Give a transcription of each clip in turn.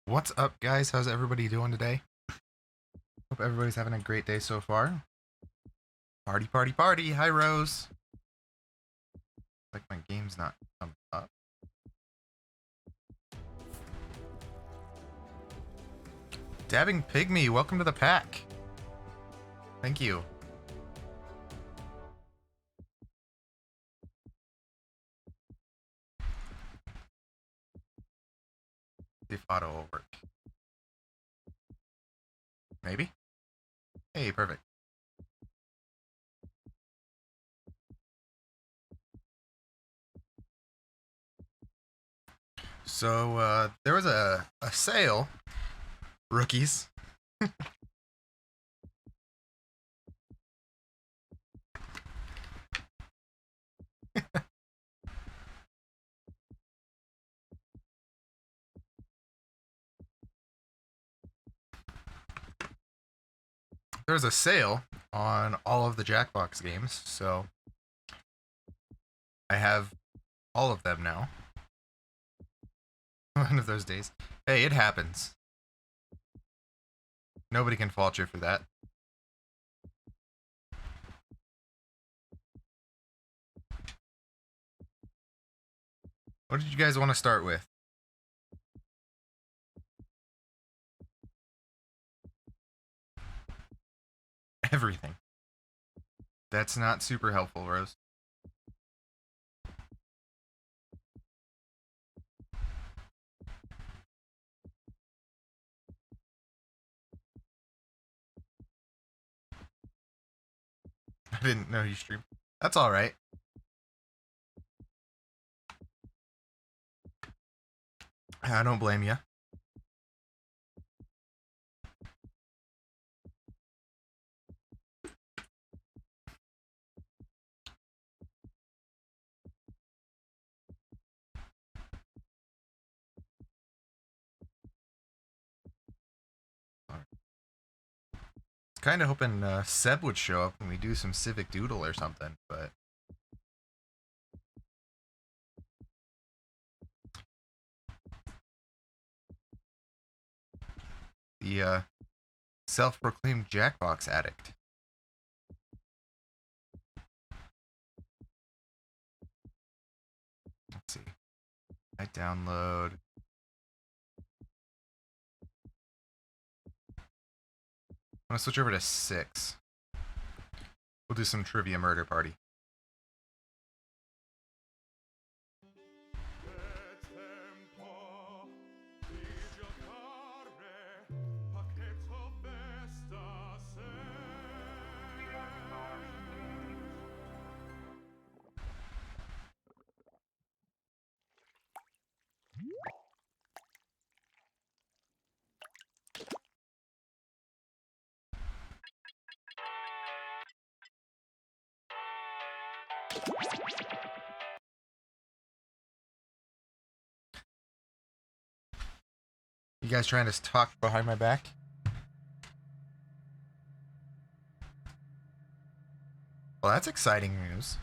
What's up, guys? How's everybody doing today? Hope everybody's having a great day so far. Party, party, party! Hi, Rose. Like my game's not coming up. Dabbing Pygmy, welcome to the pack. Thank you. See if auto will work. Maybe? Hey, perfect. So, there was a sale. Rookies. There's a sale on all of the Jackbox games, so I have all of them now. One of those days. Hey, it happens. Nobody can fault you for that. What did you guys want to start with? Everything. That's not super helpful, Rose. I didn't know you streamed. That's alright. I don't blame you. Kind of hoping Seb would show up when we do some Civic Doodle or something, but the self-proclaimed Jackbox addict. Let's see. I download. I'm gonna switch over to 6. We'll do some trivia murder party. You guys trying to talk behind my back? Well, that's exciting news.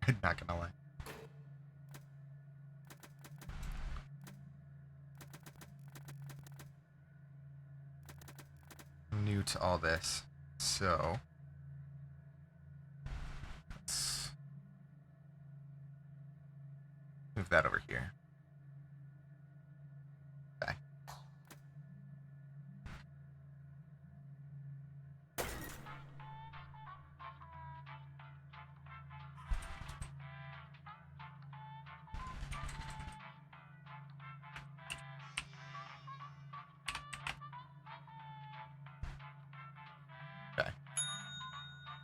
I'm not gonna lie. I'm new to all this, so let's move that over here. Okay. Okay.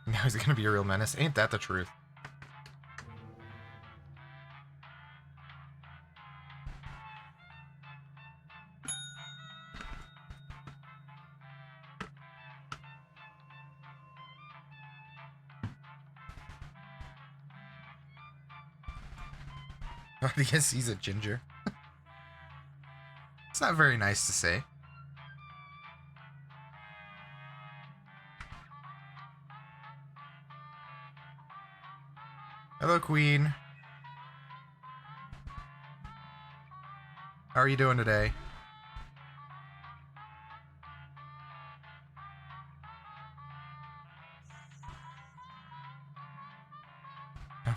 Now is it gonna be a real menace? Ain't that the truth? I guess he's a ginger. It's not very nice to say. Hello, Queen. How are you doing today?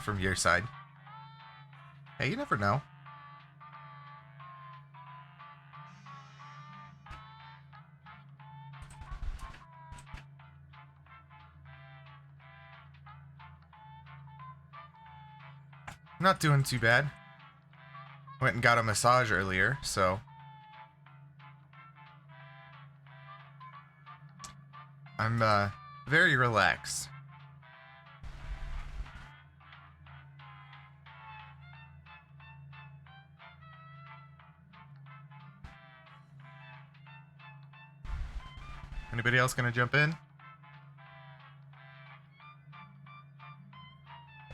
From your side. Hey, you never know. Not doing too bad. Went and got a massage earlier, so I'm very relaxed. Anybody else gonna jump in?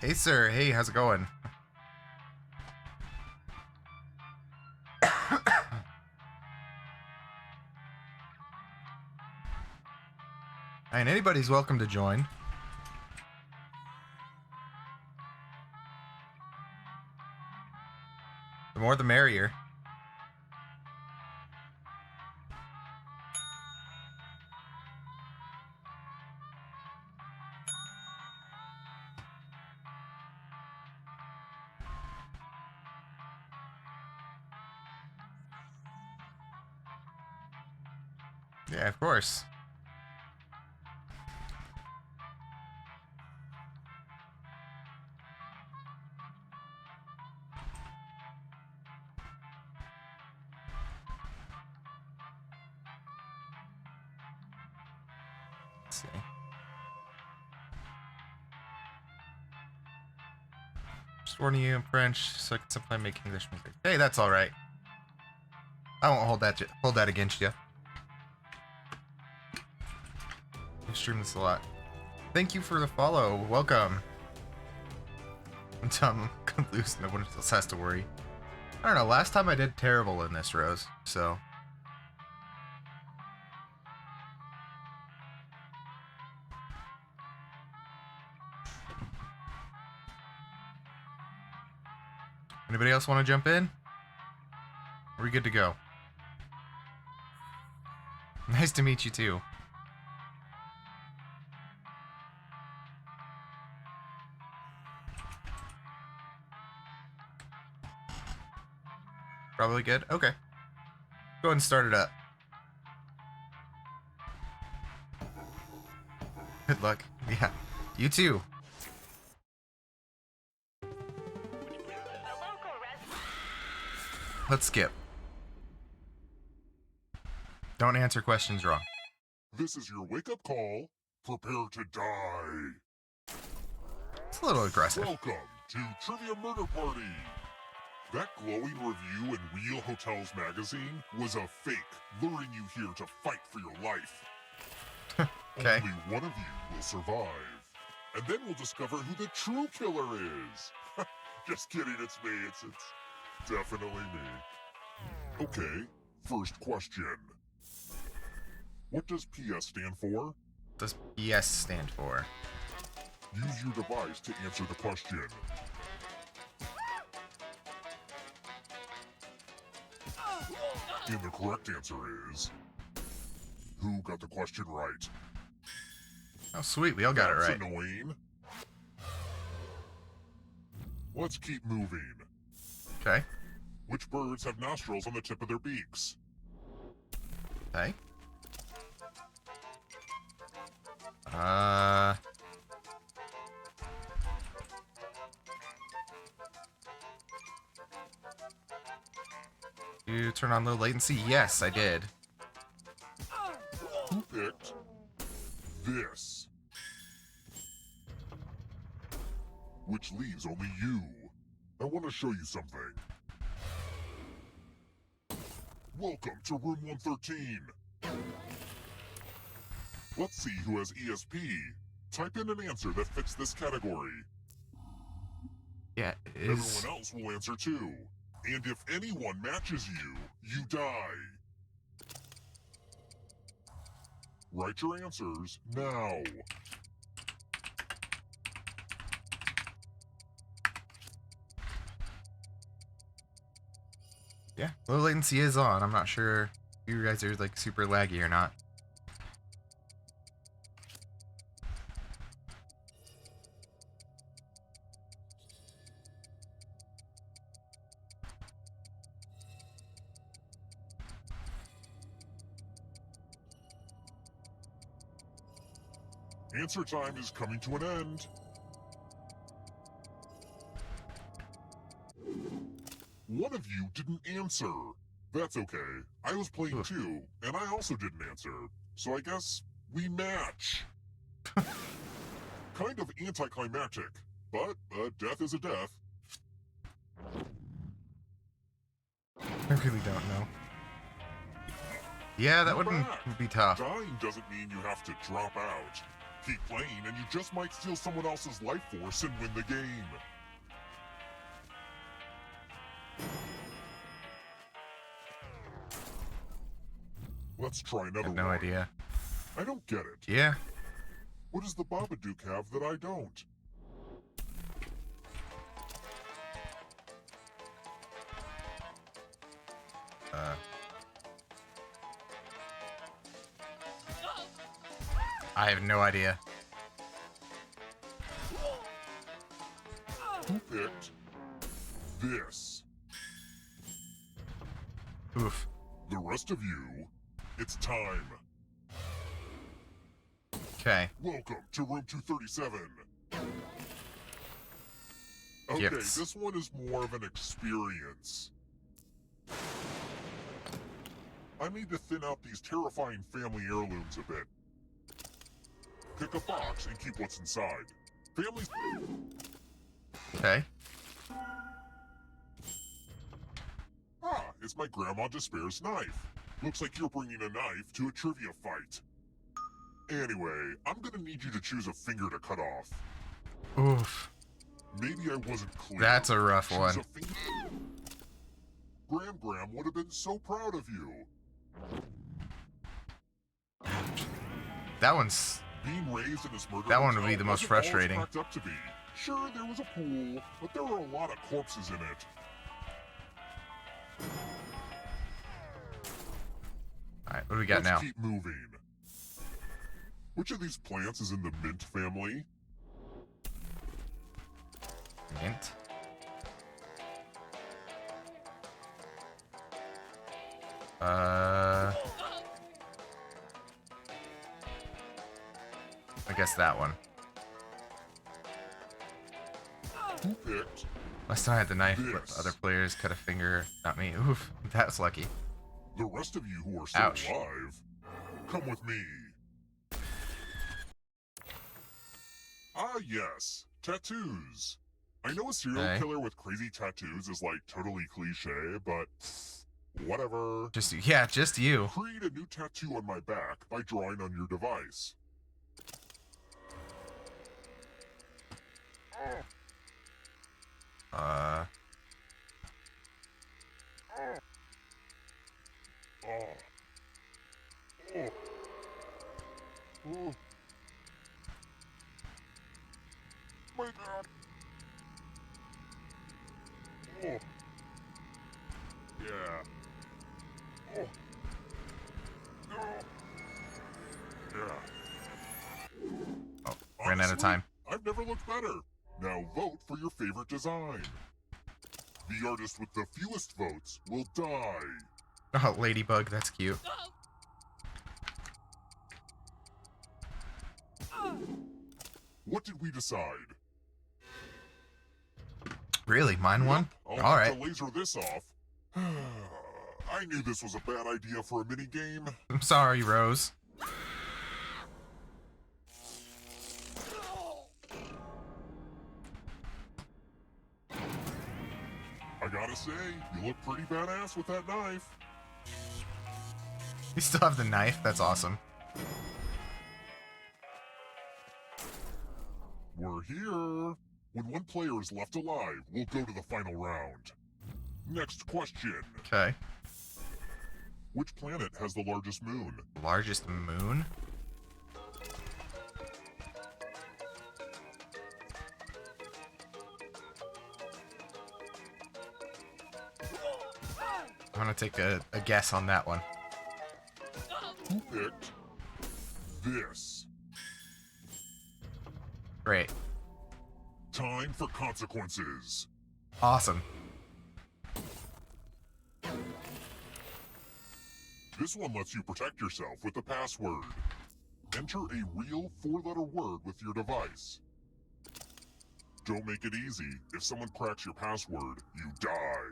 Hey, sir. Hey, how's it going? And anybody's welcome to join. The more the merrier. Yeah, of course. Let's see. Just warning you in French, so I can sometimes make English mistakes. Hey, that's all right. I won't hold that against you. I stream this a lot. Thank you for the follow. Welcome. Until I'm loose, no one else has to worry. I don't know. Last time I did terrible in this, Rose. So. Anybody else want to jump in? Are we good to go? Nice to meet you too. Probably good? Okay. Go ahead and start it up. Good luck. Yeah. You too. Let's skip. Don't answer questions wrong. This is your wake-up call. Prepare to die. It's a little aggressive. Welcome to Trivia Murder Party. That glowing review in Real Hotels magazine was a fake, luring you here to fight for your life. Okay. Only one of you will survive. And then we'll discover who the true killer is. Just kidding, it's me. It's definitely me. Okay, first question. What does PS stand for? What does PS stand for? Use your device to answer the question. And the correct answer is... Who got the question right? Oh, sweet. We all got it right. That's annoying. Let's keep moving. Okay. Which birds have nostrils on the tip of their beaks? Okay. You turn on low latency? Yes, I did. Who picked this? Which leaves only you. I want to show you something. Welcome to room 113. Let's see who has ESP. Type in an answer that fits this category. Yeah, it is. Everyone else will answer too. And if anyone matches you, you die. Write your answers now. Yeah, low latency is on. I'm not sure if you guys are like super laggy or not. Answer time is coming to an end. One of you didn't answer. That's okay. I was playing Oof. too, and I also didn't answer. So I guess we match. Kind of anticlimactic, but a death is a death. I really don't know. Yeah, that You're would back. be tough. Dying doesn't mean you have to drop out. Keep playing and you just might steal someone else's life force and win the game. Let's try I another have no one. idea. I don't get it. Yeah. What does the Babadook have that I don't? I have no idea. Who picked this? Oof. The rest of you, it's time. Okay. Welcome to room 237. Okay, Gifts. this one is more of an experience. I need to thin out these terrifying family heirlooms a bit. Pick a box and keep what's inside. Families... Okay. Ah, it's my Grandma Despair's knife. Looks like you're bringing a knife to a trivia fight. Anyway, I'm gonna need you to choose a finger to cut off. Oof. Maybe I wasn't clear. That's a rough Choose one. a finger. Gram would have been so proud of you. That one's... Being raised in this murder That one would hotel be the most wasn't all it's frustrating. cracked up to be. Sure, there was a pool, but there were a lot of corpses in it. Alright, what do we got Let's now? keep moving. Which of these plants is in the mint family? Mint. I guess that one. Who picked? Last time I had the knife, but This. other players cut a finger. Not me. Oof. That was lucky. The rest of you who are still Ouch. alive, come with me. Ah, yes, tattoos. I know a serial Okay. killer with crazy tattoos is like totally cliche, but whatever. Just yeah, just you. Create a new tattoo on my back by drawing on your device. Uh, Oh. Oh. Oh. My God. Oh. Yeah. Oh. No. Yeah. oh, ran out of time. I've never looked better. Now vote for your favorite design. The artist with the fewest votes will die. Oh, ladybug, that's cute. What did we decide? Really, mine won? I'll All have right. to laser this off. I knew this was a bad idea for a mini-game. I'm sorry, Rose. I gotta say, you look pretty badass with that knife. You still have the knife? That's awesome. We're here. When one player is left alive, we'll go to the final round. Next question. Okay. Which planet has the largest moon? Largest moon? gonna take a guess on that one. Who picked this? Great. Time for consequences. Awesome. This one lets you protect yourself with a password. Enter a real 4-letter word with your device. Don't make it easy. If someone cracks your password, you die.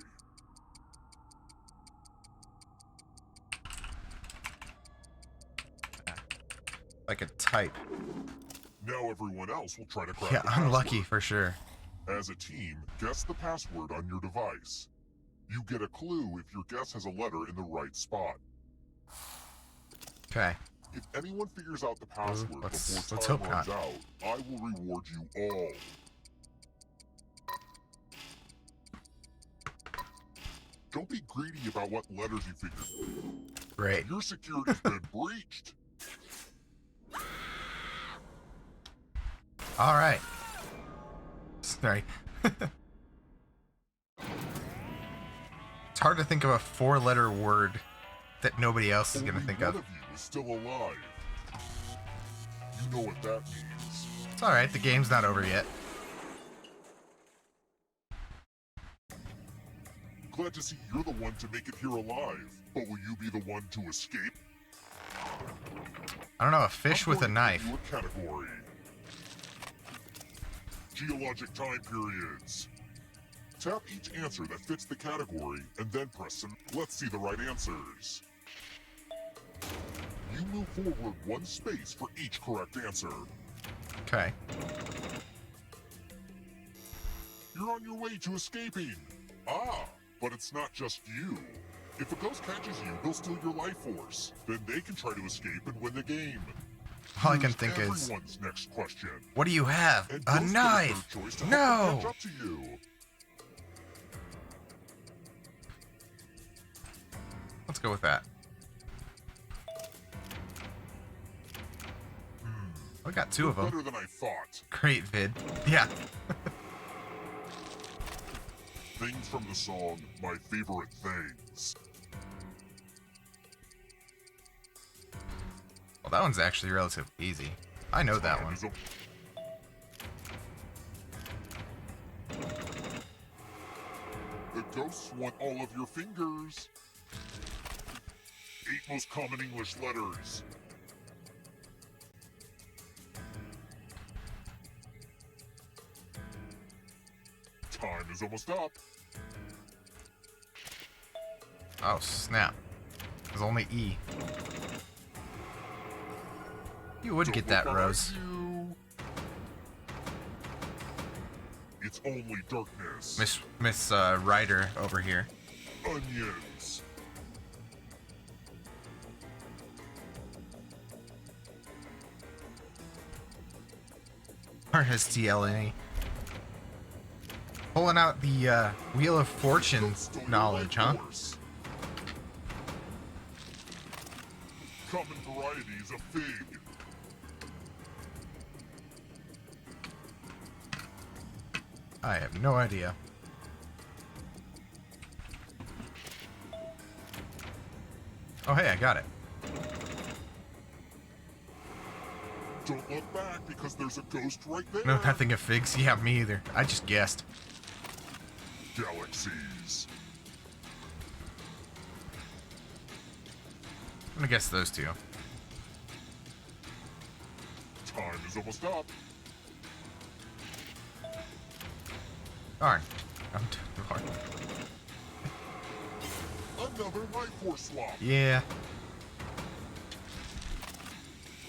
Like a type. Now everyone else will try to crack Yeah, the I'm lucky password. for sure. As a team, guess the password on your device. You get a clue if your guess has a letter in the right spot. Okay. If anyone figures out the password let's before hope time runs not. out, I will reward you all. Don't be greedy about what letters you figure. Great. Your security's been breached. All right. Sorry. It's hard to think of a 4-letter word that nobody else is gonna Only think one of. of you is still alive. You know what that means. It's all right. The game's not over yet. Glad to see you're the one to make it here alive. But will you be the one to escape? I don't know. A fish I'm with a going to knife. give you a category. Geologic time periods. Tap each answer that fits the category and then press some. Let's see the right answers. You move forward 1 space for each correct answer. Okay. You're on your way to escaping. But it's not just you. If a ghost catches you, they'll steal your life force. Then they can try to escape and win the game. All I can Here's think is, everyone's next question. what do you have? And A ghosts get knife! third choice to help them catch No! up to you. Let's go with that. We got 2 of them. Better than I thought. Great vid. Yeah. Things from the song, My Favorite Things. Well, that one's actually relatively easy. I know that one. The ghosts want all of your fingers. 8 most common English letters. Time is almost up. Oh, snap. There's only E. You would Don't get look that, behind Rose. you. It's only darkness. Miss Ryder over here. Onions. Or his TLNE. Pulling out the Wheel of Fortune knowledge, huh? Common varieties of fig. I have no idea. Oh, hey, I got it. Don't look back because there's a ghost right there. No, nothing of figs. Yeah, me either. I just guessed. Galaxies. I'm gonna guess those 2. Time is almost up. Darn. Darn. Another life force swap. Yeah.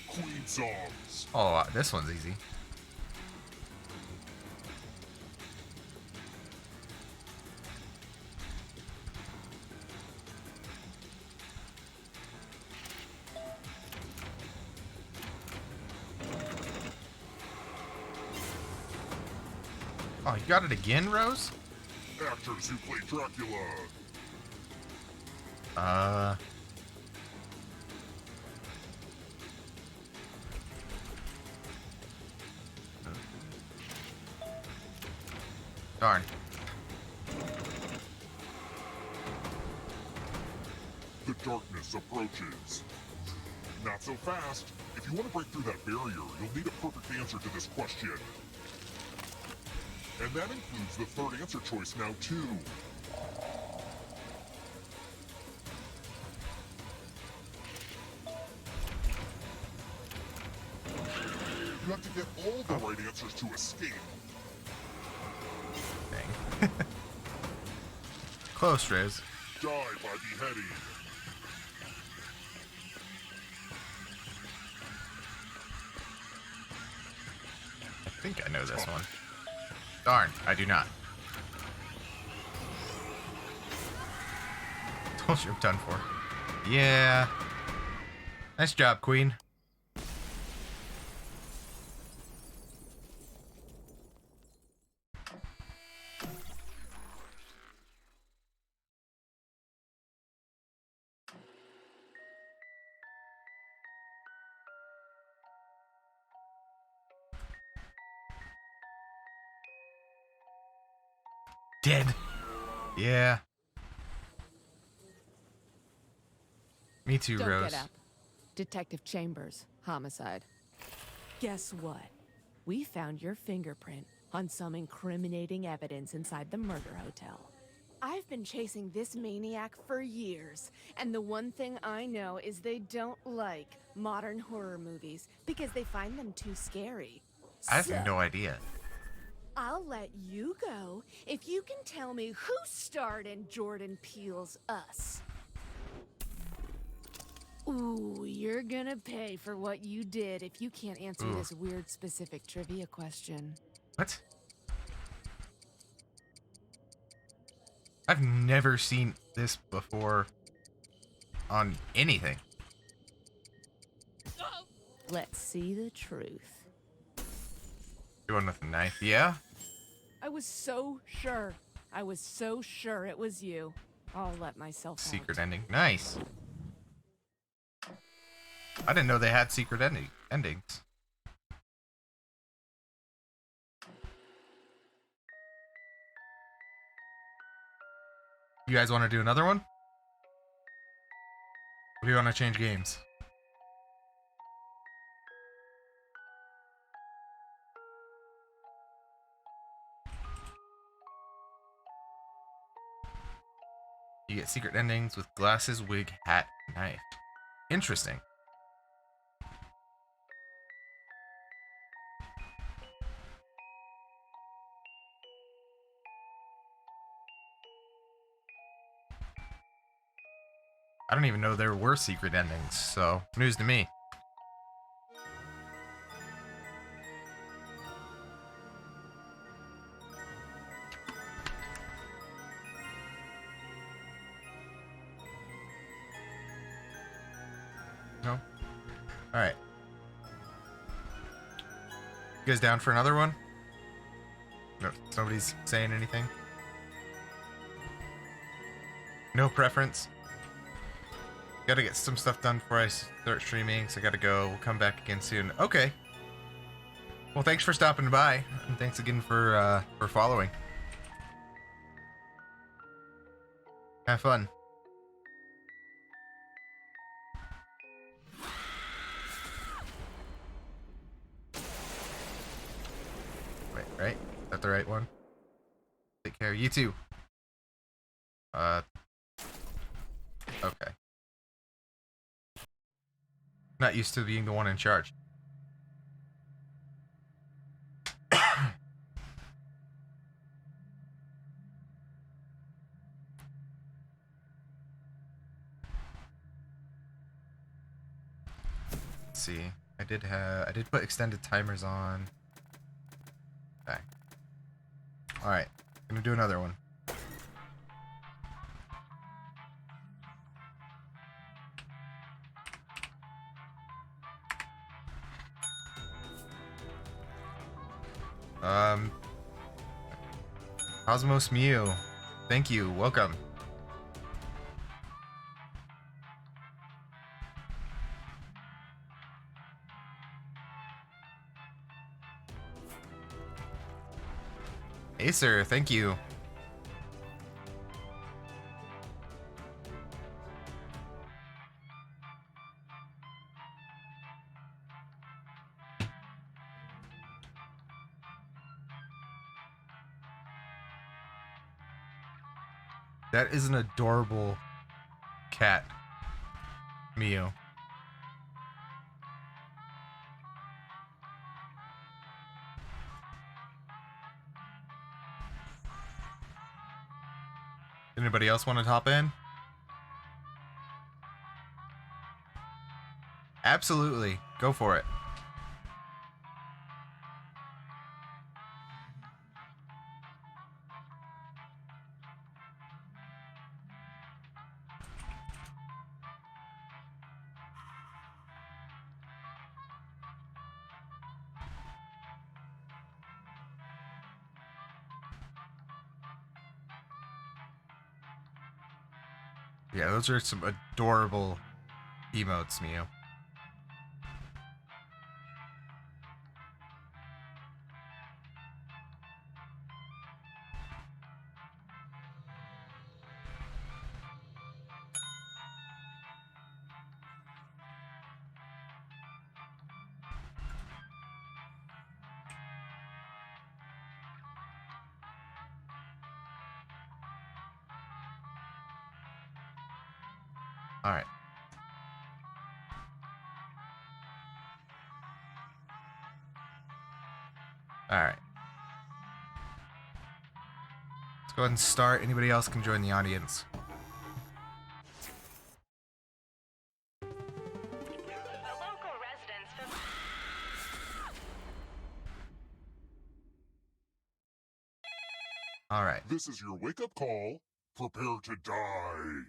Queen songs. Oh, this one's easy. Oh, you got it again, Rose? Actors who play Dracula. Darn. darkness approaches. Not so fast. If you want to break through that barrier, you'll need a perfect answer to this question. And that includes the third answer choice now, too. You have to get all the right answers to escape. Dang. Close, Riz. Die by beheading. I think I know this one. Darn, I do not. Told you I'm done for. Yeah. Nice job, Queen. Dead. Yeah. Me too, Don't Rose. get up. Detective Chambers, homicide. Guess what? We found your fingerprint on some incriminating evidence inside the murder hotel. I've been chasing this maniac for years, and the one thing I know is they don't like modern horror movies because they find them too scary. I have So, no idea. I'll let you go if you can tell me who starred in Jordan Peele's Us. Ooh, you're gonna pay for what you did if you can't answer Ooh. this weird specific trivia question. What? I've never seen this before on anything. Let's see the truth. You want with a knife? Yeah? I was so sure. I was so sure it was you. I'll let myself out. Secret ending. Nice. I didn't know they had secret endings. You guys want to do another one? Or do you want to change games? You get secret endings with glasses, wig, hat, knife. Interesting. I don't even know there were secret endings, so news to me. No? Alright. You guys down for another one? No, nobody's saying anything? No preference? Gotta get some stuff done before I start streaming, so I gotta go. We'll come back again soon. Okay. Well, thanks for stopping by, and thanks again for following. Have fun. Wait, right? Is that the right one? Take care. You too. Okay. Not used to being the one in charge. Let's see. I did put extended timers on. Okay. Alright. Gonna do another one. Cosmos Mew. Thank you. Welcome. Acer, thank you. That is an adorable cat, Mew. Anybody else want to hop in? Absolutely. Go for it. Yeah, those are some adorable emotes, Mew. Alright. Alright. Let's go ahead and start. Anybody else can join the audience. Alright. This is your wake-up call. Prepare to die.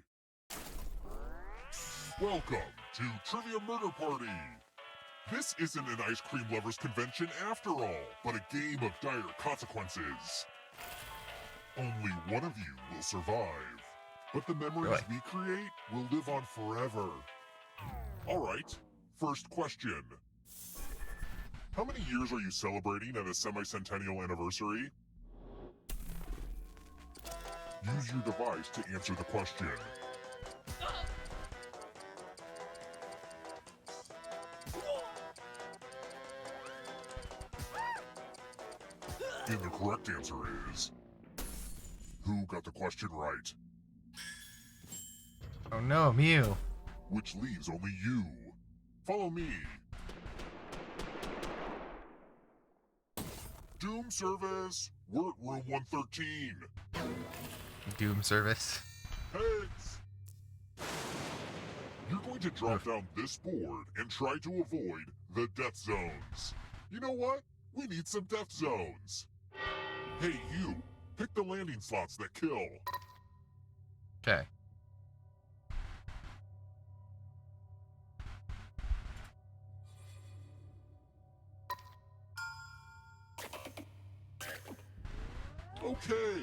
Welcome to Trivia Murder Party. This isn't an ice cream lovers convention after all, but a game of dire consequences. Only one of you will survive, but the memories we create will live on forever. Alright, first question. How many years are you celebrating at a semi-centennial anniversary? Use your device to answer the question. And the correct answer is... Who got the question right? Oh no, Mew. Which leaves only you. Follow me. Doom service. We're at room 113. Doom service. Heads! You're going to drop down this board and try to avoid the death zones. You know what? We need some death zones. Hey, you. Pick the landing slots that kill. Okay. Okay.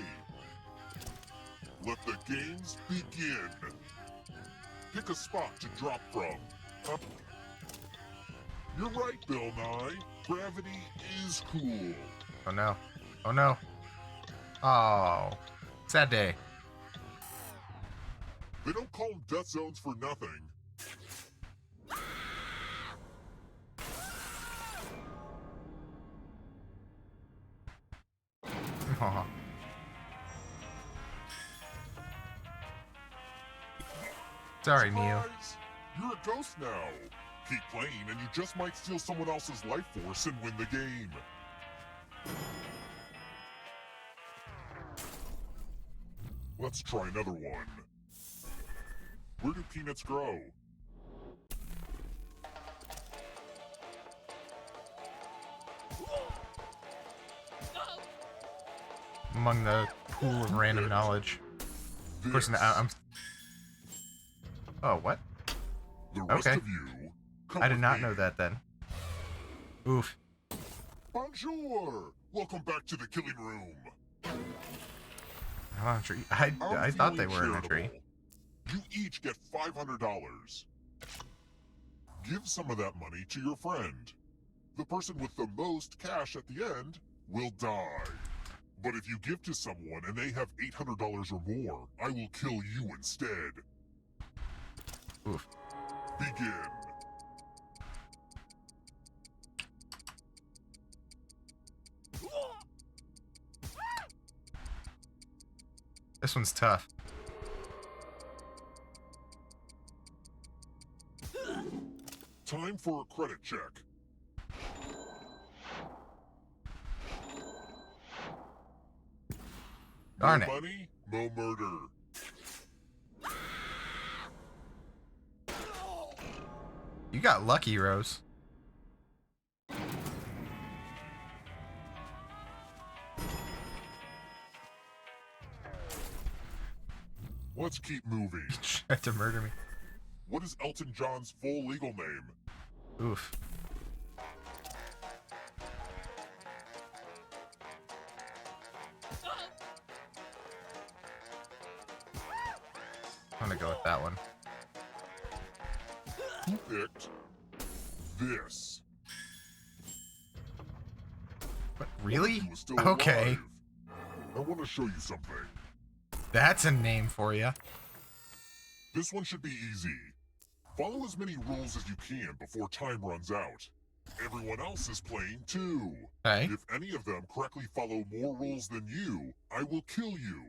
Let the games begin. Pick a spot to drop from. Up. You're right, Bill Nye. Gravity is cool. Oh no. Oh no. Oh. Sad day. They don't call them death zones for nothing. Aw. Sorry, Mew. Surprise! You're a ghost now. Keep playing and you just might steal someone else's life force and win the game. Let's try another one. Where do peanuts grow? Among the pool of random knowledge. Of course, I'm... Oh, what? The rest Okay. of you, come I did with not me. know that then. Oof. Bonjour! Welcome back to the killing room. I'm on a tree. I thought they were in a tree. You each get $500. Give some of that money to your friend. The person with the most cash at the end will die. But if you give to someone and they have $800 or more, I will kill you instead. Oof. Begin. This one's tough. Time for a credit check. Darn no it. money, no murder. You got lucky, Rose. Let's keep moving. You tried to murder me. What is Elton John's full legal name? Oof. I'm gonna go with that one. Who picked this? What, really? He was still Okay. alive. I want to show you something. That's a name for you. This one should be easy. Follow as many rules as you can before time runs out. Everyone else is playing too. Okay. If any of them correctly follow more rules than you, I will kill you.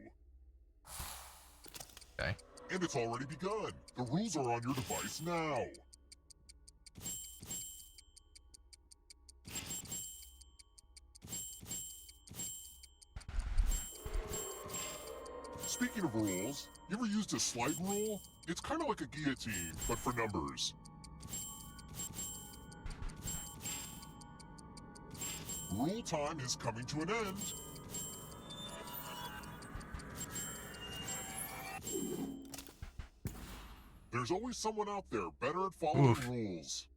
Okay. And it's already begun. The rules are on your device now. Speaking of rules, you ever used a slide rule? It's kind of like a guillotine, but for numbers. Rule time is coming to an end. There's always someone out there better at following Oof. rules.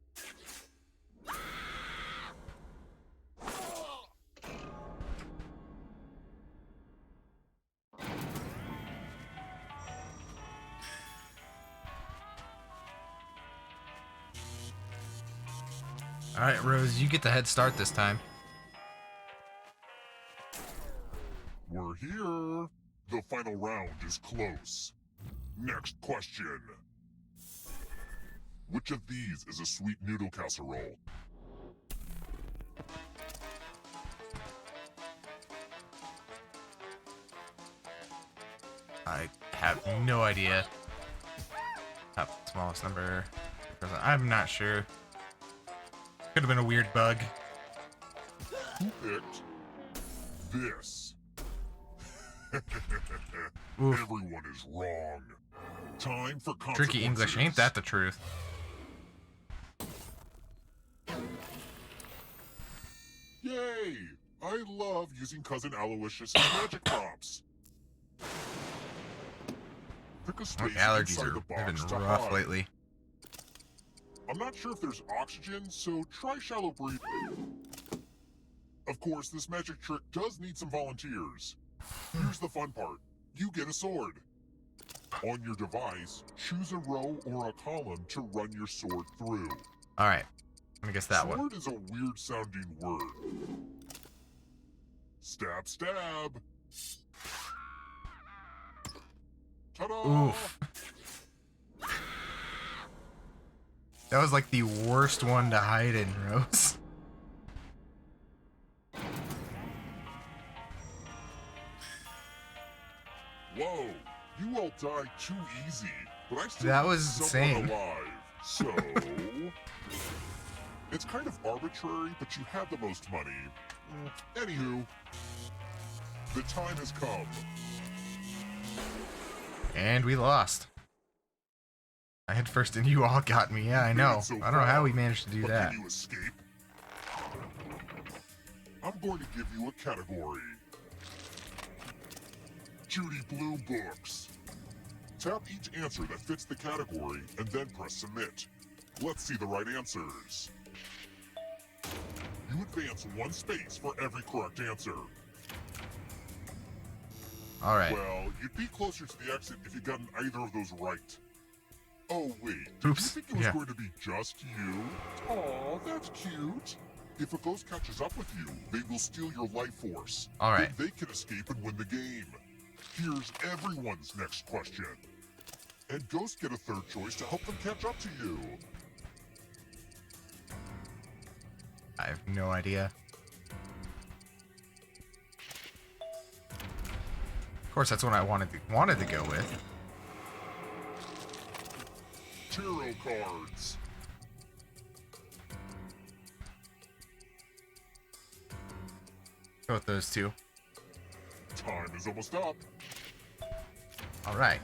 Alright, Rose, you get the head start this time. We're here. The final round is close. Next question. Which of these is a sweet noodle casserole? I have no idea. Top smallest number. I'm not sure. Could have been a weird bug. Who picked this? Oof. Everyone is wrong. Time for consequences. Tricky English, ain't that the truth? Yay! I love using Cousin Aloysius' magic props. Pick a My space allergies inside the have box been to rough hide. lately. I'm not sure if there's oxygen, so try shallow breathing. Of course, this magic trick does need some volunteers. Here's the fun part. You get a sword. On your device, choose a row or a column to run your sword through. Alright. Let me guess that sword one. is a weird sounding word. Stab, stab. Ta-da! Oof. That was like the worst one to hide in, Rose. Whoa, you all died too easy, but I still That need was someone insane. alive. So it's kind of arbitrary, but you have the most money. Anywho, the time has come. And we lost. I had first and you all got me. Yeah, I know. So I don't know how far, we managed to do but that. Can you escape? I'm going to give you a category. Judy Blue books. Tap each answer that fits the category and then press submit. Let's see the right answers. You advance one space for every correct answer. Alright. Well, you'd be closer to the exit if you'd gotten either of those right. Oh wait, did Oops. you think it was Yeah. going to be just you? Aw, that's cute. If a ghost catches up with you, they will steal your life force. Alright. Then they can escape and win the game. Here's everyone's next question. And ghosts get a third choice to help them catch up to you. I have no idea. Of course, that's what I wanted to go with. Tarot cards. Go with those two. Time is almost up. All right.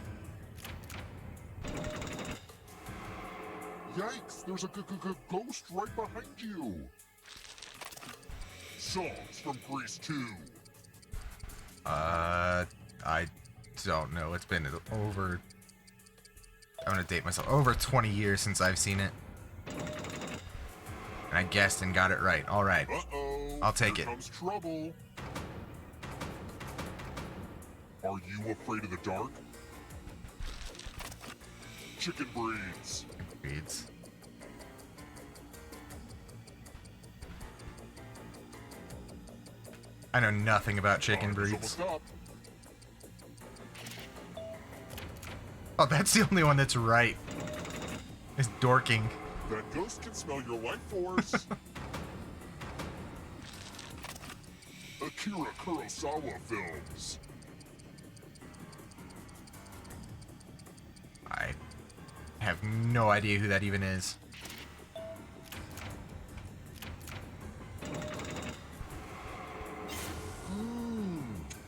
Yikes, there's a ghost right behind you. Songs from Grease 2. I don't know. It's been over... I'm gonna date myself. Over 20 years since I've seen it. And I guessed and got it right. All right. Uh-oh. I'll take Here it. comes trouble. Are you afraid of the dark? Chicken breeds. Breeds. I know nothing about chicken Time is breeds. almost up. Oh, that's the only one that's right. It's dorking. That ghost can smell your life force. Akira Kurosawa films. I have no idea who that even is.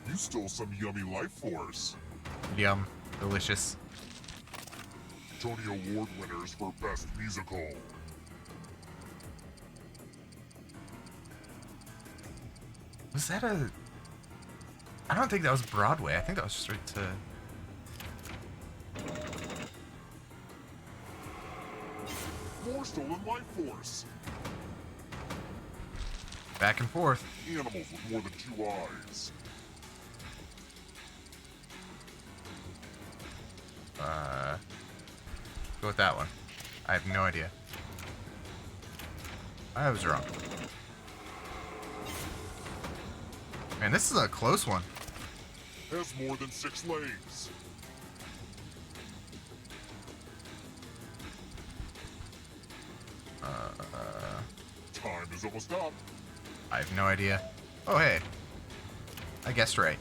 You stole some yummy life force. Yum. Delicious. Tony Award winners for Best Musical. Was that a... I don't think that was Broadway. I think that was straight to... More stolen life force. Back and forth. Animals with more than 2 eyes. Go with that one. I have no idea. I was wrong. Man, this is a close one. Has more than 6 legs. Time is almost up. I have no idea. Oh, hey. I guessed right.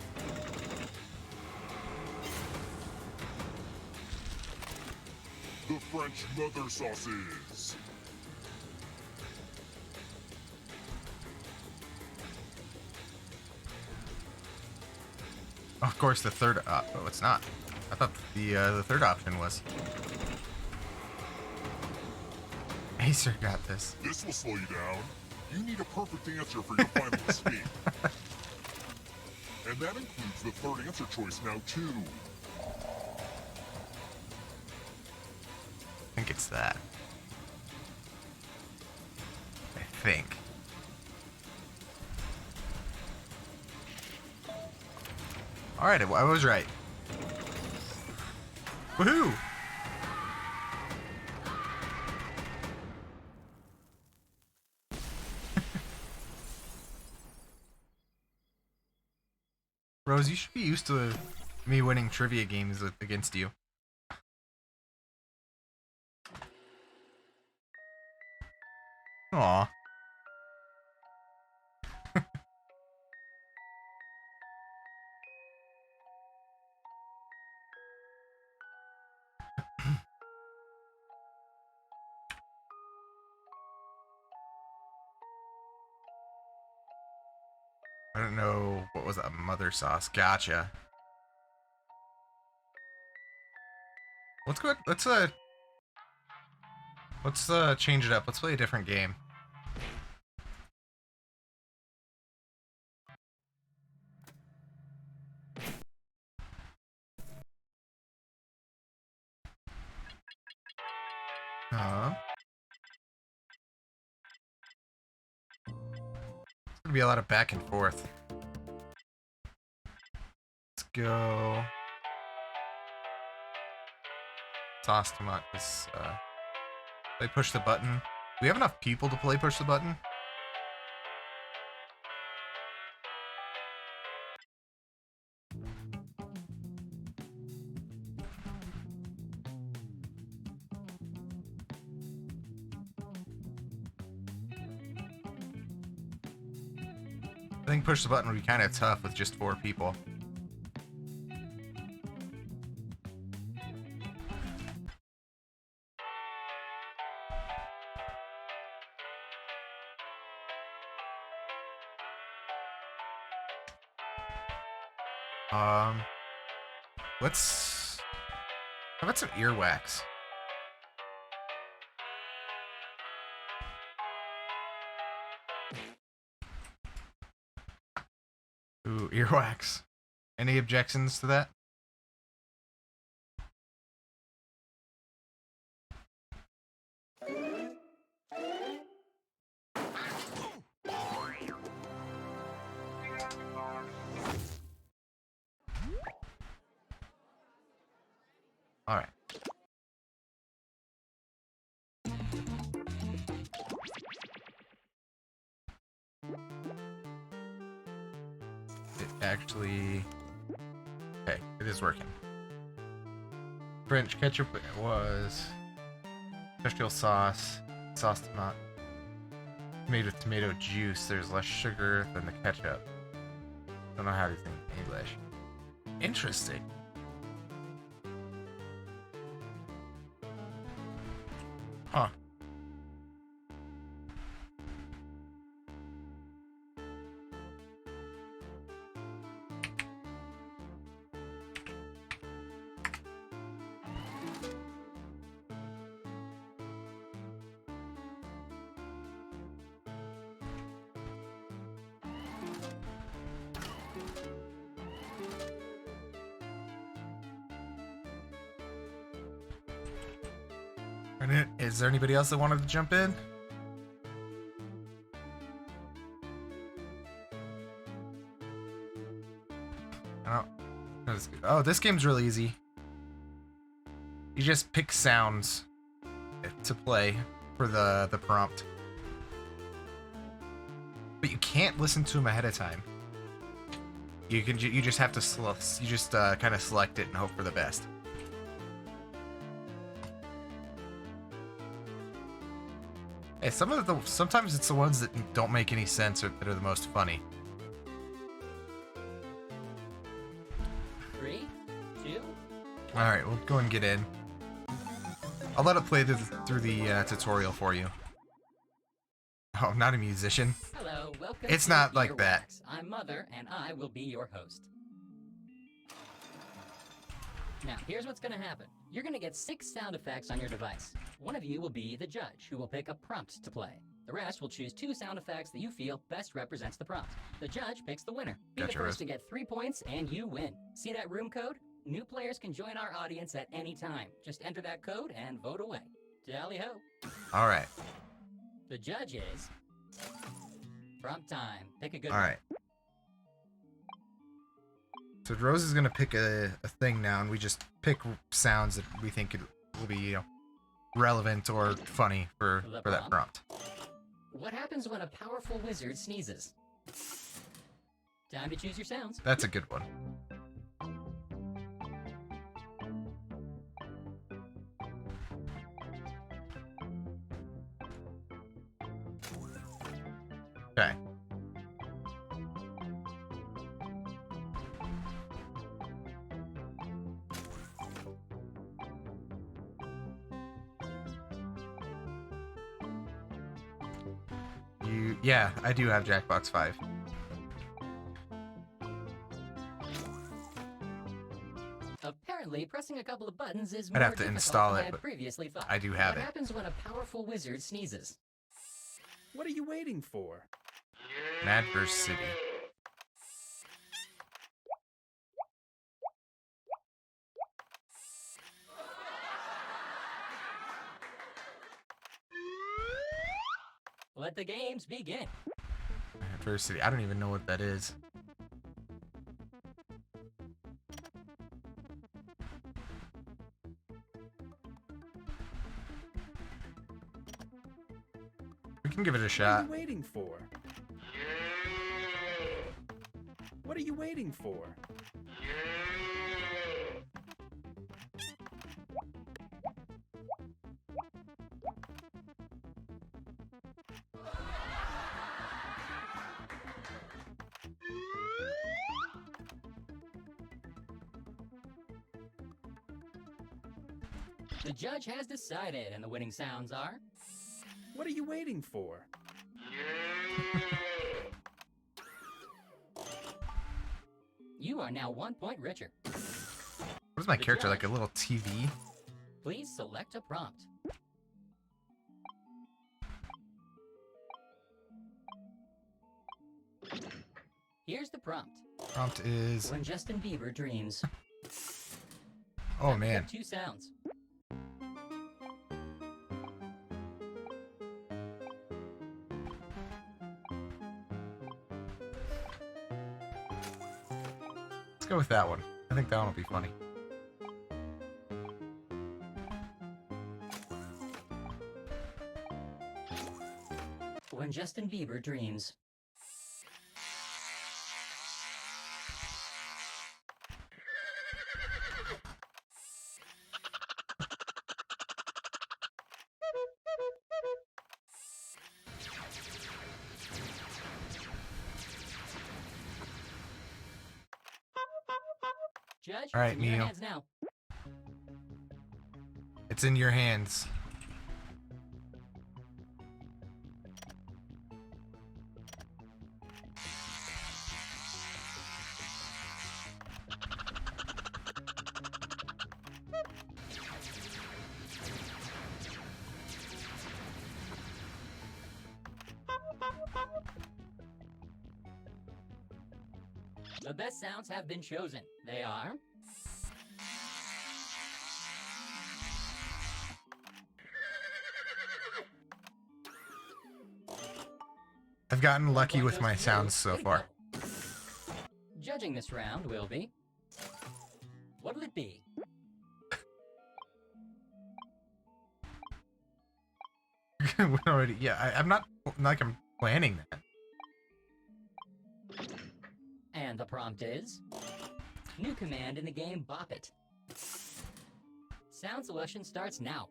The French mother sauces. Of course, the third... oh, it's not. I thought the third option was. Acer got this. This will slow you down. You need a perfect answer for your final escape. And that includes the third answer choice now, too. I think it's that. I think. Alright, I was right. Woohoo! Rose, you should be used to me winning trivia games against you. Aw. I don't know. What was that? Mother sauce. Gotcha. Let's go. Let's change it up. Let's play a different game. It's gonna be a lot of back and forth. Let's go. Sauce tomato. Play push the button. Do we have enough people to play push the button? I think push the button would be kind of tough with just 4 people. Um, let's. How about some earwax? Ooh, earwax. Any objections to that? All right. It actually. Okay, it is working. French ketchup was industrial sauce, sauce tomato, made with tomato juice. There's less sugar than the ketchup. Don't know how to think English. Interesting. Huh. Is there anybody else that wanted to jump in? I don't. Oh, this game's really easy. You just pick sounds to play for the prompt, but you can't listen to them ahead of time. You just have to kind of select it and hope for the best. Hey, sometimes it's the ones that don't make any sense or that are the most funny. 3, 2. All right, we'll go and get in. I'll let it play through the tutorial for you. Oh, I'm not a musician. Hello, welcome. It's to not like that. Earwax. I'm Mother, and I will be your host. Now, here's what's going to happen. You're going to get 6 sound effects on your device. One of you will be the judge, who will pick a prompt to play. The rest will choose 2 sound effects that you feel best represents the prompt. The judge picks the winner. Be Gotcha, the Rose. first to get 3 points, and you win. See that room code? New players can join our audience at any time. Just enter that code and vote away. Tally-ho. All right. The judge is... Prompt time. Pick a good All one. right. So Rose is gonna pick a thing now, and we just pick sounds that we think will be, relevant or funny for that prompt. What happens when a powerful wizard sneezes? Time to choose your sounds. That's a good one. Okay. Yeah, I do have Jackbox 5. Apparently, pressing a couple of buttons is I'd more have to difficult install than it, I but previously thought. I do have What it. happens when a powerful wizard sneezes? What are you waiting for? Mad vs. City. Let the games begin. Mad vs. City. I don't even know what that is. We can give it a What are shot. you waiting for? What are you waiting for? The judge has decided, and the winning sounds are... What are you waiting for? You are now 1 point richer. What is my The character, like a judge. little TV? Please select a prompt. Here's the prompt. Prompt is... When Justin Bieber dreams. Oh, Time to man. pick 2 sounds. Let's go with that one. I think that one will be funny. When Justin Bieber dreams. Judge, All right, it's in your Neo. hands now. It's in your hands. The best sounds have been chosen. They are... I've gotten lucky One with goes my to you. sounds so Way to far. go. Judging this round will be... What'll it be? We already, yeah, I'm not like I'm planning that. And the prompt is... New command in the game, Bop It. Sound selection starts now.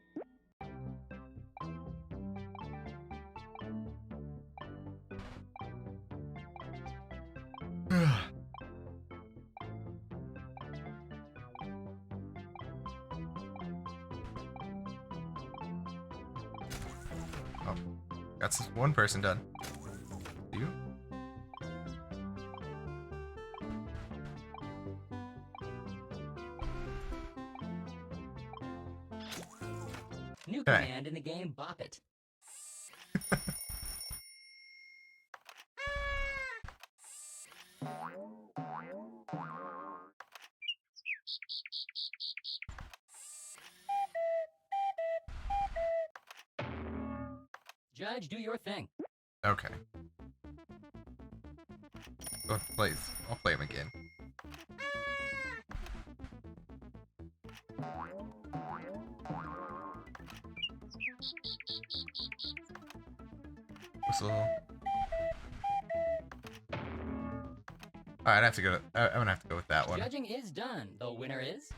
Oh, that's one person done. You? New Okay. command in the game, Bop It. Judge, do your thing. Okay. I'll play him again. Whistle. Alright, I have to go. I'm gonna have to go with that one. Judging is done. The winner is...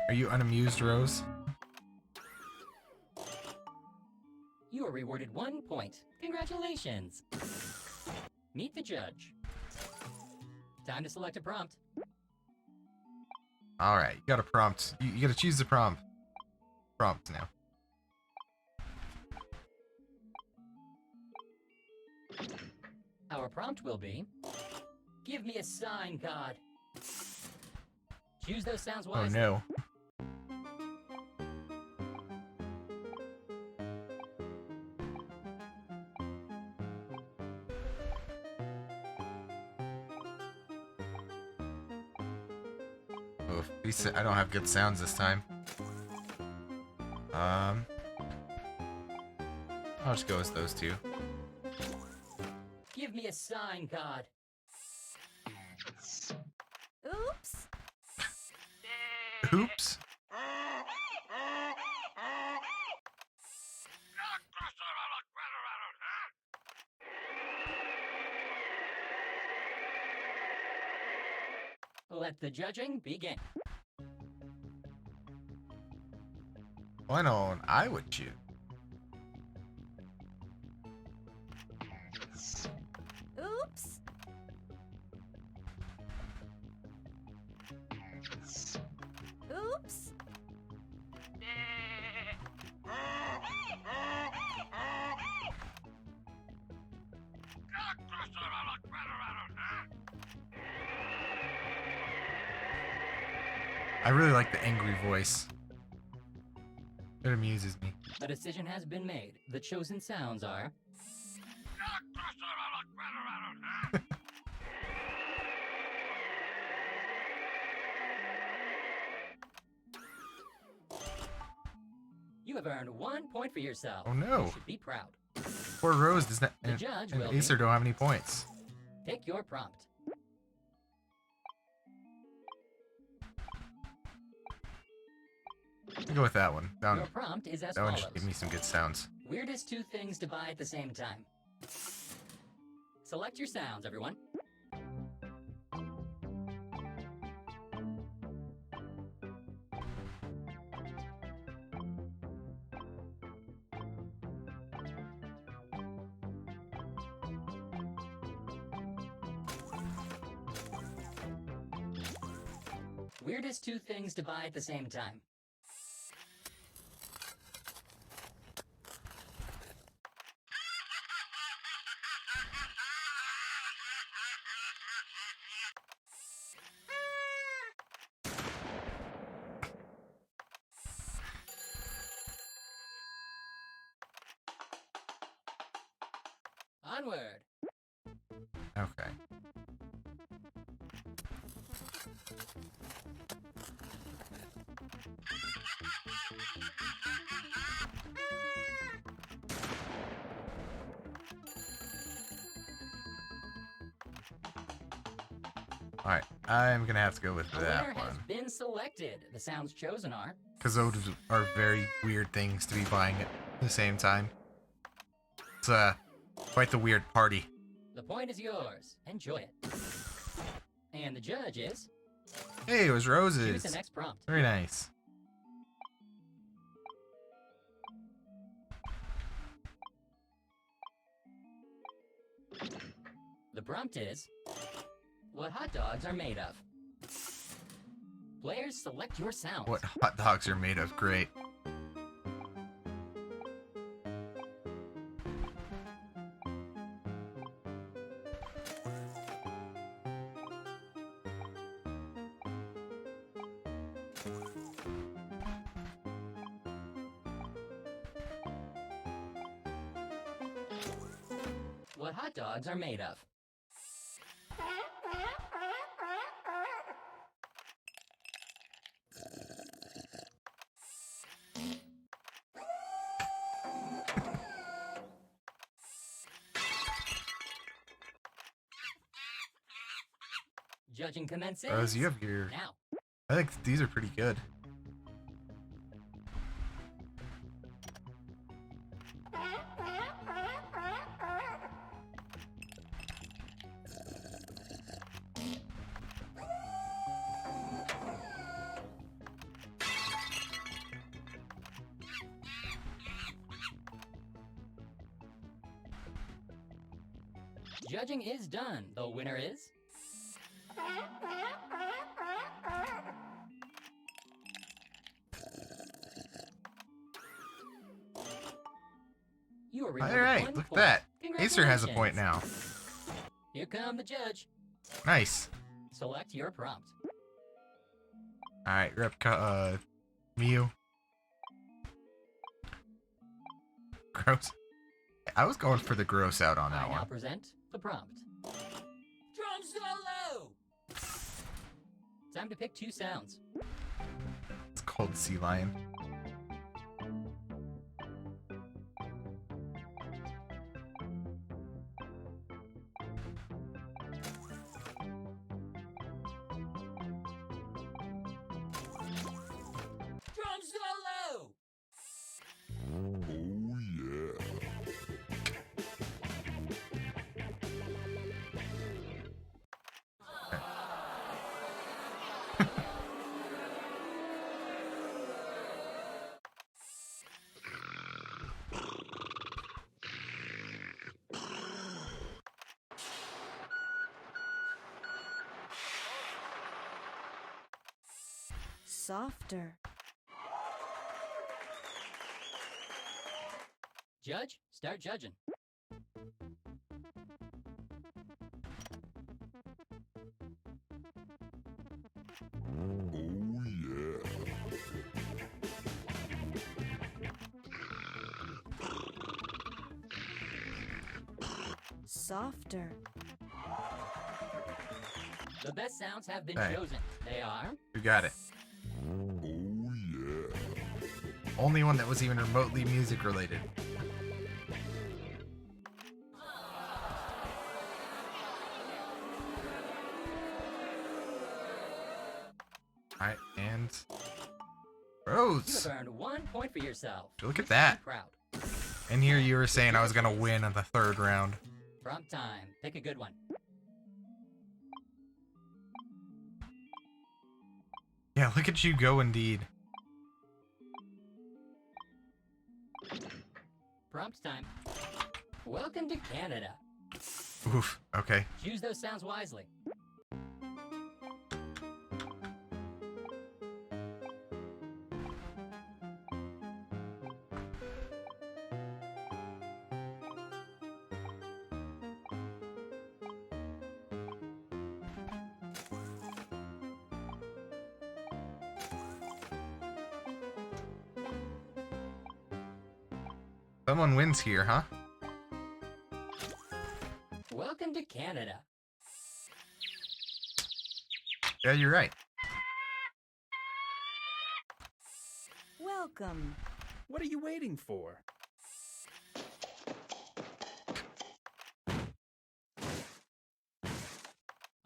Are you unamused, Rose? You are rewarded 1 point. Congratulations. Meet the judge. Time to select a prompt. Alright, you got a prompt. You gotta choose the prompt. Prompt now. Our prompt will be... Give me a sign, God. Choose those sounds Oh wisely. no. Oof, I don't have good sounds this time. I'll just go with those two. Give me a sign, God. Oops. Oops. Let the judging begin. Well, I know one I would choose. Oops. Oops. I really like the angry voice. It amuses me. A decision has been made. The chosen sounds are. You have earned 1 point for yourself. Oh, no. You should be proud. Poor Rose does not, The and judge will be- Acer don't have any points. Pick your prompt. I'll go with that one. Your That prompt is as one follows. should give me some good sounds. Weirdest two things to buy at the same time. Select your sounds, everyone. Weirdest two things to buy at the same time. Onward. Okay. Alright, I'm gonna have to go with A that winner has one. been selected. The sounds chosen are. Because those are very weird things to be buying at the same time. It's quite the weird party. The point is yours. Enjoy it. And the judge is. Hey, it was Choose roses. the next prompt. Very nice. The prompt is. What hot dogs are made of? Players, select your sounds. What hot dogs are made of? Great. What hot dogs are made of? Judging commences. Rose, you have your... Now. I think these are pretty good. Judging is done. The winner is. You are rewarded Alright, 1 look at point. that. Acer has a point Congratulations. now. Here come the judge. Nice. Select your prompt. Alright, Repka, Mew. Gross. I was going for the gross out on that I now one. present the prompt. Drum solo! Time to pick 2 sounds. It's called Sea Lion. Drum solo! Oh yeah. Softer. Judge, start judging. Oh yeah. softer. The best sounds have been Hey. chosen. They are You got it. Oh yeah. Only one that was even remotely music related. Alright, and you Rose. have earned 1 point for yourself. Look You at that. should be proud. And here you were saying I was gonna win on the third round. Prompt time. Pick a good one. Yeah, look at you go indeed. Prompt time. Welcome to Canada. Oof, okay. Choose those sounds wisely. Someone wins here, huh? Welcome to Canada. Yeah, you're right. Welcome. What are you waiting for?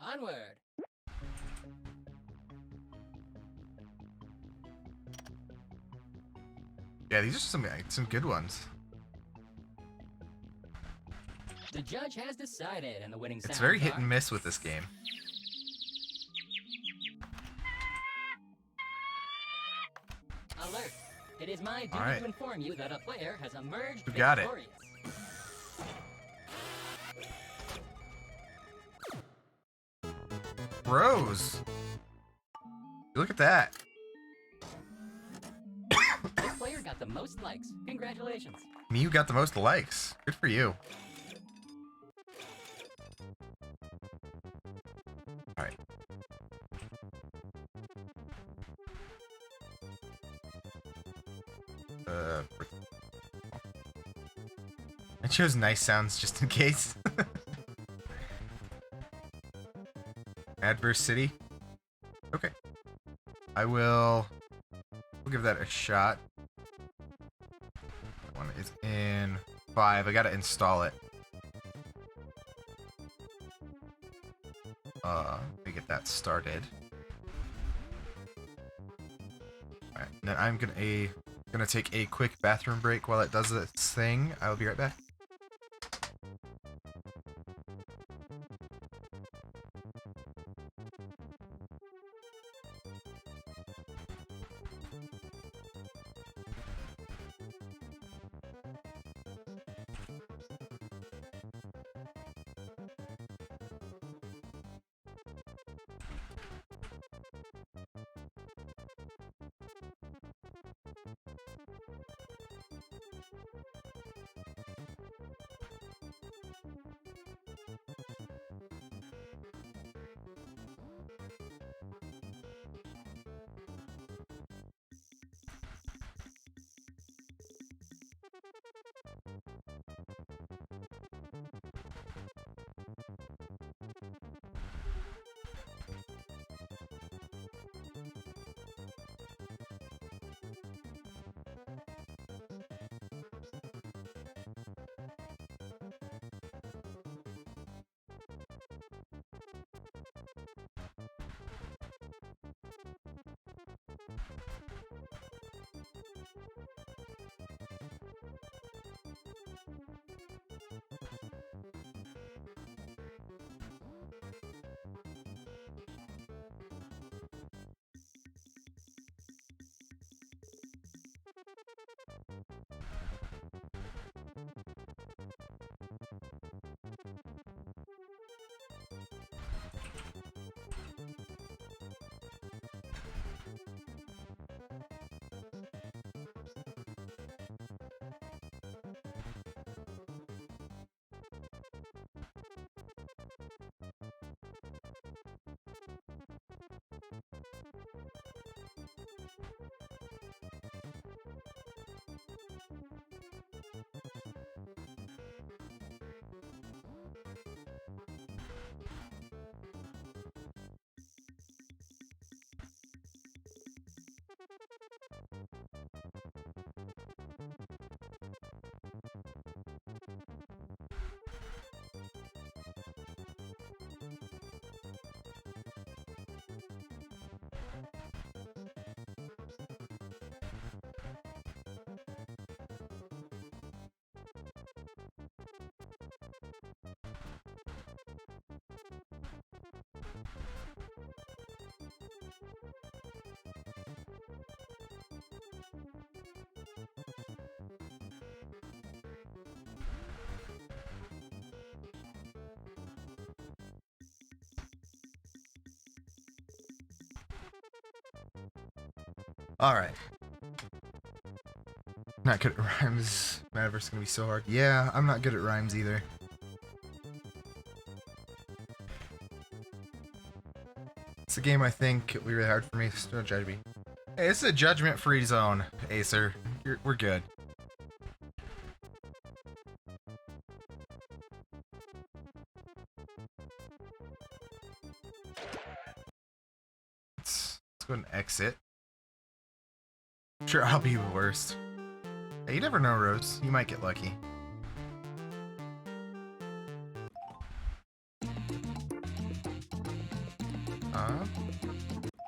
Onward. Yeah, these are some good ones. The judge has decided, and the winning sounds It's very hit are... and miss with this game. Alert! It is my duty Alright. to inform you that a player has emerged You got it. victorious. Rose. Look at that. This player got the most likes. Congratulations. You got the most likes. Good for you. Alright. I chose nice sounds just in case. Adverse City. Okay. We'll give that a shot. That one is in 5. I gotta install it. Let me get that started. Alright, then I'm gonna take a quick bathroom break while it does its thing. I'll be right back. Alright. Not good at rhymes. Metaverse is gonna be so hard. Yeah, I'm not good at rhymes either. It's a game I think it'll be really hard for me. So don't judge me. Hey, it's a judgment-free zone, Acer. We're good. Let's go ahead and exit. Sure, I'll be the worst. Hey, you never know, Rose. You might get lucky.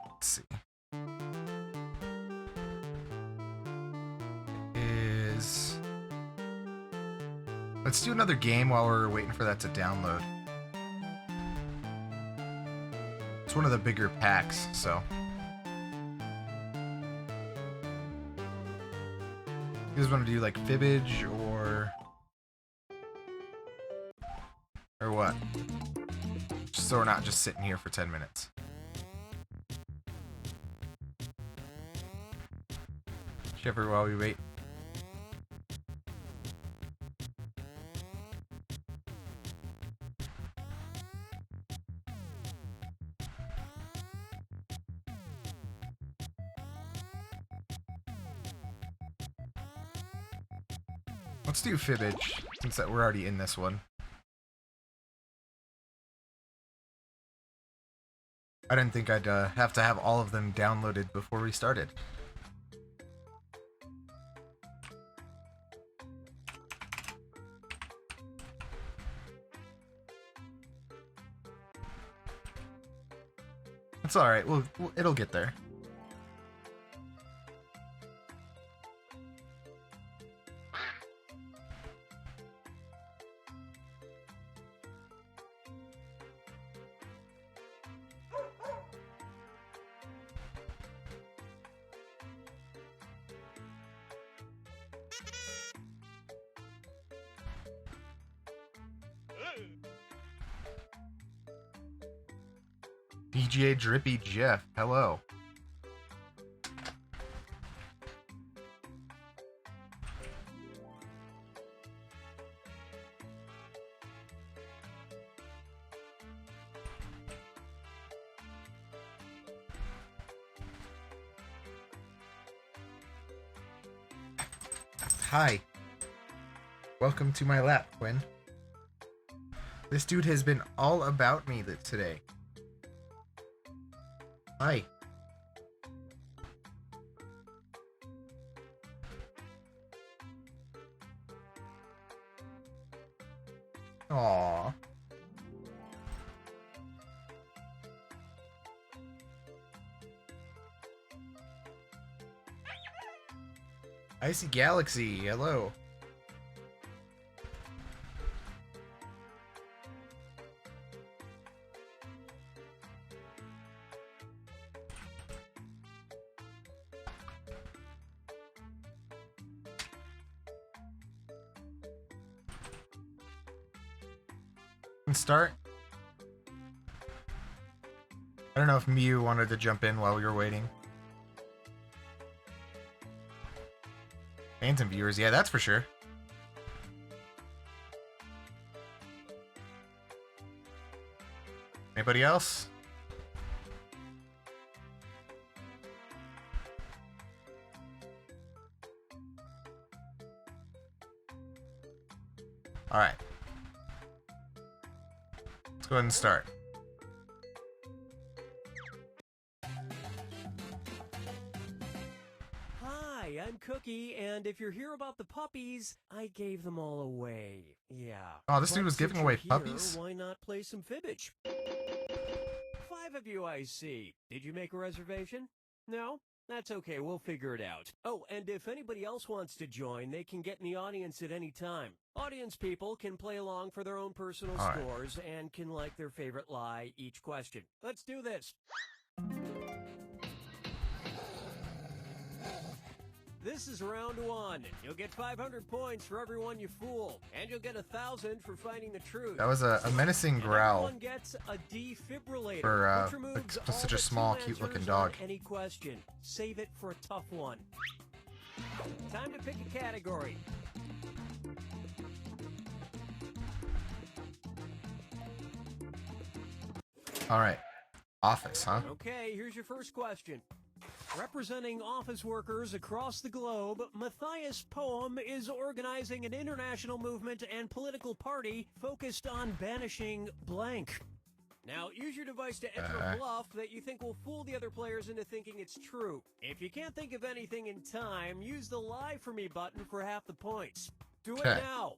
Let's see. Let's do another game while we're waiting for that to download. It's one of the bigger packs, so. You guys want to do like Fibbage or what? Just so we're not just sitting here for 10 minutes. Shiver while we wait. Let's do Fibbage, since that we're already in this one. I didn't think I'd have to have all of them downloaded before we started. It's alright, it'll get there. DJ Drippy Jeff, hello. Hi. Welcome to my lap, Quinn. This dude has been all about me today. Hi. Aww. Icy Galaxy, hello. Start. I don't know if Mew wanted to jump in while we were waiting. Phantom viewers, yeah, that's for sure. Anybody else? All right. Let's go ahead and start. Hi, I'm Cookie, and if you're here about the puppies, I gave them all away. Yeah. Oh, this dude But was since giving away you're here, puppies? why not play some Fibbage? 5 of you, I see. Did you make a reservation? No? That's okay, we'll figure it out. Oh, and if anybody else wants to join, they can get in the audience at any time. Audience people can play along for their own personal All right. scores and can like their favorite lie each question. Let's do this. This This is round one. You'll get 500 points for everyone you fool, and you'll get 1,000 for finding the truth. That was a menacing growl Everyone gets a defibrillator, for which removes for such all a small, but 2 cute-looking answers dog. on any question. Save it for a tough one. Time to pick a category. All right, office, huh? Okay, here's your first question. Representing office workers across the globe, Matthias Poem is organizing an international movement and political party focused on banishing blank. Now, use your device to enter a bluff that you think will fool the other players into thinking it's true. If you can't think of anything in time, use the Lie For Me button for half the points. Do it Okay. now.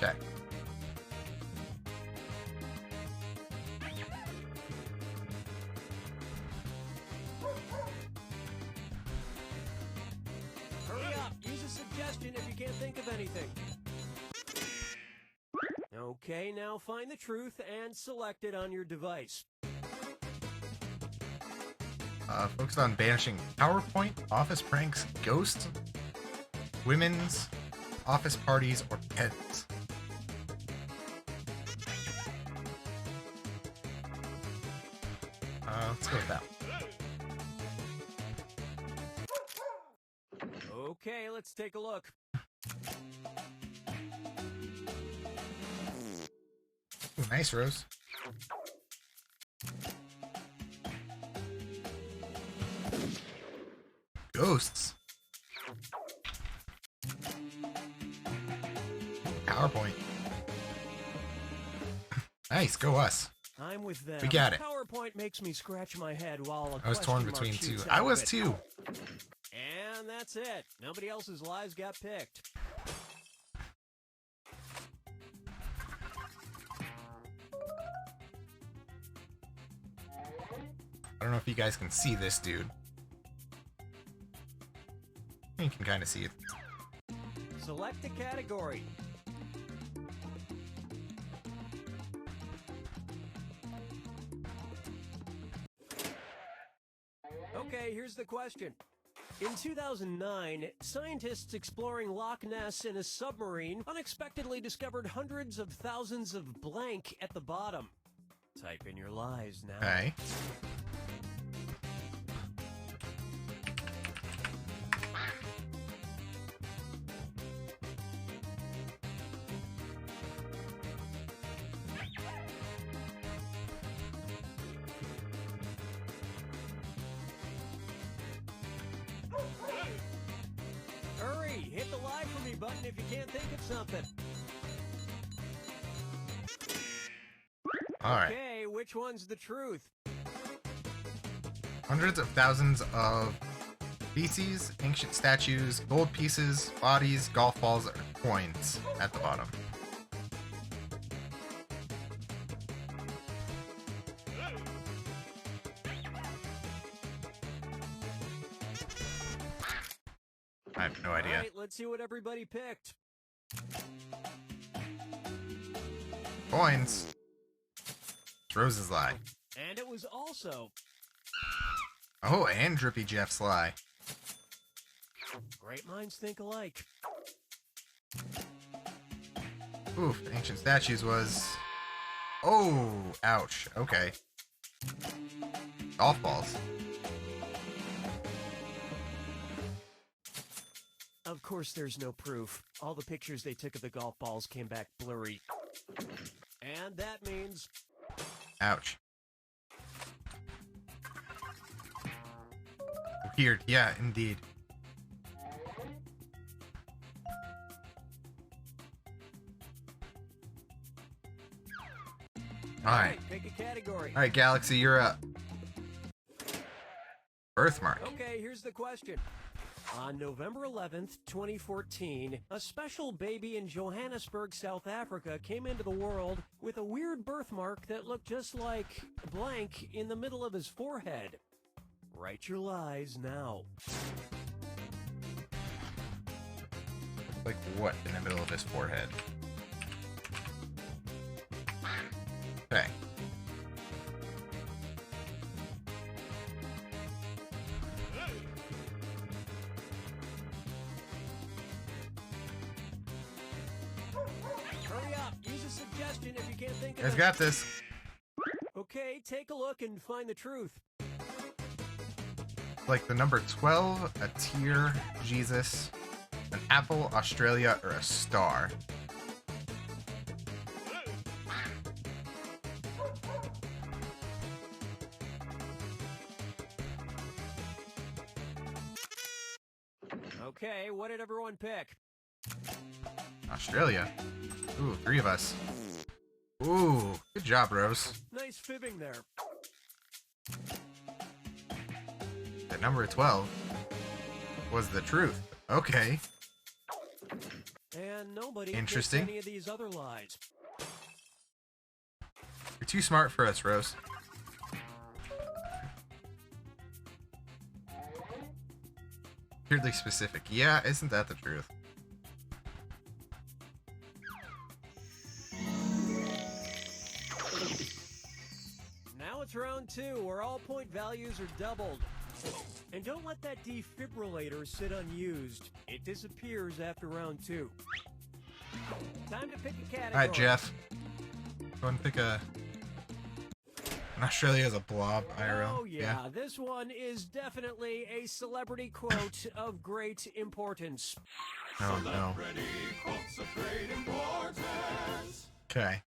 Okay. Hurry up. Use a suggestion if you can't think of anything. Okay, now find the truth and select it on your device. Focused on banishing PowerPoint, office pranks, ghosts, women's, office parties, or pets. Let's go with that. Okay, let's take a look. Ooh, nice, Rose. Ghosts. PowerPoint. Nice, go us. I'm with them. We got it. PowerPoint makes me scratch my head while a I was torn question mark between two. shoots I out was of it. too. And that's it. Nobody else's lives got picked. I don't know if you guys can see this dude. You can kind of see it. Select a category. Okay, here's the question. In 2009, scientists exploring Loch Ness in a submarine unexpectedly discovered hundreds of thousands of blank at the bottom. Type in your lies now. Okay. Hurry, hit the Lie For Me button if you can't think of something. All right. Okay, which one's the truth? Hundreds of thousands of feces, ancient statues, gold pieces, bodies, golf balls, or coins at the bottom. I have no All idea. right, let's see what everybody picked. Coins. It's Rose's lie. And it was also Oh, and Drippy Jeff's lie. great minds think alike. Oof, ancient statues was... Oh, ouch. Okay. Golf balls. Of course, there's no proof. All the pictures they took of the golf balls came back blurry. And that means Ouch. Weird. Yeah, indeed. Alright. pick a category. Alright, Galaxy, you're up. Birthmark. Okay, here's the question. On November 11th, 2014, a special baby in Johannesburg, South Africa came into the world with a weird birthmark that looked just like blank in the middle of his forehead. Write your lies now. Like what in the middle of his forehead? suggestion if you can't think You of guys it. got this. Okay, take a look and find the truth. Like the number 12, a tear, Jesus, an apple, Australia, or a star. Okay, what did everyone pick? Australia. Ooh, 3 of us. Ooh, good job, Rose. Nice fibbing there. The number 12 was the truth. Okay. And nobody Interesting. picked any of these other lies. You're too smart for us, Rose. Weirdly specific. Yeah, isn't that the truth? Now it's round 2, where all point values are doubled. And don't let that defibrillator sit unused. It disappears after round 2. Time to pick a category. Alright, Jeff. Go and pick a... And Australia is a blob, IRL. Oh yeah, this one is definitely a celebrity quote of great importance. Oh no. Okay.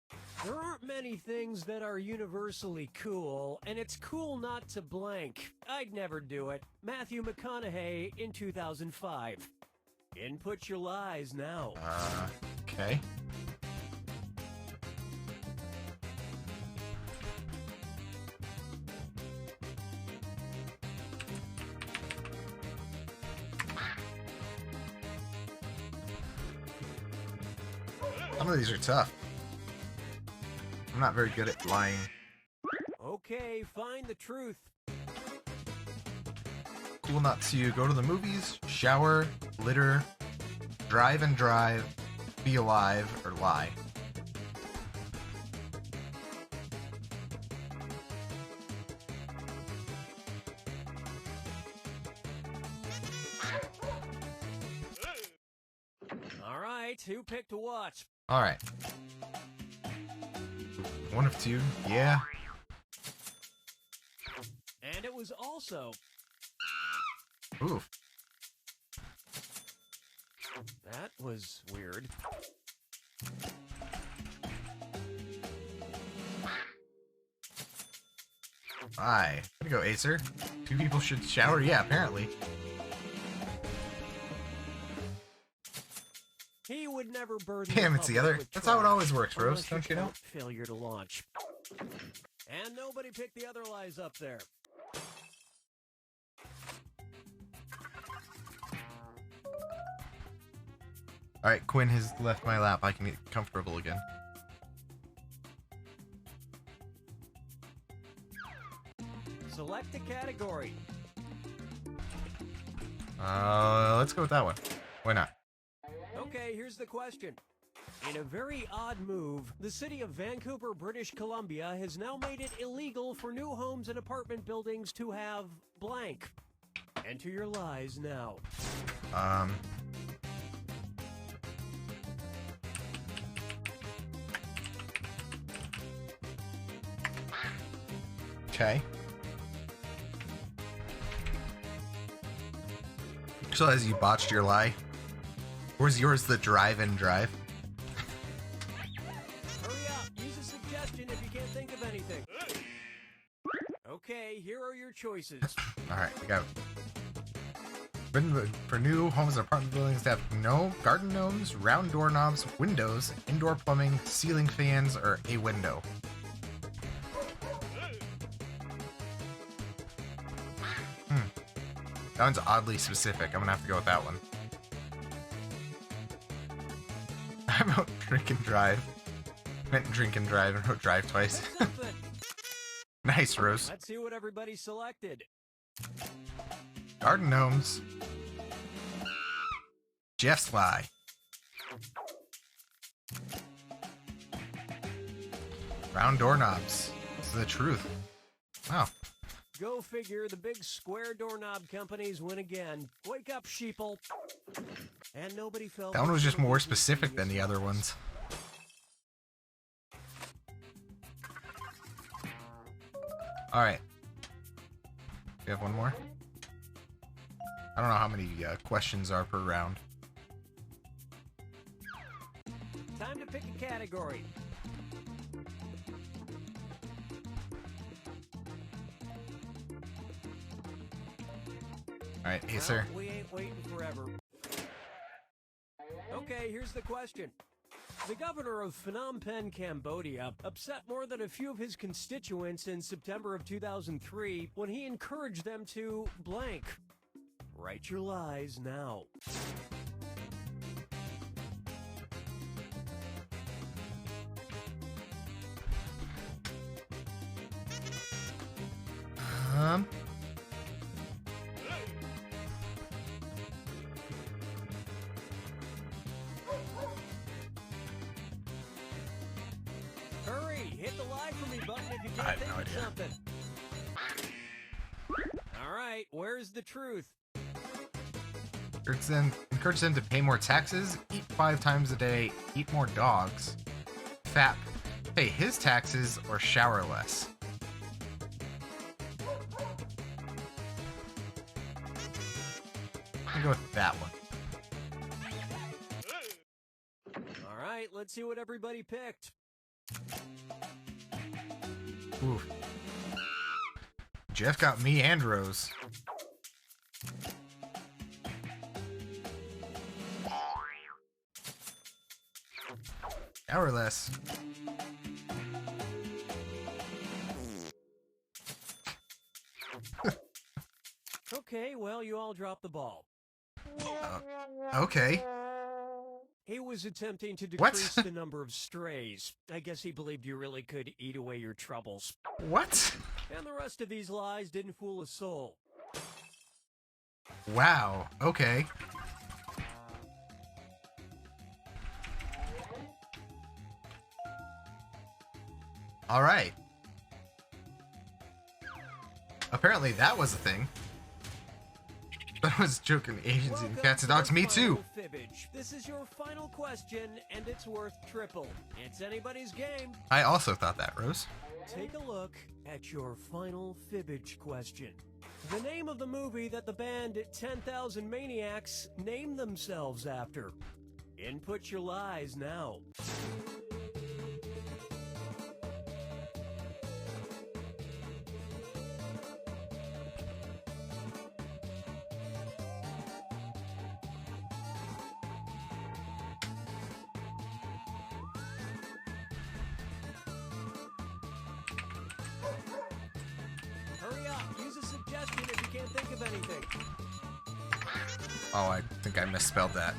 There aren't many things that are universally cool, and it's cool not to blank. I'd never do it. Matthew McConaughey in 2005. Input your lies now. Okay. Some of these are tough. I'm not very good at lying. Okay, find the truth. Cool not to go to the movies, shower, litter, drive and drive, be alive, or lie. All right, who picked what? Alright. One of 2. Yeah. And it was also... Ooh. That was weird. Aye. Way to go, Acer. 2 people should shower? Yeah, apparently. He would never burden Damn, it's the public other. with That's how it trash always works, Rose. unless Don't you know? count failure to launch. And nobody picked the other lies up there. Alright, Quinn has left my lap. I can get comfortable again. Select a category. Let's go with that one. Why not? Okay, here's the question. In a very odd move, the city of Vancouver, British Columbia has now made it illegal for new homes and apartment buildings to have blank. Enter your lies now. Okay. So as you botched your lie, where's yours the drive and drive? Hurry up, use a suggestion if you can't think of anything. Okay, here are your choices. Alright, we got for new homes and apartment buildings to have no garden gnomes, round doorknobs, windows, indoor plumbing, ceiling fans, or a window. That one's oddly specific. I'm gonna have to go with that one. I wrote drink and drive. I meant drink and drive and wrote drive twice. Something. Nice, Rose. Let's see what everybody selected. Garden gnomes. Jeff's lie. Round doorknobs. This is the truth. Wow. Go figure, the big square doorknob companies win again. Wake up, sheeple. And nobody felt That one was just more specific than the other ones. Alright. We have one more? I don't know how many questions are per round. Time to pick a category. Alright, hey Well, sir. we ain't waiting forever. Okay, here's the question. The governor of Phnom Penh, Cambodia, upset more than a few of his constituents in September of 2003 when he encouraged them to blank. Write your lies now. Um. Hurry, hit the lie for me button if you I can't have think no of idea. something. All right, where's the truth? Encourage them to pay more taxes, eat 5 times a day, eat more dogs, fap, pay his taxes, or shower less. I'm gonna go with that one. All right, let's see what everybody picked. Ooh. Jeff got me and Rose. Shower less. Okay, well, you all dropped the ball. Okay. He was attempting to What? decrease the number of strays. I guess he believed you really could eat away your troubles. What? And the rest of these lies didn't fool a soul. Wow. Okay. All right. Apparently that was a thing. I was joking. Asians eating Welcome cats and to dogs. the Me too. final Fibbage. This is your final question, and it's worth triple. It's anybody's game. I also thought that, Rose. Take a look at your final Fibbage question. The name of the movie that the band 10,000 Maniacs named themselves after. Input your lies now. Hurry up, use a suggestion if you can't think of anything. Oh, I think I misspelled that.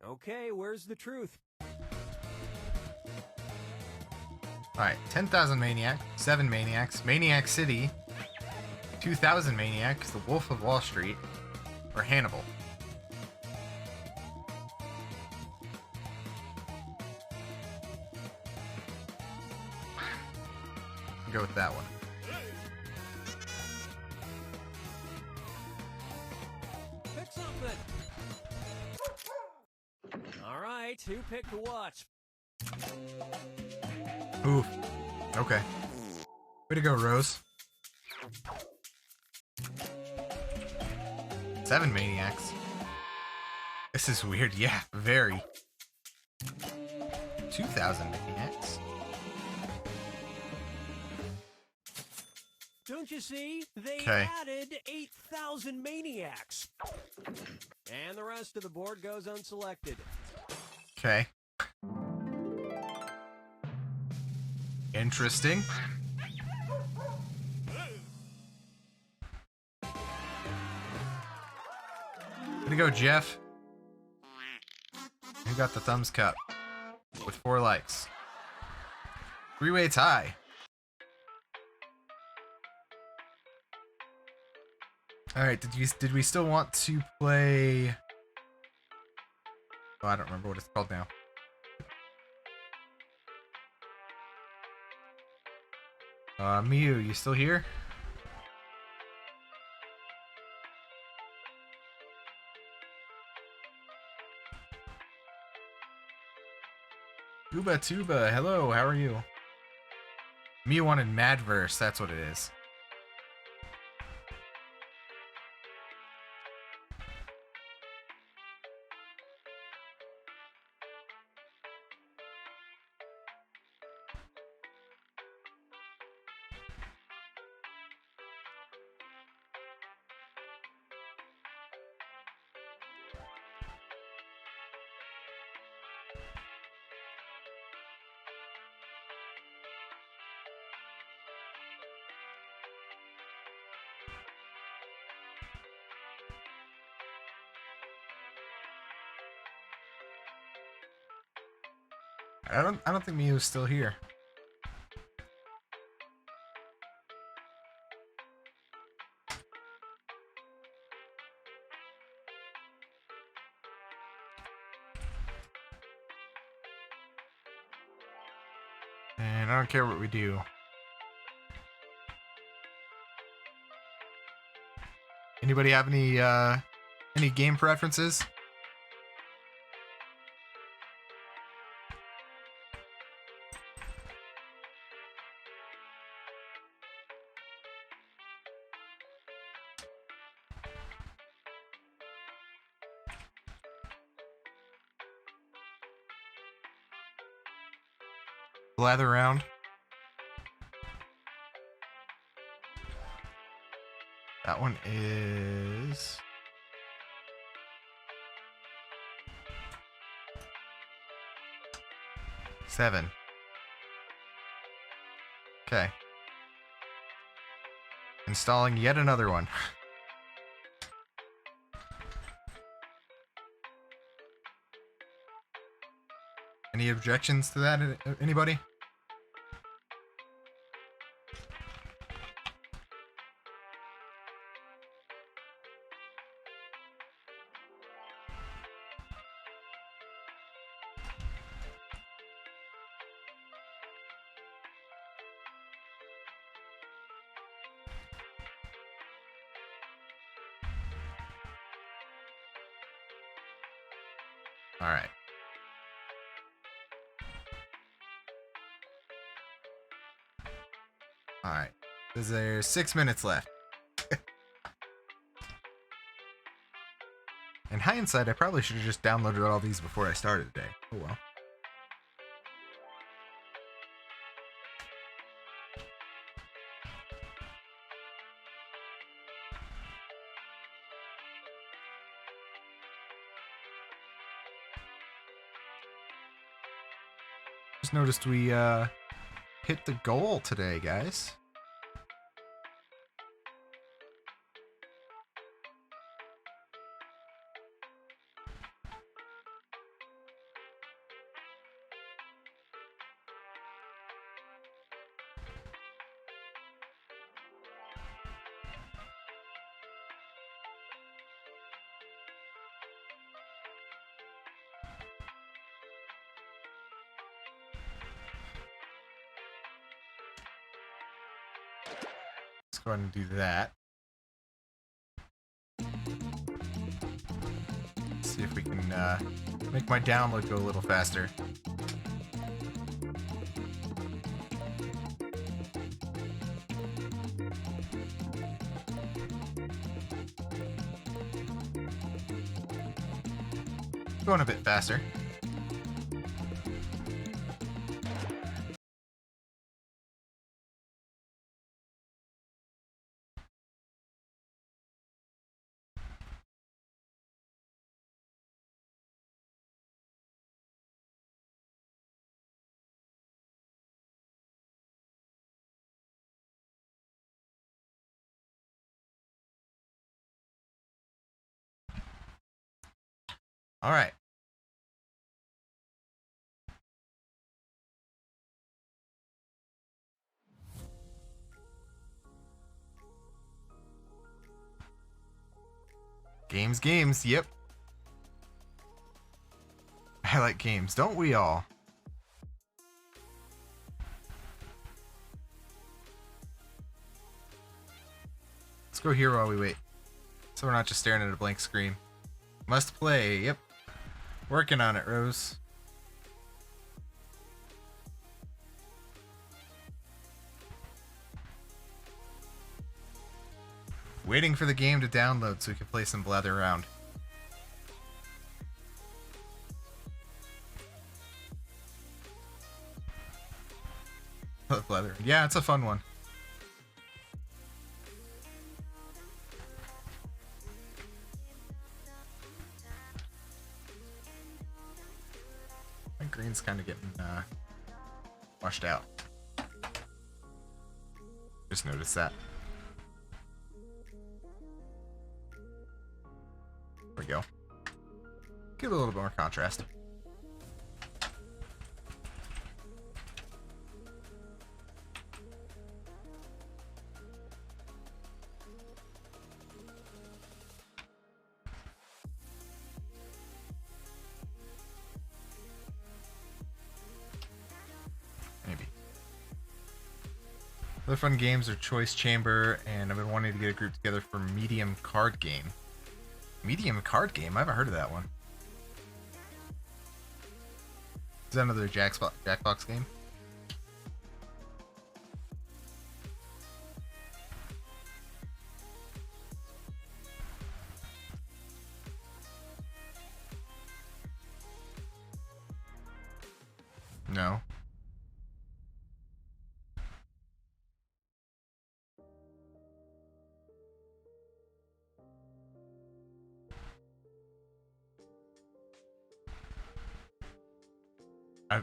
Okay, where's the truth? Alright, 10,000 Maniac, 7 Maniacs, Maniac City, 2,000 Maniacs, The Wolf of Wall Street, or Hannibal. Go with that one. Pick something. All right, who picked what? Oof. Okay. Way to go, Rose. 7 Maniacs. This is weird. Yeah, very. 2,000 Maniacs. Don't you see? They 'Kay. added 8,000 maniacs. And the rest of the board goes unselected. Okay. Interesting. Way to go, Jeff. You got the thumbs cup with 4 likes. 3-way tie. All right, did we still want to play? Oh, I don't remember what it's called now. Miu, you still here? Uba Tuba, hello, how are you? Me wanted Madverse, that's what it is. I don't think Miu's still here. And I don't care what we do. Anybody have any game preferences? Blather around. That one is 7. Okay. Installing yet another one. Any objections to that, anybody? All right. All right. There's 6 minutes left. In hindsight, I probably should have just downloaded all these before I started today. Oh well. Just noticed we hit the goal today, guys. Let's go ahead and do that. Let's see if we can make my download go a little faster. Going a bit faster. All right. Games, yep. I like games, don't we all? Let's go here while we wait. So we're not just staring at a blank screen. Must play, yep. Working on it, Rose. Waiting for the game to download so we can play some blather around. Blather. Yeah, it's a fun one. My green's kind of getting washed out. Just noticed that. There we go. Get a little bit more contrast. Maybe. Other fun games are Choice Chamber, and I've been wanting to get a group together for Medium Card Game. Medium Card Game? I haven't heard of that one. Is that another Jackbox game? No.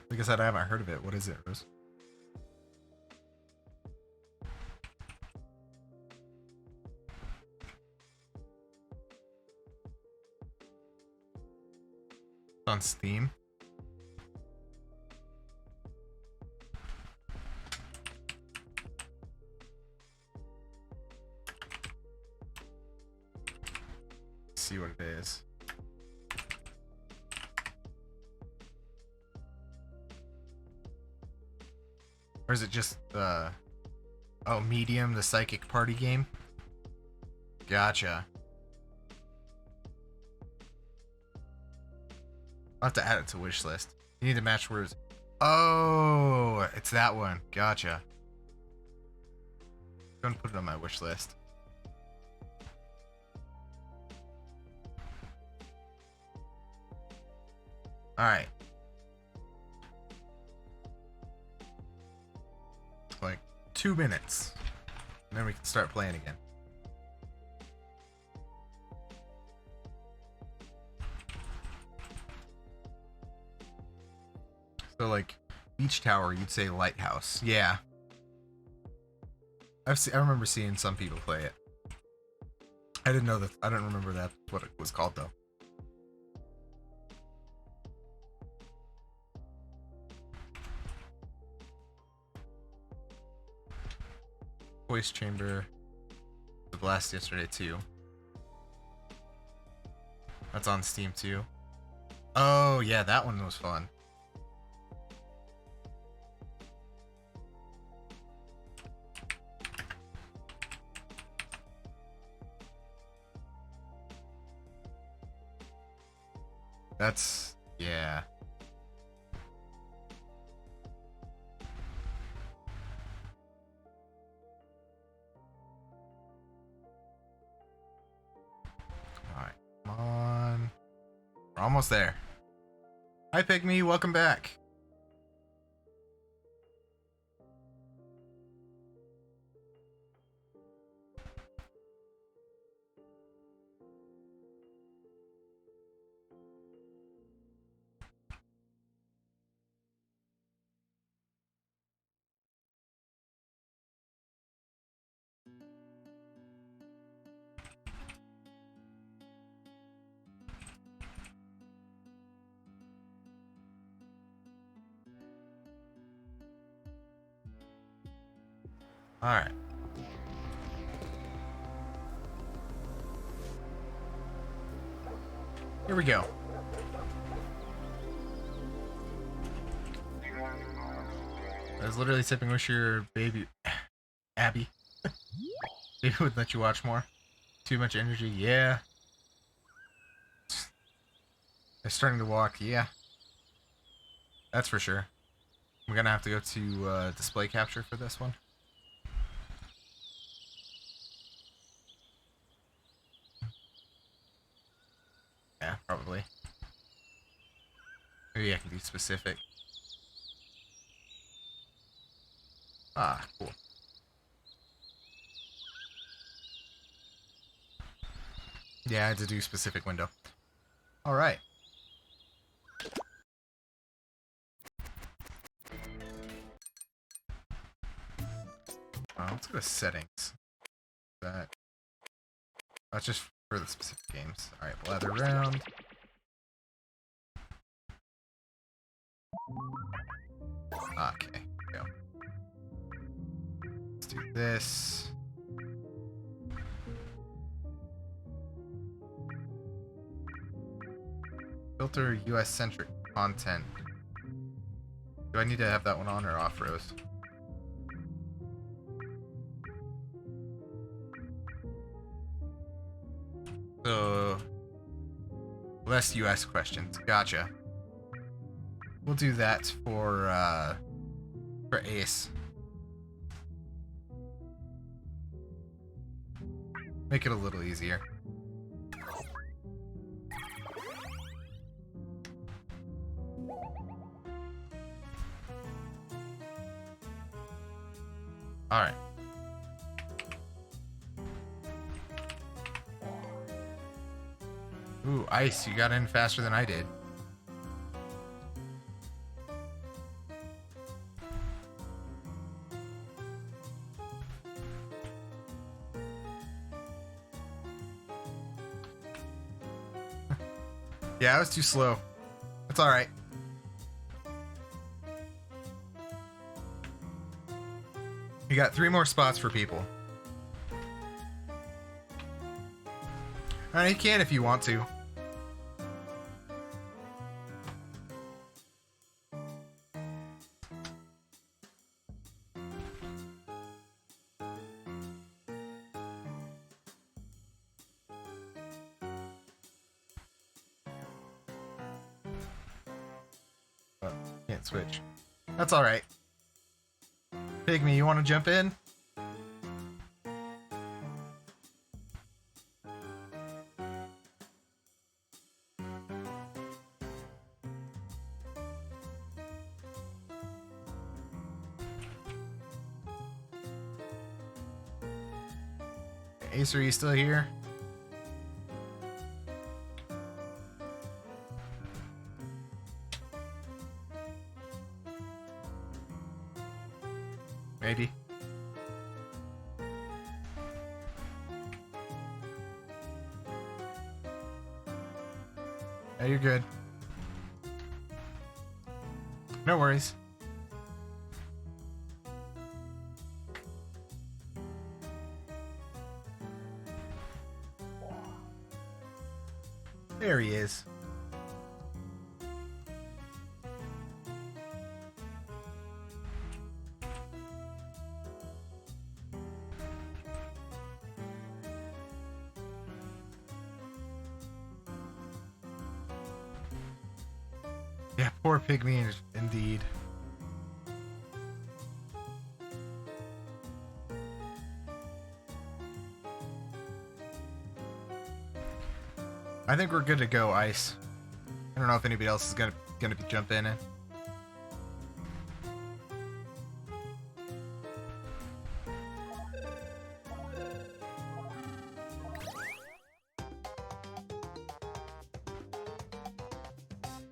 Like I said, I haven't heard of it. What is it, Rose? It's on Steam. Let's see what it is. Or is it just oh, Medium, the psychic party game? Gotcha. I'll have to add it to wish list. You need to match words. Oh, it's that one. Gotcha. I'm gonna put it on my wish list. Alright. Like 2 minutes. And then we can start playing again. So like beach tower, you'd say lighthouse. Yeah. I remember seeing some people play it. I didn't know that. I don't remember that what it was called though. Voice Chamber. The Blast yesterday too. That's on Steam too. Oh yeah, that one was fun. That's yeah. Alright, come on. We're almost there. Hi Pygmy, welcome back. Alright. Here we go. I was literally tipping wish your baby Abby. Baby would let you watch more. Too much energy, yeah. They're starting to walk, yeah. That's for sure. I'm gonna have to go to display capture for this one. probably. Maybe I can be specific. Ah, cool. Yeah, I had to do specific window. Alright. Let's go to settings. That's just for the specific games. Alright, blather around. Okay, go. Let's do this. Filter US centric content. Do I need to have that one on or off, Rose? So less US questions. Gotcha. We'll do that for Ace. Make it a little easier. Alright. Ooh, Ice, you got in faster than I did. Yeah, I was too slow. That's alright. You got 3 more spots for people. You can if you want to. Oh, can't switch. That's alright. Pygmy, you want to jump in? Ace, are you still here? Maybe. Yeah, you're good. No worries. There he is. Yeah, poor Pygmy indeed. I think we're good to go, Ice. I don't know if anybody else is gonna be jumping in.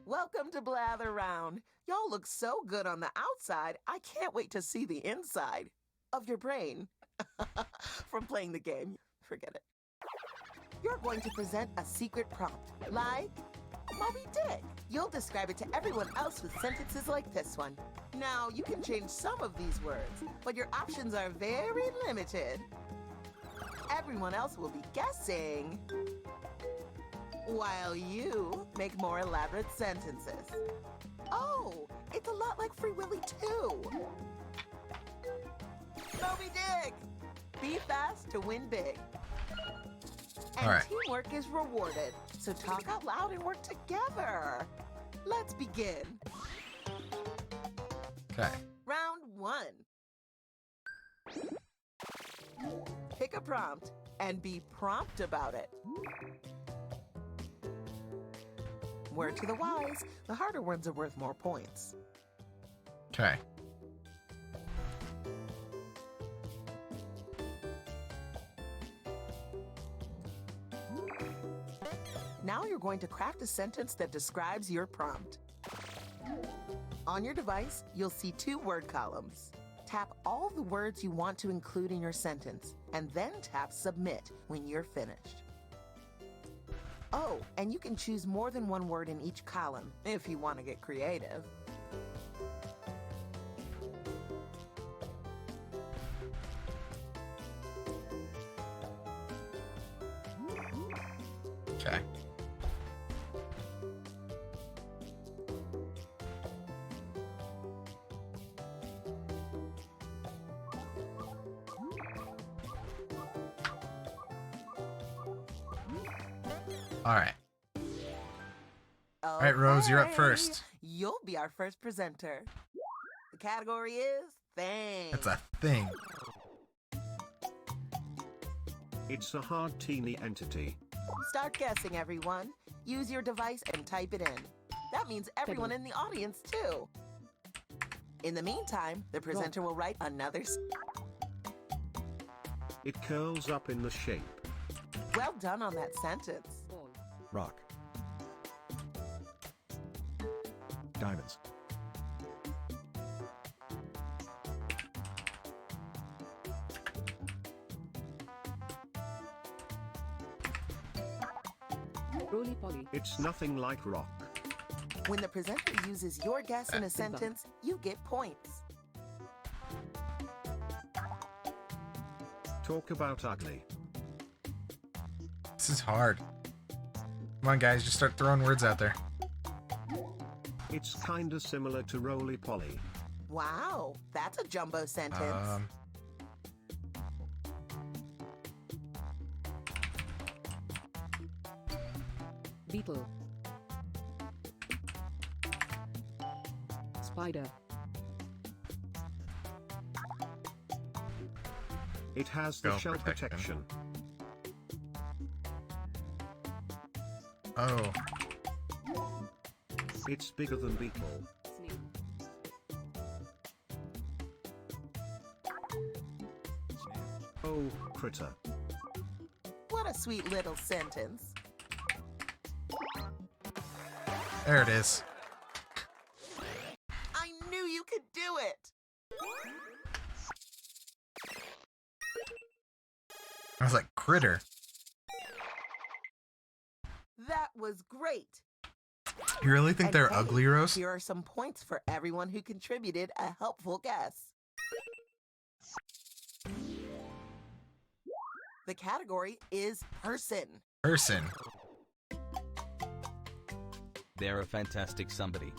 Welcome to Blather Round. Y'all look so good on the outside, I can't wait to see the inside of your brain. From playing the game, forget it. You're going to present a secret prompt, like Moby Dick. You'll describe it to everyone else with sentences like this one. Now, you can change some of these words, but your options are very limited. Everyone else will be guessing, while you make more elaborate sentences. Oh, it's a lot like Free Willy too. Moby Dick! Be fast to win big. And All right. Teamwork is rewarded, so talk out loud and work together. Let's begin. Okay. Round 1. Pick a prompt and be prompt about it. Word to the wise, the harder ones are worth more points. Okay. Now you're going to craft a sentence that describes your prompt. On your device, you'll see 2 word columns. Tap all the words you want to include in your sentence, and then tap Submit when you're finished. Oh, and you can choose more than 1 word in each column if you want to get creative. Okay. All right. All right, Rose, you're up first. You'll be our first presenter. The category is Thing. It's a thing. It's a hard teeny entity. Start guessing, everyone. Use your device and type it in. That means everyone in the audience, too. In the meantime, the presenter will write another. It curls up in the shape. Well done on that sentence. Rock. Diamonds. Roly-poly. It's nothing like rock. When the presenter uses your guess in a sentence, you get points. Talk about ugly. This is hard. Come on, guys, just start throwing words out there. It's kinda similar to roly-poly. Wow, that's a jumbo sentence. Beetle. Spider. It has the Shell shell protection. protection. Oh, It's bigger than beetle. Snail. Oh, critter. What a sweet little sentence. there it is. I knew you could do it. I was like, critter. That was great. You really think And they're hey, ugly, Rose? Here are some points for everyone who contributed a helpful guess. The category is person. Person. They're a fantastic somebody.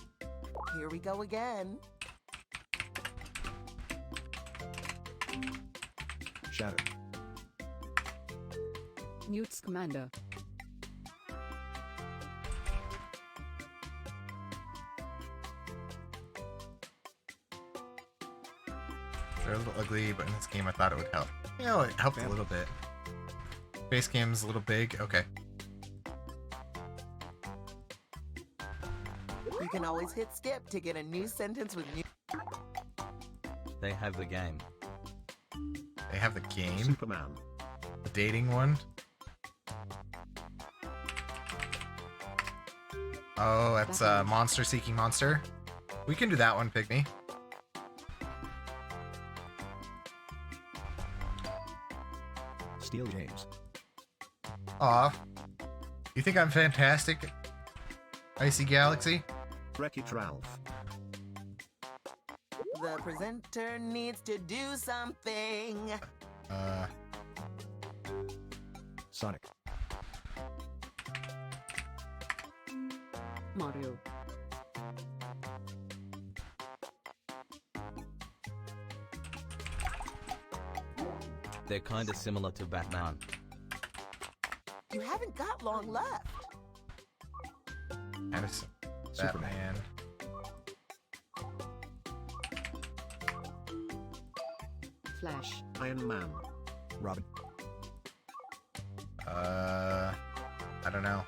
Here we go again. Shadow. Newt's commander. They're a little ugly, but in this game I thought it would help. You know, it helped a little bit. Base game's a little big. Okay. You can always hit skip to get a new sentence with new. They have the game. They have the game. Superman. The dating one. Oh, that's Monster Seeking Monster. We can do that one, Pygmy. Steel James. Aw. You think I'm fantastic, Icy Galaxy? Wreck-It Ralph. The presenter needs to do something. Sonic. Mario. They're kinda similar to Batman. You haven't got long left. Madison. Superman. Batman. Flash. Iron Man. Robin. I don't know.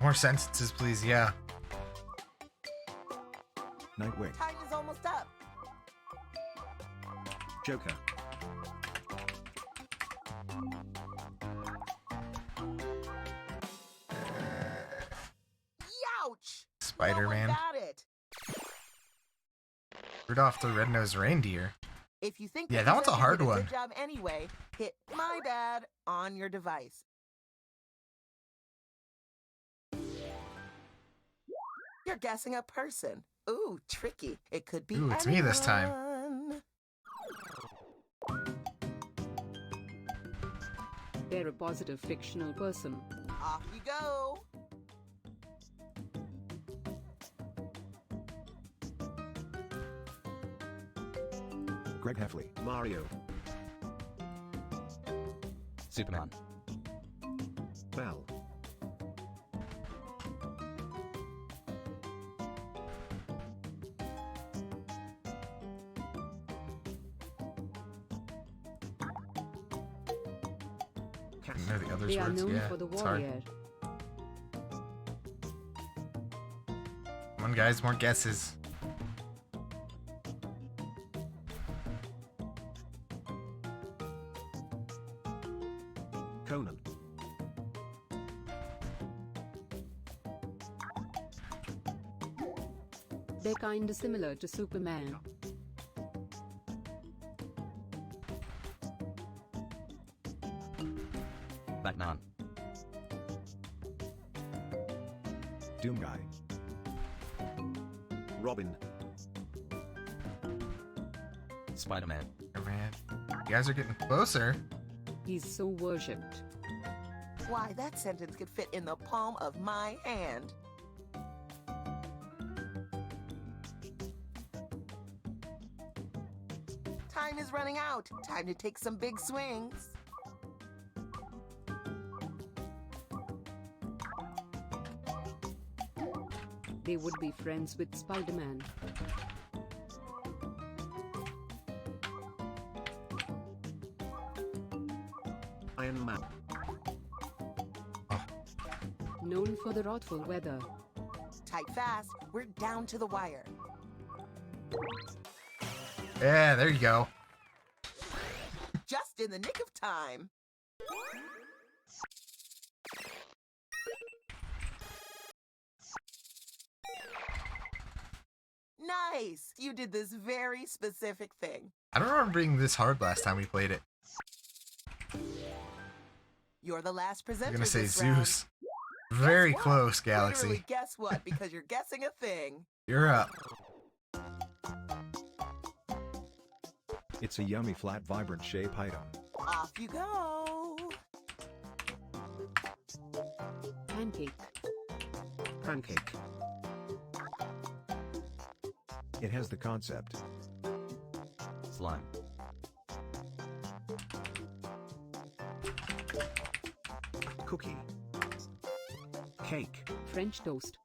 More sentences, please. Yeah. Nightwing. Time is almost up. Joker. Youch! Spider-Man. No one got it. Rudolph the Red-Nosed Reindeer. If you think Yeah, you that one's a did hard a one. Good job anyway. Hit my bad on your device. You're guessing a person. Ooh, tricky. It could be Ooh, it's me this time. anyone. They're a positive fictional person. Off you go. Greg Heffley. Mario. Superman. Bell. I don't know the others They are words. known Yeah, for the it's hard. warrior. Come on, guys, more guesses. Conan. They're kinda similar to Superman. Batman. Doom Guy. Robin. Spider-Man. Man, you guys are getting closer. He's so worshipped. Why, that sentence could fit in the palm of my hand. Time is running out. Time to take some big swings. They would be friends with Spider-Man. Iron Man. Known for the wrathful weather. Type fast. We're down to the wire. Yeah, there you go. Just in the nick of time. Nice! You did this very specific thing. I don't remember being this hard last time we played it. You're the last I'm presenter gonna say this round. Zeus. Very Guess what? close, Literally, Galaxy. guess what? Because you're guessing a thing. You're up. It's a yummy, flat, vibrant shape item. Off you go. Pancake. Pancake. It has the concept. Slime. Cookie. Cake. French toast.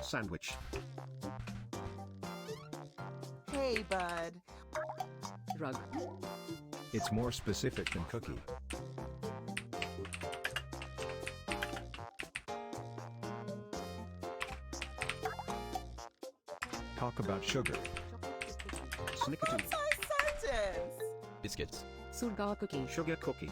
Sandwich. Hey, bud. Rug. It's more specific than cookie. Talk about sugar. Snickerdoodle. Concise sentence. Biscuits. Surga cookie. Sugar cookie.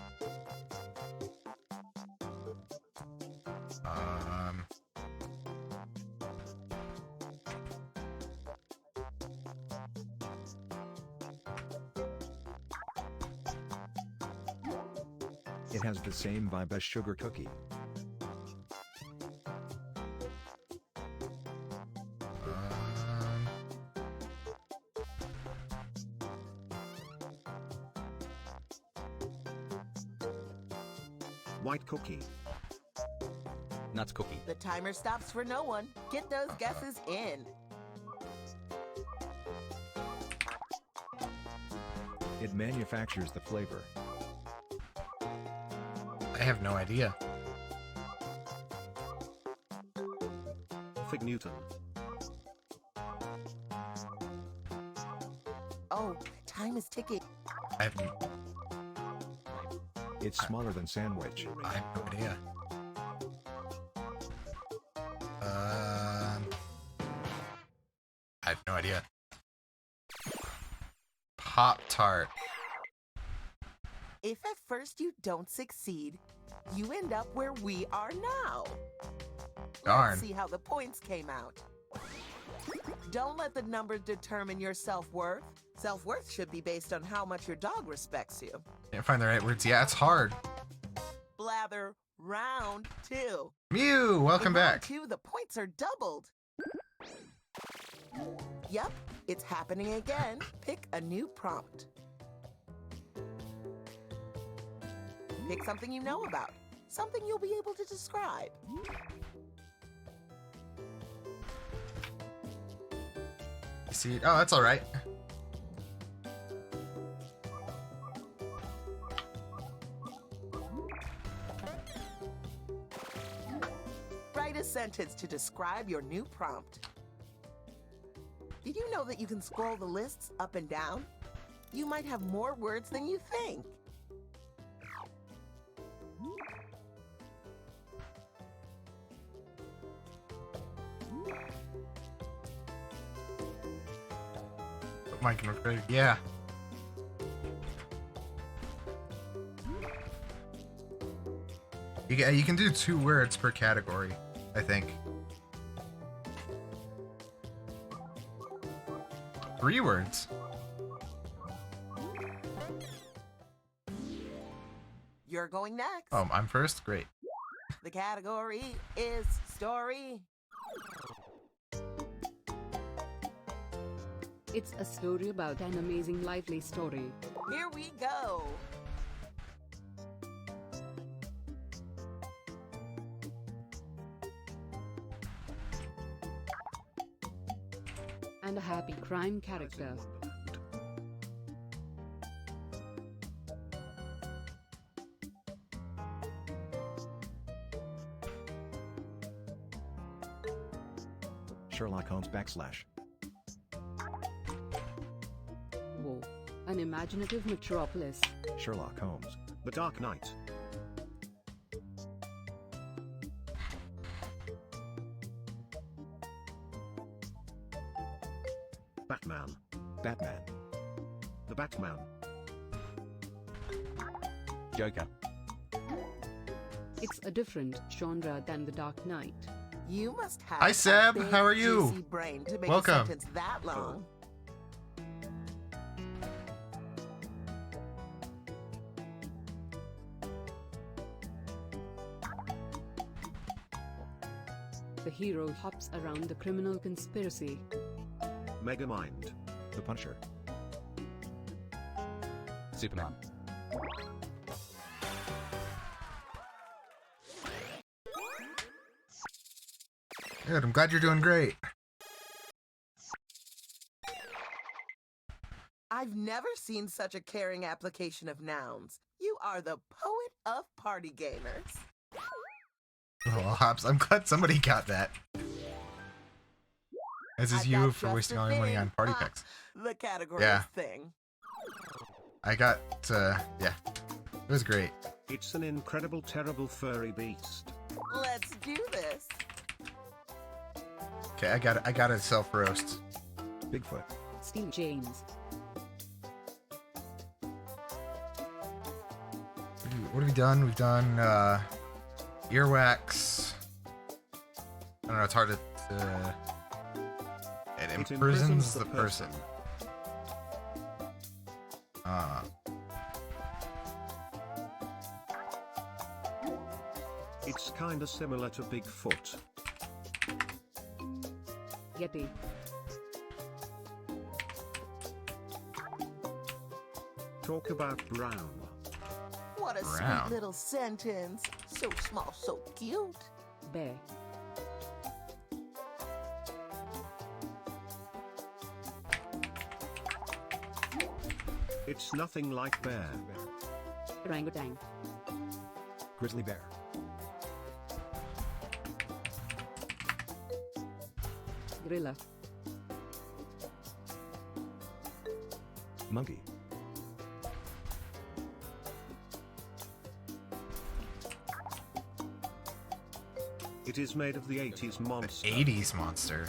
It has the same vibe as sugar cookie. White cookie. Nuts cookie. The timer stops for no one. Get those guesses in. It manufactures the flavor. I have no idea. Fig Newton. Oh, time is ticking. I have It's smaller than sandwich. I have no idea. I have no idea. Pop-Tart. If at first you don't succeed, you end up where we are now. Darn. Let's see how the points came out. Don't let the numbers determine your self-worth. Self-worth should be based on how much your dog respects you. Can't find the right words. Yeah, it's hard. Blather, round 2. Mew, welcome In back. round 2, the points are doubled. Yep, it's happening again. Pick a new prompt. Pick something you know about. Something you'll be able to describe. You see? Oh, that's all right. Write a sentence to describe your new prompt. Did you know that you can scroll the lists up and down? You might have more words than you think. Mike and Craig. Yeah. You can do 2 words per category, I think. 3 words. You're going next. Oh, I'm first? Great. The category is story. It's a story about an amazing, lively story. Here we go. And a happy crime character. Sherlock Holmes / Whoa. An imaginative metropolis. Sherlock Holmes. The Dark Knight. Batman. Batman. The Batman. Joker. It's a different genre than The Dark Knight. You must have Hi, a Seb. big, How are you? juicy brain to make Welcome. a sentence that long. The hero hops around the criminal conspiracy. Megamind. The Punisher. Superman. Good. I'm glad you're doing great. I've never seen such a caring application of nouns. You are the poet of party gamers. Oh, Hops, I'm glad somebody got that. This is I've you got for just wasting the all your money thing. on party packs. The category Yeah. is thing. I got, yeah. It was great. It's an incredible, terrible furry beast. Let's do this. Okay, I got a self-roast. Bigfoot. Steel James. What have we done? We've done, earwax. I don't know, it's hard to, it imprisons the person. It's kinda similar to Bigfoot. Yeti. Talk about brown. What a Brown. sweet little sentence. So small, so cute. Bear. It's nothing like bear. Orangutan. Grizzly bear. Gorilla. Monkey. It is made of the 80s monster. 80s monster.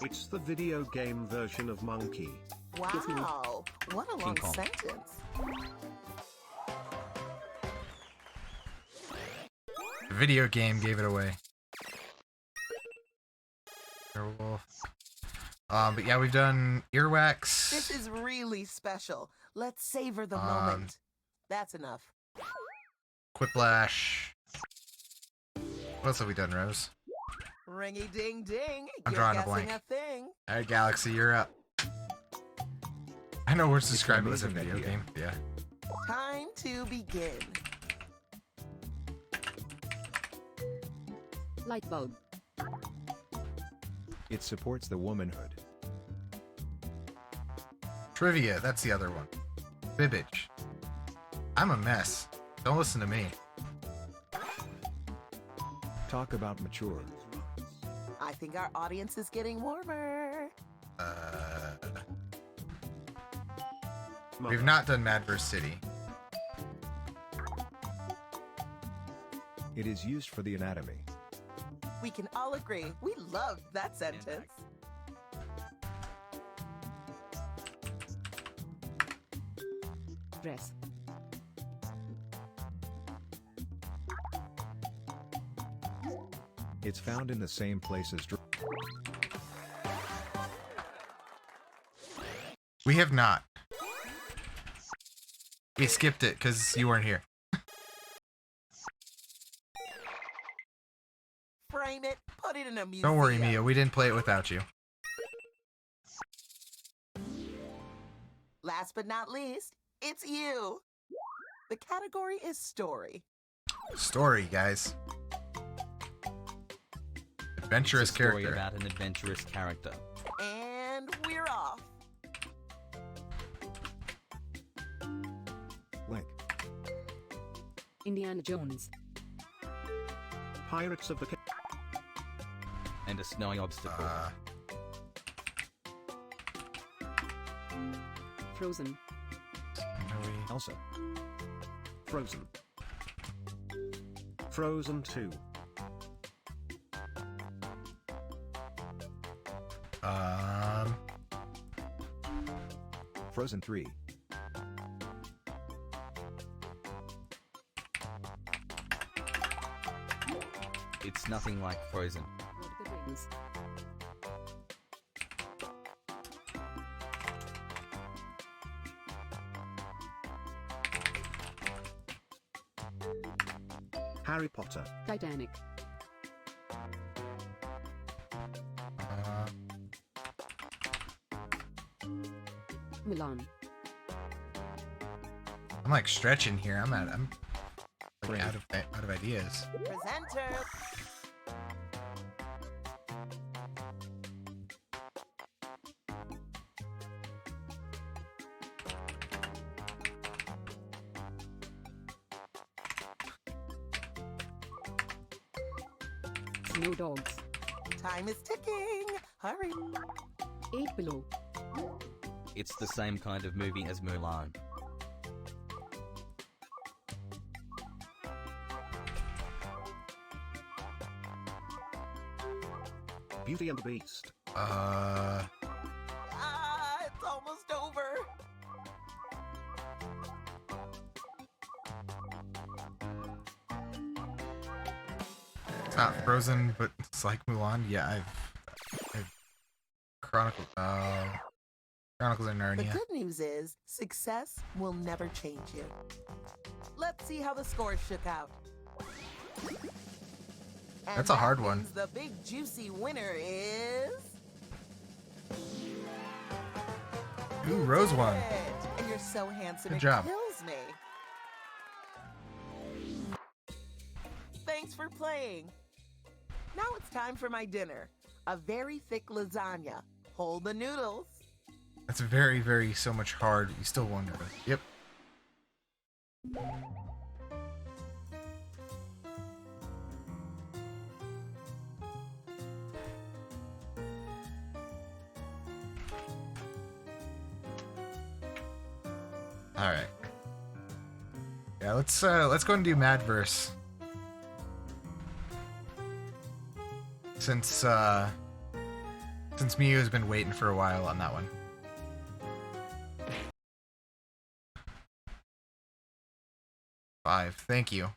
It's the video game version of Monkey. Wow, what a long Kong. sentence. The video game gave it away. Werewolf. But yeah, we've done earwax. This is really special. Let's savor the moment. That's enough. Quiplash. What else have we done, Rose? Ringy ding ding. I'm You're drawing a guessing blank. a thing. Alright, Galaxy, you're up. I know we're It's describing it as a amazing video idea. game. Yeah. Time to begin. Light bulb. It supports the womanhood. Trivia, that's the other one. Fibbage. I'm a mess. Don't listen to me. Talk about mature. I think our audience is getting warmer. We've not done Madverse City. It is used for the anatomy. We can all agree we loved that sentence. Dress. It's found in the same place as We have not. We skipped it because you weren't here. Frame it, put it in a museum. Don't worry, Mia. We didn't play it without you. Last but not least, it's you. The category is story. Story, guys. Adventurous It's a story character. about an adventurous character. And we're off. Link. Indiana Jones. Pirates of the And a snowy obstacle. Frozen. Elsa. Frozen. Frozen 2. Frozen 3. It's nothing like Frozen. Lord of the Rings. Harry Potter. Titanic. Milan. I'm like stretching here. I'm like out of ideas. Presenter. Snow dogs. Time is ticking. Hurry. 8 Below. It's the same kind of movie as Mulan. Beauty and the Beast. Ah, it's almost over. It's not Frozen, but it's like Mulan. Yeah, I've Chronicles of The Narnia. good news is success will never change you. Let's see how the scores shook out. And That's a that hard one. means the big juicy winner is Ooh, Rose won. it. And you're so handsome Good it job. kills me. Thanks for playing. Now it's time for my dinner. A very thick lasagna. Hold the noodles. That's very, very so much hard. You still won. Yep. All right. Yeah, let's go and do Madverse. Since Miu has been waiting for a while on that one. Five, thank you.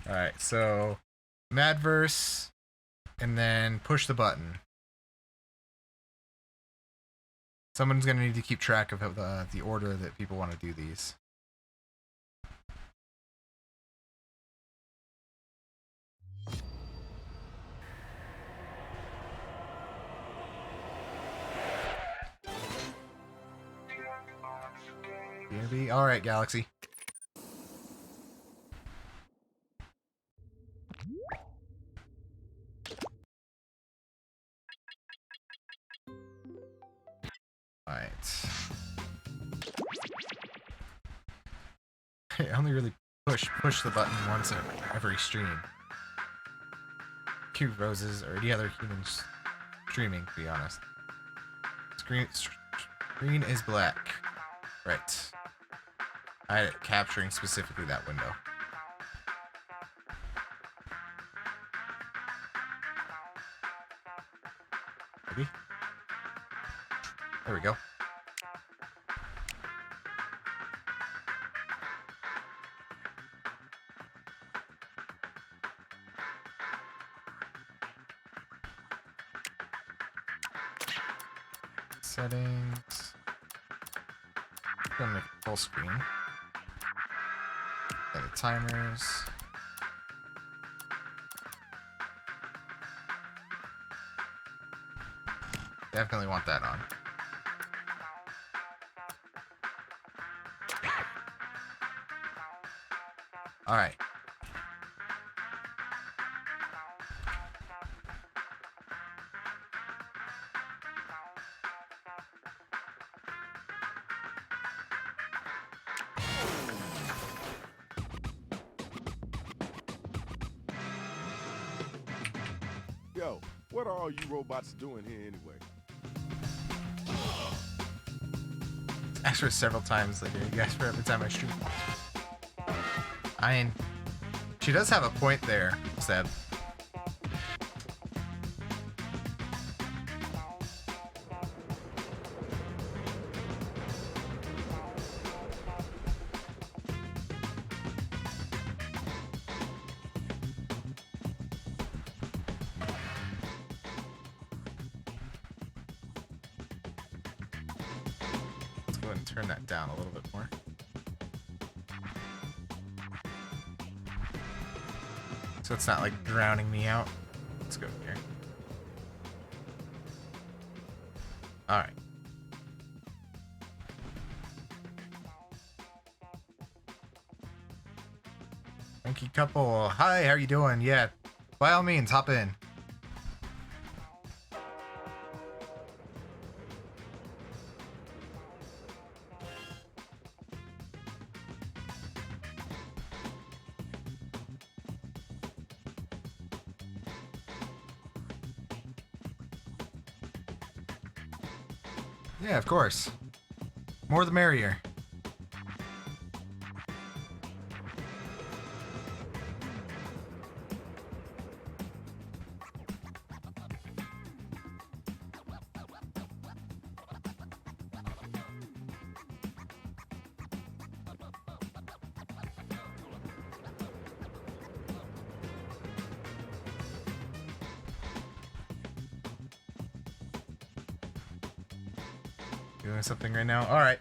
Alright, so Madverse, and then push the button. Someone's gonna need to keep track of the order that people want to do these. BNB? Alright, Galaxy. Alright. I only really push the button once every stream. Cute Roses or any other humans streaming, to be honest. Screen is black. Right. I had it capturing specifically that window. Maybe? There we go. Settings. Gonna make it full screen. Edit timers. Definitely want that on. All right. Yo, what are all you robots doing here anyway? Asked her several times later, you guys, for every time I stream. I mean, she does have a point there, Seb. Turn that down a little bit more. So it's not like drowning me out. Let's go here. Alright. Thank you, couple. Hi, how are you doing? Yeah, by all means, hop in. Yeah, of course. More the merrier. Doing something right now. Alright.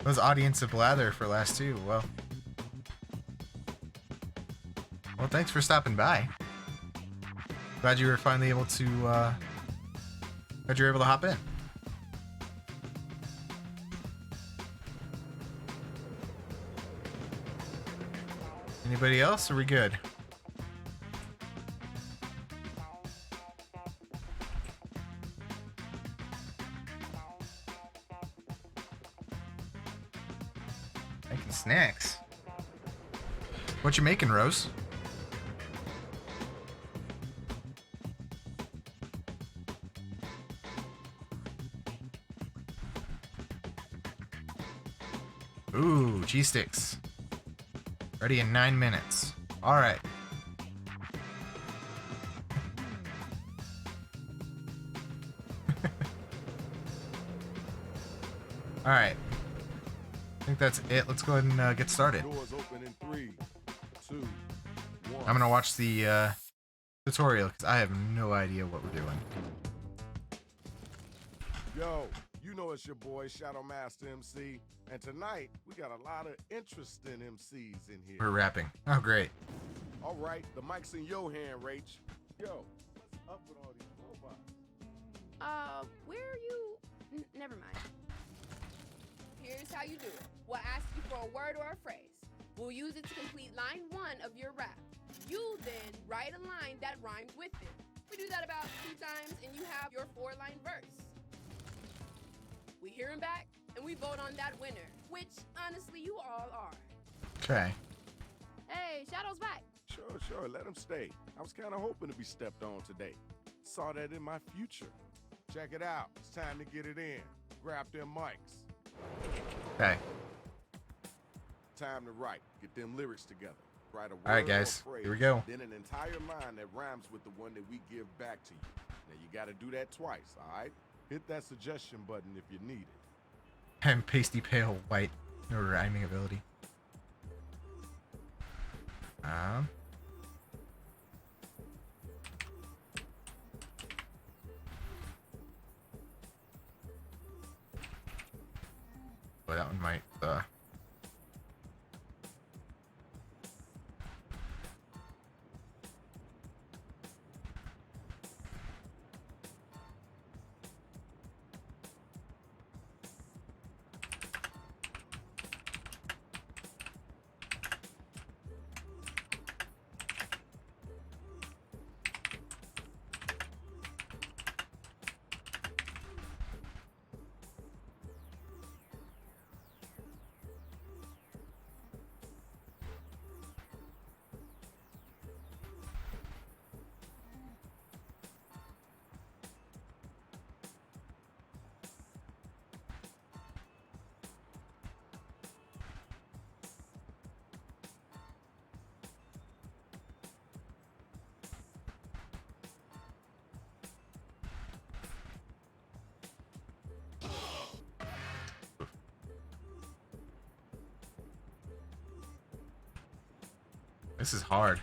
Those audience of blather for last two. Well, thanks for stopping by. Glad you were finally able to, glad you were able to hop in. Anybody else? Are we good? Making snacks. What you making, Rose? Ooh, cheese sticks. Ready in 9 minutes. All right. All right. I think that's it. Let's go ahead and get started. Doors open in 3, 2, 1. I'm gonna watch the tutorial because I have no idea what we're doing. Yo, you know it's your boy Shadow Master MC, and tonight we got a lot of interesting MCs in here. We're rapping. Oh, great. All right, the mic's in your hand, Rach. Yo, what's up with all these robots? Where are you? Never mind. Here's how you do it. We'll ask you for a word or a phrase. We'll use it to complete line 1 of your rap. You then write a line that rhymes with it. We do that about 2 times, and you have your 4-line verse. We hear him back, and we vote on that winner, which, honestly, you all are. Okay. Hey, Shadow's back. Sure, let him stay. I was kind of hoping to be stepped on today. Saw that in my future. Check it out. It's time to get it in. Grab them mics. Okay. Time to write. Get them lyrics together. Write a word All right, or guys. phrase, Here we go. Then an entire line that rhymes with the one that we give back to you. Now you got to do that twice, all right? Hit that suggestion button if you need it. I'm pasty pale white. No rhyming ability. But that one might This is hard.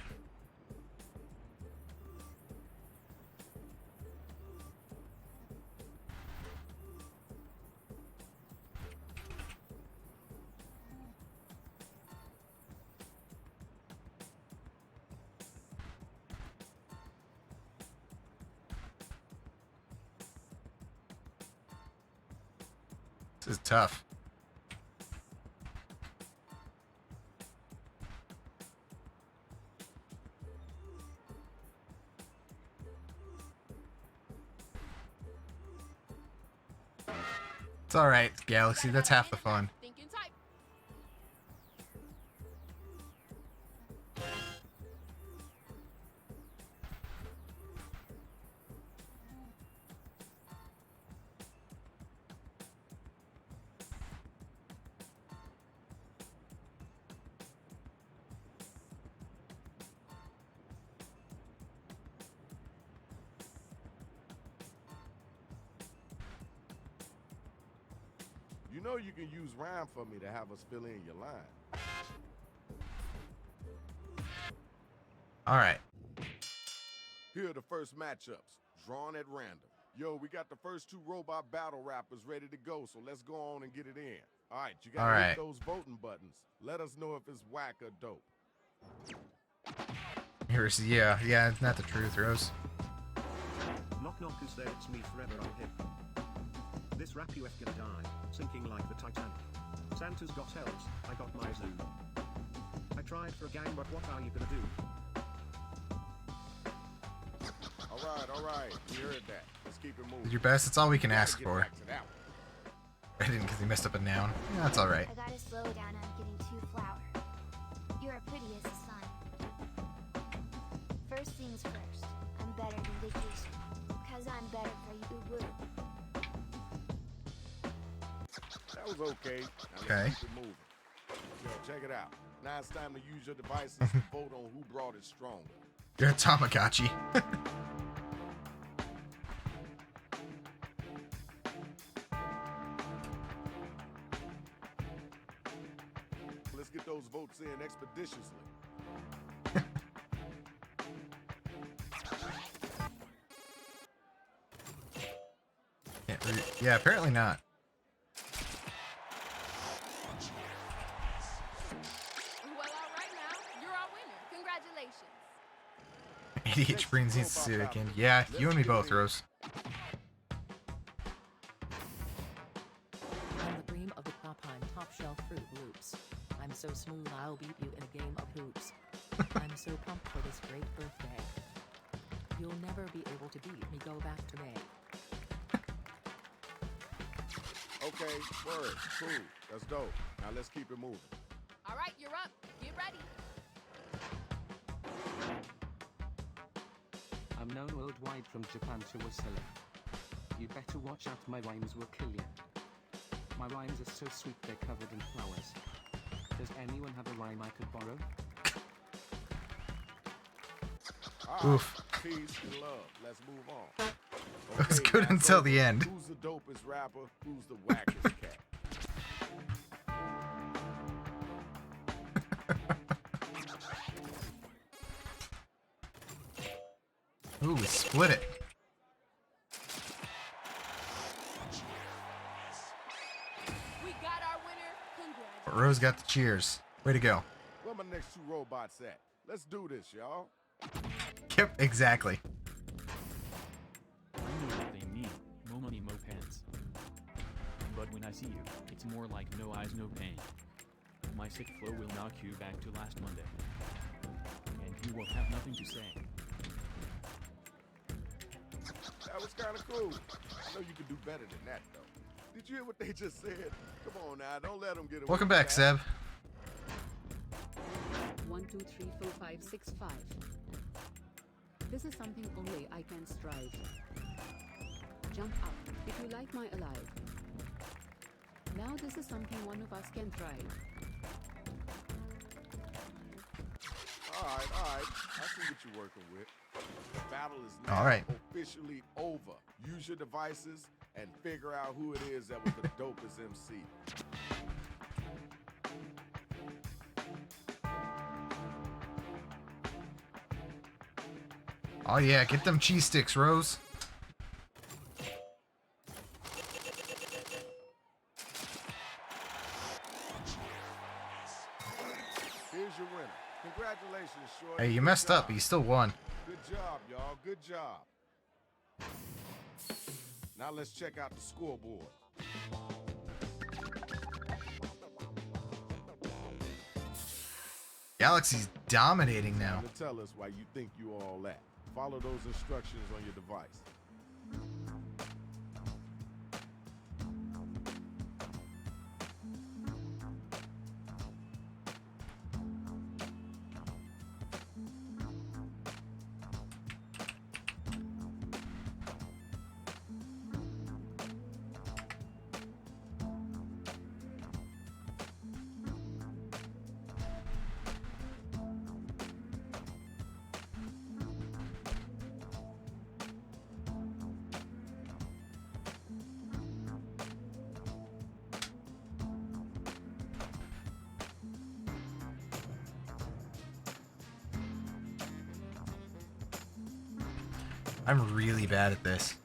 This is tough. It's alright, Galaxy. That's half the fun. Thinking type. You know you can use rhyme for me to have us fill in your line. Alright. Here are the first matchups, drawn at random. Yo, we got the first 2 robot battle rappers ready to go, so let's go on and get it in. All right, you gotta hit those voting buttons. Let us know if it's whack or dope. Here's yeah, not the truth, Rose. Knock knock, is there? It's me forever, I'm hip. This rap UF gonna die, sinking like the Titanic. Santa's got elves, I got my zoo. I tried for a gang, but what are you gonna do? All right, you heard that. Let's keep it moving. Did your best, it's all we can ask for. I didn't because he messed up a noun. Yeah, that's alright. I gotta slow down, I'm getting too flower. You're as pretty as the sun. First things first, I'm better than the juice. Cause I'm better for you, woo. That was okay. Now Okay. let's keep it moving. Check it out. Now it's time to use your devices to vote on who brought it stronger. You're a Tamagotchi. Let's get those votes in expeditiously. Yeah, apparently not. Well, all right now, you're our winner. Congratulations. ADH Brains needs to see it again. Yeah, you and me both, Rose. I'm the cream of the crop. I'm top shelf Fruit Loops. I'm so smooth I'll beat you in a game of hoops. I'm so pumped for this great birthday. You'll never be able to beat me. Go back to May. Okay, word, cool, that's dope. Now let's keep it moving. All right, you're up. Get ready. I'm known worldwide from Japan to Wasilla. You better watch out, my rhymes will kill you. My rhymes are so sweet they're covered in flowers. Does anyone have a rhyme I could borrow? Oof. Peace and love. Let's move on. That was good until the end. Who's the dopest rapper? Who's the wackest cat? Ooh, we split it. We got our winner. Congratulations. But Rose got the cheers. Way to go. Where my next two robots at? Let's do this, y'all. Yep, exactly. I know what they mean. Mo money, mo pants. But when I see you, it's more like no eyes, no pain. My sick flow will knock you back to last Monday. And you will have nothing to say. That was kind of cool. I know you can do better than that, though. Did you hear what they just said? Come on now, don't let them get away. Welcome back, Seb. 1, 2, 3, 4, 5, 6, 5. This is something only I can strive. Jump up if you like my alive. Now this is something one of us can thrive. All right. I see what you're working with. The battle is now All right. officially over. Use your devices and figure out who it is that was the dopest MC. Oh yeah, get them cheese sticks, Rose. Here's your winner. Congratulations, Shorty. Hey, you messed up, but you still won. Good job, y'all. Good job. Now let's check out the scoreboard. Galaxy's dominating now. To tell us why you think you all that. Follow those instructions on your device. I'm really bad at this.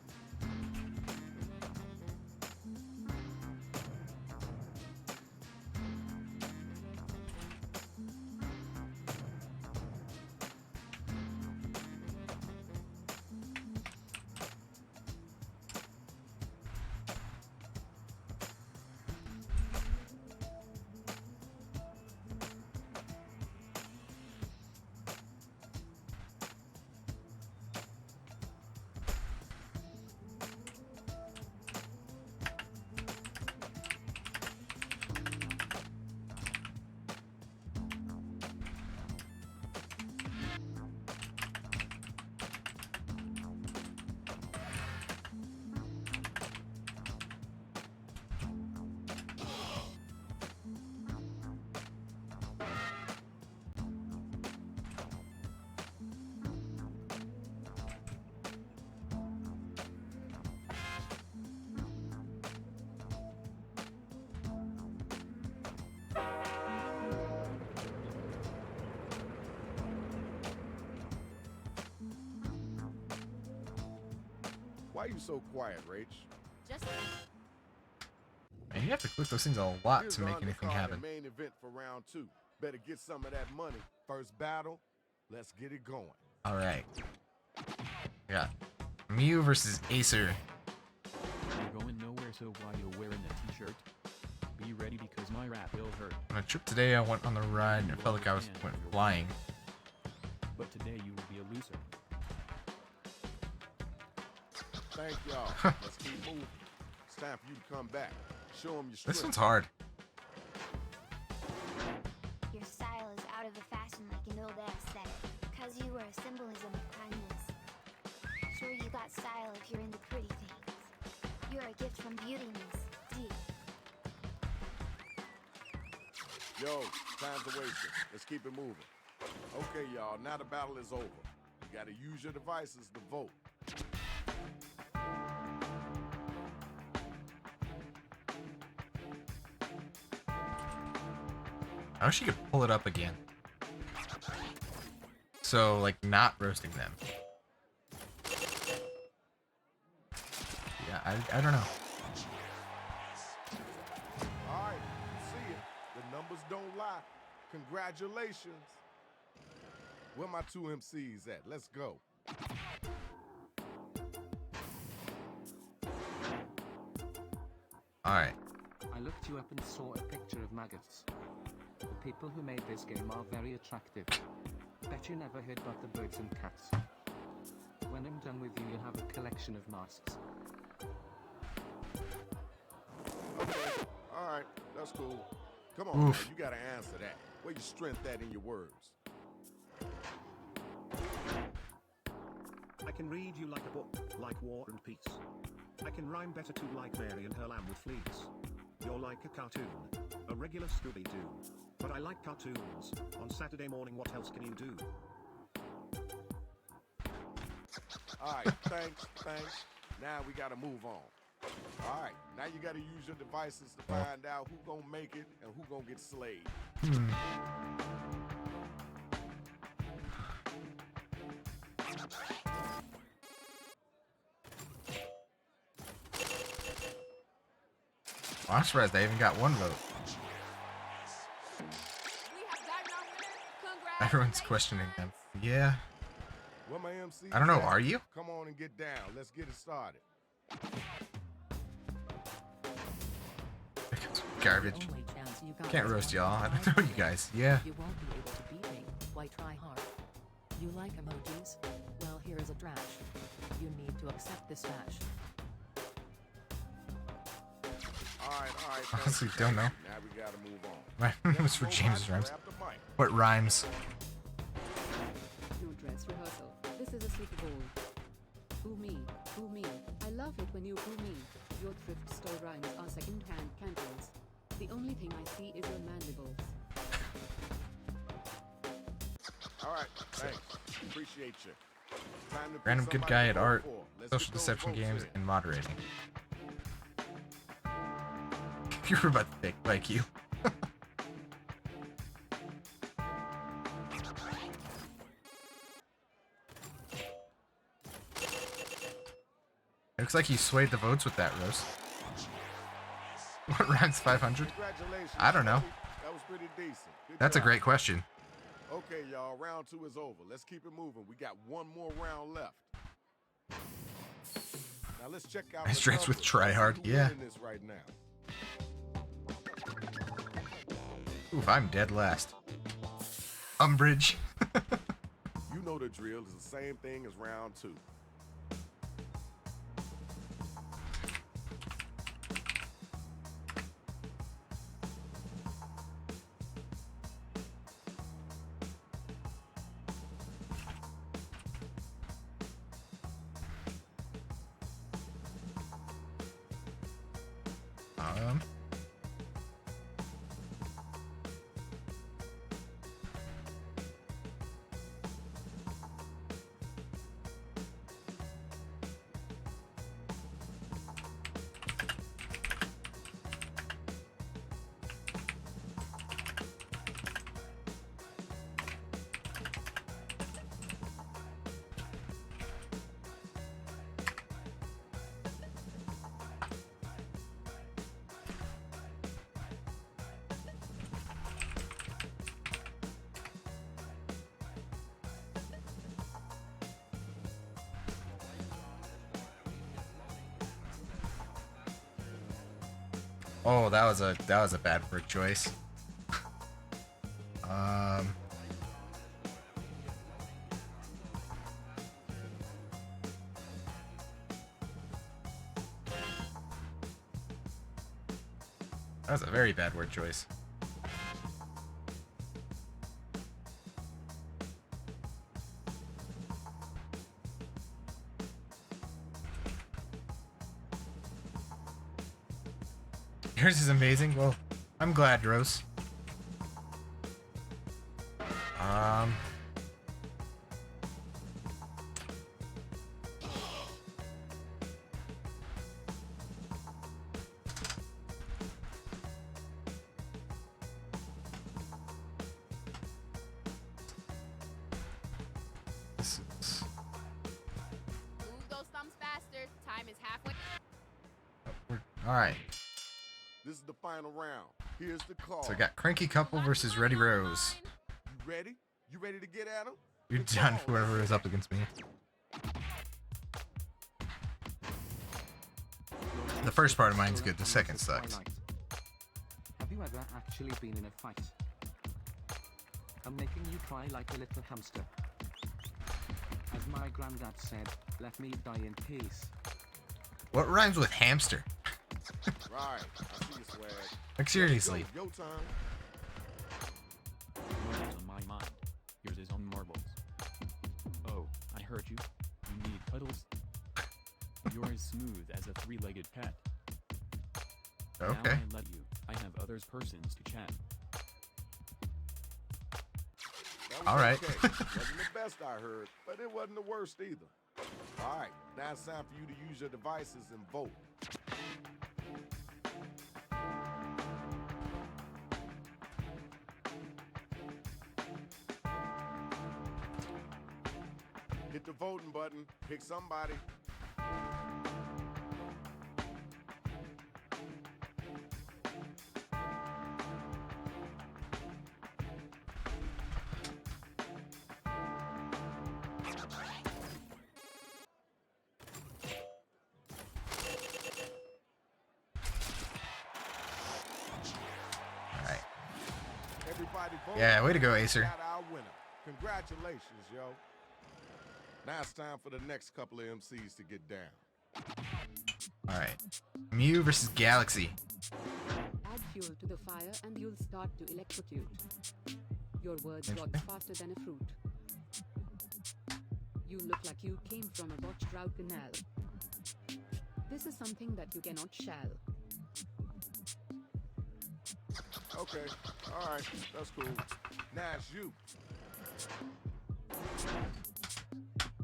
Why you so quiet, Rach? Just Man, you have to click those things a lot Here's to the make anything undercard happen. and main event for round 2. Better get some of that money. First battle, let's get it going. All right. Yeah. Mew versus Acer. You're going nowhere, so why you wearing a t-shirt? Be ready because my rap will hurt. On a trip today, I went on the ride and it felt like I went flying. But today you will be a loser. Thank y'all. Let's keep moving. It's time for you to come back. Show them your strength. This one's hard. Your style is out of the fashion like an old aesthetic, because you are a symbolism of kindness. Sure, you got style if you're into pretty things. You're a gift from beauty, Miss D. Yo, time's a wasting. Let's keep it moving. Okay, y'all, now the battle is over. You gotta use your devices to vote. I wish you could pull it up again. So, like, not roasting them. Yeah, I don't know. All right, see it. The numbers don't lie. Congratulations. Where my 2 MCs at? Let's go. Alright. I looked you up and saw a picture of maggots. The people who made this game are very attractive. Bet you never heard about the birds and cats. When I'm done with you, you'll have a collection of masks. Okay, all right, that's cool. Come on, man, Oof. you gotta answer that. Where your strength at in your words? I can read you like a book, like War and Peace. I can rhyme better too, like Mary and her lamb with fleece. You're like a cartoon, a regular Scooby-Doo. But I like cartoons. On Saturday morning, what else can you do? All right, thanks. Now we gotta move on. All right, now you gotta use your devices to find out who gonna make it and who gonna get slayed. Well, I'm surprised I even got one vote. Everyone's questioning them. Yeah. Where my MCs I don't know, at? are you? Come on and get down. Let's get it started. Garbage. Only chance you got Can't is roast one y'all. I try. don't know you guys. Yeah. You won't be able to beat me. Why try hard? You like emojis? Well, here is a trash. You need to accept this trash. All right. Honestly, thanks. don't know. Now we gotta move on. My was for James's rhymes. What rhymes? No dress rehearsal. This is a Super Bowl. Boo me, boo me. I love it when you boo me. Your thrift store rhymes are second-hand candles. The only thing I see is your mandibles. All right, thanks. Appreciate you. Time to pick Random good somebody guy to at vote art, for. Let's social get those deception votes games, in. and moderating. You were about to pick like you. It looks like you swayed the votes with that, Rose. What rhymes 500? Congratulations, I don't know. buddy. That was pretty decent. Good That's a job. great question. Okay, y'all, round 2 is over. Let's keep it moving. We got one more round left. Now let's check out Nice the strengths with numbers. try Let's see hard, who yeah. winning this right now. Oof, I'm dead last. Umbridge. You know the drill. It's the same thing as round 2. Um. Oh, that was a bad word choice. That was a very bad word choice. Yours is amazing. Well, I'm glad, Rose. Move those thumbs faster. Time is halfway. All right. This is the final round. Here's the call. So we got Cranky Couple versus Ready Rose. You ready? You ready to get at him? You're done, whoever is up against me. The first part of mine's good. The second sucks. Have you ever actually been in a fight? I'm making you cry like a little hamster. As my granddad said, let me die in peace. What rhymes with hamster? Right. I see you, swag. Like, seriously. Yo, time. Marbles on my mind. Yours is on marbles. Oh, I heard you. You need cuddles? You're as smooth as a three-legged cat. Okay. Now I let you. I have others persons to chat. All right. Okay. Wasn't the best I heard, but it wasn't the worst either. All right. Now it's time for you to use your devices and vote. Hit the voting button. Pick somebody. Everybody vote. Yeah, way to go, Acer. Got our winner. Congratulations, yo. Now it's time for the next couple of MCs to get down. All right. Mew versus Galaxy. Add fuel to the fire and you'll start to electrocute. Your words rot faster than a fruit. You look like you came from a botched route canal. This is something that you cannot shall. Okay, all right, that's cool. Now it's you.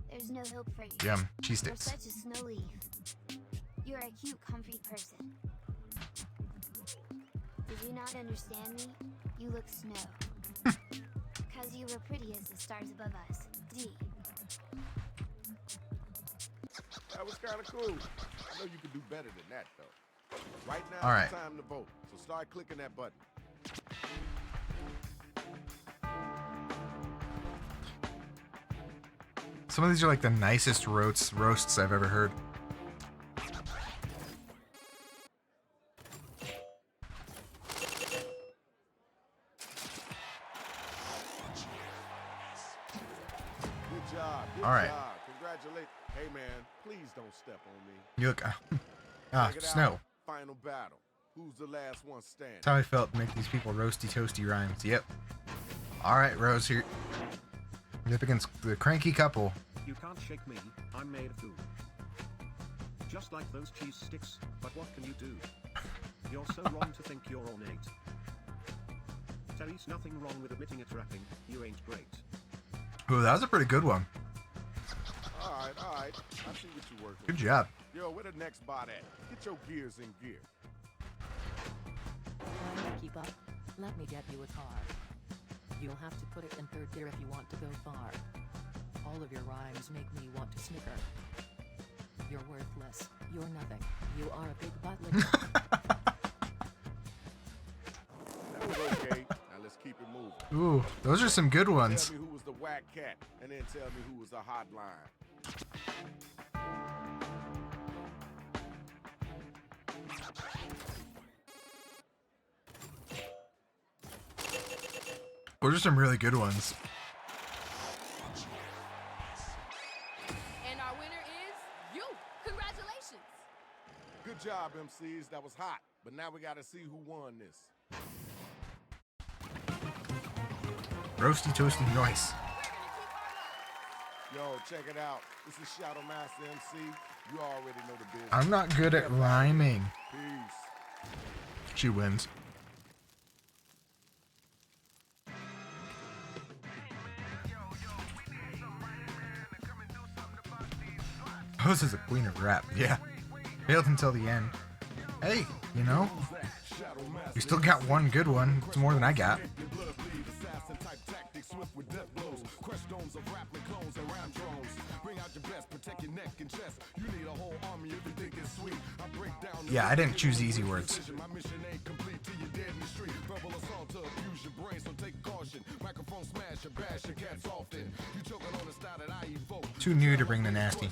There's no hope for you. Yum, cheese You're sticks. such a snow leaf. You're a cute, comfy person. Did you not understand me? You look snow. Cause you were pretty as the stars above us. D. That was kind of cool. I know you could do better than that, though. Right now, All it's right. time to vote. So start clicking that button. Some of these are like the nicest roasts I've ever heard. Good job. Good All right. job. Congratulations. Hey, man, please don't step on me. You look. Check it Snow. out. Final battle. Who's the last one standing? That's how I felt to make these people roasty toasty rhymes. Yep. All right, Rose here. You're up against the Cranky Couple. You can't shake me, I'm made of goo. Just like those cheese sticks, but what can you do? You're so wrong to think you're ornate. Terry's nothing wrong with admitting it's rapping, you ain't great. Ooh, that was a pretty good one. All right. I see what you're working Good with. job. Yo, where the next bot at? Get your gears in gear. Trying to keep up? Let me get you a car. You'll have to put it in third gear if you want to go far. All of your rhymes make me want to snicker. You're worthless. You're nothing. You are a big butt licker. That was okay. Now let's keep it moving. Ooh, those are some good ones. Tell me who was the whack cat, and then tell me who was the hotline. Those are some really good ones. And our winner is you. Congratulations. Good job, MCs. That was hot. But now we gotta see who won this. Roasty toasty noise. Yo, check it out. This is Shadow Master MC. You already know the business. I'm not good at rhyming. Peace. She wins. Rose is a queen of rap. Yeah. Failed until the end. Hey, you know, you still got one good one. It's more than I got. Yeah, I didn't choose easy words. Too new to bring the nasty.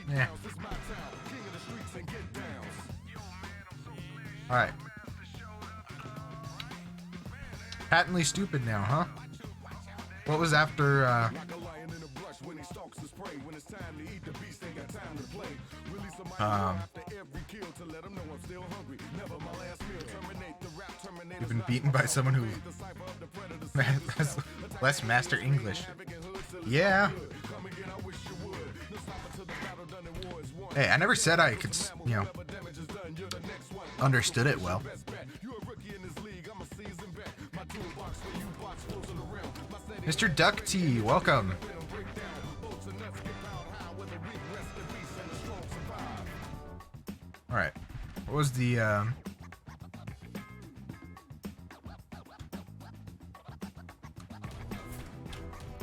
Yeah. Alright. Patently stupid now, huh? What was after, you've been beaten by someone who has less master English. Yeah. Hey, I never said I could, you know, understood it well. Mr. Duck Tea, welcome. Alright. What was the,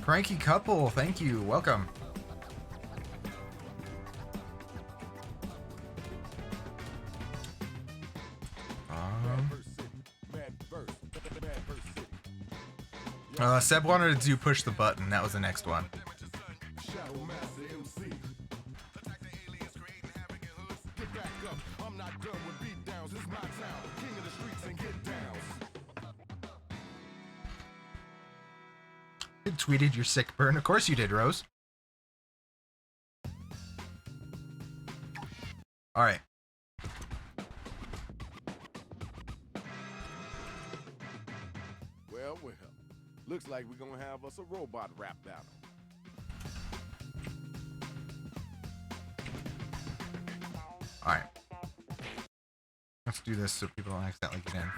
Cranky Couple, thank you, welcome. Seb wanted to do push the button. That was the next one. You tweeted your sick burn. Of course you did, Rose. All right. Well. Looks like we're gonna have us a robot rap battle. Alright. Let's do this so people don't accidentally get in.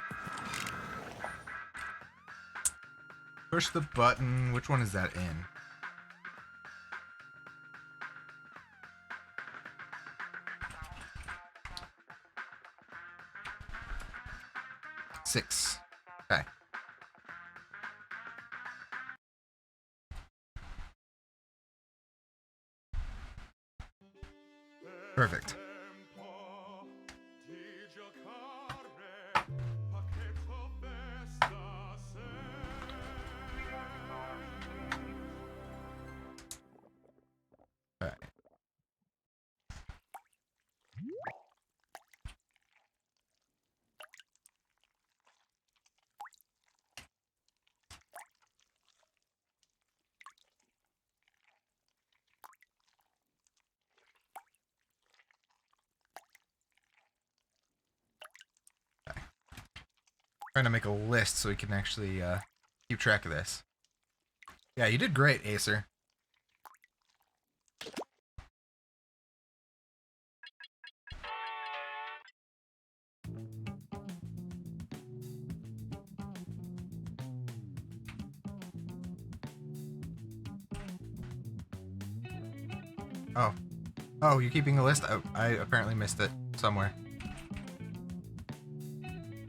Push the button. Which one is that in? Six. Okay. Perfect. All right. Trying to make a list so we can actually keep track of this. Yeah, you did great, Acer. Oh, you're keeping a list? I apparently missed it somewhere.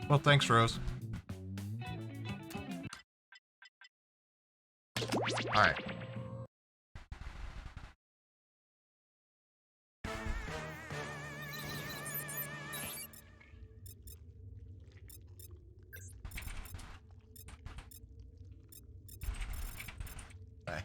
Well, thanks, Rose. Alright. Okay.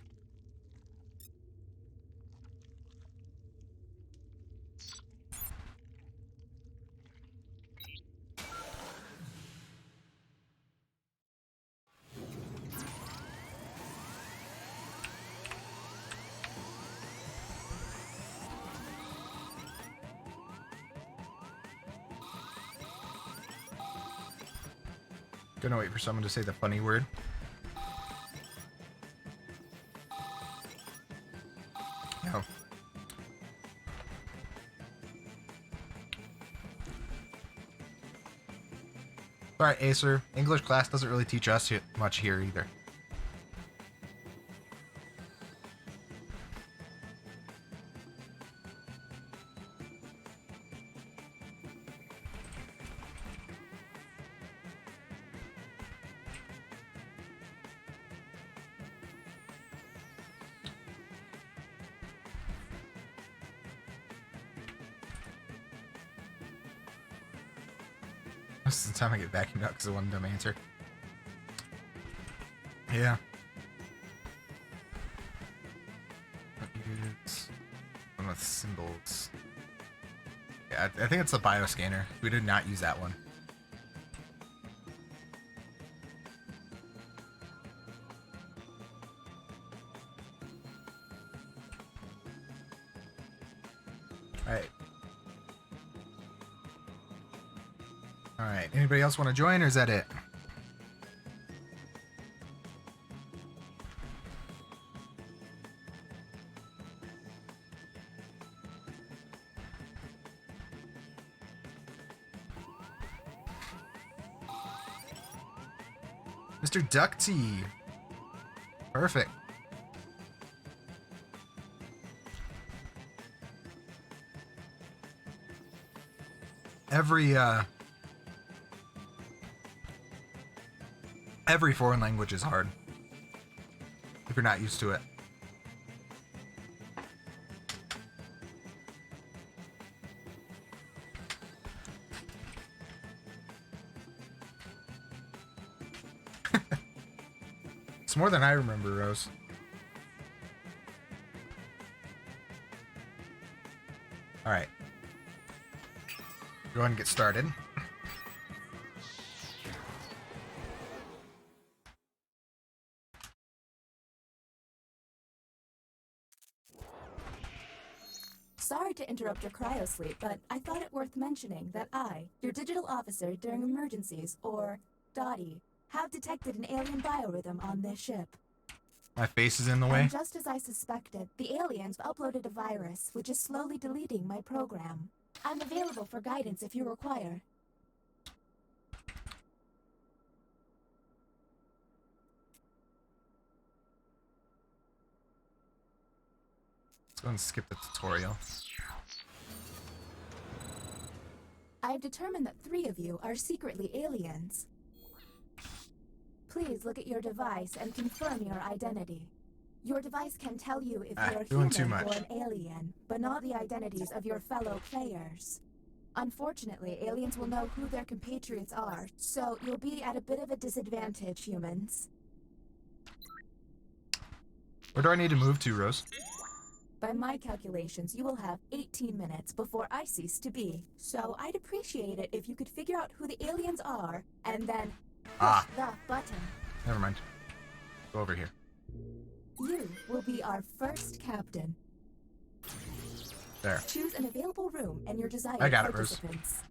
Gonna wait for someone to say the funny word. No. Alright, Acer. English class doesn't really teach us much here either. Most of the time I get vacuumed out because of one dumb answer. Yeah. One with symbols. Yeah, I think it's the bioscanner. We did not use that one. Alright. Alright, anybody else want to join, or is that it? Mr. Ducty. Perfect. Every foreign language is hard if you're not used to it. It's more than I remember, Rose. All right. Go ahead and get started. Sorry to interrupt your cryosleep, but I thought it worth mentioning that I, your digital officer during emergencies, or Dottie, have detected an alien biorhythm on this ship. My face is in the way. And just as I suspected, the aliens uploaded a virus, which is slowly deleting my program. I'm available for guidance if you require. Let's go and skip the tutorial. I've determined that 3 of you are secretly aliens. Please look at your device and confirm your identity. Your device can tell you if you're doing too human much. or an alien, but not the identities of your fellow players. Unfortunately, aliens will know who their compatriots are, so you'll be at a bit of a disadvantage, humans. Where do I need to move to, Rose? By my calculations, you will have 18 minutes before I cease to be. So I'd appreciate it if you could figure out who the aliens are, and then push the button. Never mind. Go over here. You will be our first captain. There. Choose an available room and your desired I got it, Rose. participants.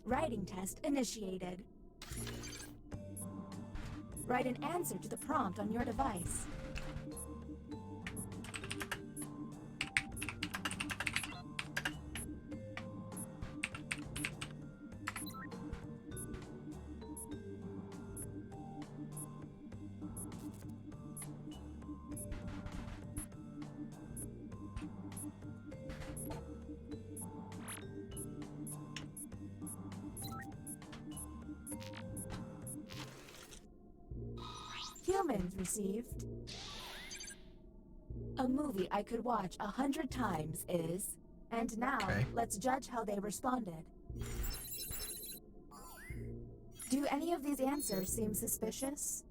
Writing test initiated. Write an answer to the prompt on your device. Humans received. A movie I could watch 100 times is. And now, let's judge how they responded. Do any of these answers seem suspicious?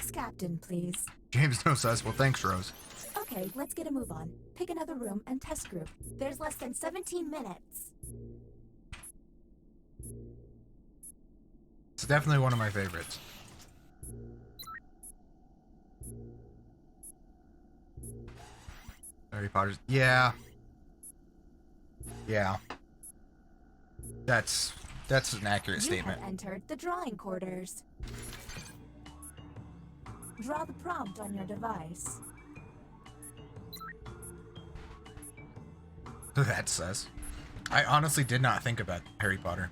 Next captain, please. James no sus. Well, thanks, Rose. Okay, let's get a move on. Pick another room and test group. There's less than 17 minutes. It's definitely one of my favorites. Harry Potter's. Yeah. Yeah. That's an accurate statement. You have entered the drawing quarters. Draw the prompt on your device. That's sus. I honestly did not think about Harry Potter.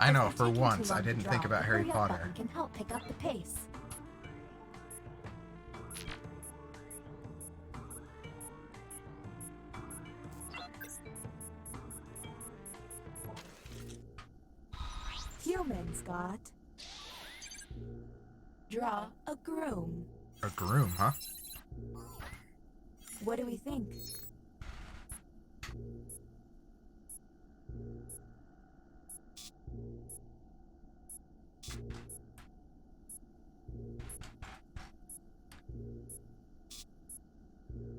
I know, for once, I didn't think about Harry Potter. Can help pick up the pace. Humans got. Draw a groom. A groom, huh? What do we think?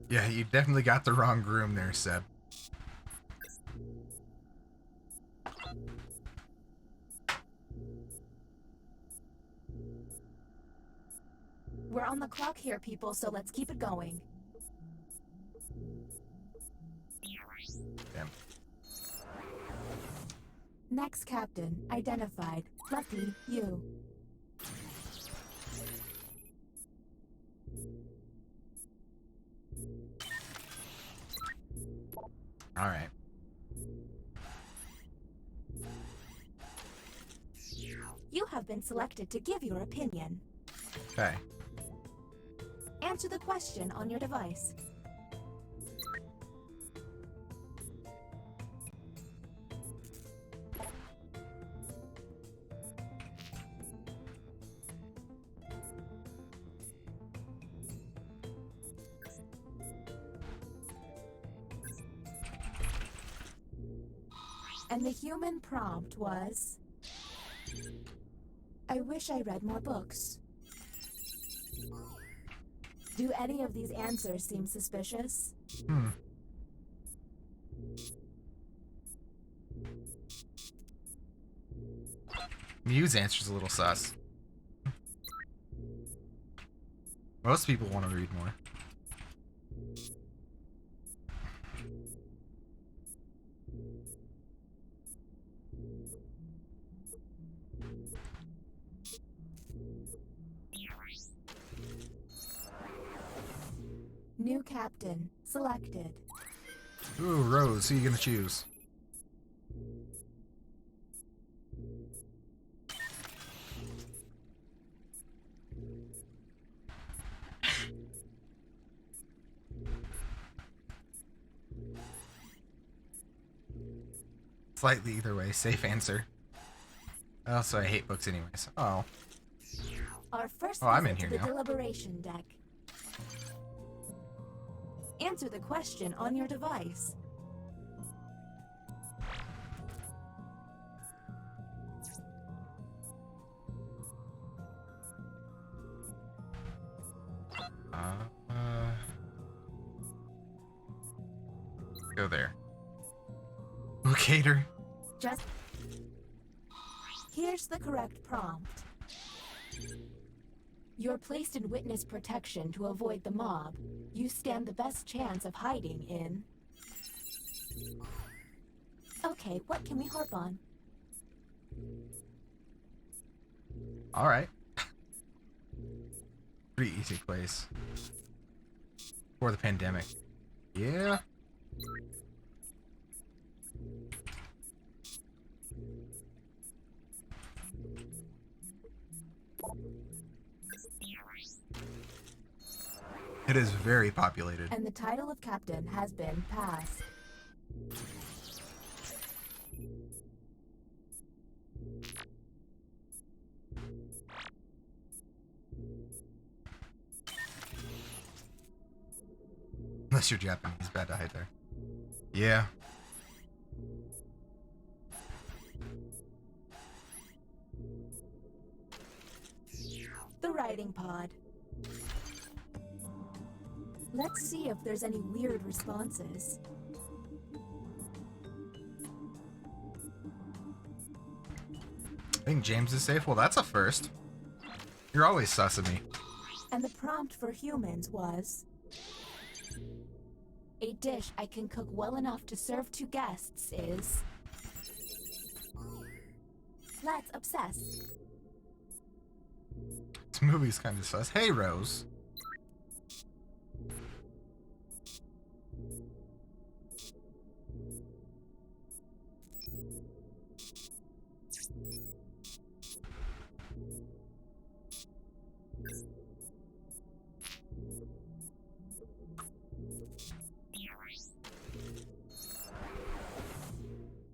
Yeah, you definitely got the wrong groom there, Seb. We're on the clock here, people, so let's keep it going. Damn. Next captain, identified. Lucky you. All right. You have been selected to give your opinion. Okay. Answer the question on your device. And the human prompt was... I wish I read more books. Do any of these answers seem suspicious? Mew's answer's a little sus. Most people want to read more. New captain selected. Ooh, Rose, who are you gonna choose? Slightly either way, safe answer. Also, I hate books anyways. Oh. Our first I'm visit in here to the now. deliberation deck. Answer the question on your device. Go there. Locator. Just... Here's the correct prompt. You're placed in witness protection to avoid the mob. You stand the best chance of hiding in... Okay, what can we harp on? Alright. Pretty easy place. For the pandemic. Yeah. It is very populated. And the title of captain has been passed. Unless you're Japanese, bad to hide there. Yeah. The writing pod. Let's see if there's any weird responses. I think James is safe. Well, that's a first. You're always sus of me. And the prompt for humans was... a dish I can cook well enough to serve to guests is... Let's obsess. This movie's kind of sus. Hey, Rose.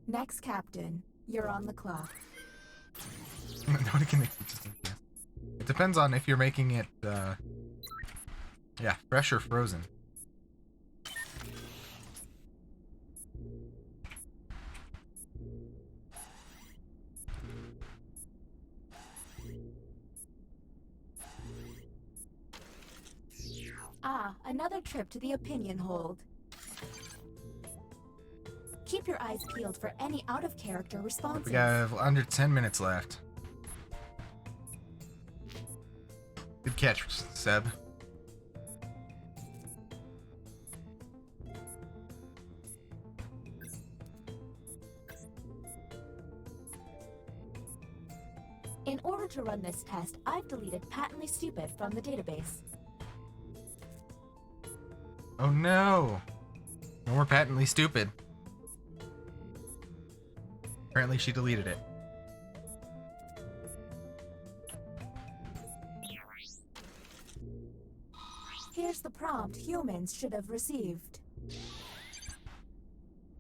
Next captain, you're on the clock. Nobody can make it just in case. It depends on if you're making it, yeah, fresh or frozen. Ah, another trip to the opinion hold. Keep your eyes peeled for any out-of-character responses. We have under 10 minutes left. Good catch, Seb. In order to run this test, I've deleted patently stupid from the database. Oh no! No more patently stupid. Apparently she deleted it. Here's the prompt humans should have received.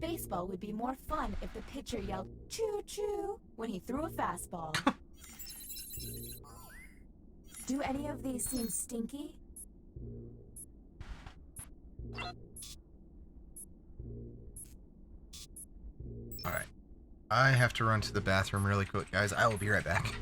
Baseball would be more fun if the pitcher yelled choo-choo when he threw a fastball. Do any of these seem stinky? Alright. I have to run to the bathroom really quick, guys. I will be right back.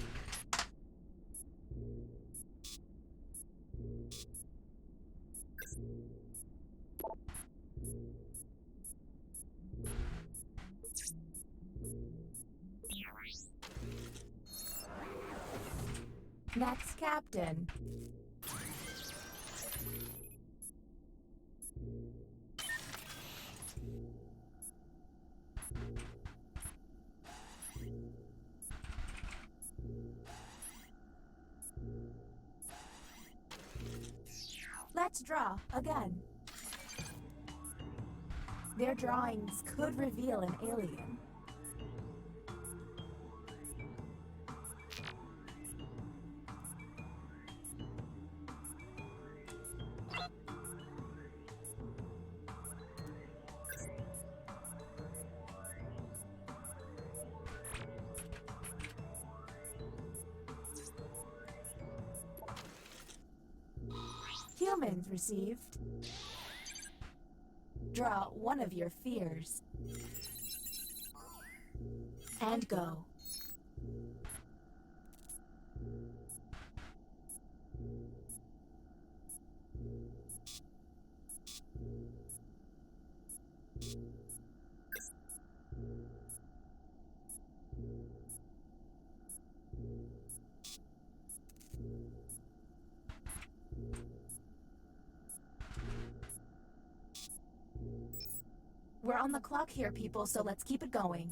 Next captain. Let's draw again. Their drawings could reveal an alien. Humans received. Draw one of your fears. And go. We're on the clock here, people, so let's keep it going.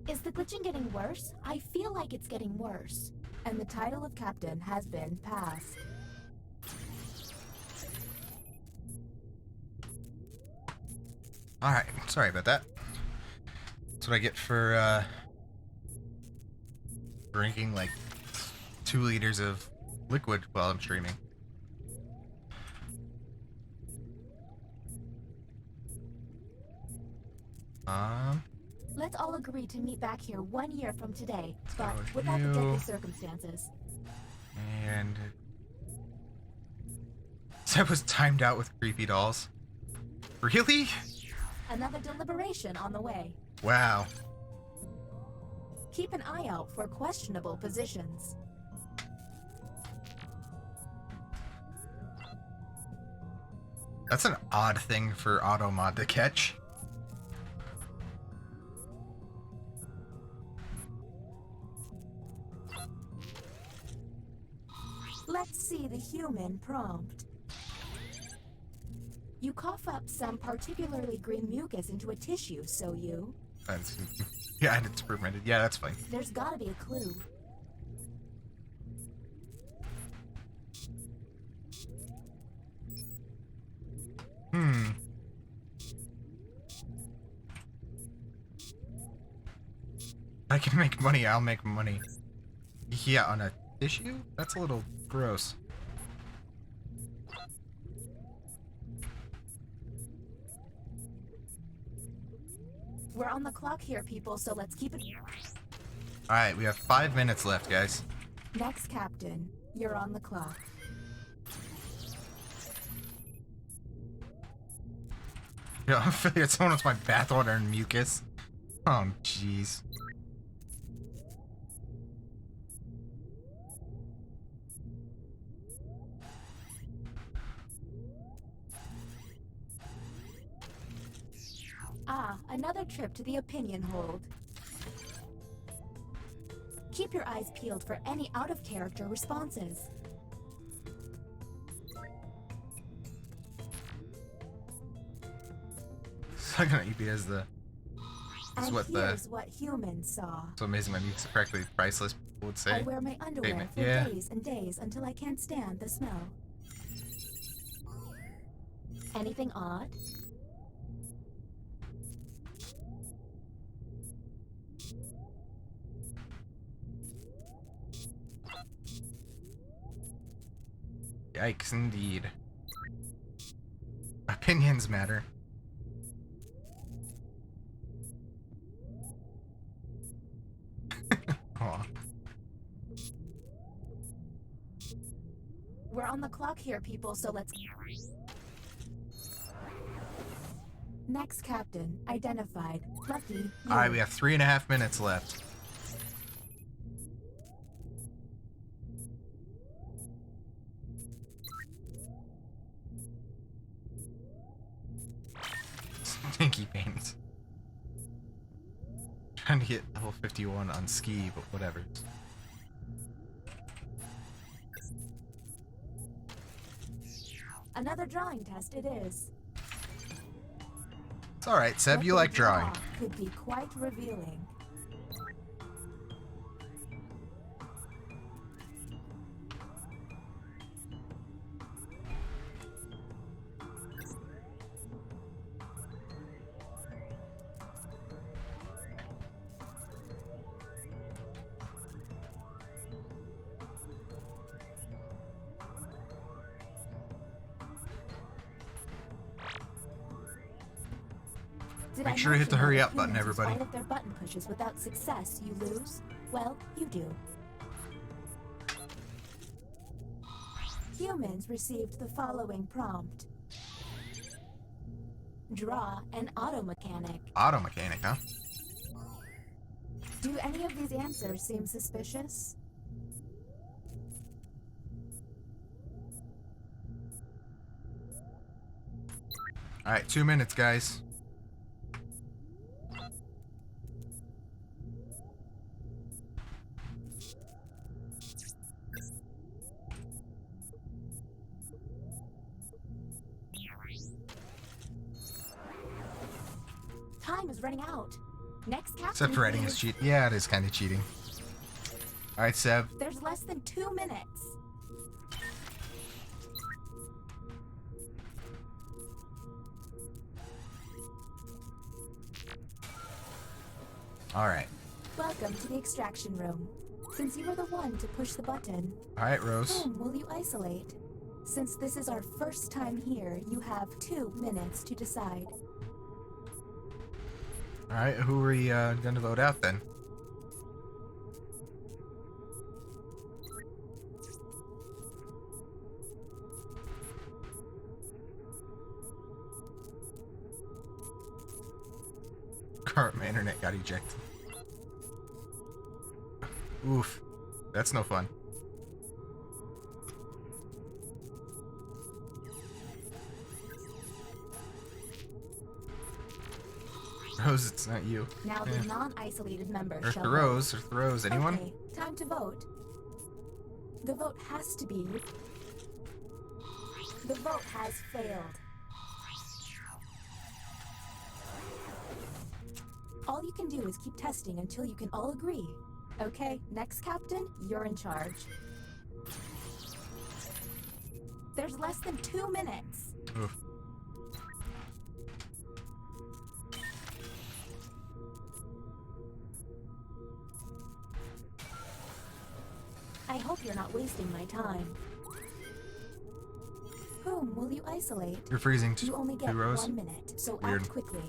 Is the glitching getting worse? I feel like it's getting worse. And the title of captain has been passed. Alright, sorry about that. That's what I get for drinking like 2 liters of liquid while I'm streaming. Let's all agree to meet back here 1 year from today, but with without the you. deadly circumstances. And Seb was timed out with creepy dolls. Really? Another deliberation on the way. Wow. Keep an eye out for questionable positions. That's an odd thing for Automod to catch. Let's see the human prompt. You cough up some particularly green mucus into a tissue, so you... Yeah, and it's fermented. Yeah, that's fine. There's gotta be a clue. I can make money, I'll make money. Yeah, on a tissue? That's a little gross. We're on the clock here, people, so let's keep it... Alright, we have 5 minutes left, guys. Next, Captain. You're on the clock. Yo, I'm affiliate. Someone wants my bathwater and mucus. Oh, jeez. Ah, another trip to the opinion hold. Keep your eyes peeled for any out-of-character responses. Sucking at UP as the... Is And what here's what humans saw. So amazing, my mucus is practically priceless, people would say. I wear my underwear Statement. for Yeah. days and days until I can't stand the smell. Anything odd? Yikes, indeed. Opinions matter. Aw. We're on the clock here, people, so let's... Next captain, identified. Lucky. You. Alright, we have 3.5 minutes left. Stinky pains. Trying to get level 51 on ski, but whatever. Another drawing test it is. It's alright, Seb, What you they like drawing. draw could be quite revealing. Did Make I sure to hit the mention hurry that up if button, humans use everybody. all of their button pushes without success, you lose? Well, you do. Humans received the following prompt. Draw an auto mechanic. Auto mechanic, huh? Do any of these answers seem suspicious? Alright, 2 minutes, guys. Time is running out. Next captain. Except for writing is please. cheat. Yeah, it is kind of cheating. Alright, Seb. There's less than 2 minutes. Alright. Welcome to the extraction room. Since you were the one to push the button, Alright, Rose. whom will you isolate? Since this is our first time here, you have 2 minutes to decide. Alright, who are we gonna vote out then? My internet got ejected. Oof. That's no fun. Rose, it's not you. Now the non-isolated member Earth shall the Rose. Earth the Rose. Anyone? Okay, time to vote. The vote has to be... The vote has failed. All you can do is keep testing until you can all agree. Okay, next captain, you're in charge. There's less than 2 minutes. Oof. I hope you're not wasting my time. Whom will you isolate? You're freezing You only get Rose. 1 minute, so Weird. act quickly.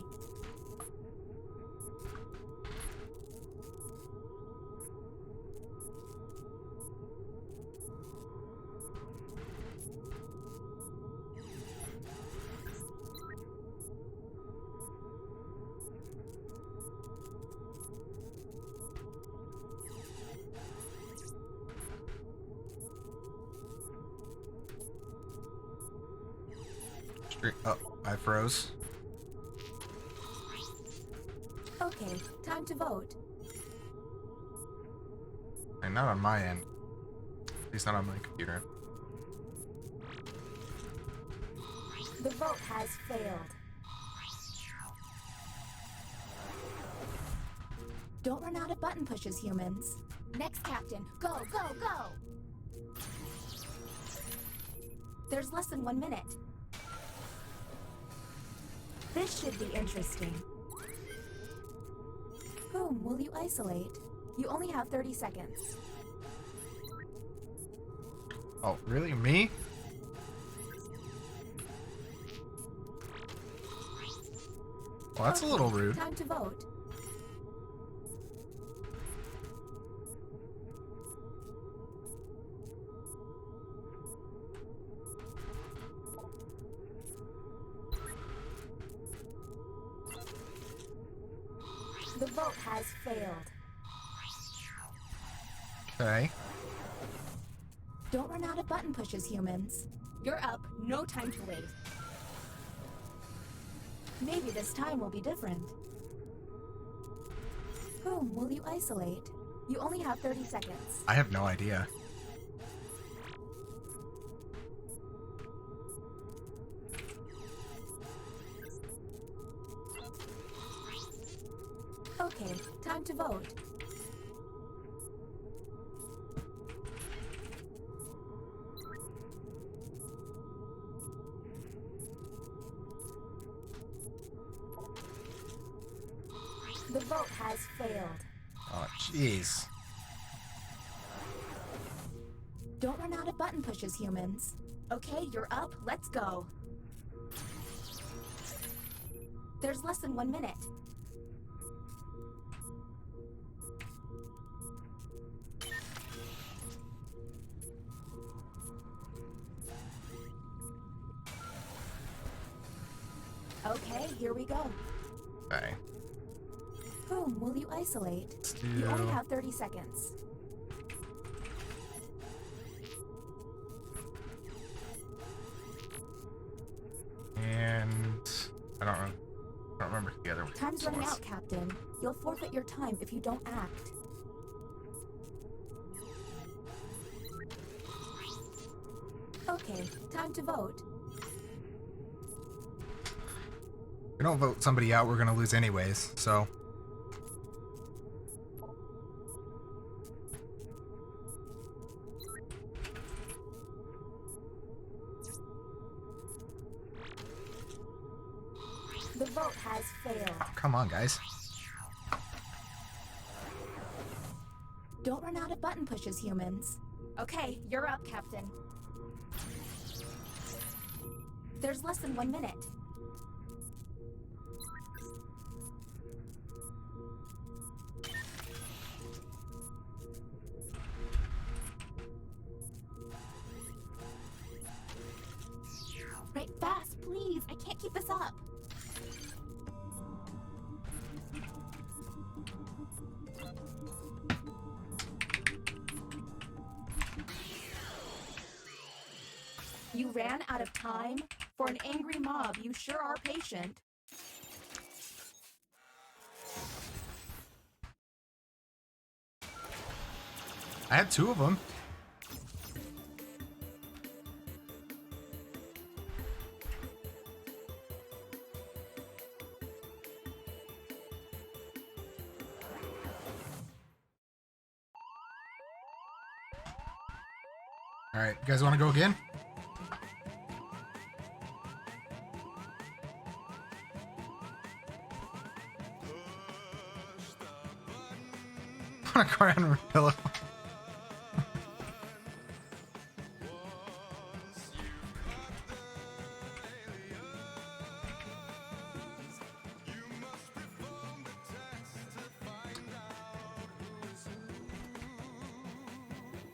Oh, I froze. Okay, time to vote. And not on my end. At least not on my computer. The vote has failed. Don't run out of button pushes, humans. Next captain, go, go, go! There's less than 1 minute. This should be interesting. Whom will you isolate? You only have 30 seconds. Oh, really? Me? Well, that's a little rude. Time to vote. The vote has failed. Okay. Don't run out of button pushes, humans. You're up, no time to wait. Maybe this time will be different. Whom will you isolate? You only have 30 seconds. I have no idea. Okay, time to vote. The vote has failed. Oh, jeez. Don't run out of button pushes, humans. Okay, you're up, let's go. There's less than 1 minute. Okay, here we go. Okay. Whom will you isolate? You only have 30 seconds. And I don't remember the other one. Time's running out, Captain. You'll forfeit your time if you don't act. Okay, time to vote. If we don't vote somebody out, we're gonna lose anyways, so. The vote has failed. Oh, come on, guys. Don't run out of button pushes, humans. Okay, you're up, Captain. There's less than 1 minute. keep this up. You ran out of time? For an angry mob, you sure are patient. I had 2 of them. Alright, you guys want to go again? Want to cry on her pillow?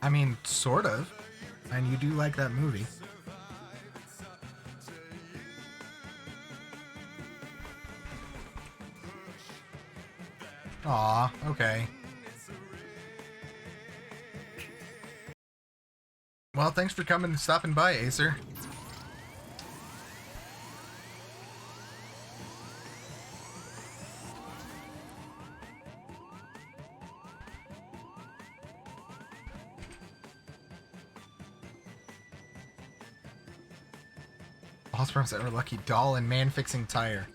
I mean, sort of. And you do like that movie. Aw, okay. Well, thanks for coming and stopping by, Acer. Balls from our lucky doll and man fixing tire.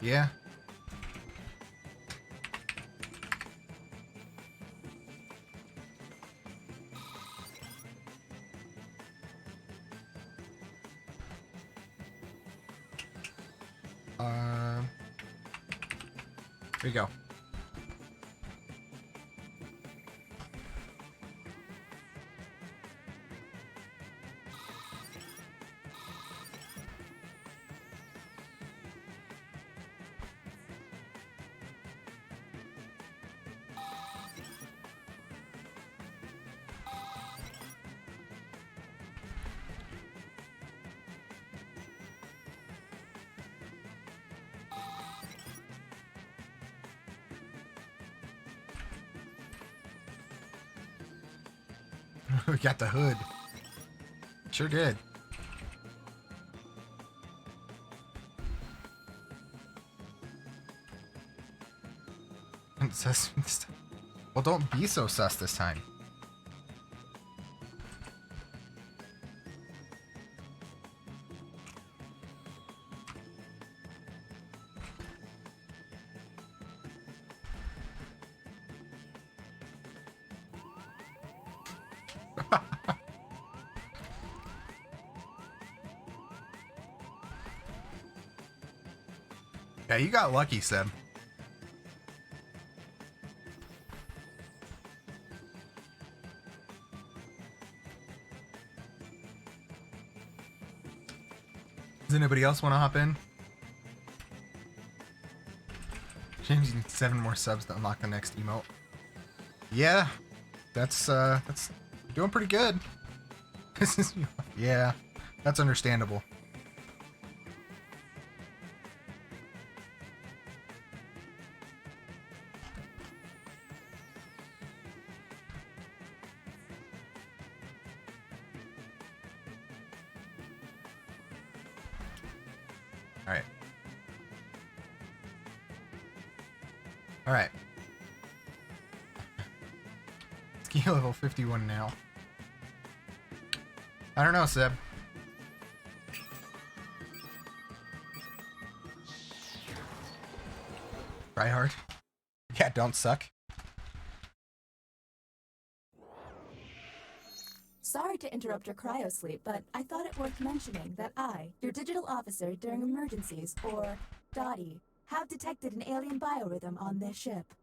Yeah. Here you go. We got the hood. Sure did. Well, don't be so sus this time. Yeah, you got lucky, Seb. Does anybody else want to hop in? James, you need 7 more subs to unlock the next emote. Yeah, that's doing pretty good. This is, yeah, that's understandable. Alright. Alright. Ski level 51 now. I don't know, Seb. Try hard. Yeah, don't suck. Sorry to interrupt your cryosleep, but I thought it worth mentioning that I, your digital officer during emergencies, or Dottie, have detected an alien biorhythm on this ship.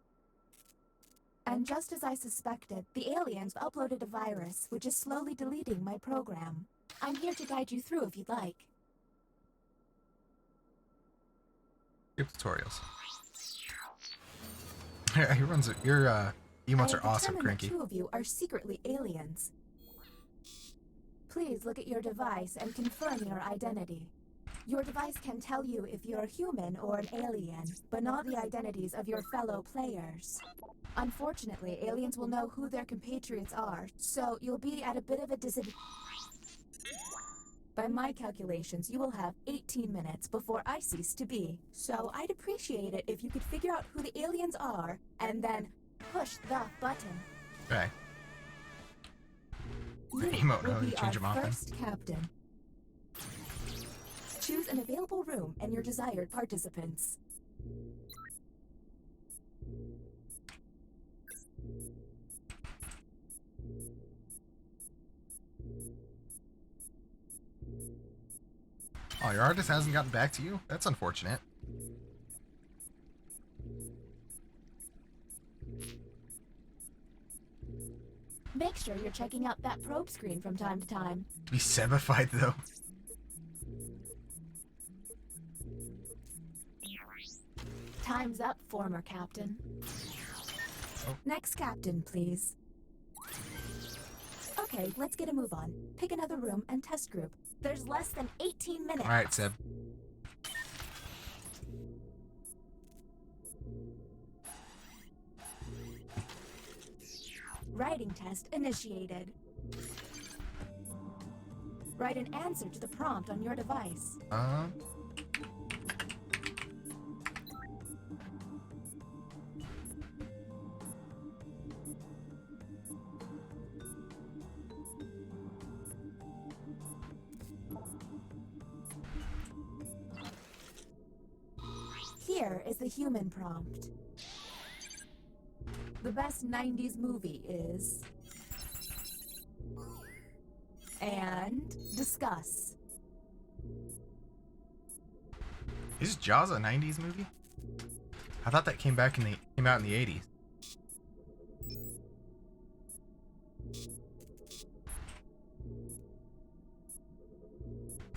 And just as I suspected, the aliens uploaded a virus which is slowly deleting my program. I'm here to guide you through if you'd like. Skip tutorials. He runs it. Your emotes are awesome, Cranky. The 2 of you are secretly aliens. Please look at your device and confirm your identity. Your device can tell you if you're a human or an alien, but not the identities of your fellow players. Unfortunately, aliens will know who their compatriots are, so you'll be at a bit of a disadvantage. By my calculations, you will have 18 minutes before I cease to be. So I'd appreciate it if you could figure out who the aliens are, and then push the button. Okay. You Emote will mode, be you change our them often. first captain. Choose an available room and your desired participants. Oh, your artist hasn't gotten back to you? That's unfortunate. Make sure you're checking out that probe screen from time to time. Be sebified though. Time's up, former captain. Oh. Next captain, please. Okay, let's get a move on. Pick another room and test group. There's less than 18 minutes. Alright, Seb. Writing test initiated. Write an answer to the prompt on your device. Here is the human prompt. The best 90s movie is... And discuss. Is Jaws a 90s movie? I thought that came out in the 80s.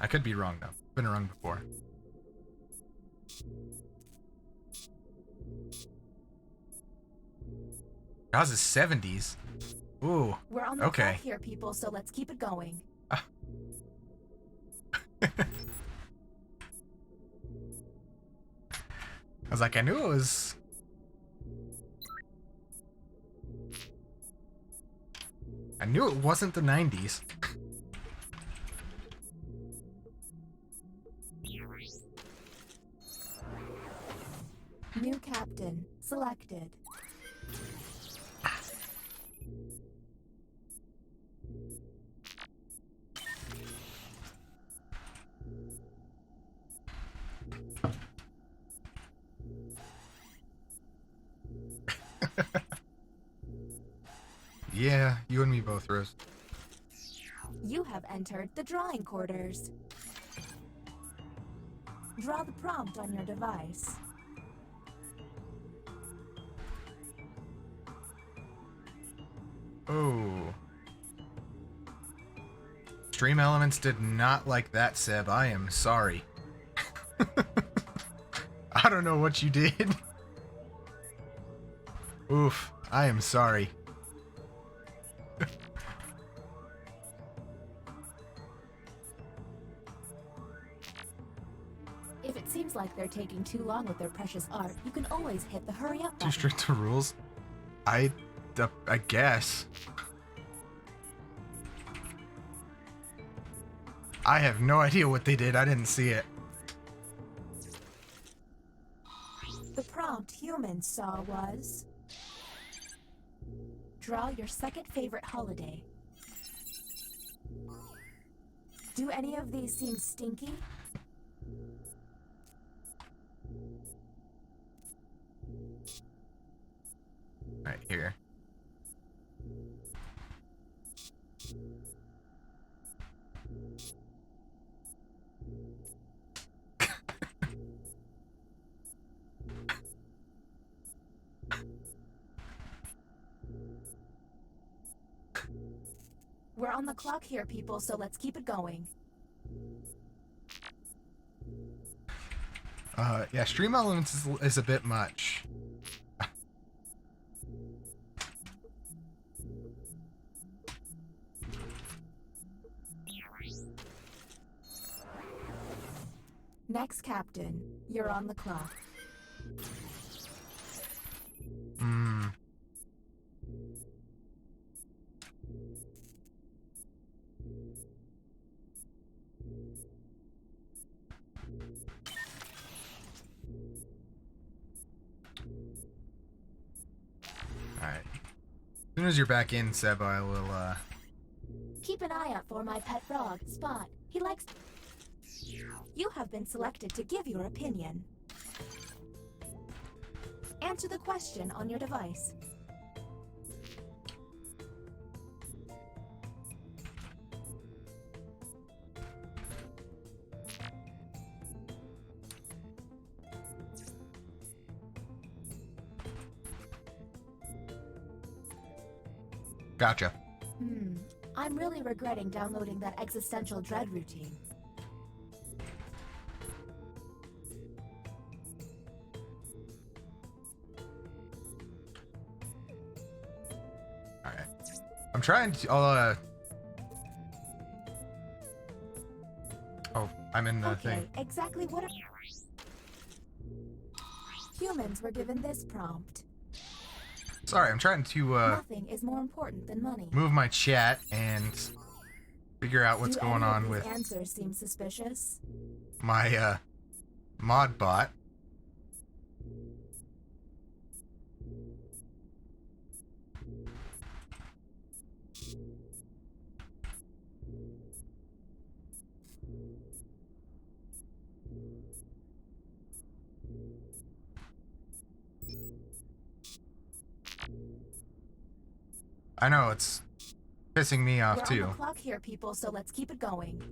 I could be wrong though. Been wrong before. Jaws is 70s. Ooh. We're on the okay. clock here, people, so let's keep it going. I was like, I knew it was... I knew it wasn't the 90s. New captain selected. Yeah, you and me both, Rose. You have entered the drawing quarters. Draw the prompt on your device. Oh. Stream Elements did not like that, Seb. I am sorry. I don't know what you did. Oof. I am sorry. If it seems like they're taking too long with their precious art, you can always hit the hurry up Too button. strict to rules? I guess. I have no idea what they did. I didn't see it. The prompt humans saw was... Draw your second favorite holiday. Do any of these seem stinky? Right here. We're on the clock here, people, so let's keep it going. Yeah, Stream Elements is a bit much. Next captain, you're on the clock. Alright. As soon as you're back in, Seb, I will, Keep an eye out for my pet frog, Spot. He likes... You have been selected to give your opinion. Answer the question on your device. Gotcha. I'm really regretting downloading that existential dread routine. Alright. I'm trying to, oh, I'm in the thing. Exactly what humans were given this prompt. Sorry, I'm trying to, Nothing is more important than money. move my chat and figure out what's going on with answers seem suspicious? my, mod bot. I know, it's pissing me off We're too. on the clock here, people, so let's keep it going.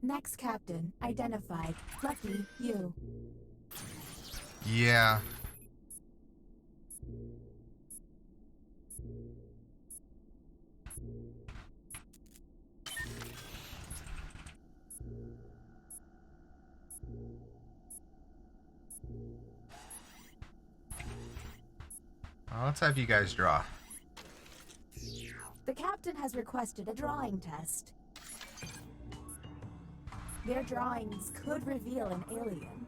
Next captain, identified. Lucky you. Yeah. Well, let's have you guys draw. The captain has requested a drawing test. Their drawings could reveal an alien.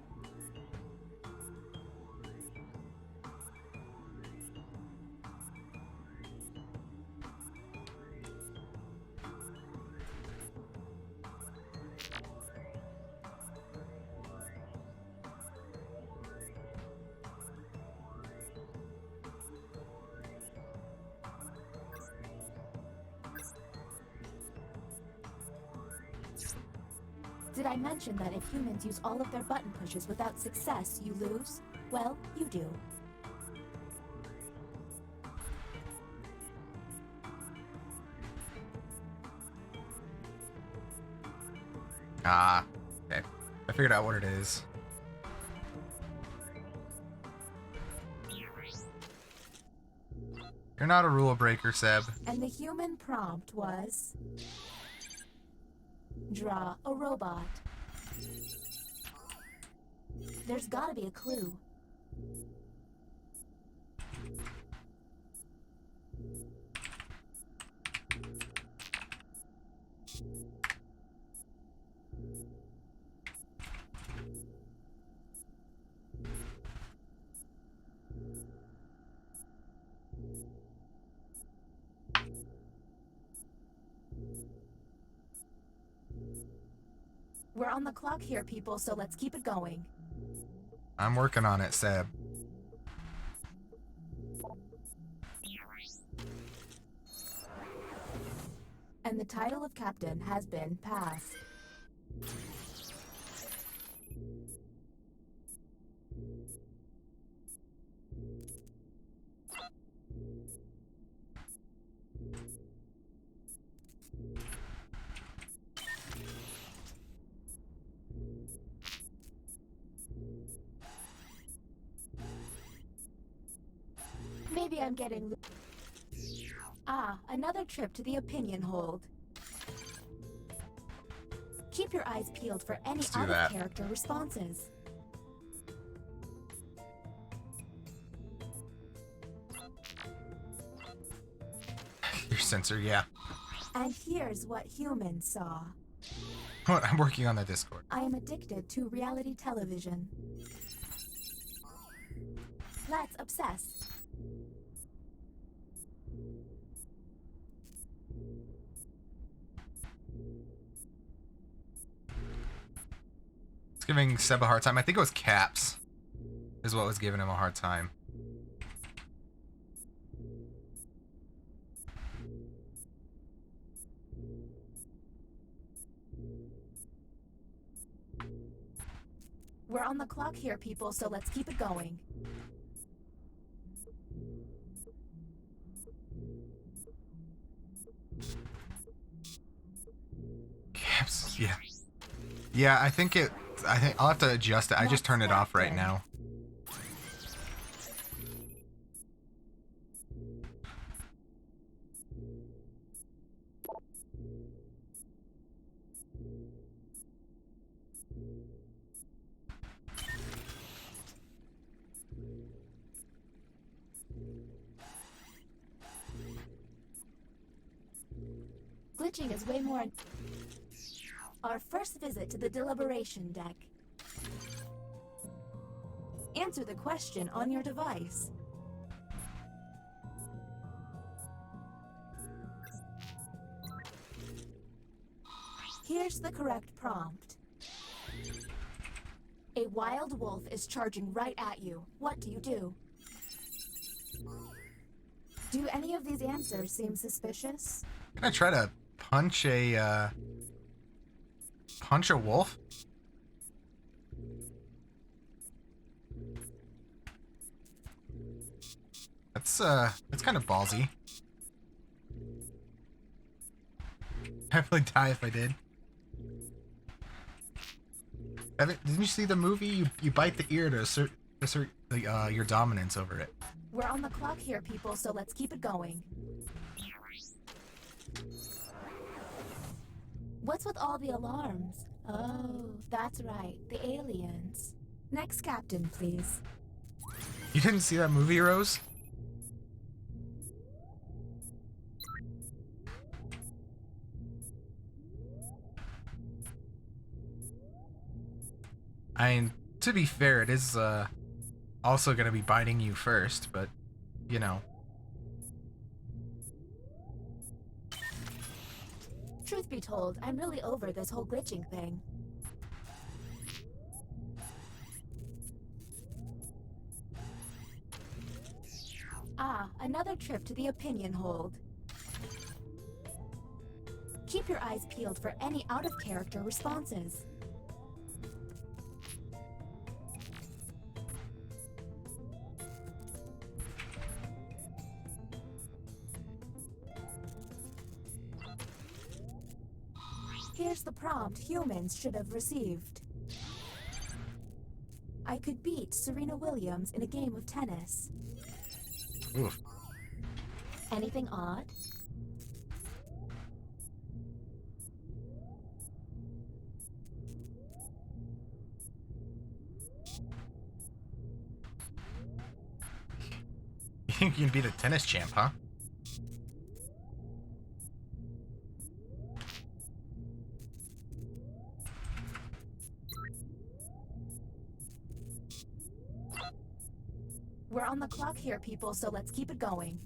Did I mention that if humans use all of their button pushes without success, you lose? Well, you do. Ah, okay. I figured out what it is. You're not a rule breaker, Seb. And the human prompt was... draw a robot. There's gotta be a clue. We're on the clock here, people, so let's keep it going. I'm working on it, Seb. And the title of captain has been passed. Maybe I'm getting... Ah, another trip to the opinion hold. Keep your eyes peeled for any Let's do out that. of character responses. Your sensor, yeah. And here's what humans saw. I'm working on the Discord. I am addicted to reality television. Let's obsess. It's giving Seb a hard time. I think it was Caps is what was giving him a hard time. We're on the clock here, people, so let's keep it going. Caps, yeah. Yeah, I think I'll have to adjust it. I just turned it off right now. Glitching is way more... Our first visit to the deliberation deck. Answer the question on your device. Here's the correct prompt. A wild wolf is charging right at you. What do you do? Do any of these answers seem suspicious? Can I try to punch a wolf? That's kind of ballsy. I'd probably die if I did. Didn't you see the movie? You bite the ear to assert your dominance over it. We're on the clock here, people, so let's keep it going. What's with all the alarms? Oh, that's right, the aliens. Next captain, please. You didn't see that movie, Rose? I mean, to be fair, it is also going to be biting you first, but, you know. Truth be told, I'm really over this whole glitching thing. Ah, another trip to the opinion hold. Keep your eyes peeled for any out-of-character responses. Here's the prompt humans should have received. I could beat Serena Williams in a game of tennis. Oof. Anything odd? You think you can beat a tennis champ, huh? We're on the clock here, people, so let's keep it going.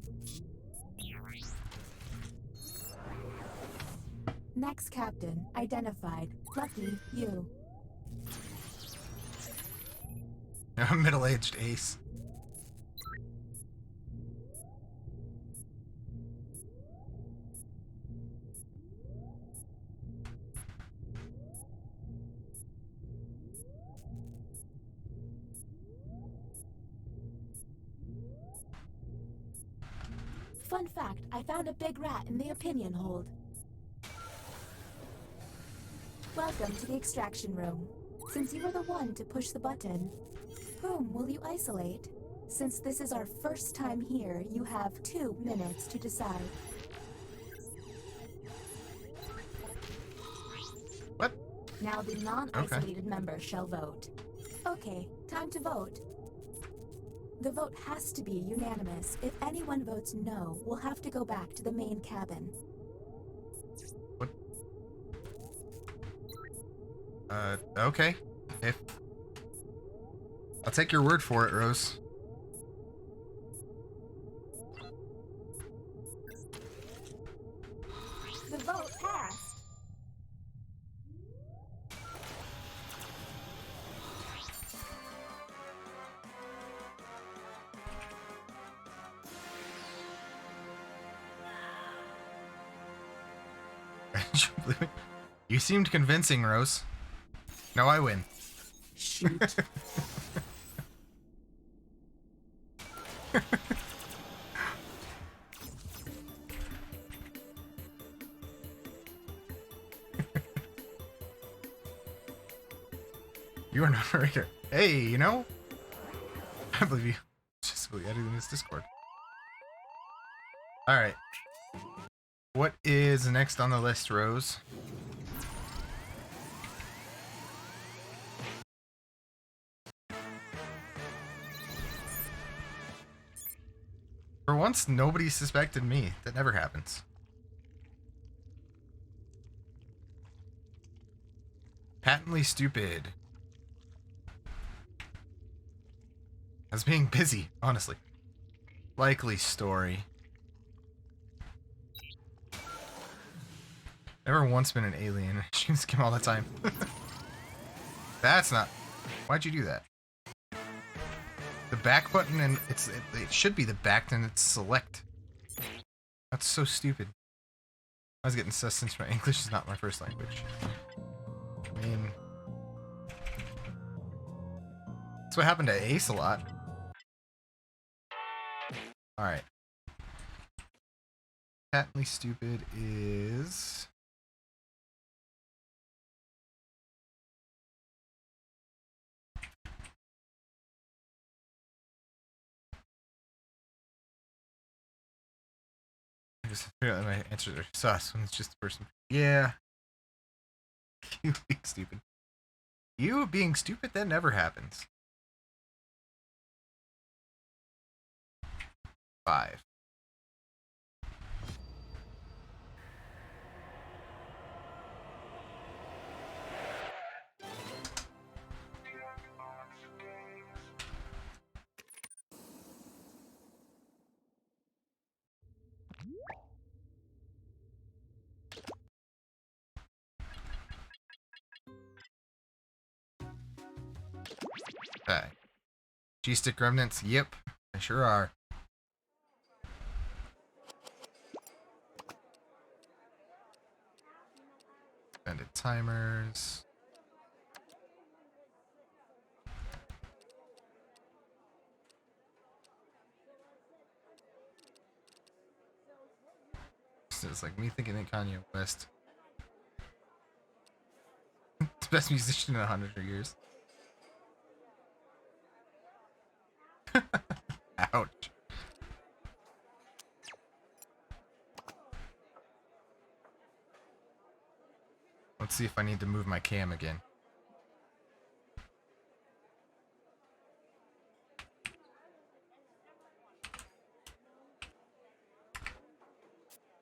Next captain, identified. Lucky you. Middle-aged ace. Fun fact, I found a big rat in the opinion hold. Welcome to the extraction room. Since you were the one to push the button, whom will you isolate? Since this is our first time here, you have 2 minutes to decide. What? Now the non-isolated members shall vote. Okay, time to vote. The vote has to be unanimous. If anyone votes no, we'll have to go back to the main cabin. What? Okay. If I'll take your word for it, Rose. The vote passed. You seemed convincing, Rose. Now I win. Shoot. You are not a narrator. Hey, you know? I believe you. Just believe editing this Discord. Alright. What is next on the list, Rose? For once, nobody suspected me. That never happens. Patently stupid. I was being busy, honestly. Likely story. Never once been an alien. She can skim all the time. That's not... Why'd you do that? The back button and it should be the back and it's select. That's so stupid. I was getting sus since my English is not my first language. I mean... That's what happened to Ace a lot. Alright. Patently stupid is... I just feel like my answers are sus when it's just the person. Yeah. You being stupid. You being stupid, that never happens. 5. Okay. G-stick remnants, yep, they sure are. Suspended timers. It's like me thinking that Kanye West. It's the best musician in 100 years. Ouch. Let's see if I need to move my cam again.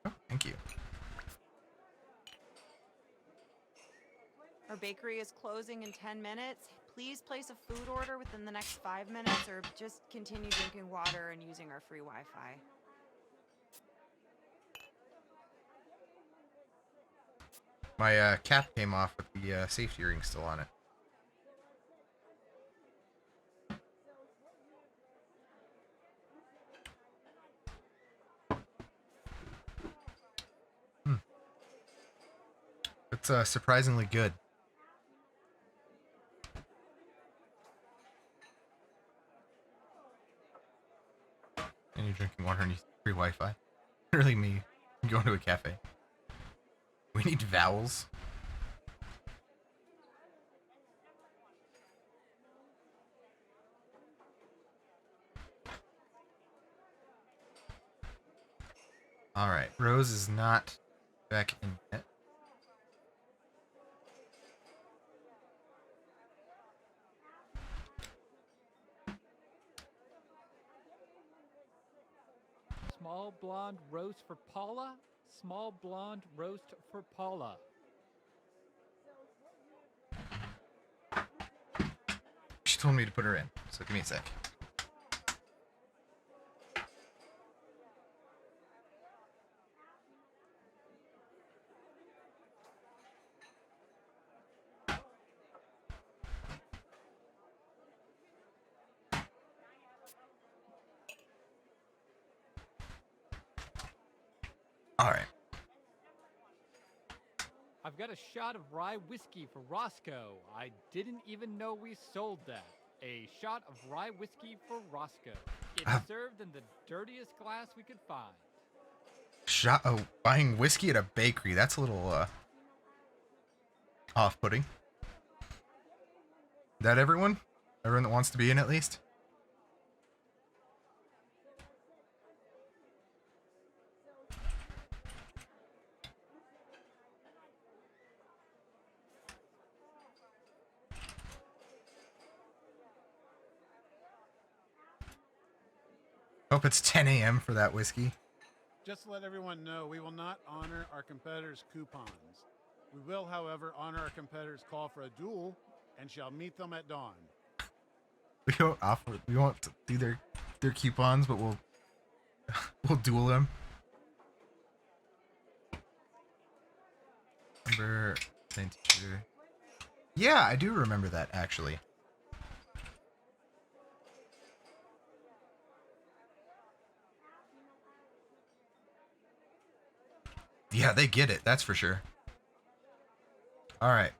Oh, thank you. Our bakery is closing in 10 minutes. Please place a food order within the next 5 minutes or just continue drinking water and using our free Wi-Fi. My cap came off with the safety ring still on it. It's surprisingly good. And you're drinking water and you free Wi-Fi. Literally me going to a cafe. We need vowels. Alright, Rose is not back in yet. blonde roast for Paula. Small blonde roast for Paula. She told me to put her in, so give me a sec. All right. I've got a shot of rye whiskey for Roscoe. I didn't even know we sold that. A shot of rye whiskey for Roscoe. It's served in the dirtiest glass we could find. Buying whiskey at a bakery. That's a little off-putting. Is that everyone? Everyone that wants to be in at least? Hope it's 10 a.m. for that whiskey. Just to let everyone know, we will not honor our competitors' coupons. We will, however, honor our competitors' call for a duel and shall meet them at dawn. We won't do their coupons, but we'll duel them. Remember, yeah, I do remember that actually. Yeah, they get it. That's for sure. All right.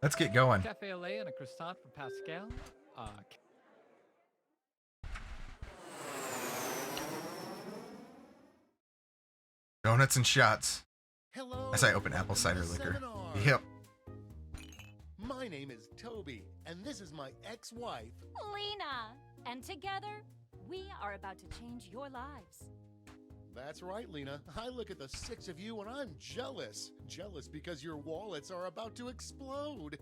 Let's get going. Cafe au lait and a croissant for Pascal. Donuts and shots. Hello. As I open apple cider liquor. Seminar. Yep. My name is Toby, and this is my ex-wife, Lena. And together, we are about to change your lives. That's right, Lena. I look at the six of you and I'm jealous. Jealous because your wallets are about to explode.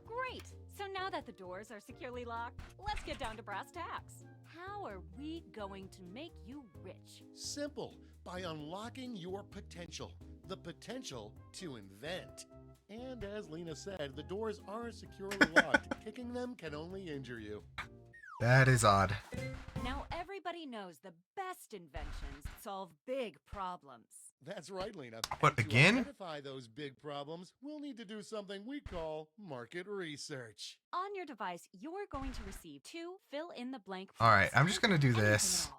Great. So now that the doors are securely locked, let's get down to brass tacks. How are we going to make you rich? Simple. By unlocking your potential. The potential to invent. And as Lena said, the doors aren't securely locked. Kicking them can only injure you. That is odd. Now everybody knows the best inventions solve big problems. That's right, Lena. What, And again? To identify those big problems, we'll need to do something we call market research. On your device, you're going to receive 2 fill-in-the-blank All right, prompts. I'm just going to do Anything this. at all.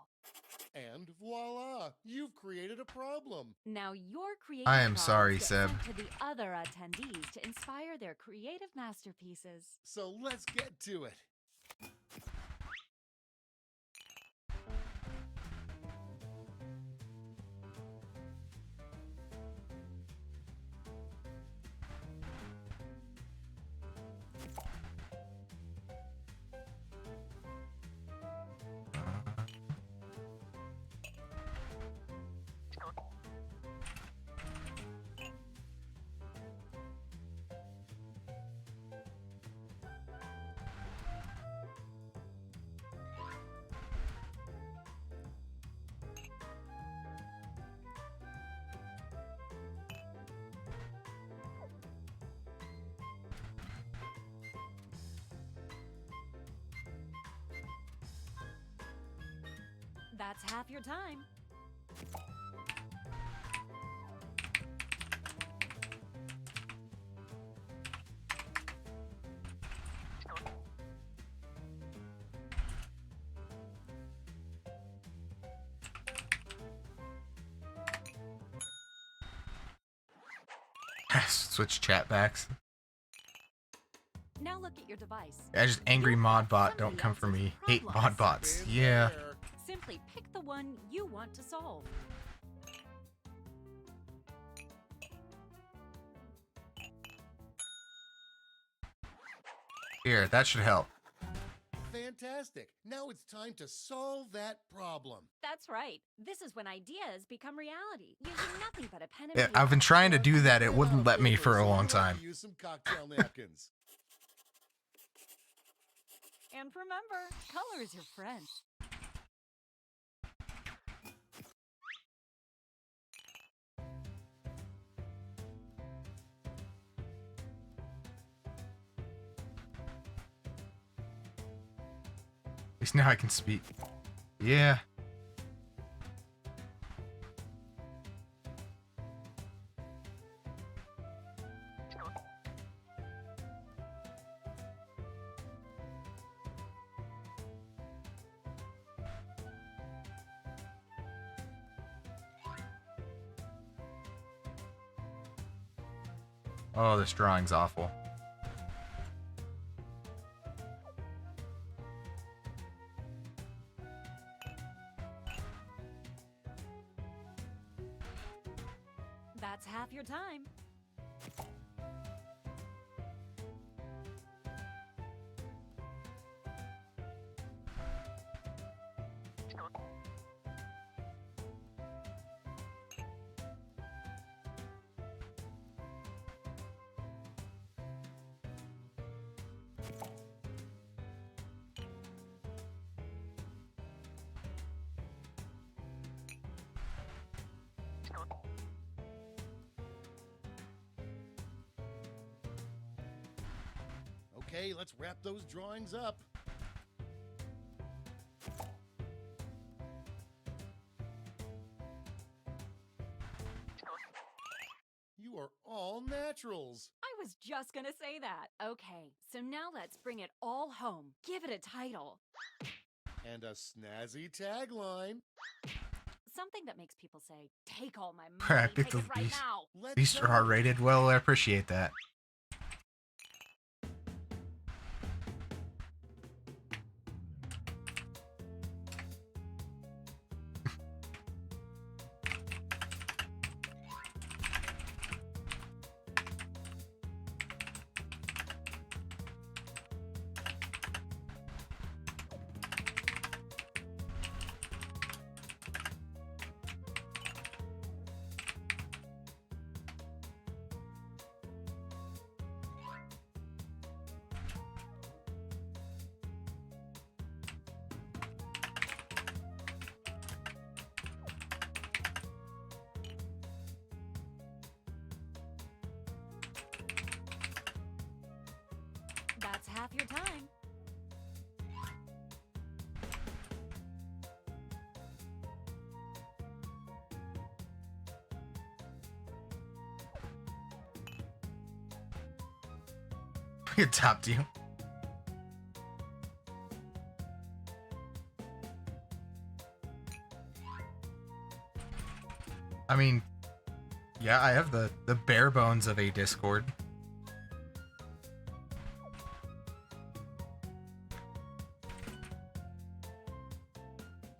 And voila, you've created a problem. Now your creative I am problems sorry, get Seb. sent to the other attendees to inspire their creative masterpieces. So let's get to it. That's half your time. Switch chat backs. Now look at your device. I just angry mod bot. Don't come for me. Hate mod bots. Yeah. Simply pick the one you want to solve. Here, that should help. Fantastic. Now it's time to solve that problem. That's right. This is when ideas become reality, using nothing but a pen and Yeah, paper. I've been trying to do that. It wouldn't let me for a long time. Use some cocktail napkins. And remember, color is your friend. least now I can speak. Yeah. Oh, this drawing's awful. That's half your time. Okay, let's wrap those drawings up. You are all naturals. I was just gonna say that. Okay, so now let's bring it all home. Give it a title. And a snazzy tagline. Something that makes people say, "Take all my money, Crap, take it right now." these are R-rated. Well, I appreciate that. That's half your time. We adopt you. I mean, yeah, I have the bare bones of a Discord.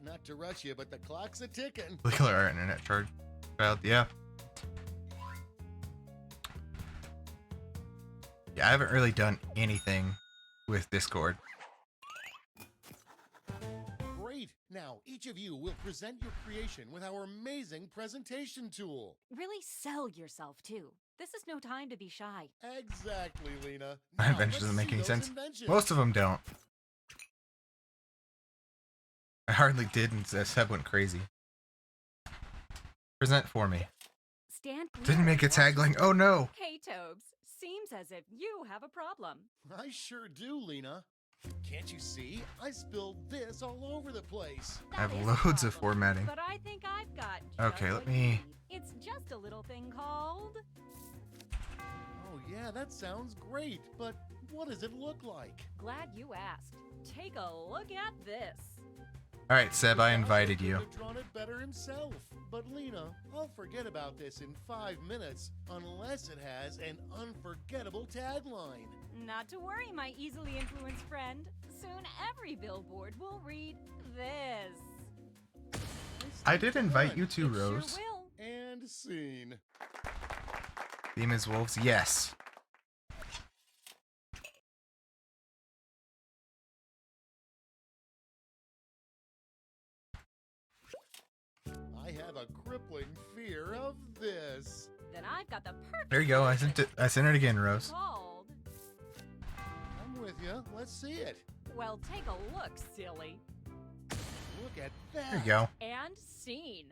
Not to rush you, but the clock's a ticking. Look at our internet charge. Failed, yeah. Yeah, I haven't really done anything with Discord. Great. Now, each of you will present your creation with our amazing presentation tool. Really sell yourself, too. This is no time to be shy. Exactly, Lena. My Now, invention let's doesn't make see any those sense. inventions. Most of them don't. I hardly did, and Seb went crazy. Present for me. Stand clear. Didn't make a tagline. Oh no! Hey, Tobes. Seems as if you have a problem. I sure do, Lena. Can't you see? I spilled this all over the place. I have loads of formatting. But I think I've got Okay, just let what you me... need. It's just a little thing called... Oh yeah, that sounds great, but what does it look like? Glad you asked. Take a look at this. Alright, Seb, I invited you. Could have drawn it better himself. But Lena, I'll forget about this in 5 minutes unless it has an unforgettable tagline. Not to worry, my easily influenced friend. Soon every billboard will read this. I did invite you to, Rose. Sure will. And scene. Theme is wolves? Yes. I have a crippling fear of this. Then I've got the perfect... There you go. I sent it again, Rose. Called... I'm with you. Let's see it. Well, take a look, silly. Look at that. There you go. And scene.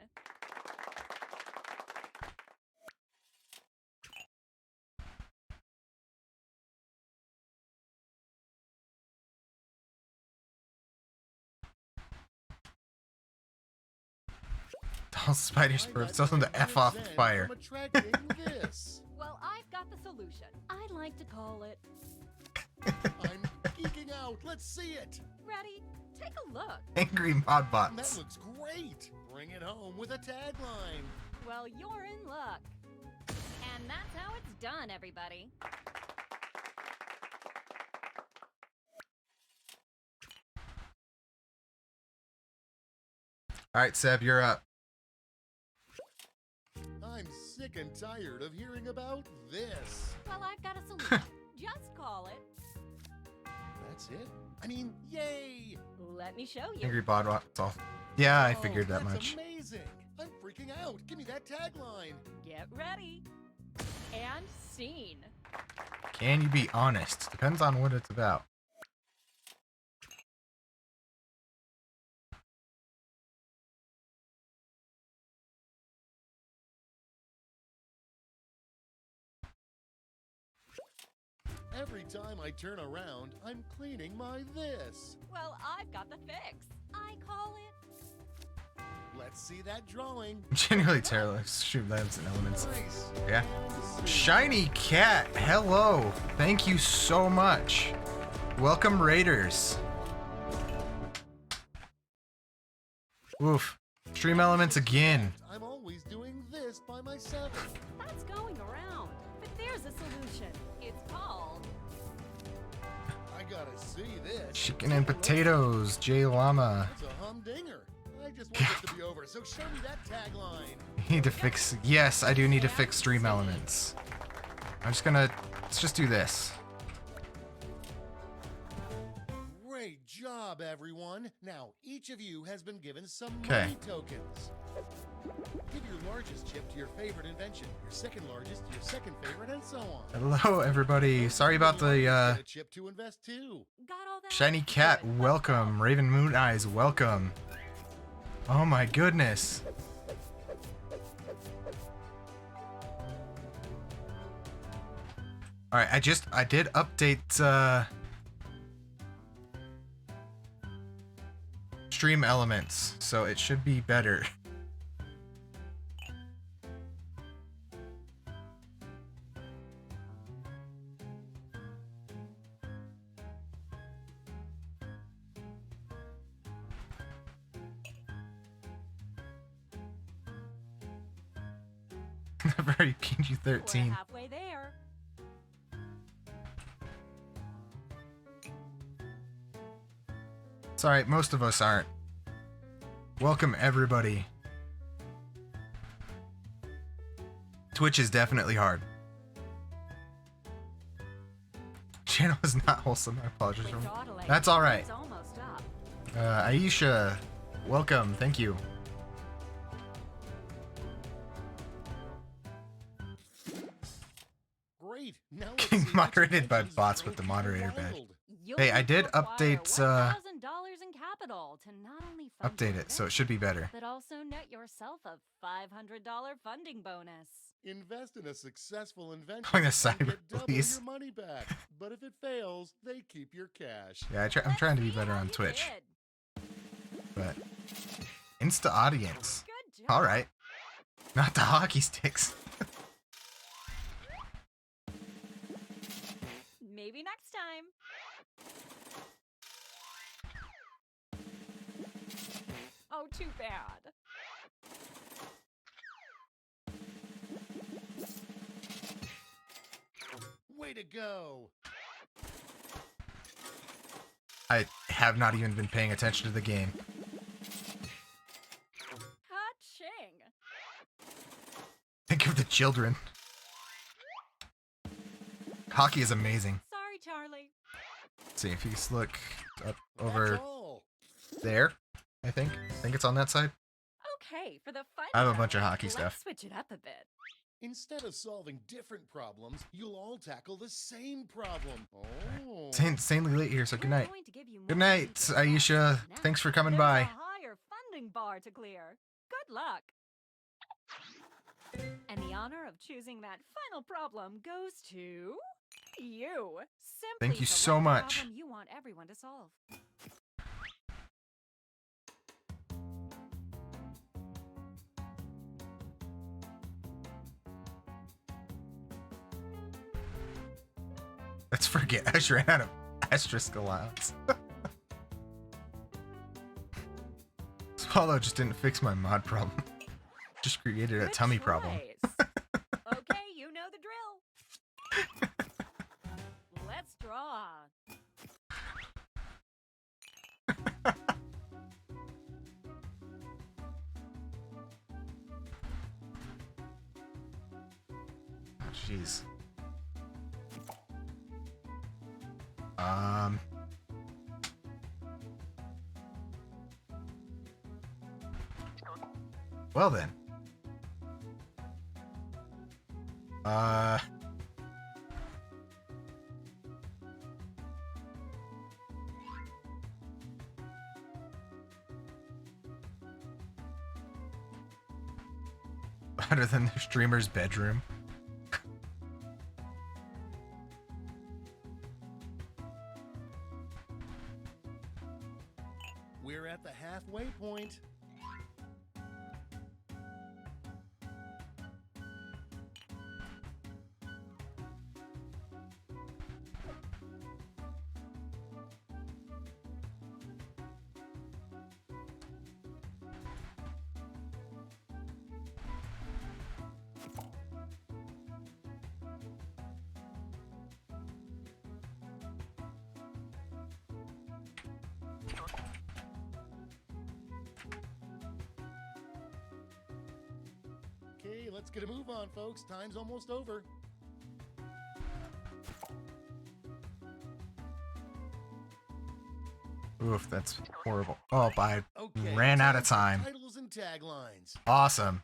Tall spiders perps. Tell them to F off the fire. From attracting this. Well, I've got the solution. I like to call it. I'm geeking out. Let's see it. Ready? Take a look. Angry mod That bots. looks great. Bring it home with a tagline. Well, you're in luck. And that's how it's done, everybody. All right, Seb, you're up. I'm sick and tired of hearing about this. Well, I've got a solution. Just call it. That's it? I mean, yay! Let me show you. Angry mod bots. All. Yeah, I Oh, figured that that's much. Amazing! I'm freaking out. Give me that tagline. Get ready. And scene. Can you be honest? Depends on what it's about. Every time I turn around, I'm cleaning my this. Well, I've got the fix. I call it. Let's see that drawing. Genuinely terrible. Shoot, that's an elements. Nice. Yeah. Shiny cat. Hello. Thank you so much. Welcome, Raiders. Oof. Stream elements again. I'm always doing this by myself. That's going around. But there's a solution. It's called. I gotta see this. Chicken and potatoes. J Llama. It's a humdinger. I just want this to be over, so show me that tagline. You need to fix. Yes, I do need to fix stream elements. I'm just gonna. Let's just do this. Great job, everyone. Now, each of you has been given some Okay. money tokens. Give your largest chip to your favorite invention, your second largest to your second favorite, and so on. Hello, everybody. Sorry about the Get a chip to invest too. Got all that? shiny cat. Welcome, Raven Moon Eyes. Welcome. Oh my goodness. All right, I did update stream elements, so it should be better. Very We're PG-13. halfway there. It's alright, most of us aren't. Welcome, everybody. Twitch is definitely hard. Channel is not wholesome. I apologize. Quit dawdling. That's alright. It's almost up. Aisha, welcome. Thank you. Great. Now Getting moderated by bots with the moderator badge. Hey, I did update $1,000 in capital to not only fund update your it, so it event, should be better. but also net yourself a $500 funding bonus. Invest in a successful invention Going to and cyber get double police. your money back. But if it fails, they keep your cash. Yeah, I'm trying to be better on Twitch. But Insta audience. Good job. All right. Not the hockey sticks. Maybe next time. Oh, too bad. Way to go. I have not even been paying attention to the game. Ka-ching. Think of the children. Hockey is amazing. Sorry, Charlie. Let's see if you just look up That's over all. there. I think it's on that side. Okay, for the fun I have a zone, bunch of hockey let's stuff. switch it up a bit. Instead of solving different problems, you'll all tackle the same problem. Oh. It's insanely late here, so good night. Going to give you Good more night, details. Aisha. Now, Thanks for coming there's by. a higher funding bar to clear. Good luck. And the honor of choosing that final problem goes to you. Simply Thank you select so the much. problem you want everyone to solve. Let's forget. I just ran out of asterisk allowance. Swallow just didn't fix my mod problem. Just created a Good tummy problem. choice. Okay, you know the drill. Let's draw. Oh, jeez. Well then. Better than the streamer's bedroom. We're at the halfway point. Okay, let's get a move on, folks. Time's almost over. Oof, that's horrible. Oh, I Okay, ran out of for time. Titles and taglines. Awesome.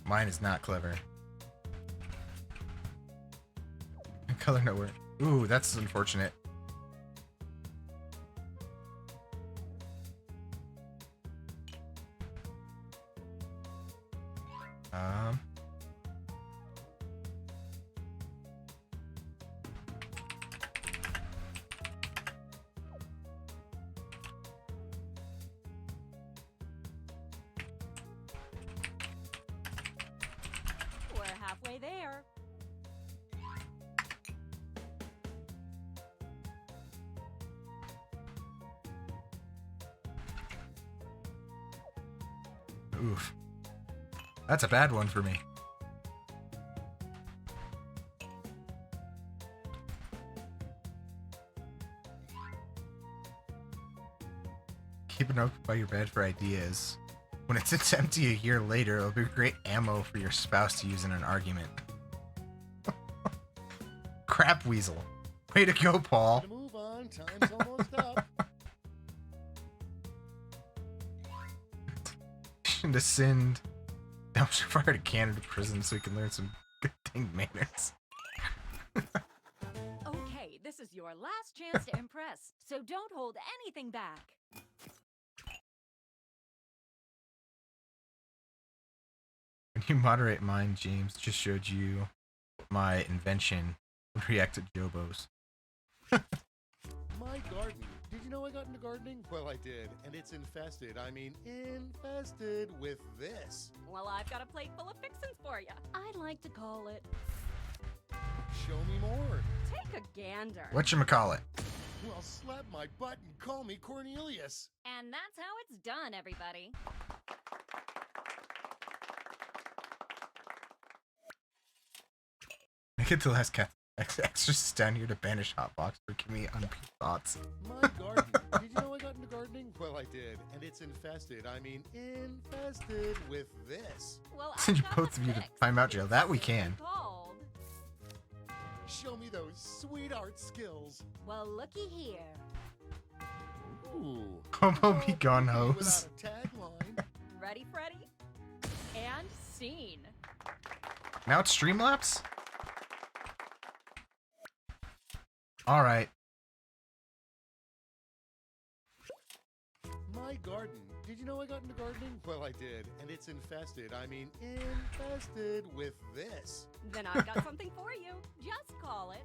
Mine is not clever. Color nowhere. Ooh, that's unfortunate. We're halfway there. Oof. That's a bad one for me. Keep a note by your bed for ideas. When it's empty a year later, it'll be great ammo for your spouse to use in an argument. Crap weasel. Way to go, Paul. Gotta move on. Time's almost up. To send dumpster fire to Canada prison so he can learn some good thing manners. Okay, this is your last chance to impress, so don't hold anything back. When you moderate mine, James just showed you my invention would react to Jobos. My garden. Did you know I got into gardening? Well, I did. And it's infested. I mean, infested with this. Well, I've got a plate full of fixins for you. I'd like to call it. Show me more. Take a gander. Whatchamacallit? Well, slap my butt and call me Cornelius. And that's how it's done, everybody. I get the last cat extras down here to banish Hotbox for giving me unpure thoughts. My garden. Did you know I got into gardening? Well, I did. And it's infested. I mean, infested with this. Well, Send you both of you to timeout jail. That we can. Called. Show me those sweet art skills. Well, looky here. Ooh. Homo be gone, Without hoes. a tagline. Ready, Freddy? And scene. Now it's Streamlabs? Alright. My garden. did you know I got into gardening? Well, I did, and it's infested. I mean, infested with this. Then I've got something for you. Just call it.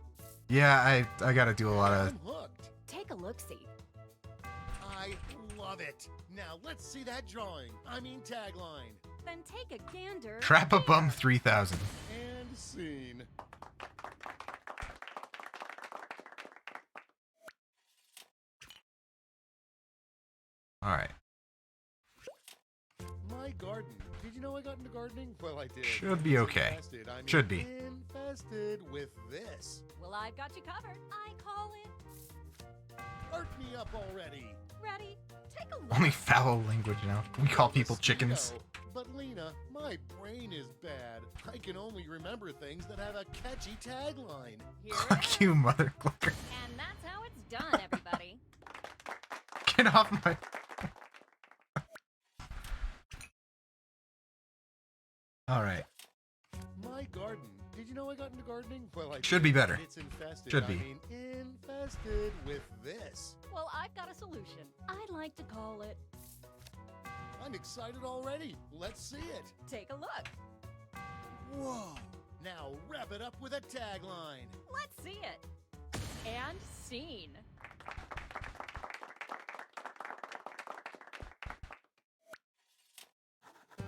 Yeah, I gotta do a lot of... I'm hooked. Take a look-see. I love it. Now let's see that drawing. I mean tagline. Then take a gander. Trap a Bum 3000. And scene. Alright. My garden. Did you know I got into gardening? Well, I did. Should be okay. Infested. I mean, Should be. infested with this. Well, I've got you covered. I call it. Art me up already. Ready? Take a look. Only foul language now. We call people chickens. But Lena, my brain is bad. I can only remember things that have a catchy tagline. Fuck you, mother clucker. And that's how it's done, everybody. Get off my... Alright. My garden. Did you know I got into gardening? Well, I Should did. be better. It's infested. Should I be. mean, infested with this. Well, I've got a solution. I'd like to call it. I'm excited already. Let's see it. Take a look. Whoa. Now wrap it up with a tagline. Let's see it. And scene.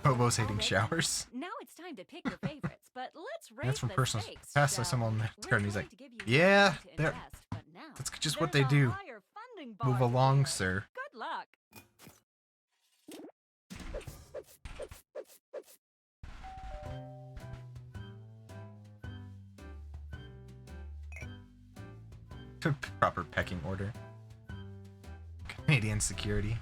Hobos hating showers. Now it's time to pick your favorites, but let's raise That's from the personal stakes, past. shall Someone we? there and he's We're like, going to give you yeah, money to they're... invest, but now That's just what they there's a do. higher funding bar Move to along, clear. sir. Good luck. Proper pecking order. Canadian security.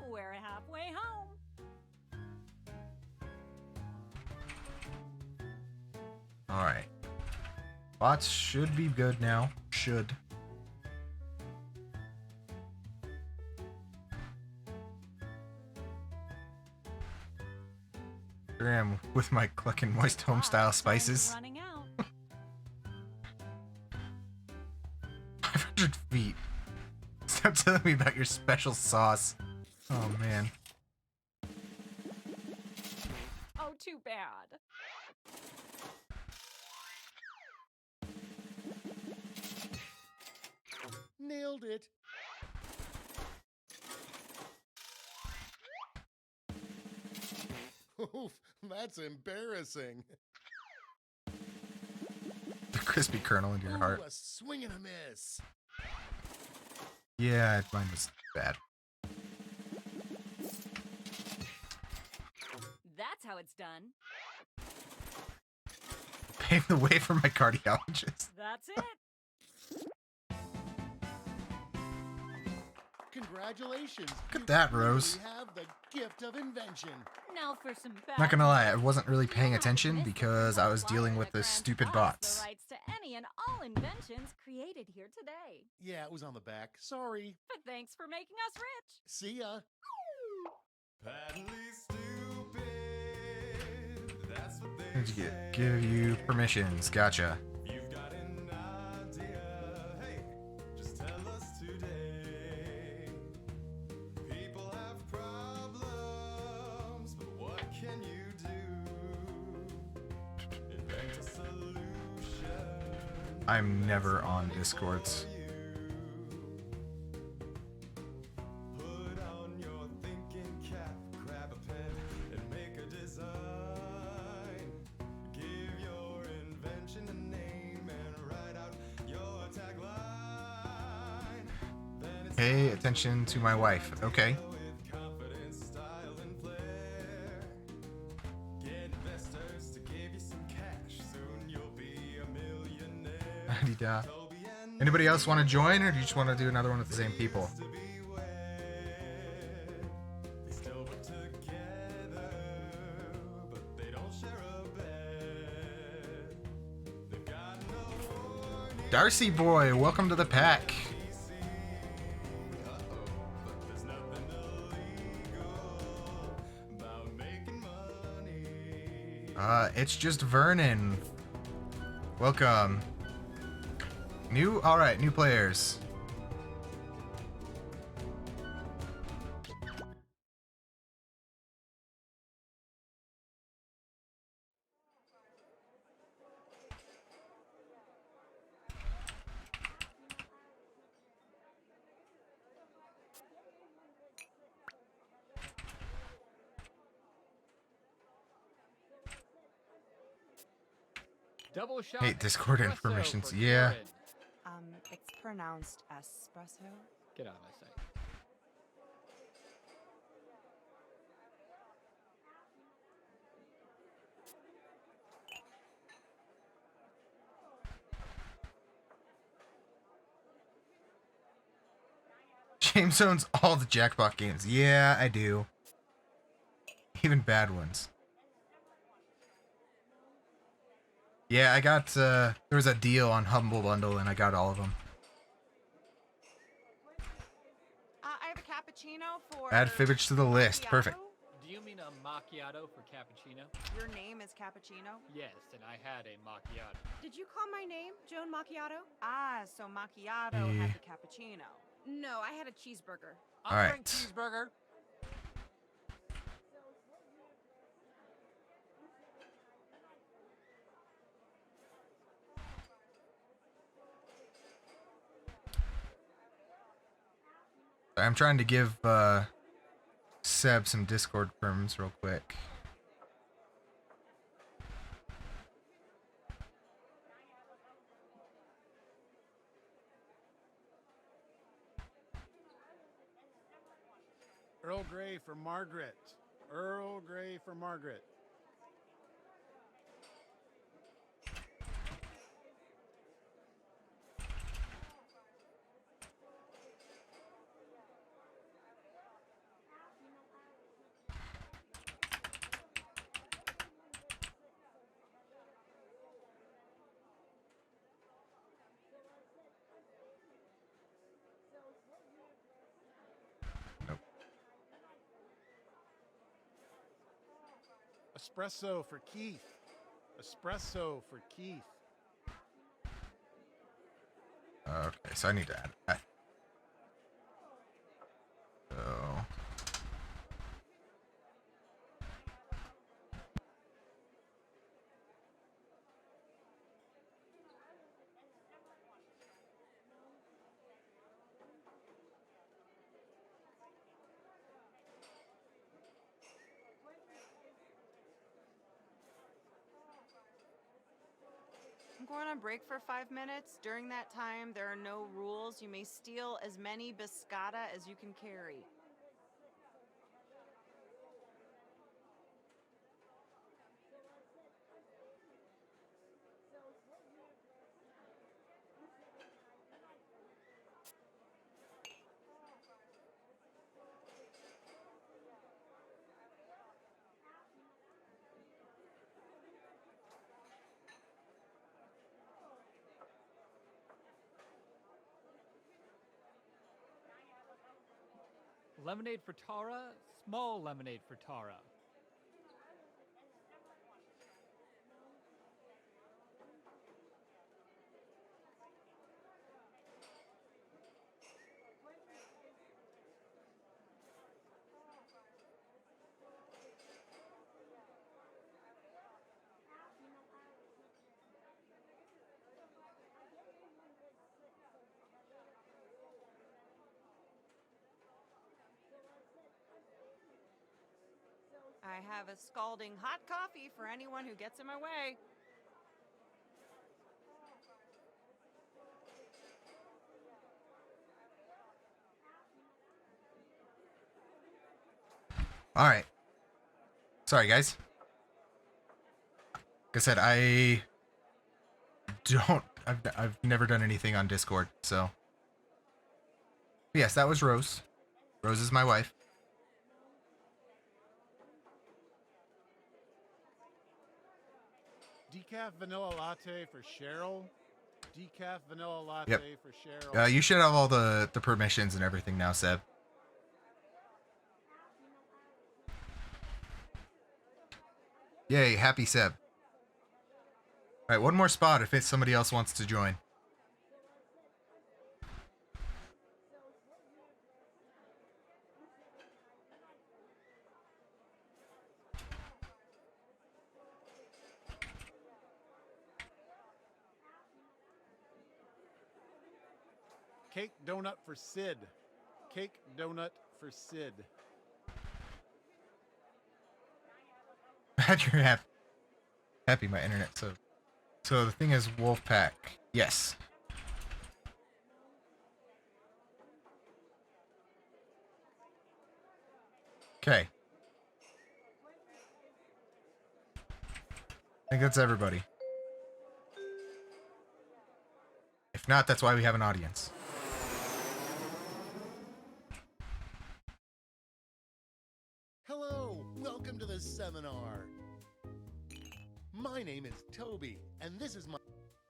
We're halfway home. Alright. Bots should be good now. Should. Here I am with my clucking moist home style spices. Running out. 500 feet. Stop telling me about your special sauce. Oh man. Oh, too bad. Nailed it. Oof, that's embarrassing. The crispy kernel into your heart. Ooh, a swing and a miss. Yeah, mine was bad. That's how it's done. Pave the way for my cardiologist. That's it. Congratulations. Look at that, Rose. You have the gift of invention. Now for some bad Not gonna lie, I news. wasn't really paying You attention missed because I was the dealing line with that the grants stupid us bots. The rights to any and all inventions created here today. Yeah, it was on the back. Sorry. But thanks for making us rich. See ya. Where'd you get? Give you permissions. Gotcha. I'm never on Discords. Pay attention to my wife. Okay. Da. Anybody else want to join, or do you just want to do another one with the same people? Darcy boy, welcome to the pack. It's just Vernon. Welcome. Alright, new players. Double shot. Hey, Discord espresso informations. for Yeah. Karen. It's pronounced espresso. Get out of my sight. James owns all the Jackbox games. Yeah, I do. Even bad ones. Yeah, I got, there was a deal on Humble Bundle and I got all of them. I have a cappuccino for... Add Fibbage to the list. macchiato? Perfect. Do you mean a macchiato for cappuccino? Your name is Cappuccino? Yes, and I had a macchiato. Did you call my name Joan Macchiato? Ah, so macchiato Yeah. had the cappuccino. No, I had a cheeseburger. All right. Cheeseburger. I'm trying to give Seb some Discord perms real quick. Earl Grey for Margaret. Earl Grey for Margaret. Espresso for Keith. Espresso for Keith. Okay, so I need to add that. So. I'm going on break for 5 minutes. During that time, there are no rules. You may steal as many biscotta as you can carry. Lemonade for Tara, small lemonade for Tara. I have a scalding hot coffee for anyone who gets in my way. All right. Sorry, guys. Like I said, I've never done anything on Discord, so. Yes, that was Rose. Rose is my wife. Decaf vanilla latte for Cheryl. decaf vanilla latte Yep. for Cheryl. You should have all the permissions and everything now, Seb. Yay, happy Seb. Alright, one more spot if somebody else wants to join. Cake donut for Sid. Cake donut for Sid. Glad you're happy my internet. So the thing is Wolfpack. Yes. Okay. I think that's everybody. If not, that's why we have an audience. Hello, welcome to the seminar. My name is Toby, and this is my...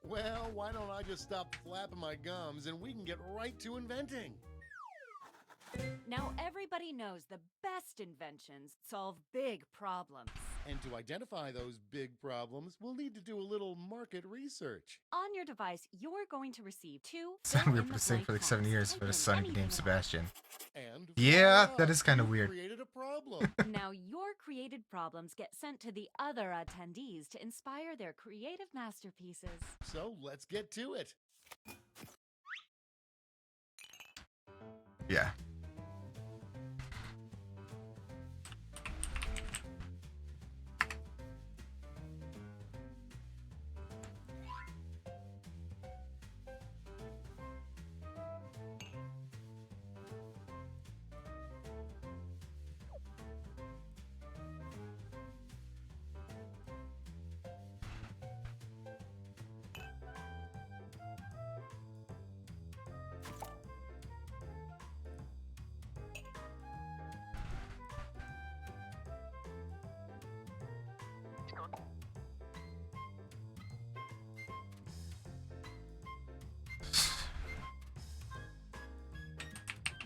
Well, why don't I just stop flapping my gums and we can get right to inventing? Now everybody knows the best inventions solve big problems. And to identify those big problems, we'll need to do a little market research. On your device, you're going to receive two Sound weird to sing for like 7 years for a son named Sebastian. And yeah, that is kind of weird. Created a problem. Now your created problems get sent to the other attendees to inspire their creative masterpieces. So let's get to it. Yeah.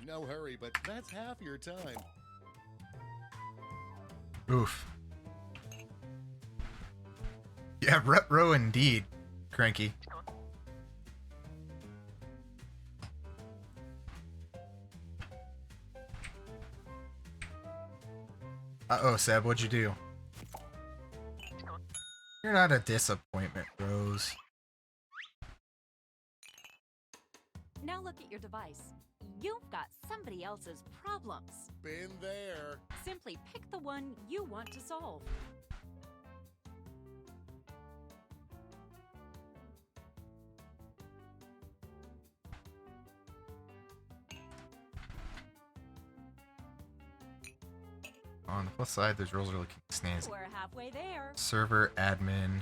No hurry, but that's half your time. Oof. Yeah, retro indeed, Cranky. Uh-oh, Seb, what'd you do? You're not a disappointment, Rose. Now look at your device. You've got somebody else's problems. Been there. Simply pick the one you want to solve. On the plus side, those roles are looking snazzy. We're halfway there. Server admin.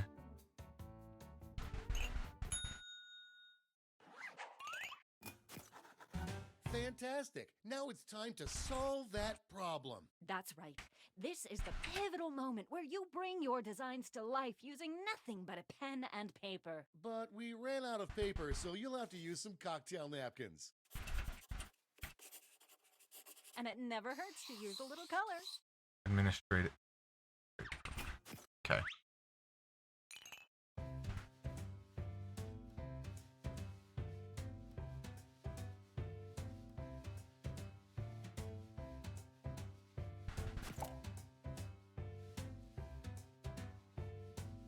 Fantastic. Now it's time to solve that problem. That's right. This is the pivotal moment where you bring your designs to life using nothing but a pen and paper. But we ran out of paper, so you'll have to use some cocktail napkins. And it never hurts to use a little color. Administrative. Okay.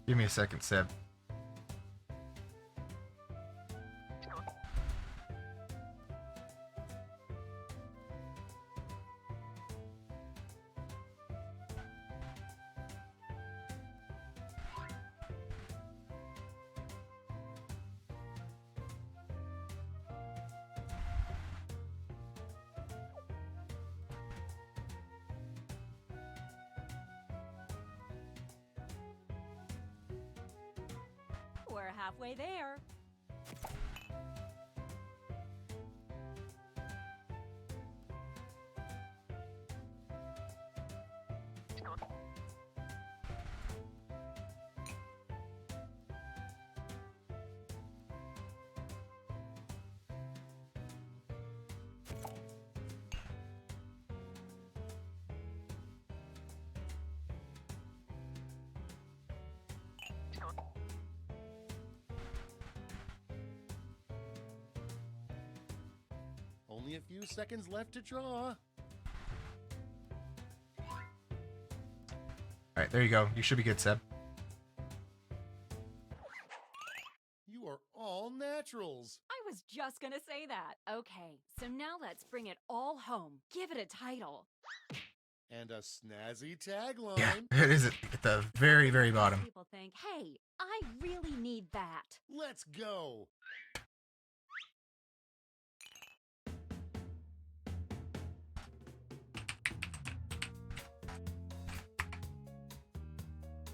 Give me a second, Seb. We're halfway there. Only a few seconds left to draw. Alright, there you go. You should be good, Seb. You are all naturals. I was just gonna say that. Okay, so now let's bring it all home. Give it a title. And a snazzy tagline. Yeah, it is at the very, very bottom. People think, hey, I really need that. Let's go.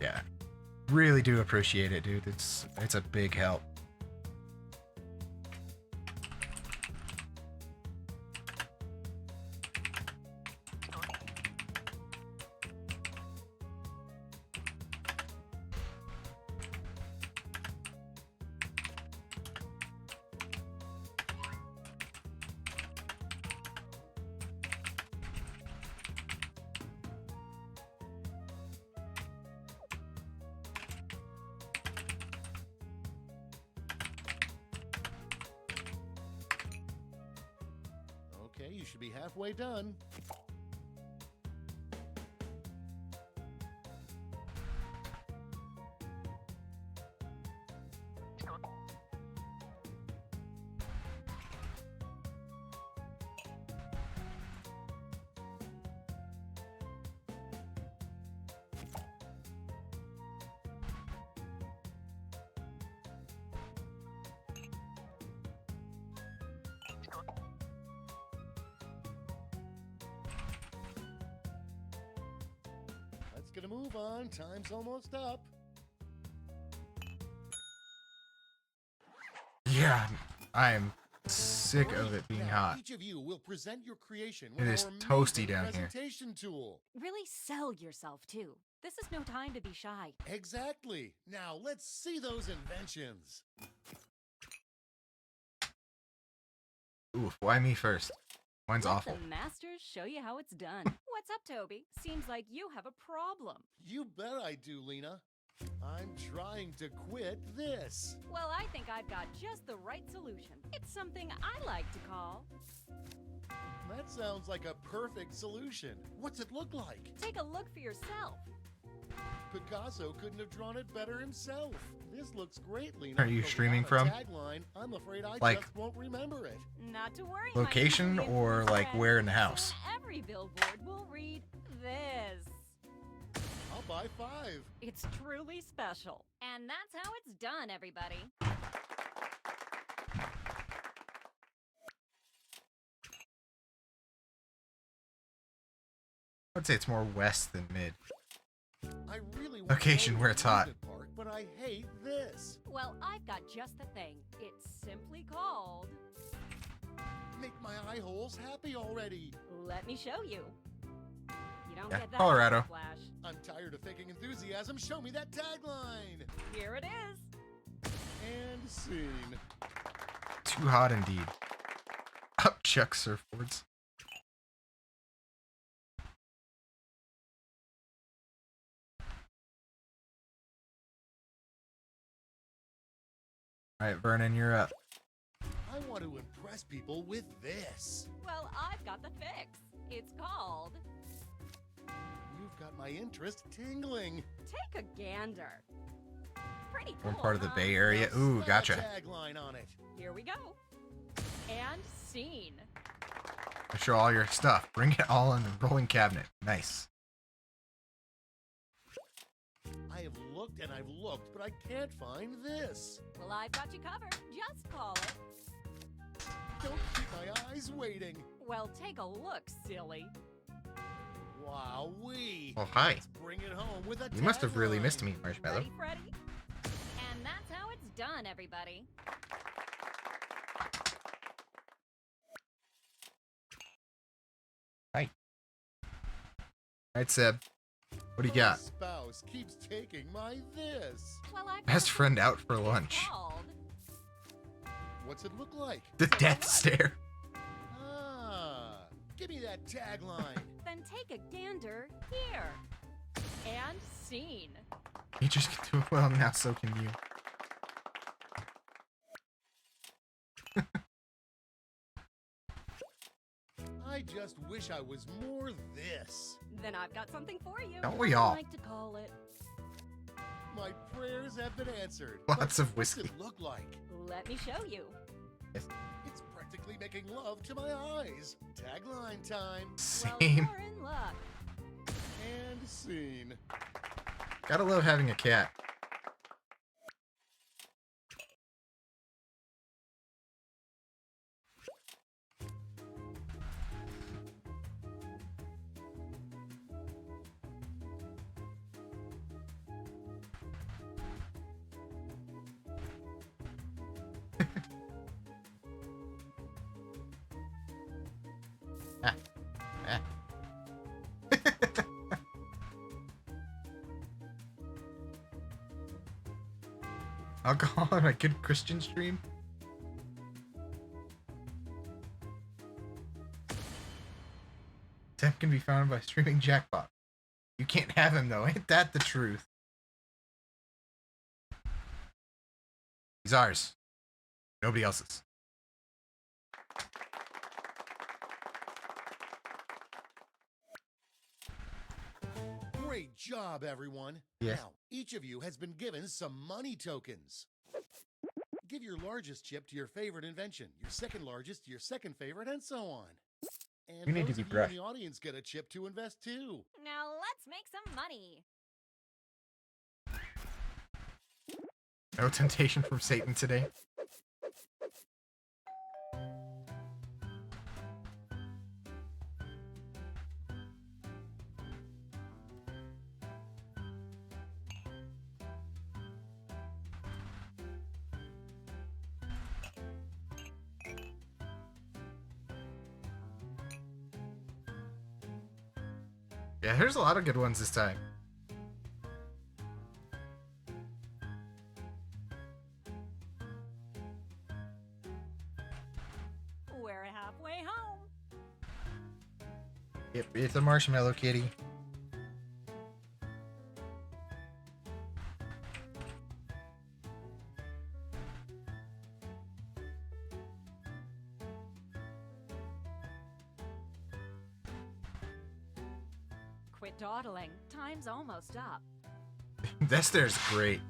Yeah. Really do appreciate it, dude. It's a big help. Okay, you should be halfway done. Let's get a move on. Time's almost up. Yeah, I am sick of it being Now, hot. Each of you will present your creation It with is our toasty amazing down here. presentation tool. Really sell yourself, too. This is no time to be shy. Exactly. Now let's see those inventions. Oof, why me first? Mine's Let awful. the masters show you how it's done. What's up, Toby? Seems like you have a problem. You bet I do, Lena. I'm trying to quit this. Well, I think I've got just the right solution. It's something I like to call... That sounds like a perfect solution. What's it look like? Take a look for yourself. Picasso couldn't have drawn it better himself. This looks great, Lena. Are you but streaming without a from? Tagline, I'm afraid I Like- just won't remember it. Not to worry, my Location million or like friends. where in the house? Every billboard will read this. I'll buy 5. It's truly special. And that's how it's done, everybody. I'd say it's more west than mid. I really want Location to go where to it's the hot. amusement park, but I hate this. Well, I've got just the thing. It's simply called... Make my eye holes happy already. Let me show you. You don't Yeah, get that Colorado. Flash. I'm tired of faking enthusiasm. Show me that tagline. Here it is. And scene. Too hot indeed. Up Chuck surfboards. Alright, Vernon, you're up. I want to impress people with this. Well, I've got the fix. It's called... You've got my interest tingling. Take a gander. Pretty cool, One part of the huh? Bay Area. Ooh, Spell a gotcha. Tagline on it. Here we go. And scene. Show all your stuff. Bring it all in the rolling cabinet. Nice. I have looked and I've looked, but I can't find this. Well, I've got you covered. Just call it. Don't keep my eyes waiting. Well, take a look, silly. Wowee. Oh, hi. Let's bring it home with a You must have really tagline. missed me, Marshmallow. Ready, Freddy? And that's how it's done, everybody. Hi. Alright, Seb. What do you My got? spouse keeps taking my this. Well, I've Best got friend out for it's lunch. called... What's it look like? The death stare. Ah, give me that tagline. Then take a gander here. And scene. You just can do it well now, so can you. just wish I was more this. Then I've got something for you. Don't we all? I like to call it. My prayers have been answered. Lots But of whiskey. What's it look like? Let me show you. Yes. It's practically making love to my eyes. Tagline time. Well, Same. you're in luck. And scene. Gotta love having a cat. Alcohol on a good Christian stream? Temp can be found by streaming Jackbox. You can't have him though, ain't that the truth? He's ours. Nobody else's. Great job, everyone. Yes. Now, each of you has been given some money tokens. Give your largest chip to your favorite invention, your second largest to your second favorite, and so on. And You need to those be of you in brushed. the audience get a chip to invest too. Now let's make some money. No temptation from Satan today. Yeah, there's a lot of good ones this time. We're halfway home. Yep, it's a marshmallow kitty. Quit dawdling. Time's almost up. This there's great.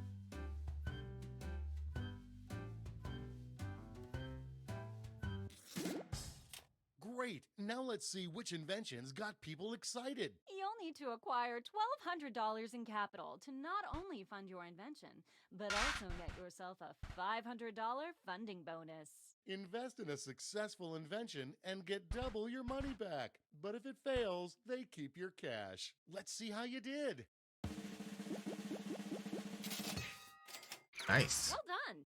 Great. Now let's see which inventions got people excited. You'll need to acquire $1,200 in capital to not only fund your invention, but also get yourself a $500 funding bonus. Invest in a successful invention and get double your money back. But if it fails, they keep your cash. Let's see how you did. Nice. Well done.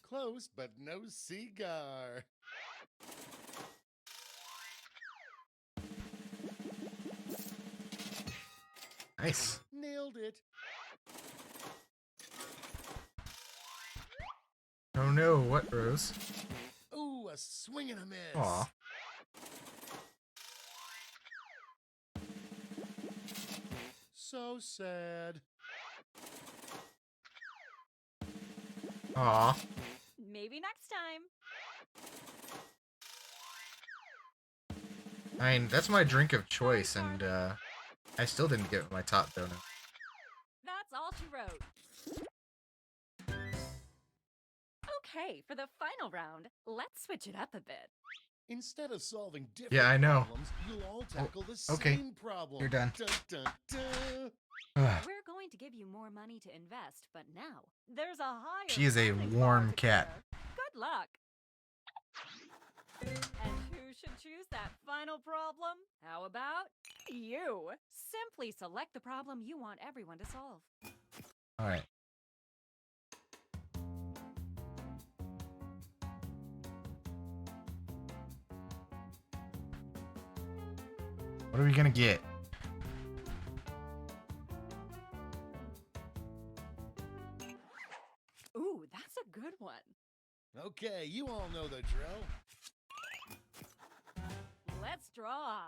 Close, but no cigar. Nice. Nailed it. Oh no, what, Rose? Ooh, a swing and a miss. Aw. So sad. Aw. Maybe next time. I mean, that's my drink of choice, and I still didn't get my top donut. That's all she wrote. Okay, for the final round, let's switch it up a bit. Instead of solving different Yeah, I know. problems, you'll all tackle the okay. same problem. You're done. Dun, dun, dun. We're going to give you more money to invest, but now there's a higher. She is a funding warm bar to cat. clear. Good luck. And who should choose that final problem? How about you? Simply select the problem you want everyone to solve. All right. What are we gonna get? Ooh, that's a good one. Okay, you all know the drill. Let's draw.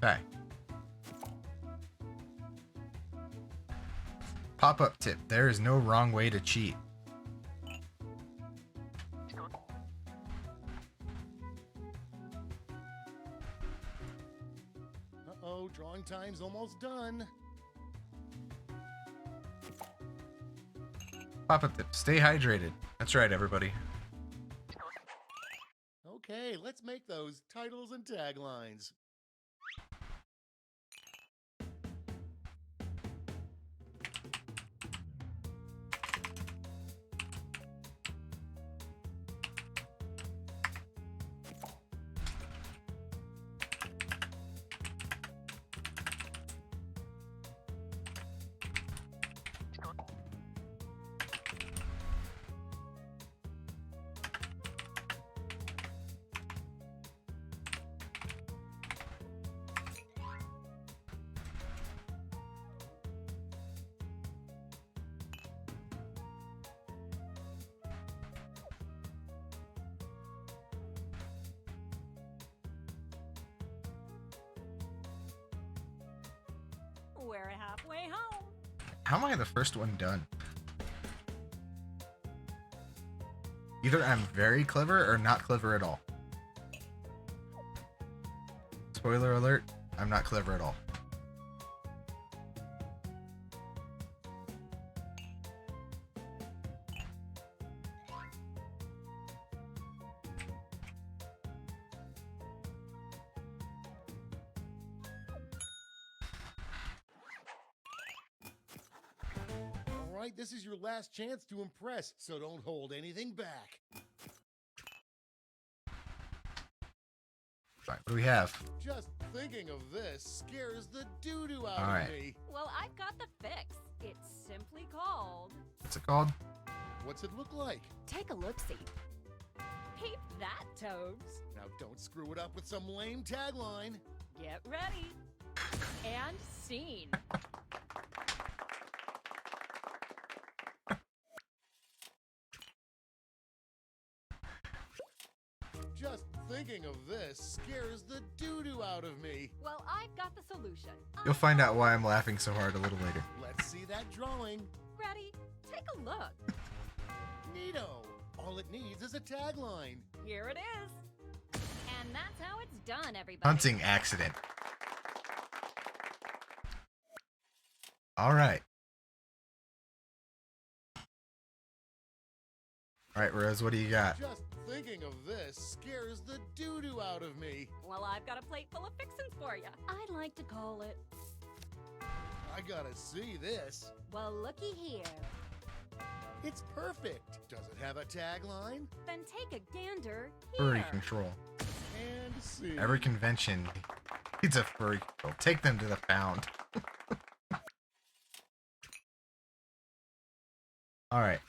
Okay. Pop-up tip. There is no wrong way to cheat. Uh-oh, drawing time's almost done. Pop-up tip. Stay hydrated. That's right, everybody. Okay, let's make those titles and taglines. We're halfway home. How am I the first one done? Either I'm very clever or not clever at all. Spoiler alert, I'm not clever at all. All right, this is your last chance to impress, so don't hold anything back. Right, what do we have? Just thinking of this scares the doo-doo out All of right. me. Well, I've got the fix. It's simply called. What's it called? What's it look like? Take a look-see. Peep that, Toads. Now don't screw it up with some lame tagline. Get ready. And scene. Just thinking of this scares the doo-doo out of me. Well, I've got the solution. You'll find out why I'm laughing so hard a little later. Let's see that drawing. Ready? Take a look. Neato. All it needs is a tagline. Here it is. And that's how it's done, everybody. Hunting accident. All right. All right, Rose, what do you got? Just thinking of this scares the doo-doo out of me. Well, I've got a plate full of fixins for you. I'd like to call it. I gotta see this. Well, looky here. It's perfect. Does it have a tagline? Then take a gander Furry here. control. And see. Every convention needs a furry control. Take them to the pound. All right.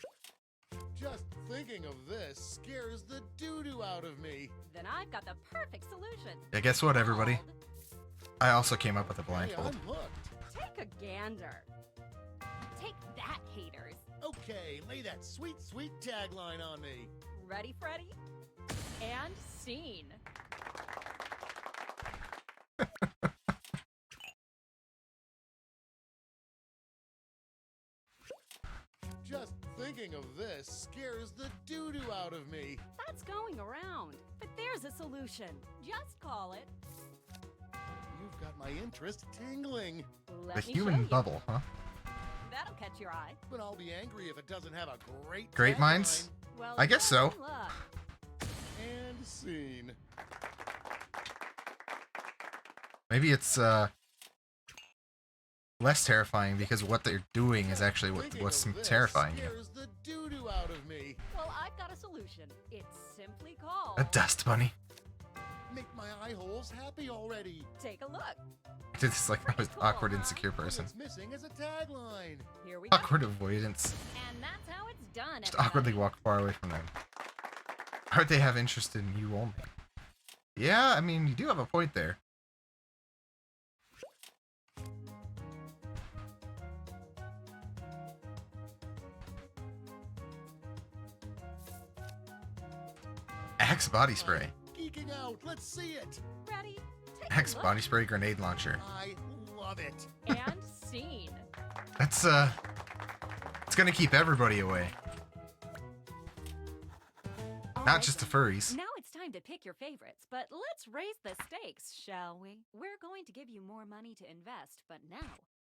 Just thinking of this scares the doo-doo out of me. Then I've got the perfect solution. Yeah, guess what, everybody? I also came up with a Hey, blindfold. I'm hooked. Take a gander. Take that, haters. Okay, lay that sweet, sweet tagline on me. Ready, Freddy? And scene. Just thinking of this scares the doo-doo out of me. That's going around. But there's a solution. Just call it. You've got my interest tingling. Let The me human show you. bubble, huh? That'll catch your eye. But I'll be angry if it doesn't have a great Great tagline. minds? Well, I guess so. good luck. And scene. Maybe it's less terrifying because what they're doing is actually Thinking what's of this terrifying you. scares the doo-doo out of me. Well, I've got a solution. It's simply called. A dust bunny. Make my eye holes happy already. Take a look. I did this like I was awkward, insecure person. What's missing is a tagline. Here we go. Awkward avoidance. And that's how it's done. Just everybody. awkwardly walk far away from them. Why would they have interest in you only? Yeah, I mean, you do have a point there. Axe body spray. Geeking out. Let's see it. Ready? Take X body spray grenade launcher. I love it. And scene. That's it's gonna keep everybody away. Not just the furries. Now it's time to pick your favorites, but let's raise the stakes, shall we? We're going to give you more money to invest, but now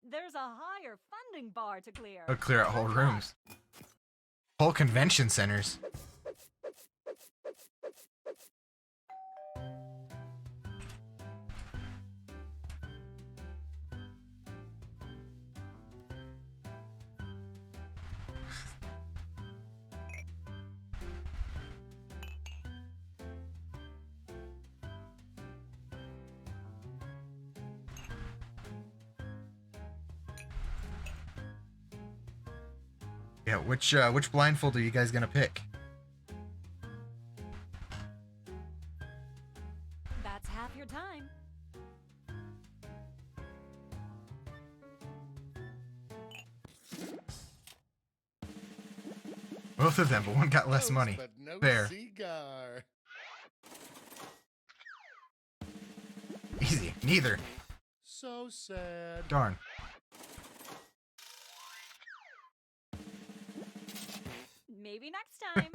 there's a higher funding bar to clear. I'll clear out whole rooms. Whole convention centers. Yeah, which blindfold are you guys gonna pick? That's half your time. Both of them, but one got less money. But no Fair. cigar. Easy. Neither. So sad. Darn. Maybe next time.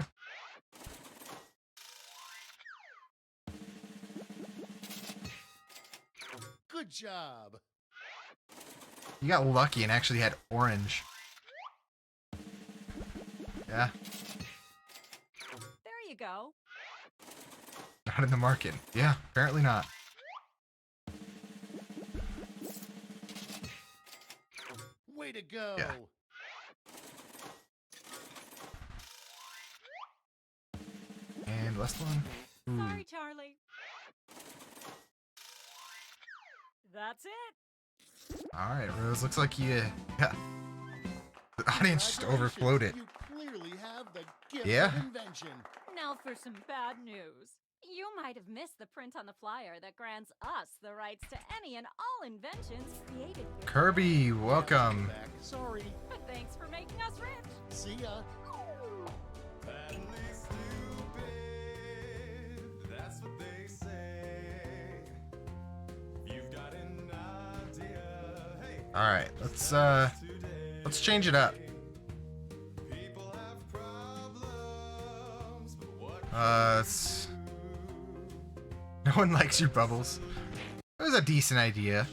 Good job. You got lucky and actually had orange. Yeah, There you go. not in the market. Yeah, apparently not. Way to go. Yeah. And last one. Ooh. Sorry, Charlie. That's it. Alright, Rose, looks like you... Yeah. The audience just overflowed it. You clearly have the gift Yeah. of invention. Now for some bad news. You might have missed the print on the flyer that grants us the rights to any and all inventions created here. Kirby, welcome. Back. Sorry. But thanks for making us rich. See ya. That's what they say. You've got an idea. Hey. Alright, let's change it up. No one likes your bubbles. That was a decent idea.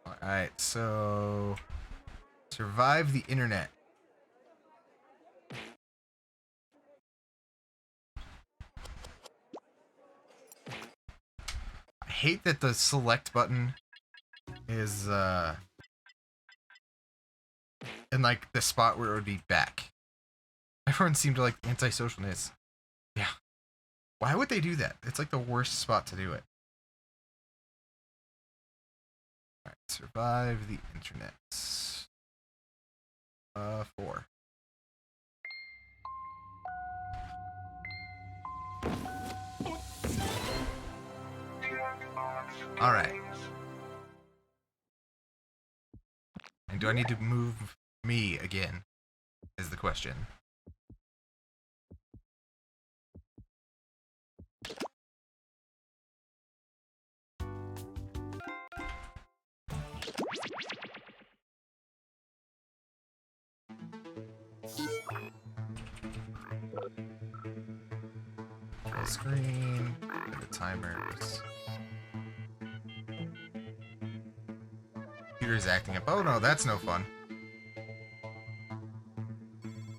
Alright, so... Survive the internet. I hate that the select button is, in, like, the spot where it would be back. Everyone seemed to like antisocialness. Yeah. Why would they do that? It's like the worst spot to do it. Alright, survive the internet. 4. Alright. And do I need to move me again? Is the question. Full screen, the timers. Computer's acting up. Oh no, that's no fun.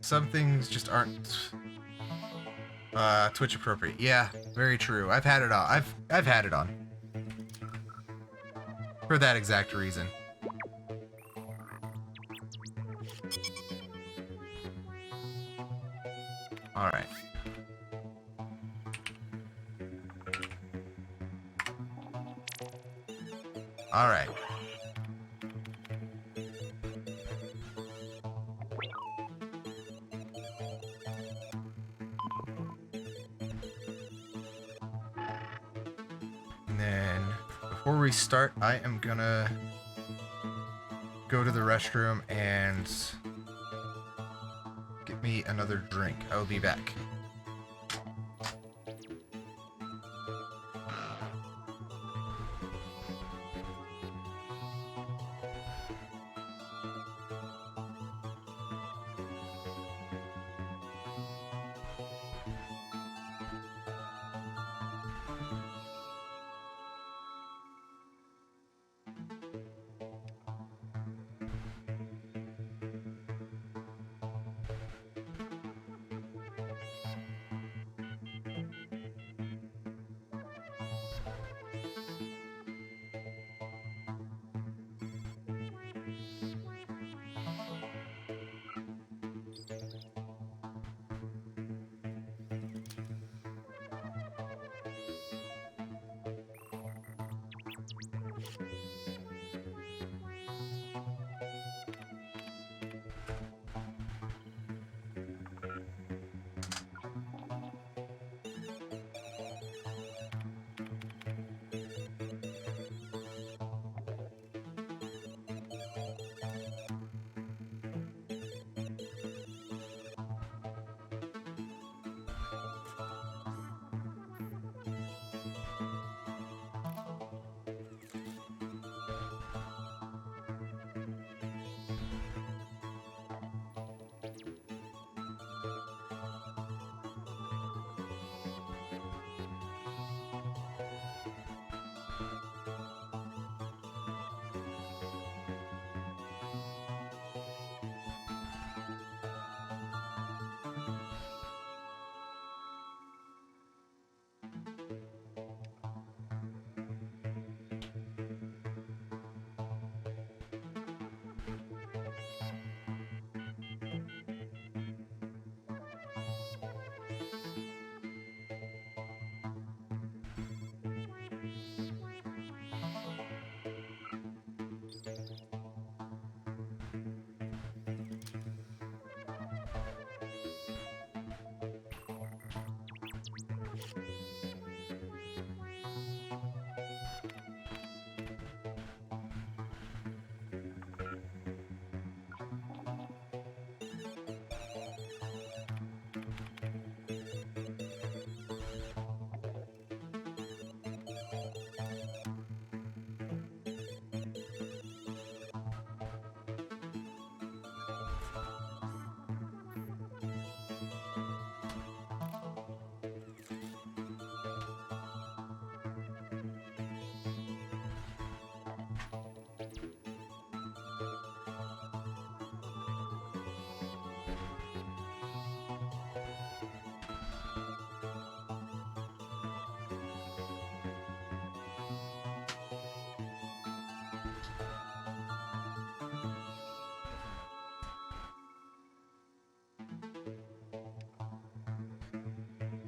Some things just aren't Twitch appropriate. Yeah, very true. I've had it on. I've had it on. For that exact reason. Alright. Alright. And then, before we start, I am gonna go to the restroom and get me another drink. I will be back.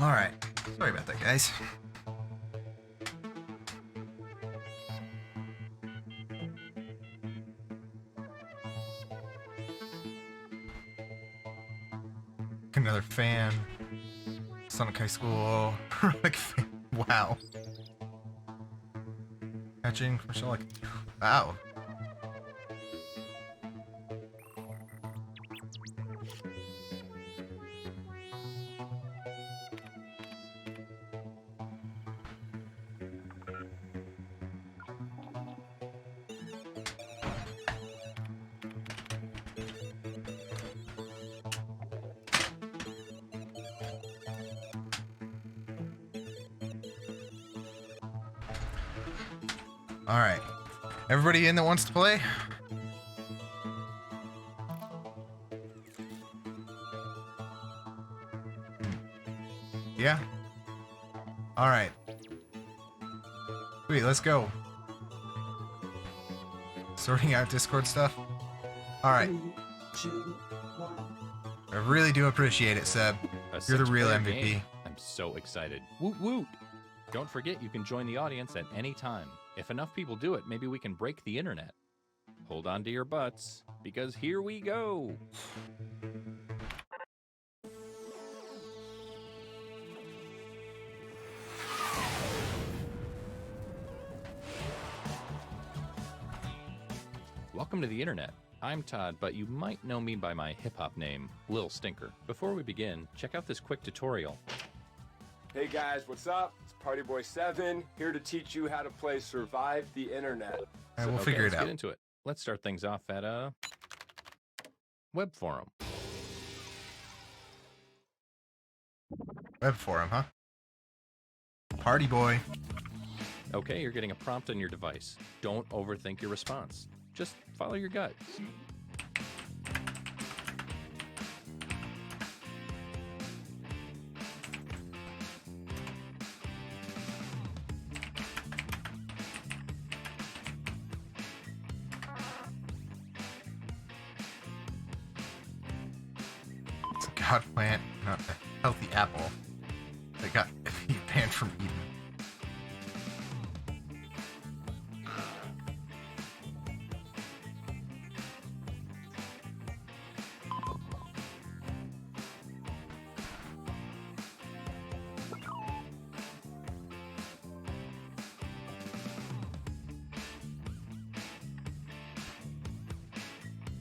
Alright. Sorry about that, guys. Another fan. Sonic High School. Relic fan. Wow. Catching for Sonic. Wow. Alright. Everybody in that wants to play? Yeah? Alright. Sweet, let's go. Sorting out Discord stuff? Alright. I really do appreciate it, Seb. You're the real MVP. Game. I'm so excited. Woot woot! Don't forget you can join the audience at any time. If enough people do it, maybe we can break the internet. Hold on to your butts, because here we go! Welcome to the internet. I'm Todd, but you might know me by my hip-hop name, Lil Stinker. Before we begin, check out this quick tutorial. Hey guys, what's up? It's Partyboy7, here to teach you how to play Survive the Internet. Alright, we'll figure it let's out. Get into it. Let's start things off at a web forum. Web forum, huh? Party boy. Okay, you're getting a prompt on your device. Don't overthink your response. Just follow your gut. It's a god plant, not a healthy apple. That got banned from Eden.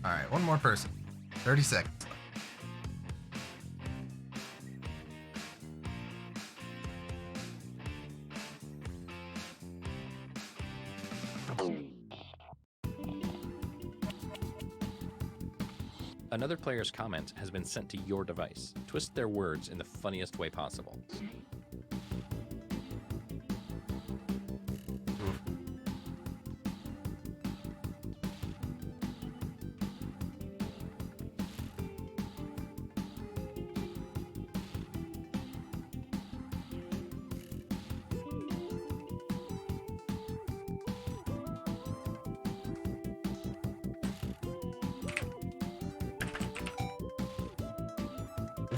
Alright, one more person. 30 seconds. Another player's comment has been sent to your device. Twist their words in the funniest way possible.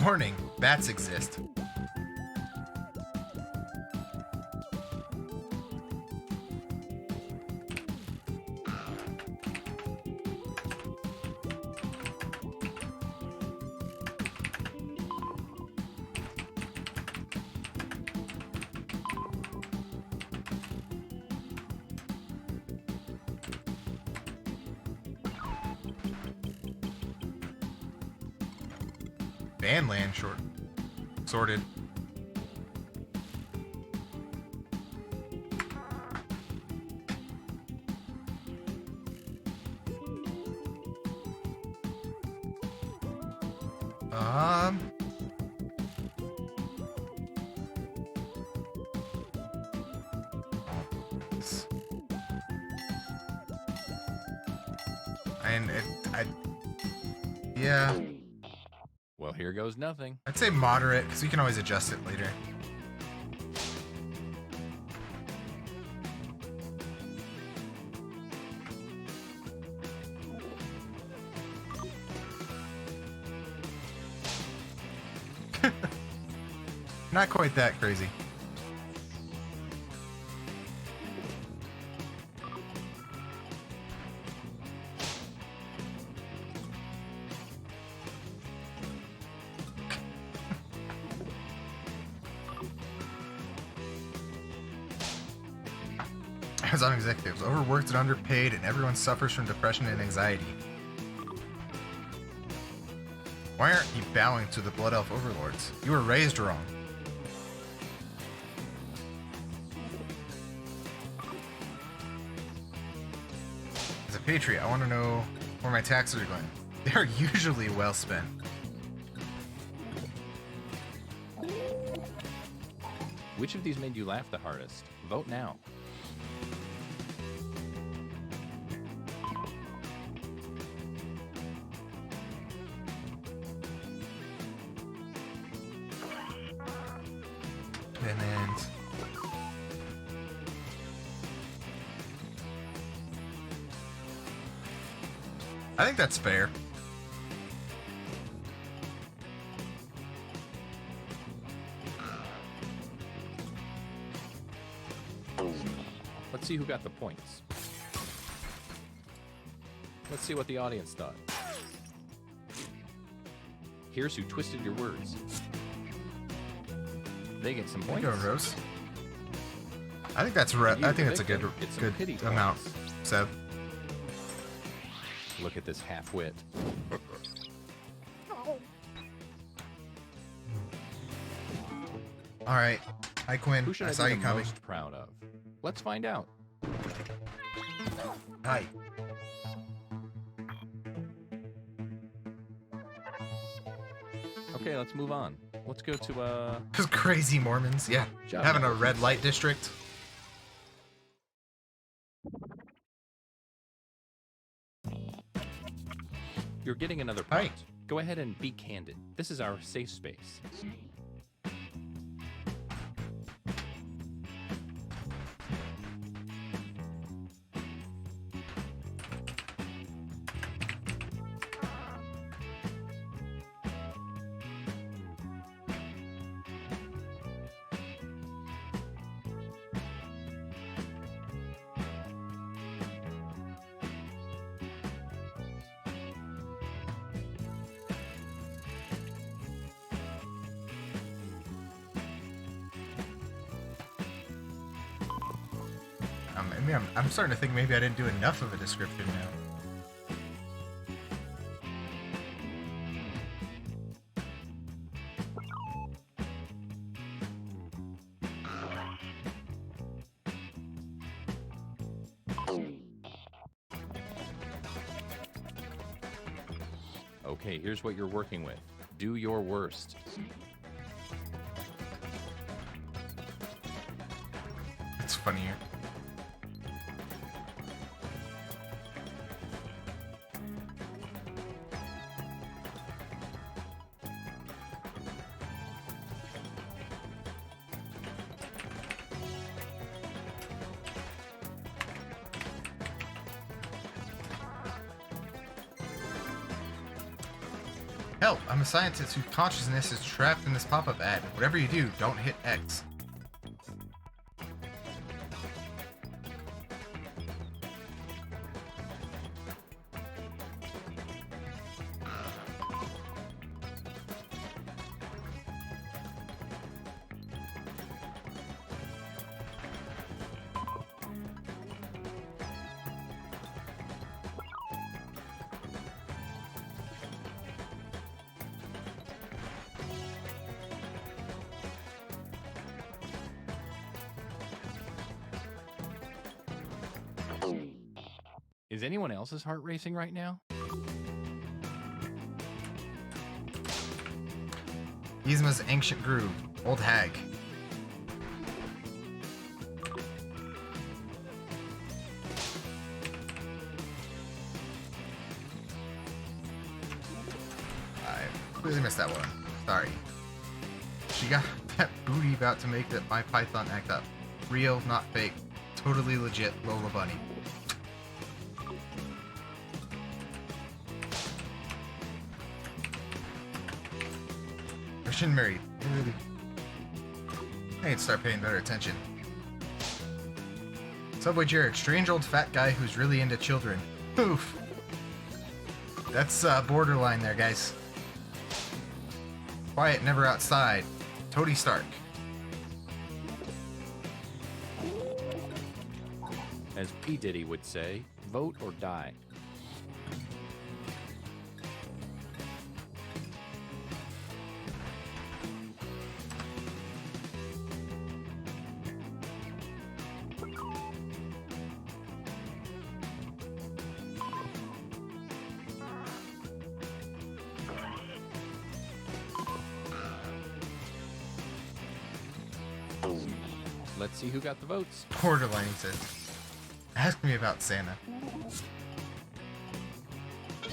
Warning, bats exist. Vanland short. Sorted. And yeah. Well, here goes nothing. I'd say moderate, because we can always adjust it later. not quite that crazy. Amazon executives, overworked and underpaid, and everyone suffers from depression and anxiety. Why aren't you bowing to the Blood Elf overlords? You were raised wrong. As a patriot, I want to know where my taxes are going. They are usually well spent. Which of these made you laugh the hardest? Vote now. I think that's fair. Let's see who got the points. Let's see what the audience thought. Here's who twisted your words. They get some points. Go, Rose. I think that's I think that's a good amount. So. Look at this half-wit. All right. Hi, Quinn. Who should I I saw be you the coming. most proud of? Let's find out. Hi. Okay, let's move on. Let's go to Those crazy Mormons, yeah. Job Having a numbers. red light district. You're getting another point. Go ahead and be candid. This is our safe space. Maybe I'm starting to think maybe I didn't do enough of a description now. Okay, here's what you're working with. Do your worst. It's funnier. Help! I'm a scientist whose consciousness is trapped in this pop-up ad. Whatever you do, don't hit X. Is anyone else's heart racing right now? Yzma's ancient groove. Old hag. I completely missed that one. Sorry. She got that booty about to make that my Python act up. Real, not fake. Totally legit Lola Bunny. Christian married. I need to start paying better attention. Subway Jared, strange old fat guy who's really into children. Oof. That's borderline there, guys. Quiet, never outside. Tony Stark. As P. Diddy would say, vote or die. Let's see who got the votes. Borderline, he says. Ask me about Santa.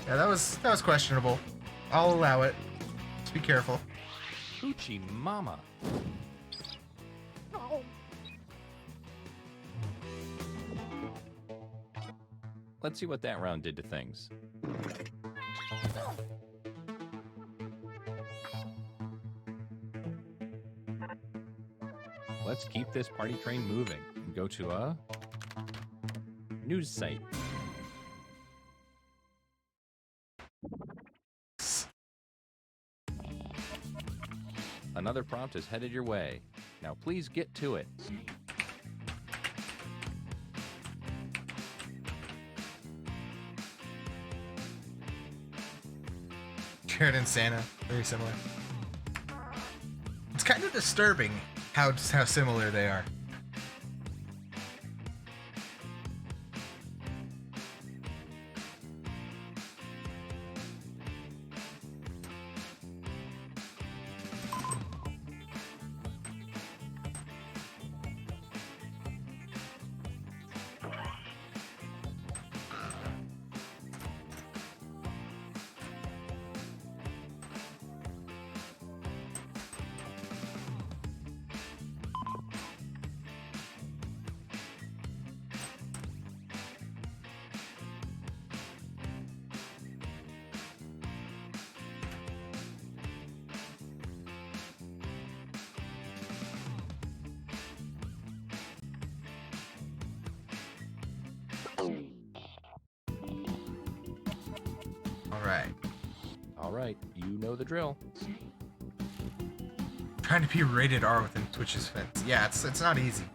Yeah, that was questionable. I'll allow it. Just be careful. Hoochie mama. Let's see what that round did to things. Let's keep this party train moving and go to a news site. Another prompt is headed your way. Now please get to it. Jared and Santa, very similar. It's kind of disturbing how similar they are. Alright, you know the drill. Trying to be rated R within Twitch's fence. Yeah, it's not easy.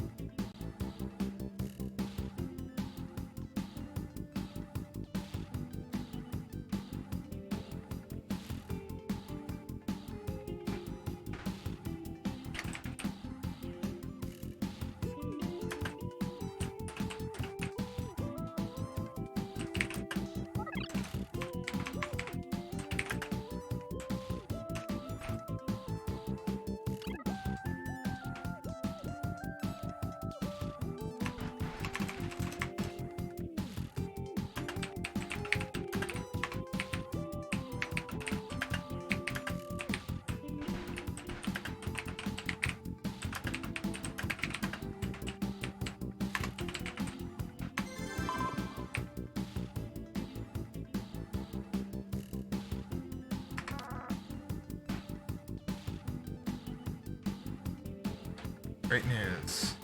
Great news.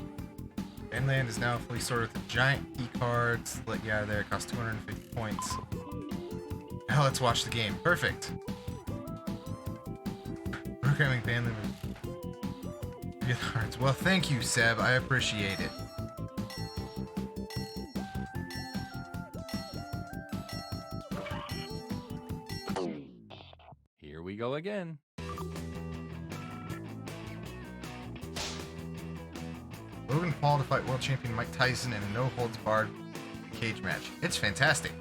Inland is now fully sorted with giant key cards. Let you out of there. Costs 250 points. Now let's watch the game. Perfect. Programming family with cards. Well, thank you, Seb. I appreciate it. Here we go again. Logan Paul to fight world champion Mike Tyson in a no-holds-barred cage match. It's fantastic.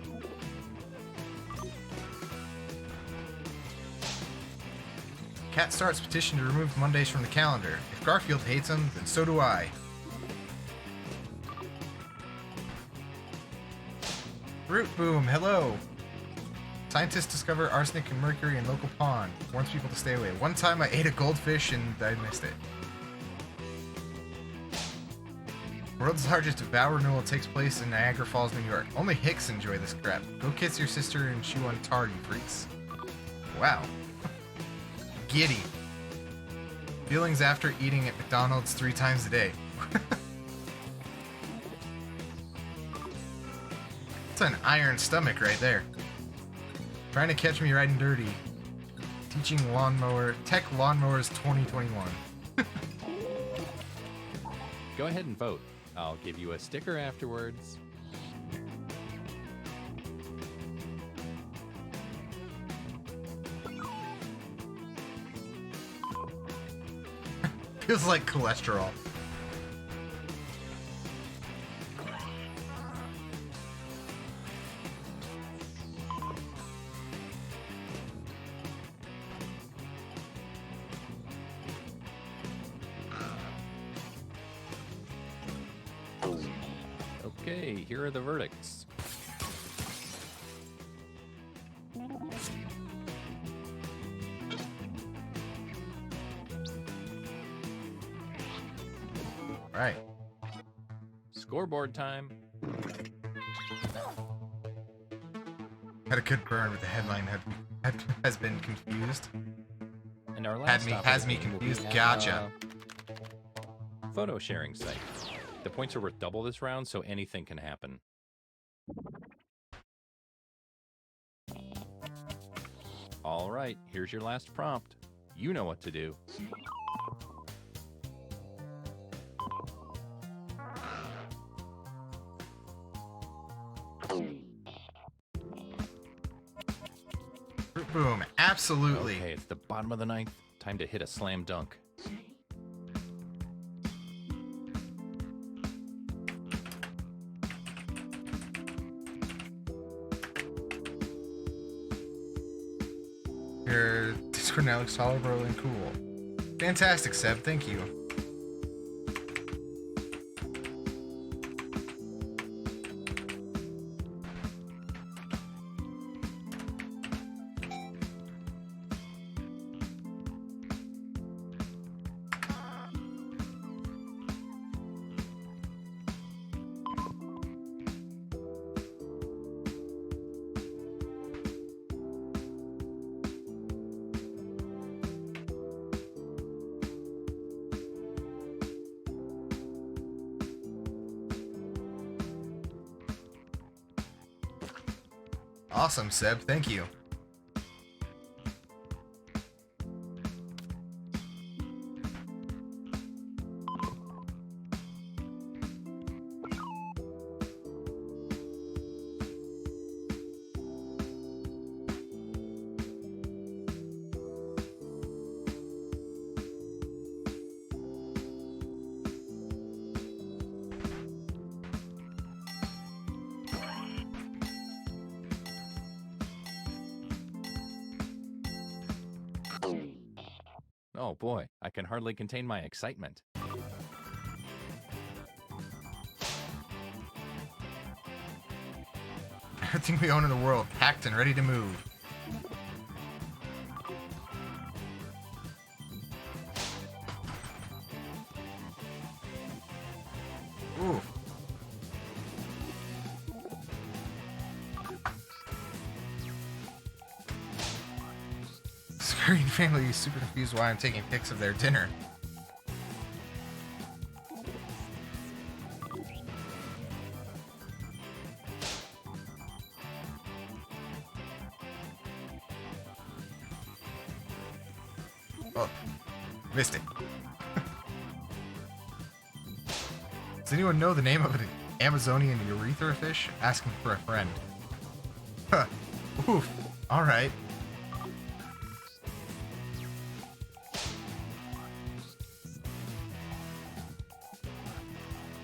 Cat starts petition to remove Mondays from the calendar. If Garfield hates them, then so do I. Root Boom, hello. Scientists discover arsenic and mercury in local pond. Warns people to stay away. One time I ate a goldfish and I missed it. World's largest vow renewal takes place in Niagara Falls, New York. Only hicks enjoy this crap. Go kiss your sister and chew on tar, you freaks. Wow. Giddy. Feelings after eating at McDonald's 3 times a day. It's an iron stomach right there. Trying to catch me riding dirty. Teaching tech lawnmowers 2021. Go ahead and vote. I'll give you a sticker afterwards. Feels like cholesterol. Okay, here are the verdicts. Right. Scoreboard time. Had a good burn with the headline has been confused. And our last has me confused. Gotcha. Photo sharing site. The points are worth double this round, so anything can happen. All right, here's your last prompt. You know what to do. Boom, absolutely. Okay, it's the bottom of the ninth. Time to hit a slam dunk. Your Discord now looks tolerable and cool. Fantastic, Seb. Thank you. Awesome, Seb. Thank you. Oh boy, I can hardly contain my excitement. Everything we own in the world, packed and ready to move. Ooh. Scurrying family is super confused why I'm taking pics of their dinner. Oh, missed it. Does anyone know the name of an Amazonian urethra fish? Asking for a friend. Huh. Oof. Alright.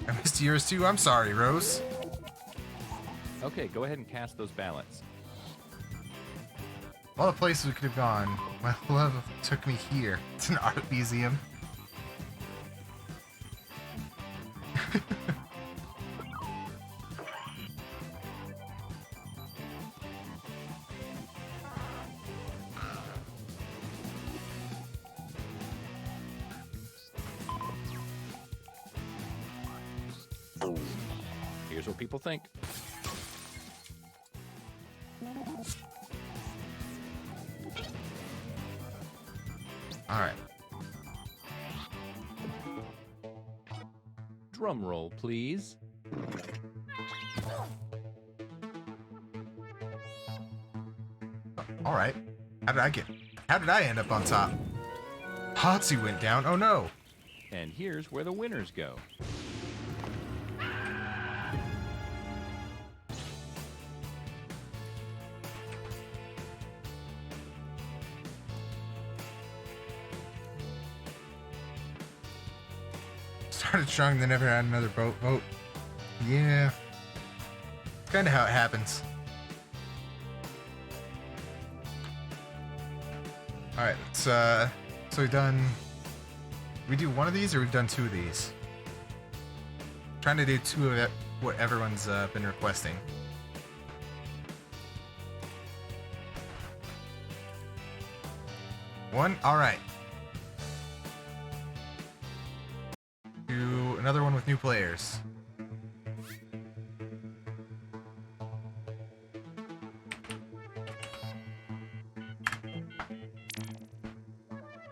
I missed yours too. I'm sorry, Rose. Okay, go ahead and cast those ballots. All the places we could have gone, my love took me here. It's an art museum. Here's what people think. Alright. Drum roll, please. All right. How did I end up on top? Hatsu went down. Oh no. And here's where the winners go. Started strong, then never had another vote. Yeah. It's kind of how it happens. Alright, so we've done... We do one of these, or we've done two of these? Trying to do two of it, what everyone's been requesting. One? Alright. Do another one with new players.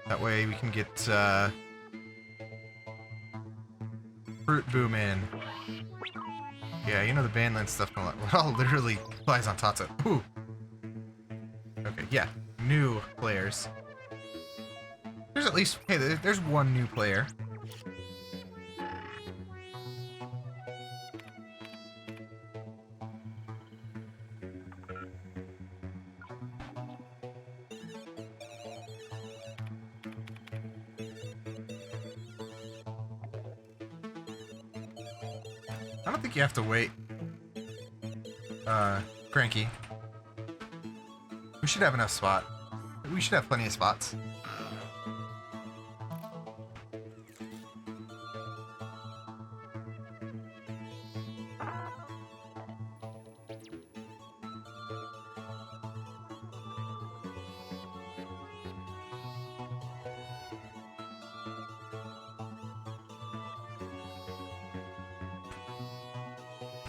That way we can get Fruit Boom in. Yeah, you know the Bandland stuff all literally applies on Tatsu. Ooh. Okay, yeah. New players. There's at least... Hey, there's one new player. I don't think you have to wait. Cranky. We should have enough spot. We should have plenty of spots.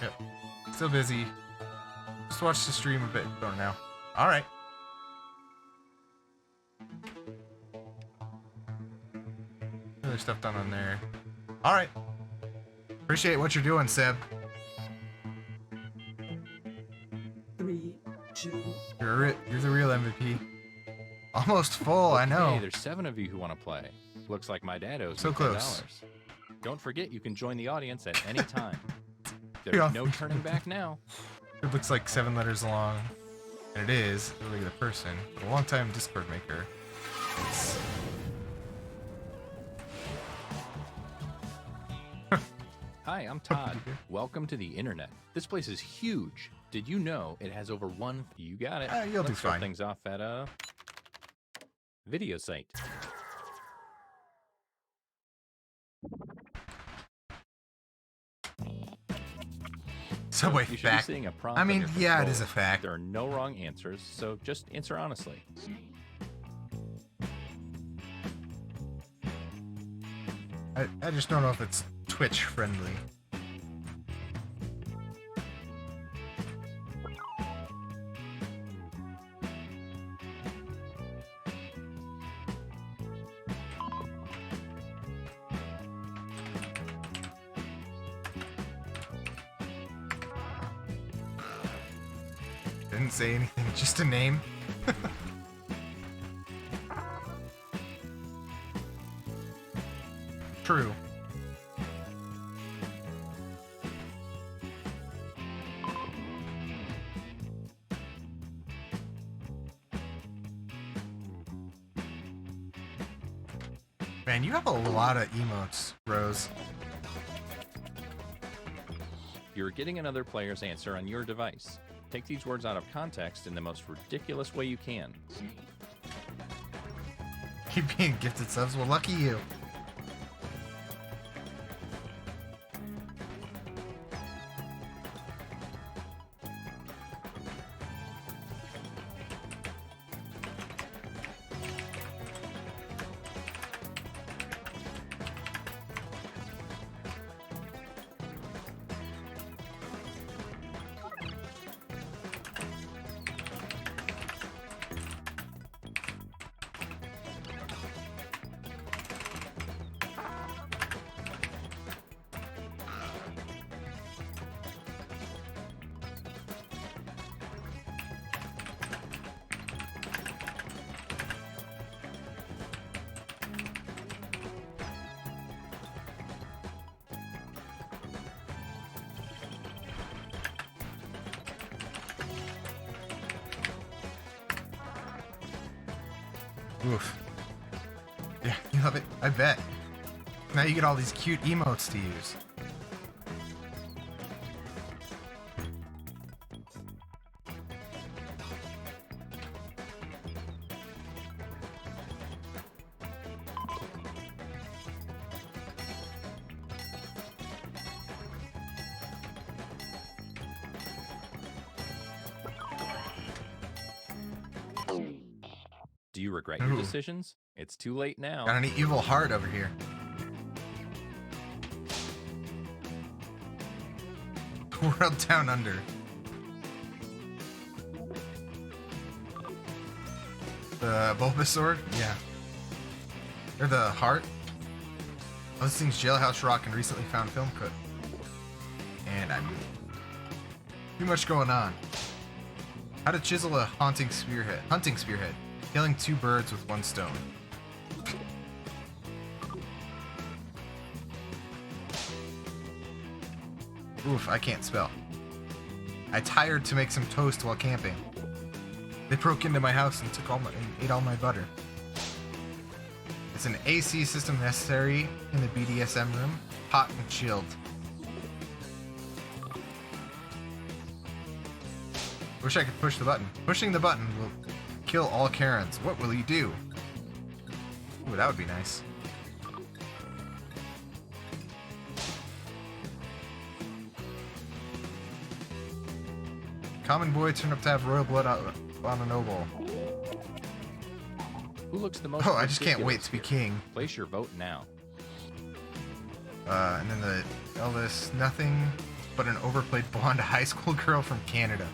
Yep. Still busy. Just watch the stream a bit for now. Alright. Other stuff done on there. Alright. Appreciate what you're doing, Seb. 3, 2. You're the real MVP. Almost full, I know. Hey, there's 7 of you who want to play. Looks like my dad owes So me $10. close. Don't forget, you can join the audience at any time. There's no turning back now. It looks like 7 letters long. And it is a regular person. A long-time Discord maker. It's... Hi, I'm Todd. Welcome to the internet. This place is huge. Did you know it has over one... You got it. You'll do Let's start fine. things off at a video site. Subway You should fact. be seeing a prompt I on mean, your yeah, it control. is a fact. There are no wrong answers, so just answer honestly. I just don't know if it's Twitch friendly. Didn't say anything, just a name. True. Man, you have a lot of emotes, Rose. You're getting another player's answer on your device. Take these words out of context in the most ridiculous way you can. Keep being gifted subs? Well, lucky you. Oof. Yeah, you love it. I bet. Now you get all these cute emotes to use. Do you regret your decisions? It's too late now. Got an evil heart over here. World Down Under. The Bulbasaur? Yeah. Or the heart? Oh, this thing's Jailhouse Rock and recently found film clip. And I'm too much going on. How to chisel a hunting spearhead. Killing 2 birds with 1 stone. Oof, I can't spell. I tired to make some toast while camping. They broke into my house and ate all my butter. It's an AC system necessary in the BDSM room. Hot and chilled. Wish I could push the button. Pushing the button will kill all Karens. What will you do? Ooh, that would be nice. Common boy turned up to have royal blood on a noble. Who looks the most I just can't wait to be here? king. Place your vote now. And then the Elvis, nothing but an overplayed blonde high school girl from Canada.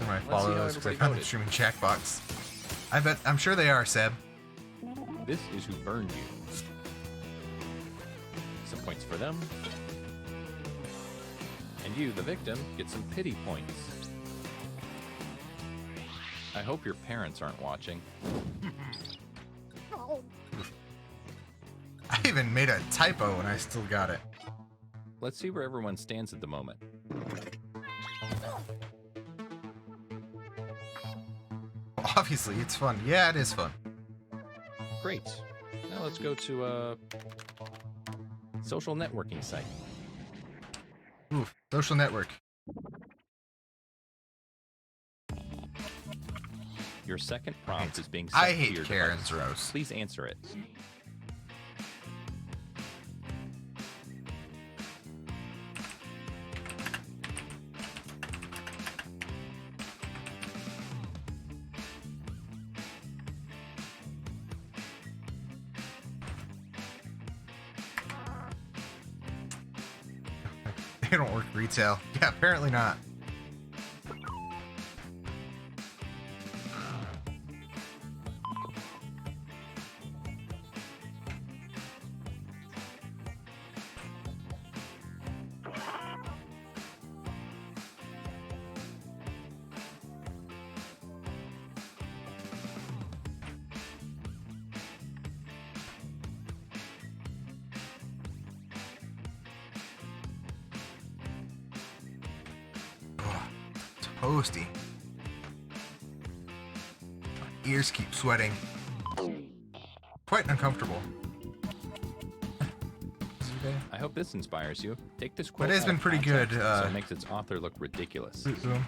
Of my followers because I found them streaming Jackbox. I'm sure they are, Seb. This is who burned you. Some points for them. And you, the victim, get some pity points. I hope your parents aren't watching. I even made a typo and I still got it. Let's see where everyone stands at the moment. Obviously, it's fun. Yeah, it is fun. Great. Now let's go to a social networking site. Ooh, social network. Your second prompt is being set I to hate your Karen's device. roast. Please answer it. They don't work retail. Yeah, apparently not. Toasty. My ears keep sweating. Quite uncomfortable. I hope this inspires you. Take this But quote. it has been pretty good. So it makes its author look ridiculous. Boom.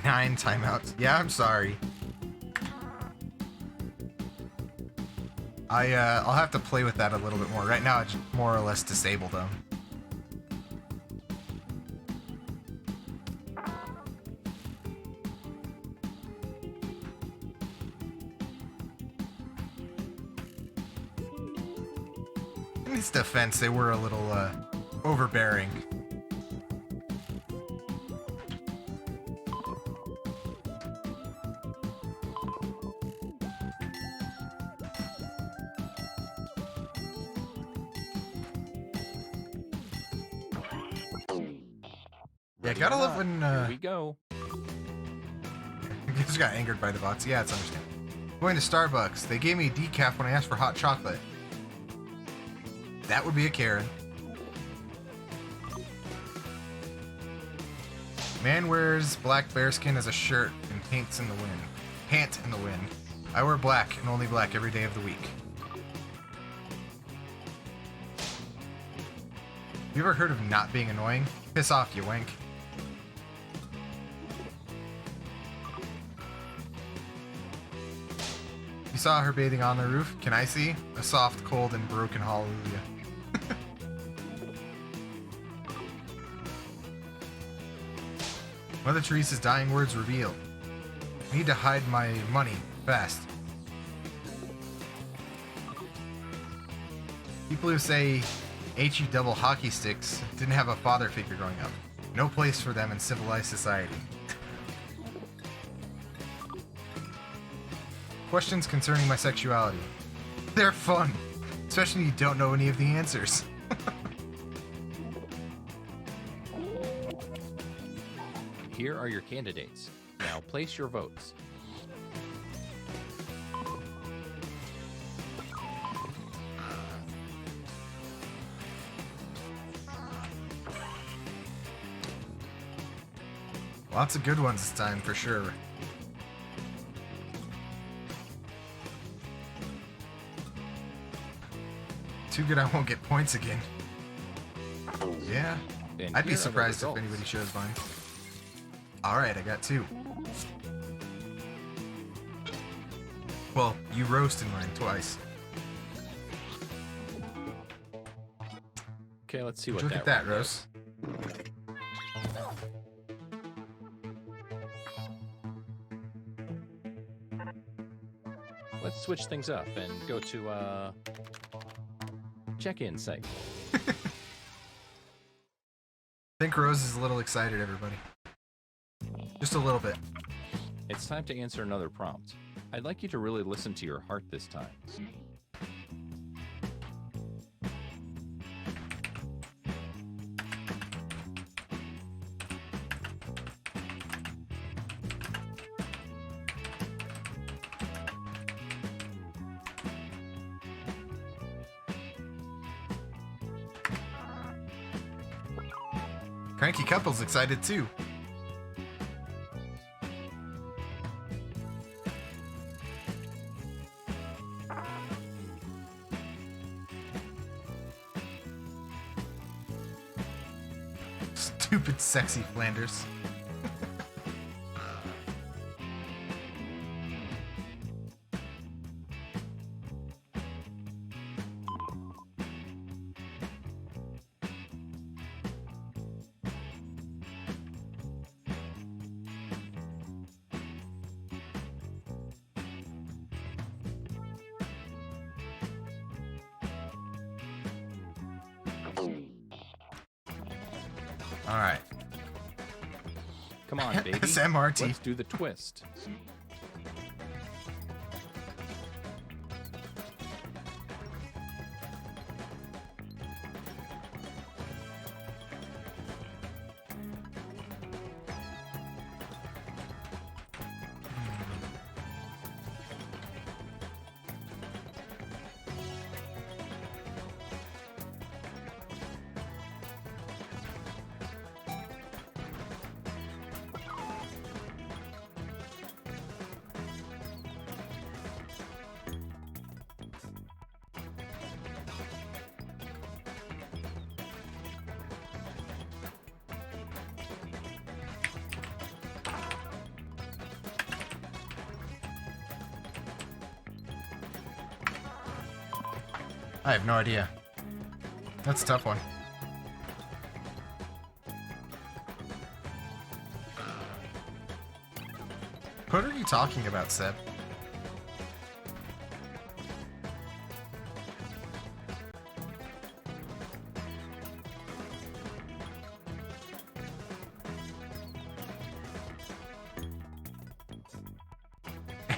9 timeouts. Yeah, I'm sorry. I'll have to play with that a little bit more. Right now, it's more or less disabled them. In his defense, they were a little overbearing. Yeah, gotta love when Here we go. I just got angered by the box. Yeah, it's understandable. Going to Starbucks. They gave me decaf when I asked for hot chocolate. That would be a Karen. Man wears black bearskin as a shirt and paints in the wind. Pant in the wind. I wear black and only black every day of the week. You ever heard of not being annoying? Piss off, you wank. You saw her bathing on the roof. Can I see? A soft, cold, and broken hallelujah. Mother Teresa's dying words reveal. I need to hide my money fast. People who say HE double hockey sticks didn't have a father figure growing up. No place for them in civilized society. Questions concerning my sexuality. They're fun, especially when you don't know any of the answers. Here are your candidates. Now place your votes. Lots of good ones this time, for sure. Too good I won't get points again. Yeah, And I'd be here are the surprised if results. anybody shows mine. Alright, I got 2. Well, you roasted mine twice. Okay, let's see what Look that at that, one Rose. does. Let's switch things up and go to check-in site. I think Rose is a little excited, everybody. Just a little bit. It's time to answer another prompt. I'd like you to really listen to your heart this time. Cranky Couple's excited too. Stupid sexy Flanders. All right. Come on, baby. It's MRT. Let's do the twist. I have no idea. That's a tough one. What are you talking about, Seb?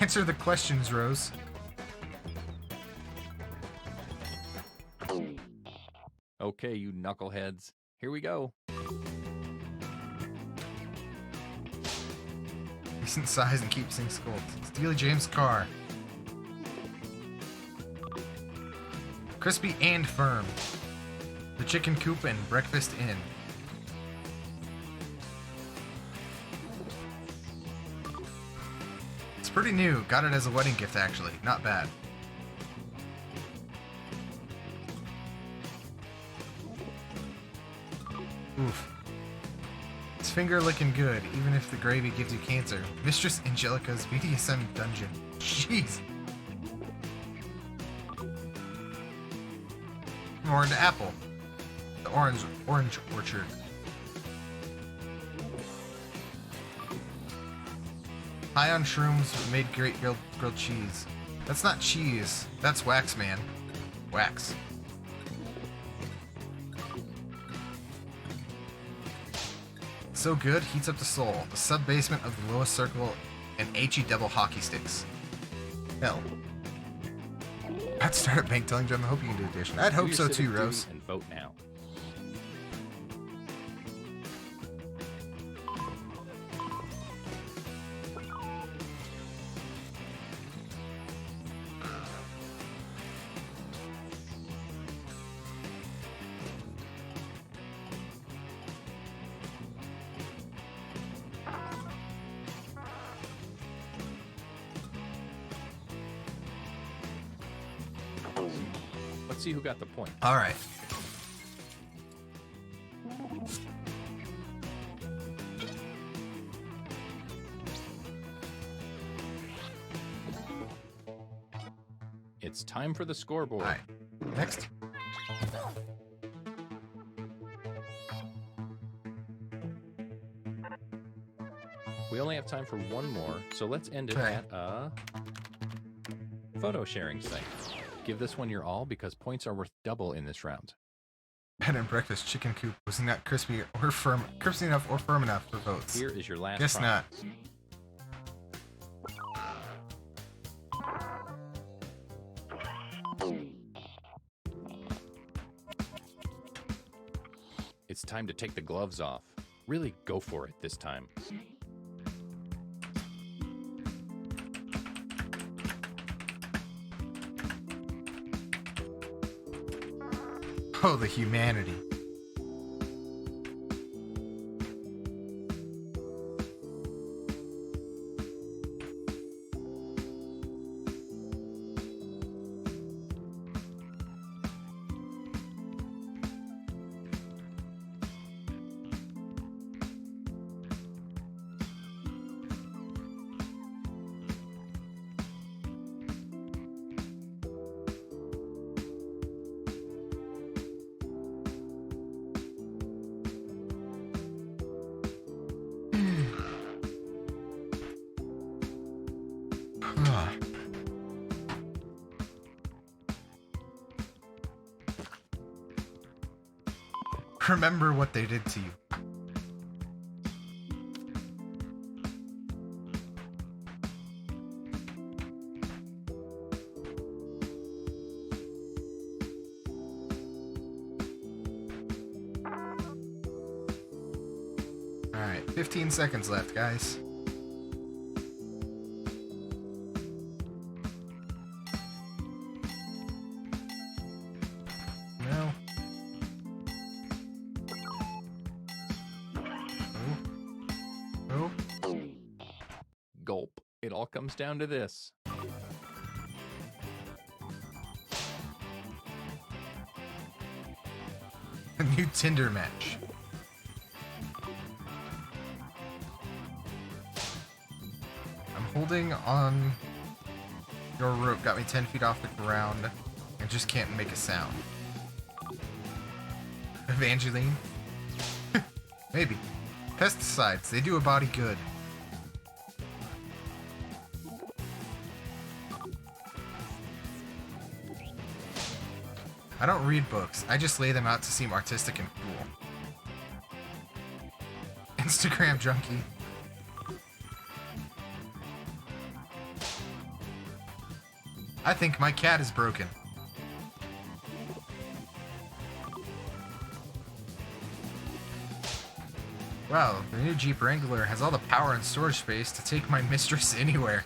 Answer the questions, Rose. Okay, you knuckleheads. Here we go. Decent size and keep seeing skulls. Steely James' car. Crispy and firm. The Chicken Coop and Breakfast Inn. It's pretty new. Got it as a wedding gift, actually. Not bad. Oof. It's finger looking good, even if the gravy gives you cancer. Mistress Angelica's BDSM dungeon. Jeez. More into apple. The orange orchard. High on shrooms made great grilled cheese. That's not cheese. That's wax, man. Wax. So good, heats up the soul. The sub-basement of the lowest circle and HE double hockey sticks. Hell. I'd start a bank telling Jim, I hope you can do addition. I'd hope so too, Rose. And vote now. Let's see who got the point. All right. It's time for the scoreboard. All right. Next. We only have time for one more, so let's end it Okay. at a photo sharing site. Give this one your all because points are worth double in this round. Bed and breakfast chicken coop was not crispy enough or firm enough for votes. Here is your last Guess prize. not. It's time to take the gloves off. Really go for it this time. Oh, the humanity. Remember what they did to you. All right, 15 seconds left, guys. No. Oh. Gulp. It all comes down to this. A new Tinder match. I'm holding on your rope, got me 10 feet off the ground, I just can't make a sound. Evangeline? Maybe. Pesticides, they do a body good. I don't read books, I just lay them out to seem artistic and cool. Instagram junkie. I think my cat is broken. Wow, the new Jeep Wrangler has all the power and storage space to take my mistress anywhere.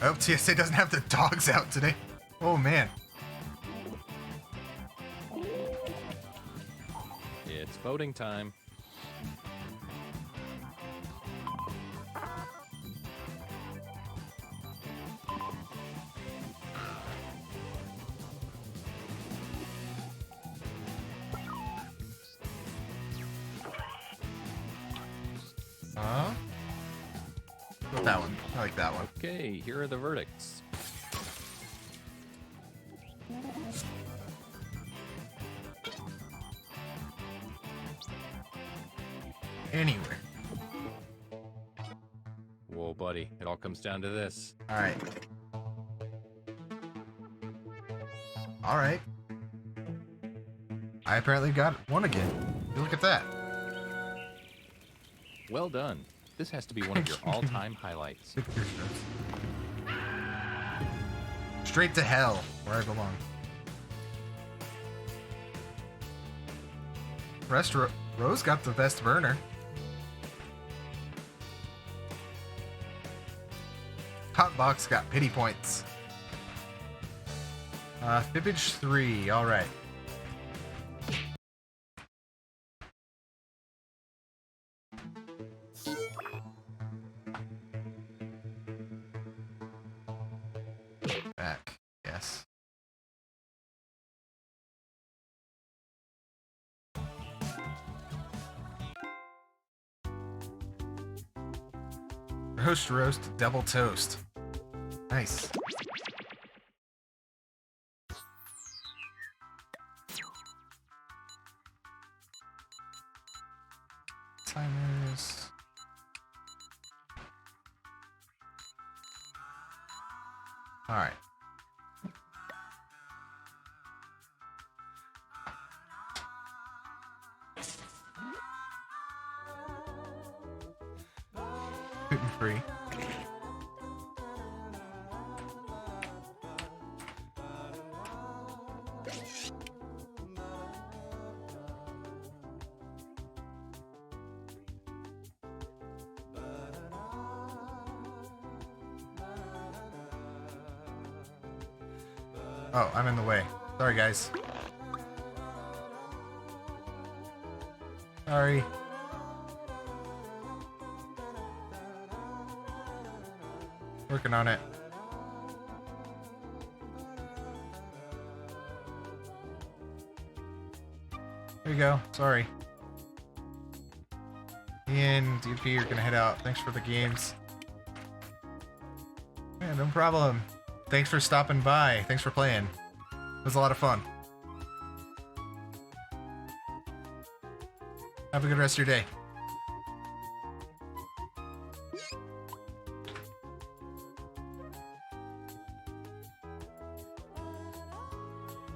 I hope TSA doesn't have the dogs out today. Oh man. It's voting time. That one. I like that one. Okay, here are the verdicts. Anyway. Whoa, buddy. It all comes down to this. Alright. Alright. I apparently got one again. Look at that. Well done. This has to be one of your all-time highlights. Straight to hell, where I belong. Rose got the best burner. Hotbox got pity points. Fibbage 3, alright. Back, yes. Roast double toast. Nice. Timers. All right. Gluten free. Oh, I'm in the way. Sorry, guys. Sorry. Working on it. There you go. Sorry. Ian, DP, you're gonna head out. Thanks for the games. Yeah, no problem. Thanks for stopping by. Thanks for playing. It was a lot of fun. Have a good rest of your day.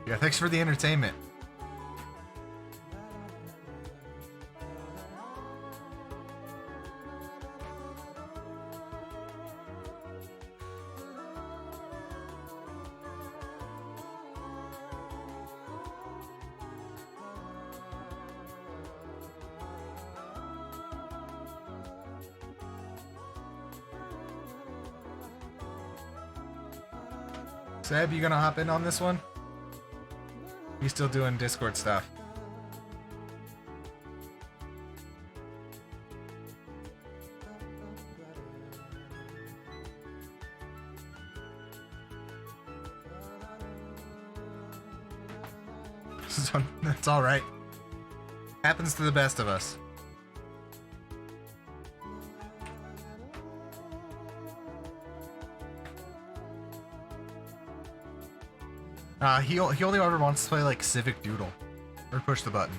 Yeah, thanks for the entertainment. Seb, you gonna hop in on this one? You still doing Discord stuff? That's all right. Happens to the best of us. He only ever wants to play like Civic Doodle or push the button.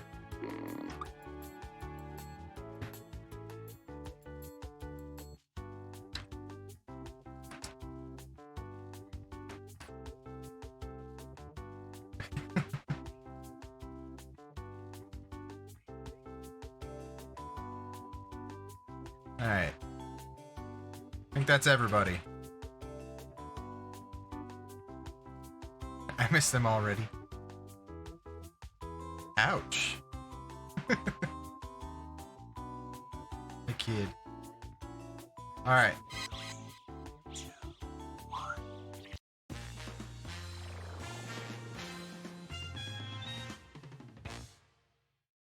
All right. I think that's everybody. I missed them already. Ouch. The kid. Alright.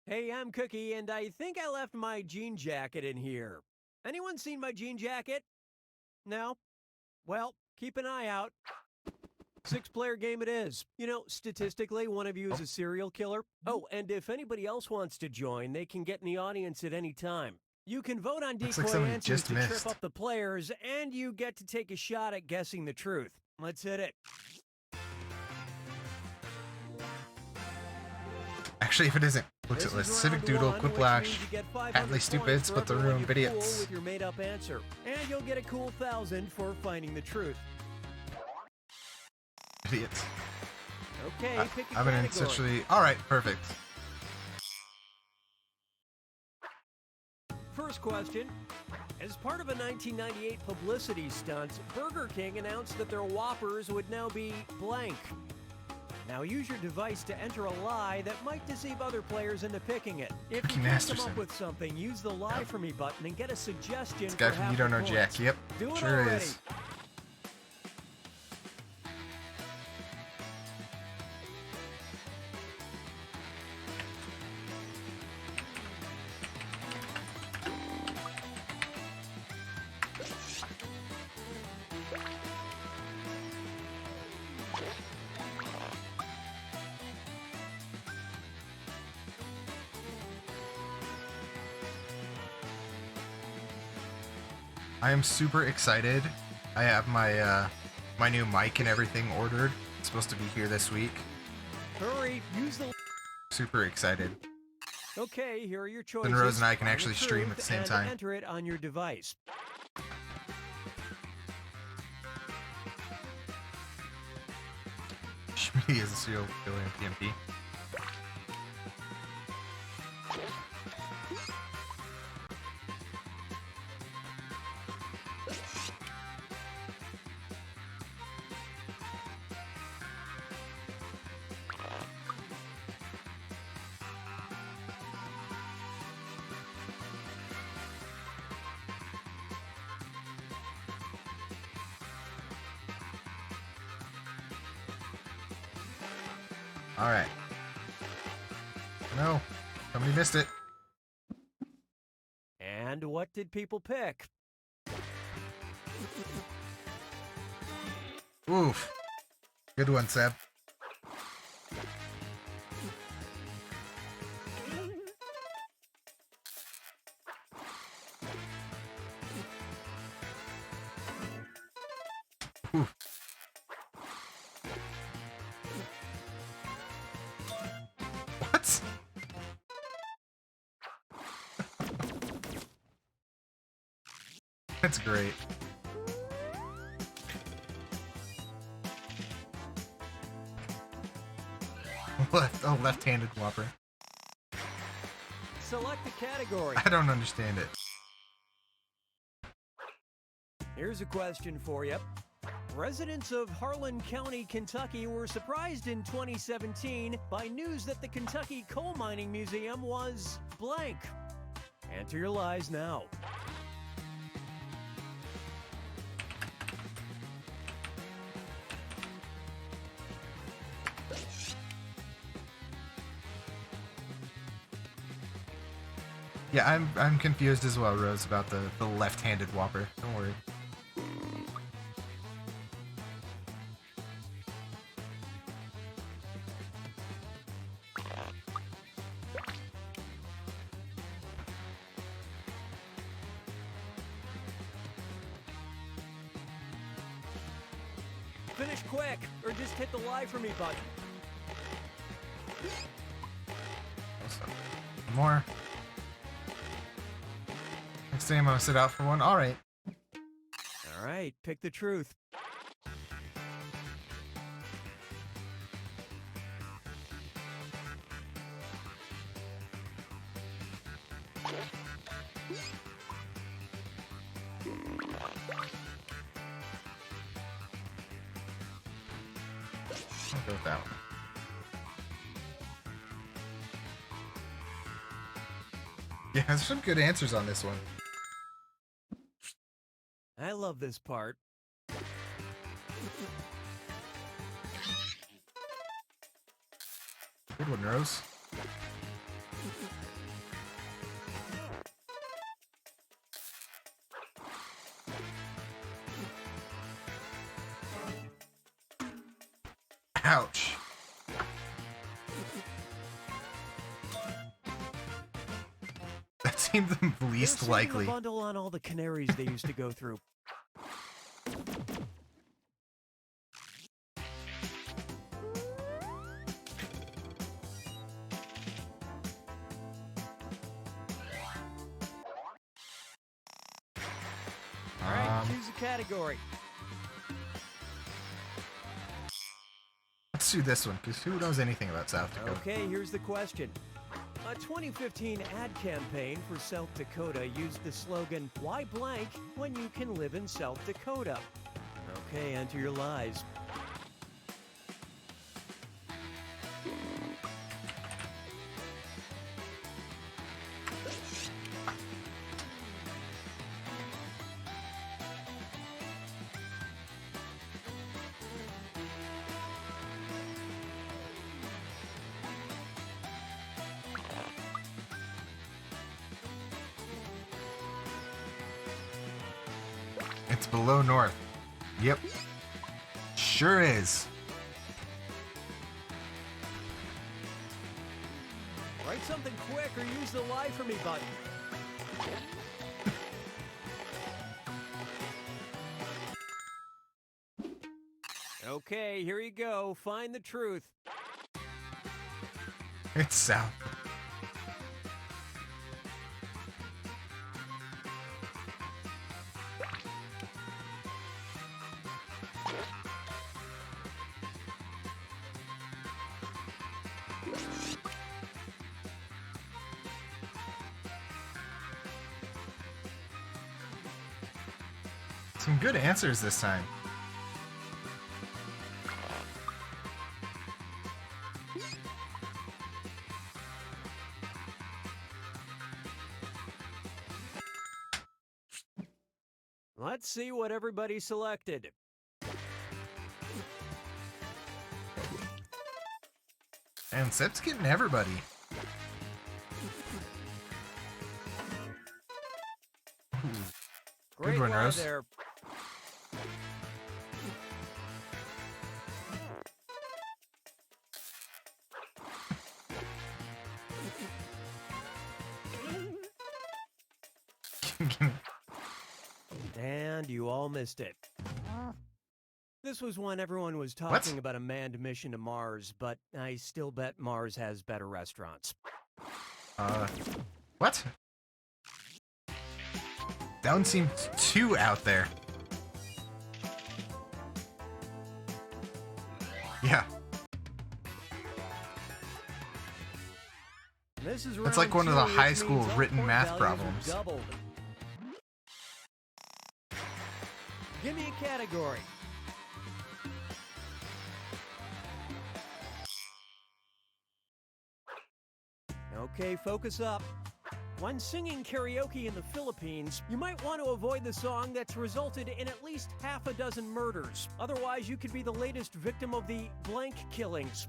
Hey, I'm Cookie, and I think I left my jean jacket in here. Anyone seen my jean jacket? No? Well, keep an eye out. 6-player game it is. You know, statistically, one of you is a serial killer. Oh, and if anybody else wants to join, they can get in the audience at any time. You can vote on Looks decoy like somebody answers just to missed. trip up the players, and you get to take a shot at guessing the truth. Let's hit it. Actually, if it isn't, looks at This list. is Civic round Doodle, one, Quiplash, which means you get 500 Patently points Stupids, for but they're everyone room you fool idiots. with your made-up answer, and you'll get a cool 1,000 for finding the truth. Idiots. Okay, pick a I've been category. essentially. Alright, perfect. First question. As part of a 1998 publicity stunt, Burger King announced that their Whoppers would now be blank. Now use your device to enter a lie that might deceive other players into picking it. If you can't come Masterson. up with something, use the Lie For Me button and get a suggestion This guy for from half You Don't the Know points. Jack. Yep, Do it sure already. is. I am super excited. I have my my new mic and everything ordered. It's supposed to be here this week. Hurry, use the... Super excited. Okay, here are your choices. Then Rose and I can Find the actually stream at the truth same and time. enter it on your device. Schmitty is a serial killer in PMP. Alright. No. Somebody missed it. And what did people pick? Oof. Good one, Seb. Oof. What? That's great. Left-handed Whopper. Select a category. I don't understand it. Here's a question for you. Residents of Harlan County, Kentucky were surprised in 2017 by news that the Kentucky Coal Mining Museum was blank. Enter your lies now. Yeah, I'm confused as well, Rose, about the left-handed Whopper. Don't worry. Finish quick, or just hit the lie for me button. More. Next time I'm gonna sit out for one. All right. All right, pick the truth. I'll go with that one. Yeah, there's some good answers on this one. I love this part. Good one, Rose. Ouch. That seemed the least likely. A bundle on all the canaries they used to go through. All right, choose a category. Let's do this one, because who knows anything about South Dakota? Okay, here's the question. A 2015 ad campaign for South Dakota used the slogan, "Why blank when you can live in South Dakota?" Okay, enter your lies. It's below north. Yep. Sure is. Write something quick or use the lie for me button. Okay, here you go. Find the truth. It's south. Some good answers this time. Let's see what everybody selected. And Sep's getting everybody. Great Good one, lie Rose. there. And you all missed it. This was when everyone was talking about a manned mission to Mars, but I still bet Mars has better restaurants. What? That one seemed too out there. Yeah. This is That's like round one of the two, high which school means all written point math values are problems. doubled. Give me a category. Okay, focus up. When singing karaoke in the Philippines, you might want to avoid the song that's resulted in at least half a dozen murders. Otherwise, you could be the latest victim of the blank killings.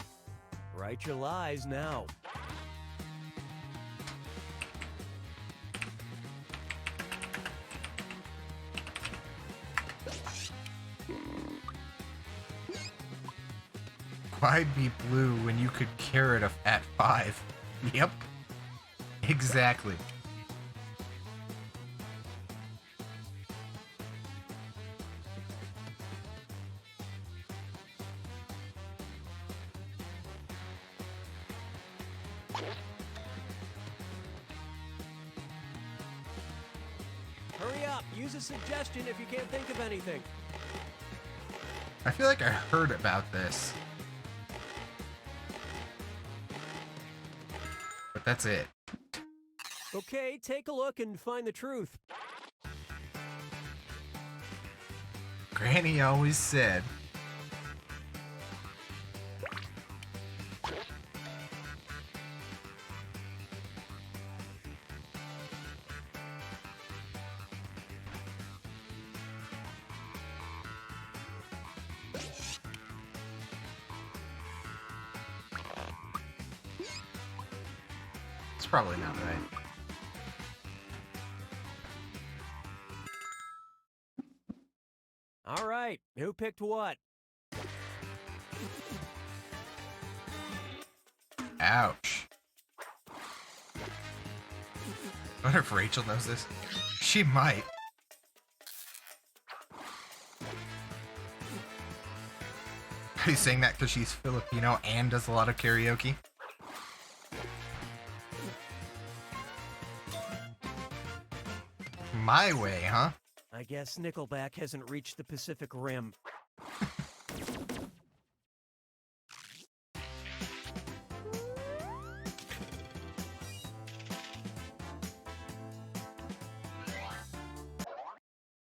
Write your lies now. Why be blue when you could carrot at 5? Yep. Exactly. Hurry up. Use a suggestion if you can't think of anything. I feel like I heard about this. But that's it. Okay, take a look and find the truth. Granny always said. It's probably not right. All right, who picked what? Ouch. I wonder if Rachel knows this. She might. Are you saying that because she's Filipino and does a lot of karaoke? My way, huh? I guess Nickelback hasn't reached the Pacific Rim.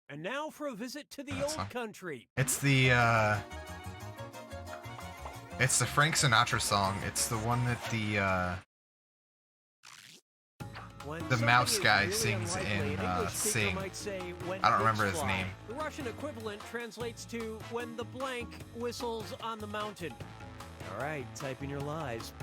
And now for a visit to the old country. It's the Frank Sinatra song. It's the one that the mouse guy sings in Sing. I don't remember his name. The Russian equivalent translates to when the blank whistles on the mountain. All right, type in your lies.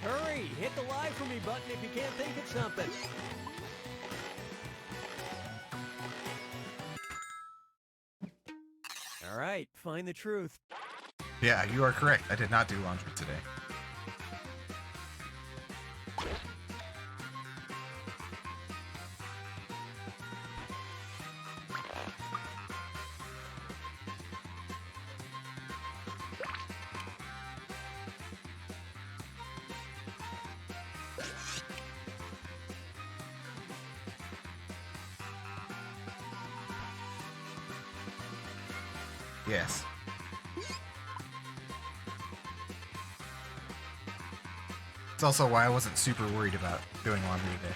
Hurry, hit the lie for me button if you can't think of something. All right, find the truth. Yeah, you are correct. I did not do laundry today. Yes. It's also why I wasn't super worried about doing laundry today.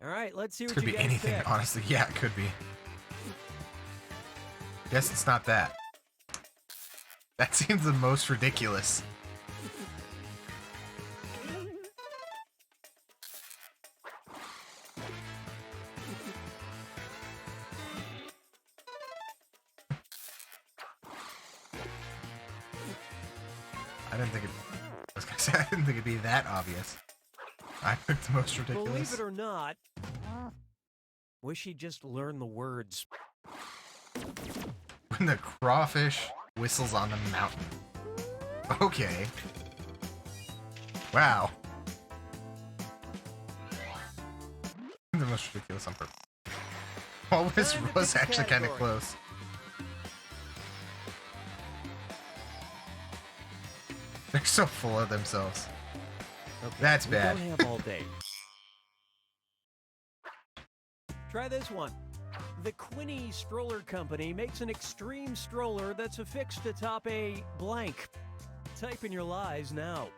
All right, let's see It what could you be guys anything, picked. honestly. Yeah, it could be. Guess it's not that. That seems the most ridiculous. I didn't think it'd be that obvious. I picked the most ridiculous. Believe it or not, wish he'd just learn the words. When the crawfish whistles on the mountain. Okay. Wow. The most ridiculous on purpose. Well, this was actually kind of close. They're so full of themselves. Okay, That's we bad. don't have all day. Try this one. The Quinny Stroller Company makes an extreme stroller that's affixed atop a blank. Type in your lies now.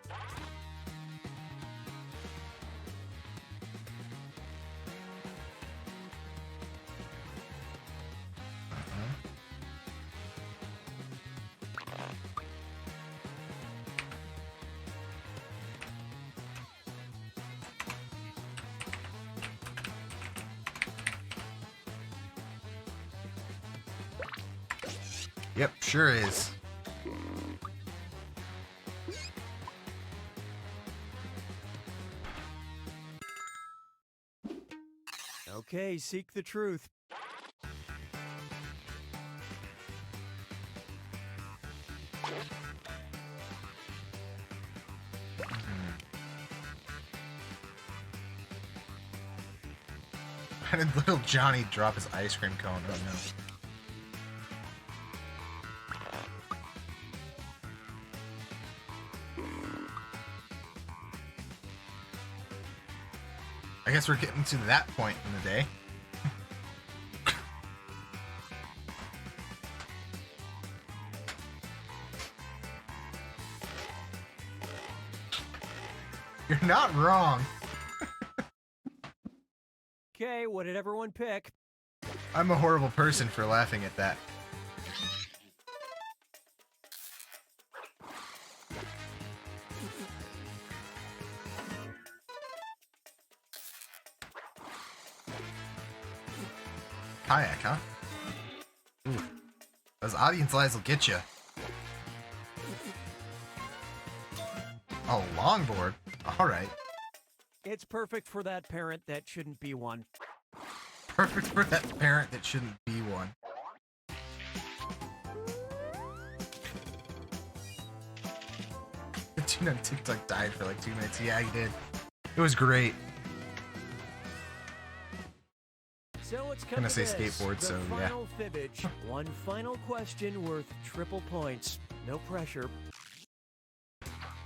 Yep, sure is. Okay, seek the truth. Why did little Johnny drop his ice cream cone? Oh no. I guess we're getting to that point in the day. You're not wrong. Okay, what did everyone pick? I'm a horrible person for laughing at that. Kayak, huh? Ooh. Those audience lies will get you. Oh, longboard? Alright. It's perfect for that parent that shouldn't be one. Perfect for that parent that shouldn't be one. The tune on TikTok died for like 2 minutes. Yeah, he did. It was great. So it's I'm gonna say this, skateboard, the so yeah. final fibbage. One final question worth triple points. No pressure.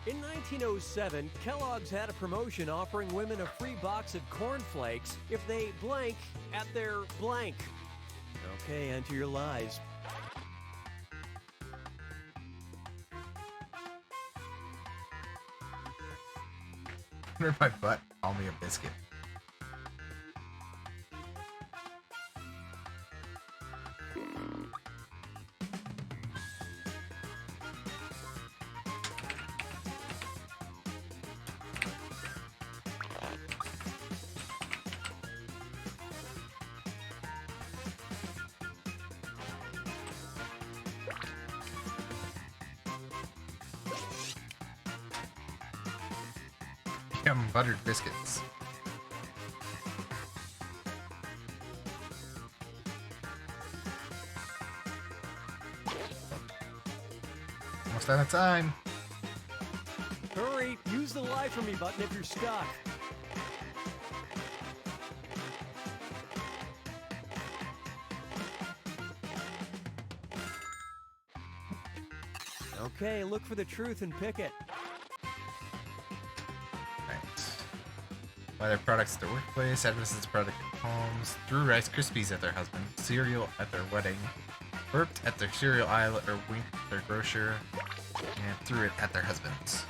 In 1907, Kellogg's had a promotion offering women a free box of cornflakes if they blank at their blank. Okay, enter your lies. Under my butt, call me a biscuit. Yum, buttered biscuits. Almost out of time. Hurry, use the lie for me button if you're stuck. Okay, look for the truth and pick it. Buy their products at their workplace, advertises product at homes, threw Rice Krispies at their husband, cereal at their wedding, burped at their cereal aisle or winked at their grocer, and threw it at their husbands.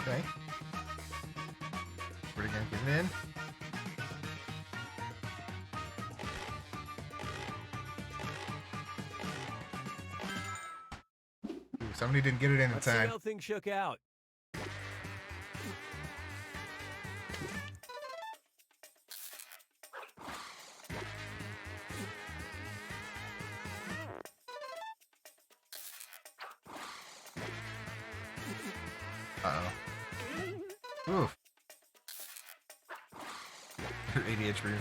Okay. We're gonna get it in. Ooh, somebody didn't get it in Let's see time. how things shook out. Uh-oh. Oof. Your ADHD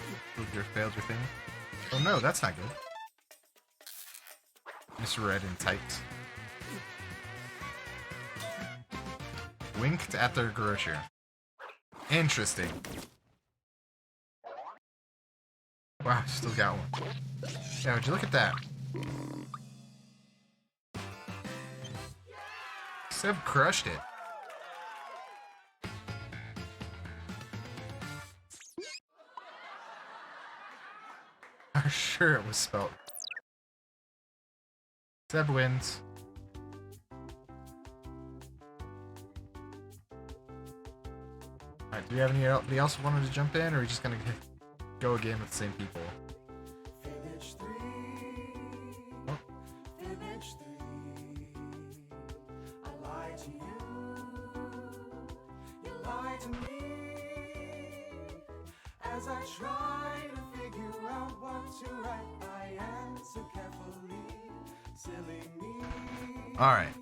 failed your thing. Oh no, that's not good. Mr. Red in tights. Winked at their grocer. Interesting. Wow, still got one. Yeah, would you look at that? Seb crushed it. I'm sure it was spelled. Seb wins. Alright, do we have anybody else who wanted to jump in, or are we just gonna go again with the same people? Finish 3. Oh. Finish 3. I lied to you. You lied to me. As I try to figure out what to write, I answer carefully. Silly me. Alright.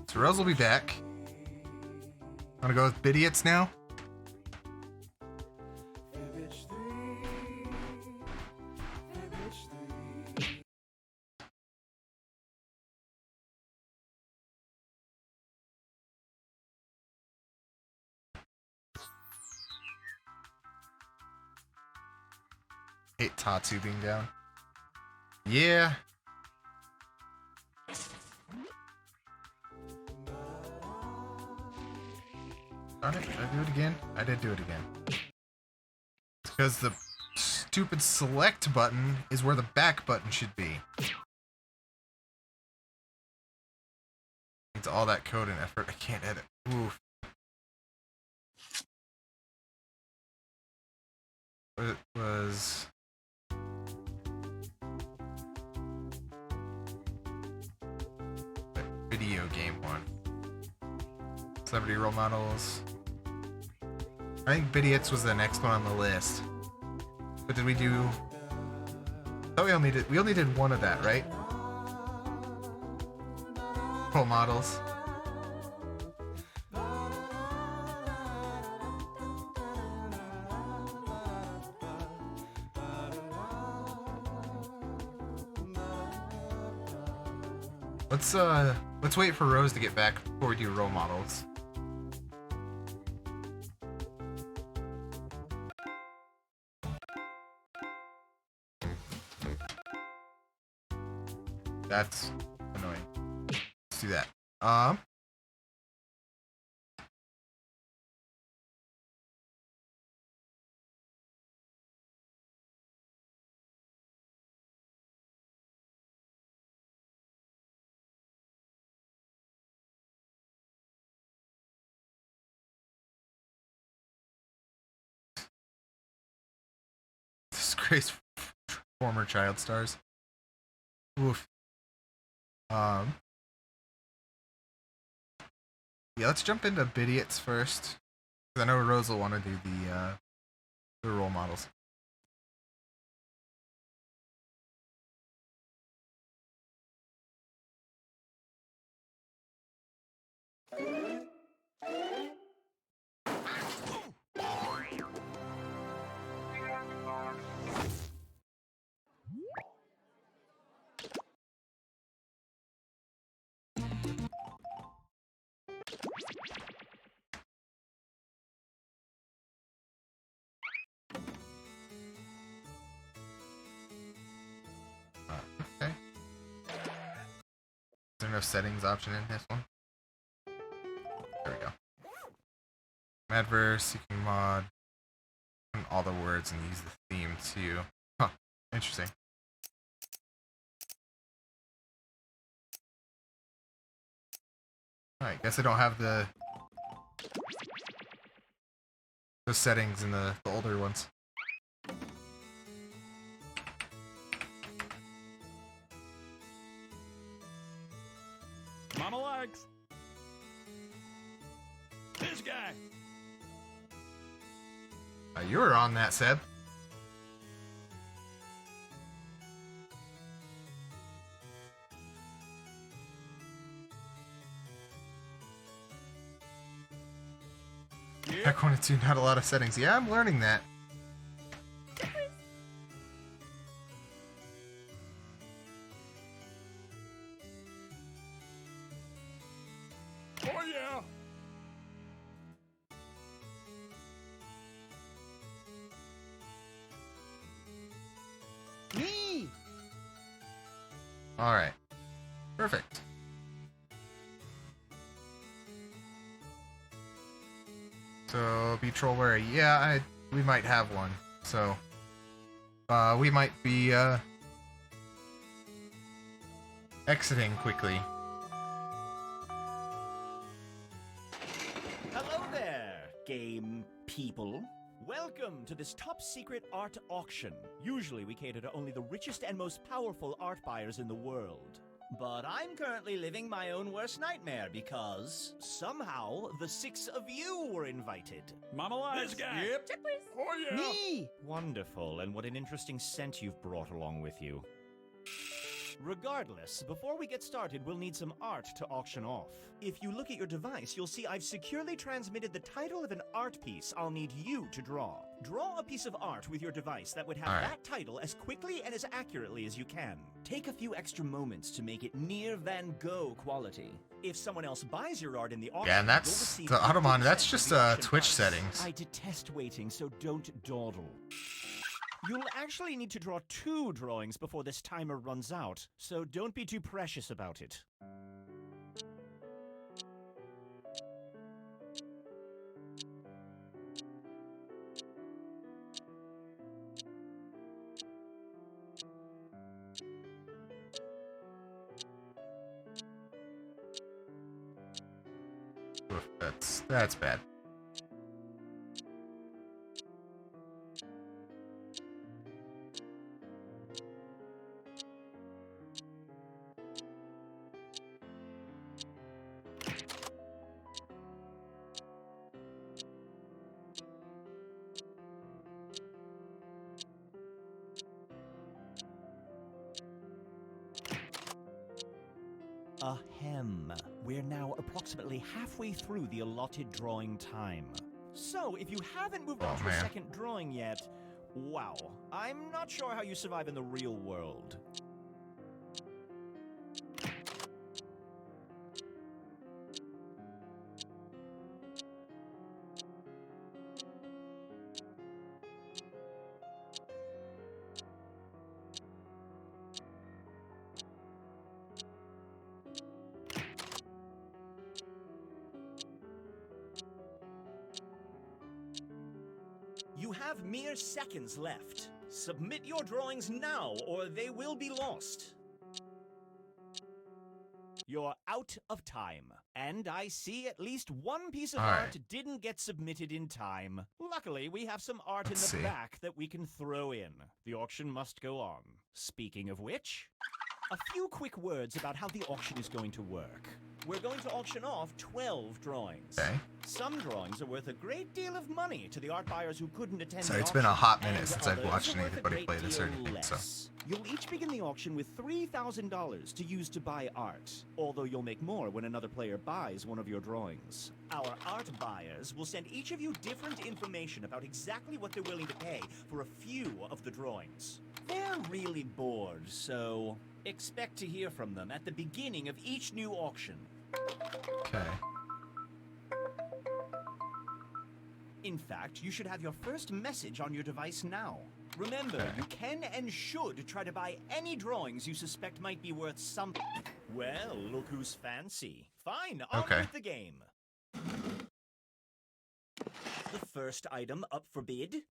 So Rose will be back. Wanna go with Bidiots now? Finish 3. Finish 3. Hate Tatsu being down. Yeah. Darn it, did I do it again? I did do it again. It's because the stupid select button is where the back button should be. It's all that code and effort. I can't edit. Oof. It was... video game one. Celebrity role models. I think Bidiots was the next one on the list. But did we do... I thought we only did one of that, right? Role models. Let's wait for Rose to get back before we do role models. That's annoying. Let's do that. Disgrace former child stars. Oof. Yeah, let's jump into Bidiots first. Because I know Rose will want to do the role models. Okay. Is there no settings option in this one? There we go. Adverse, seeking mod, and all the words, and use the theme too. Huh, interesting. Alright, guess I don't have the settings in the older ones. Mama likes this guy. You were on that, Seb. Pack 1 and 2, not a lot of settings. Yeah, I'm learning that. Oh yeah. Me! Alright. Perfect. So, beach roller, yeah, we might have one. So, we might be, exiting quickly. Hello there, game people. Welcome to this top-secret art auction. Usually we cater to only the richest and most powerful art buyers in the world. But I'm currently living my own worst nightmare because somehow the 6 of you were invited. Mama lies. This guy. Yep. Check, please. Oh, yeah. Me! Wonderful, and what an interesting scent you've brought along with you. Regardless, before we get started, we'll need some art to auction off. If you look at your device, you'll see I've securely transmitted the title of an art piece I'll need you to draw. Draw a piece of art with your device that would have that title as quickly and as accurately as you can. Take a few extra moments to make it near Van Gogh quality. If someone else buys your art in the auction, Yeah, and that's the Automon. That's just Twitch settings. I detest waiting, so don't dawdle. You'll actually need to draw 2 drawings before this timer runs out, so don't be too precious about it. Oof, that's bad. Ahem. We're now approximately halfway through the allotted drawing time. So, if you haven't moved on to a second drawing yet, wow, I'm not sure how you survive in the real world. You have mere seconds left. Submit your drawings now, or they will be lost. You're out of time. And I see at least one piece of art didn't get submitted in time. Luckily, we have some art in the back that we can throw in. The auction must go on. Speaking of which, a few quick words about how the auction is going to work. We're going to auction off 12 drawings. Okay. Some drawings are worth a great deal of money to the art buyers who couldn't attend Sorry, the it's been a auction, hot minute and since I've others watched are worth a anybody play great this or deal anything, so. less. You'll each begin the auction with $3,000 to use to buy art, although you'll make more when another player buys one of your drawings. Our art buyers will send each of you different information about exactly what they're willing to pay for a few of the drawings. They're really bored, so expect to hear from them at the beginning of each new auction. Okay. In fact, you should have your first message on your device now. Remember, you can and should try to buy any drawings you suspect might be worth something. Well, look who's fancy. Fine, on with the game. The first item up for bid.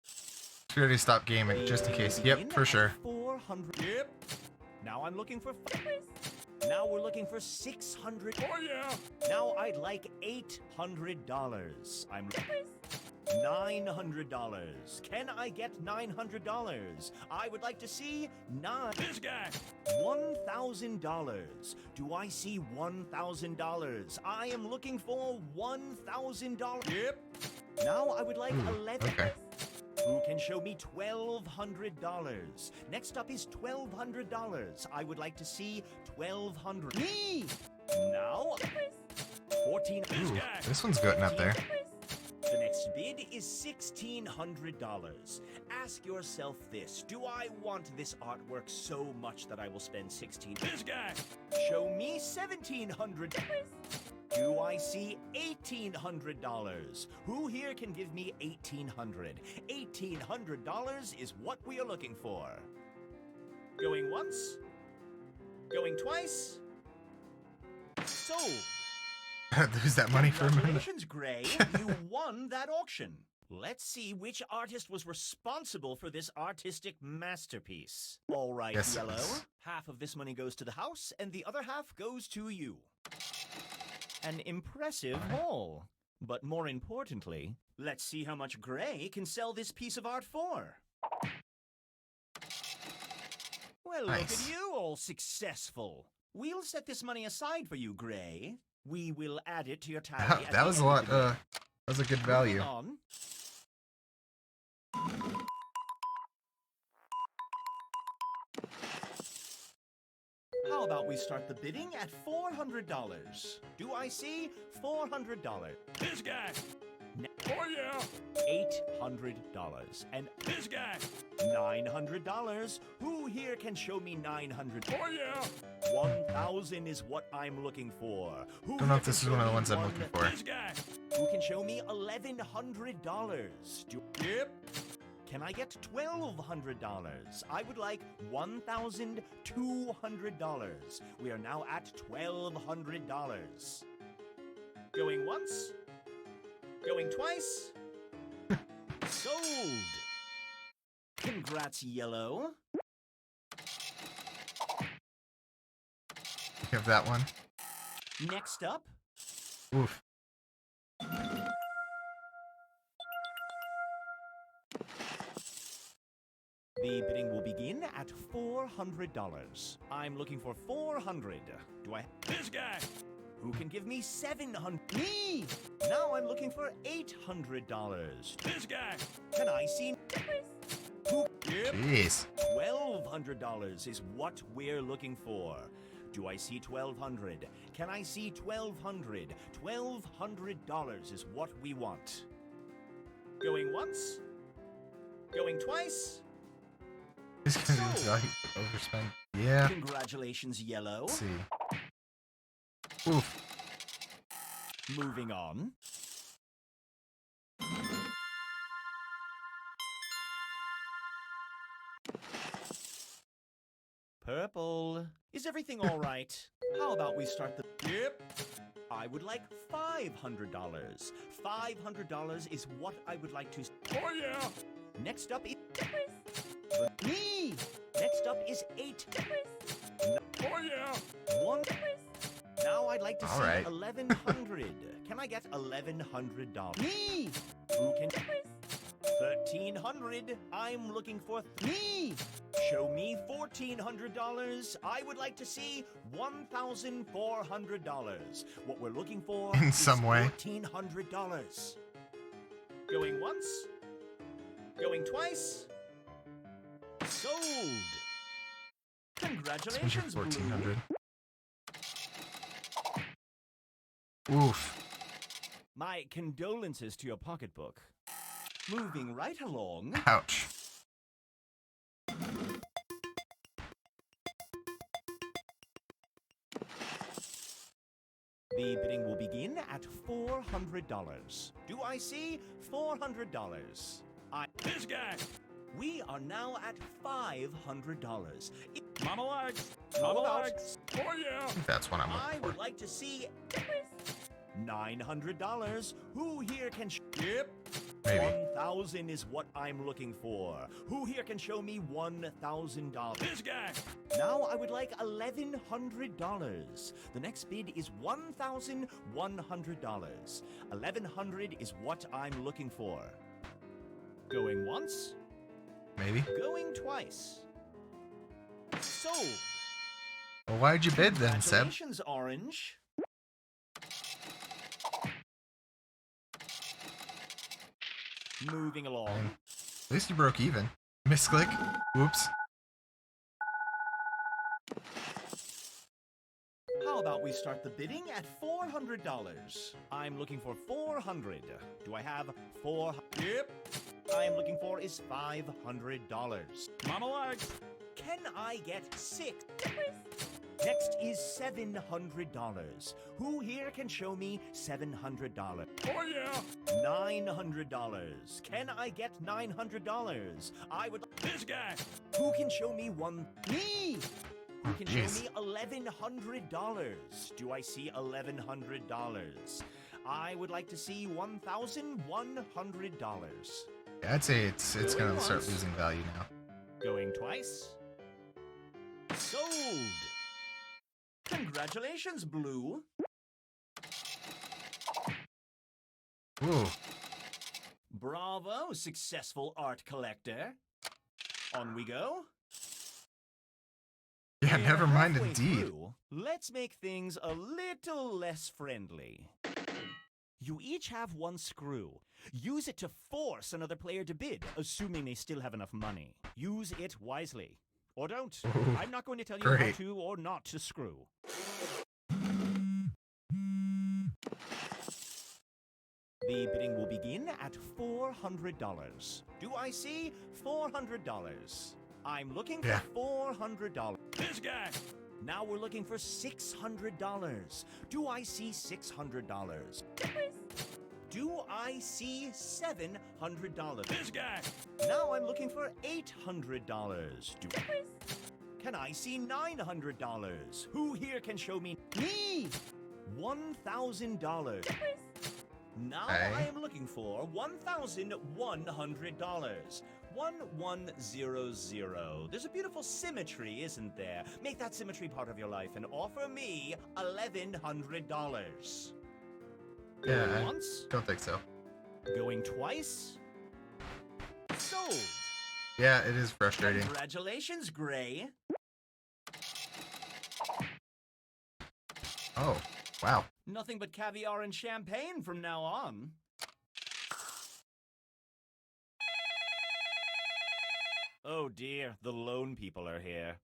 Should already stop gaming, just in case. Yep, for sure. 400. Yep. Now I'm looking for Now we're looking for 600. Oh yeah. Now I'd like $800. I'm $900. Can I get $900? I would like to see This guy. $1,000. Do I see $1,000? I am looking for $1,000. Yep. Now I would like 11. Okay. Who can show me $1,200? Next up is $1,200. I would like to see $1,200. Me! Now, 14. Ooh, this one's getting up there. The next bid is $1,600. Ask yourself this: do I want this artwork so much that I will spend $1,600? This guy. Show me $1,700. Do I see $1,800? Who here can give me $1,800? $1,800 is what we are looking for. Going once. Going twice. Sold. Lose that money for a minute. Congratulations, Gray. You won that auction. Let's see which artist was responsible for this artistic masterpiece. All right, Yes, Yellow. yes. Half of this money goes to the house, and the other half goes to you. An impressive haul. But more importantly, let's see how much Gray can sell this piece of art for. Well, look Nice. at you, all successful. We'll set this money aside for you, Gray. We will add it to your tally. That was a lot. That was a good value. Moving on. How about we start the bidding at $400? Do I see $400? This guy. Oh yeah. $800. And this guy. $900. Who here can show me $900? Oh yeah. 1,000 is what I'm looking for. Who Don't know if this is one of the ones I'm looking for. This guy. Who can show me $1,100? Yep. Can I get $1,200? I would like $1,200. We are now at $1,200. Going once. Going twice. Sold. Congrats, Yellow. You have that one. Next up. Oof. The bidding will begin at $400. I'm looking for $400. Do I? This guy. Who can give me $700? Me. Now I'm looking for $800. This guy. Can I see? Who? Yep. Jeez. $1,200 is what we're looking for. Do I see $1,200? Can I see $1,200? $1,200 is what we want. Going once. Going twice. He's gonna do this value overspend. Yeah. Congratulations, Yellow. Let's see. Oof. Moving on. Purple. Is everything all right? How about we start the... Yep. I would like $500. $500 is what I would like to... Oh, yeah. Next up is... Me. Next up is $8. Oh, yeah. $1. Now I'd like to see $1,100. Can I get $1,100? Me. Who can... $1,300. I'm looking for... Me. Show me $1,400. I would like to see $1,400. What we're looking for in is some way. $1,400. Going once. Going twice. Sold. Congratulations, Blue. 1,400. Oof. My condolences to your pocketbook. Moving right along. Ouch. The bidding will begin at $400. Do I see $400? This guy. We are now at $500. Mama likes. Mama likes. Oh yeah. That's what I'm looking I for. would like to see $900. Who here can? Yep. Maybe. 1,000 is what I'm looking for. Who here can show me $1,000? This guy. Now I would like $1,100. The next bid is $1,100. $1,100 is what I'm looking for. Going once. Maybe. Going twice. Sold. Well, why'd you bid then, Seb? Congratulations, Orange. Moving along. At least you broke even. Misclick. Whoops. How about we start the bidding at $400? I'm looking for $400. Do I have $400? Yep. I'm looking for is $500. Mama likes. Can I get $6? Next is $700. Who here can show me $700? Oh yeah. $900. Can I get $900? I would. This guy. Who can show me one? Me. Who can show me $1,100? Do I see $1,100? I would like to see $1,100. Yeah, I'd say it's gonna start losing value now. Going twice. Sold. Congratulations, Blue. Ooh. Bravo, successful art collector. On we go. Yeah, We're never mind halfway indeed. through. Let's make things a little less friendly. You each have one screw. Use it to force another player to bid, assuming they still have enough money. Use it wisely. Or don't. Ooh, I'm not going to tell you how great. to or not to screw. The bidding will begin at $400. Do I see $400? I'm looking for $400. This guy! Now we're looking for $600. Do I see $600? Do I see $700? This guy! Now I'm looking for $800. Can I see $900? Who here can show me? Me! $1,000. Now I am looking for $1,100. 1100. There's a beautiful symmetry, isn't there? Make that symmetry part of your life and offer me $1,100. Yeah, Going I once, don't think so. going twice. Sold. Yeah, it is frustrating. Congratulations, Gray. Oh, wow. Nothing but caviar and champagne from now on. Oh dear, the loan people are here.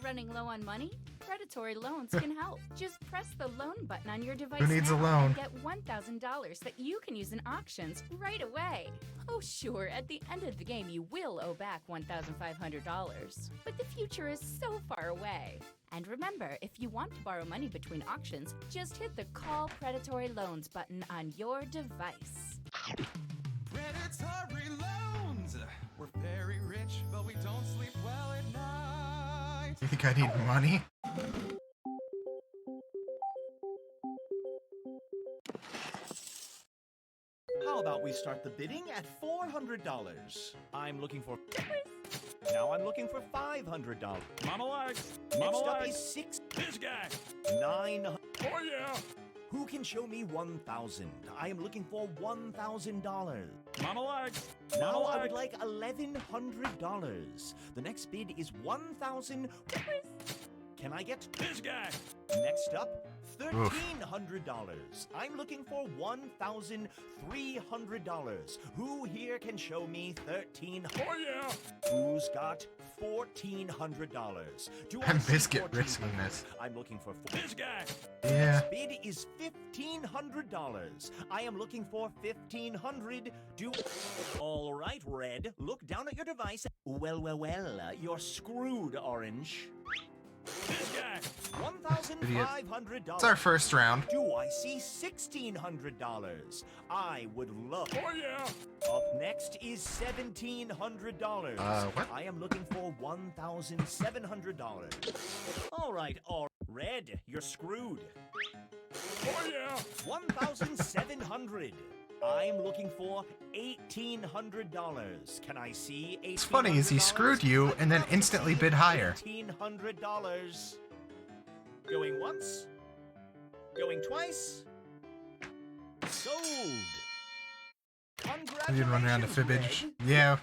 Running low on money? Predatory loans can help. Just press the loan button on your device Who needs a now loan? and get $1,000 that you can use in auctions right away. Oh sure, at the end of the game you will owe back $1,500. But the future is so far away. And remember, if you want to borrow money between auctions, just hit the Call Predatory Loans button on your device. Predatory loans. We're very rich, but we don't sleep well at night. You think I need money? How about we start the bidding at $400? I'm looking for... Now I'm looking for $500. Mama likes. Next Mama up likes. is six... This guy. 900. Oh yeah. Who can show me 1,000? I am looking for $1,000. Mama likes. Now Mama I would likes. like $1,100. The next bid is 1,000. Can I get This guy. Next up, $1,300. I'm looking for $1,300. Who here can show me $1,300? Oh yeah. Who's got $1,400? Do I I'm see biscuit 1,400? risking this. I'm looking for This guy. Yeah. Bid is $1,500. I am looking for $1,500. All right, Red. Look down at your device. Well, you're screwed, Orange. This guy. $1,500. It's our first round. Do I see $1,600? I would love. Oh yeah. Up next is $1,700. What? I am looking for $1,700. All right, Red, you're screwed. Oh yeah. $1,700. I'm looking for $1,800. Can I see $1,800? What's funny is he screwed you and then instantly bid higher. $1,800. Going once. Going twice. Sold. I didn't run around to fibbage. Red. Yeah.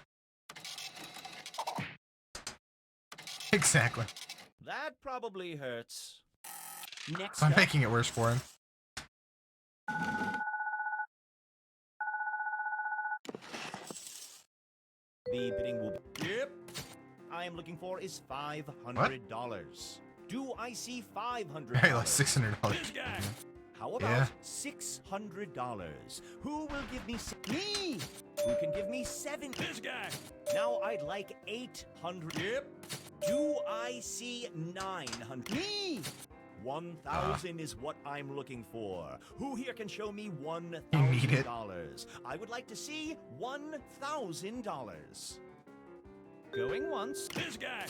Exactly. That probably hurts. Next I'm up, making it worse for him. the bidding will be... Yep. I am looking for is $500. Do I see $500? Hey, like $600. This guy. How about $600? Who will give me me? Who can give me $7? This guy. Now I'd like $800. Yep. Do I see $900? Me. 1,000 is what I'm looking for. Who here can show me $1,000? I would like to see $1,000. Going once. This guy.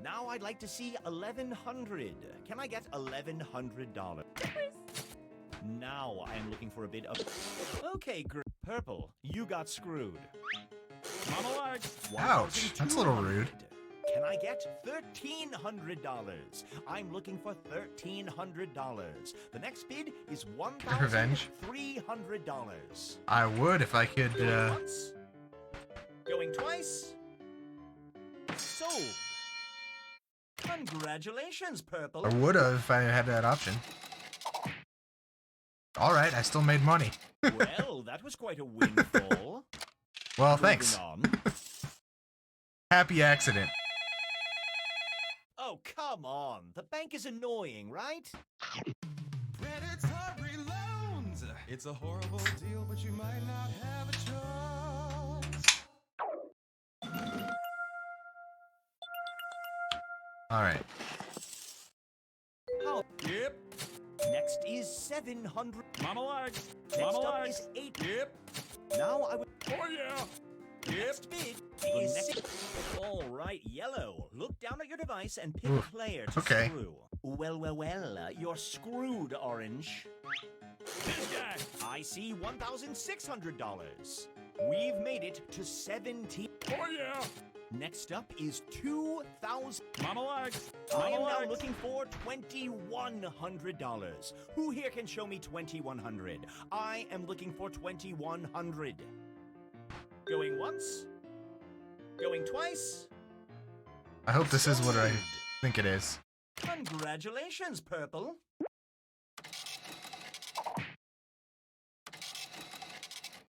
Now I'd like to see $1,100. Can I get $1,100? Now I am looking for a bid of... Okay, Purple, you got screwed. Mama likes. Ouch, that's a little rude. Can Can I get $1,300? I'm looking for $1,300. The next bid is Revenge. $1,300. I would if I could. Going once. Going twice. Sold. Congratulations, Purple. I would have if I had that option. All right, I still made money. Well, that was quite a windfall. Well, thanks. On. Happy accident. Oh, come on. The bank is annoying, right? Predatory loans. It's a horrible deal, but you might not have a choice. All right. Oh, yep. Next is 700. Mama likes. Next Mama up likes. is 8. Yep. Now I would. Oh yeah. Next bid is 6. All right, Yellow. Look down at your device and pick Oof. a player to Okay. screw. Well, you're screwed, Orange. This guy. I see $1,600. We've made it to 17. Oh yeah. Next up is 2,000. Mama likes. I am Mama now likes. looking for $2,100. Who here can show me 2,100? I am looking for 2,100. Going once. Going twice. I hope this is what I think it is. Congratulations, Purple.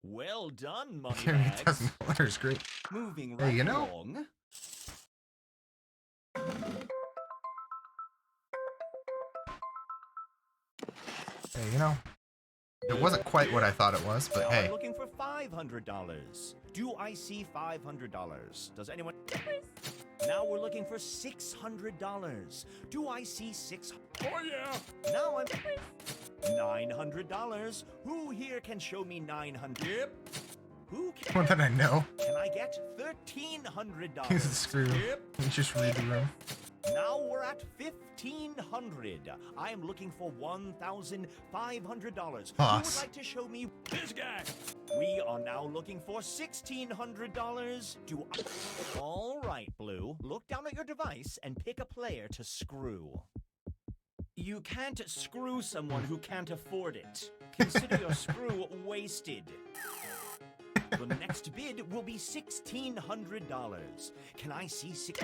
Well done, Moneybags. $2,000 is great. Moving Hey, right you know? along. Hey, you know, it wasn't quite what I thought it was, but Now hey. I'm looking for $500. Do I see $500? Does anyone? Now we're looking for $600. Do I see $600? Oh yeah. Now I'm $900. Who here can show me $900? Yep. Who can? More than I know. Can I get $1,300? He's a screw. Yep. You just read the room. Now we're at $1,500. I am looking for $1,500. Who would Boss. like to show me This guy. We are now looking for $1,600. Do I... All right, Blue. Look down at your device and pick a player to screw. You can't screw someone who can't afford it. Consider your screw wasted. The next bid will be $1,600. Can I see six?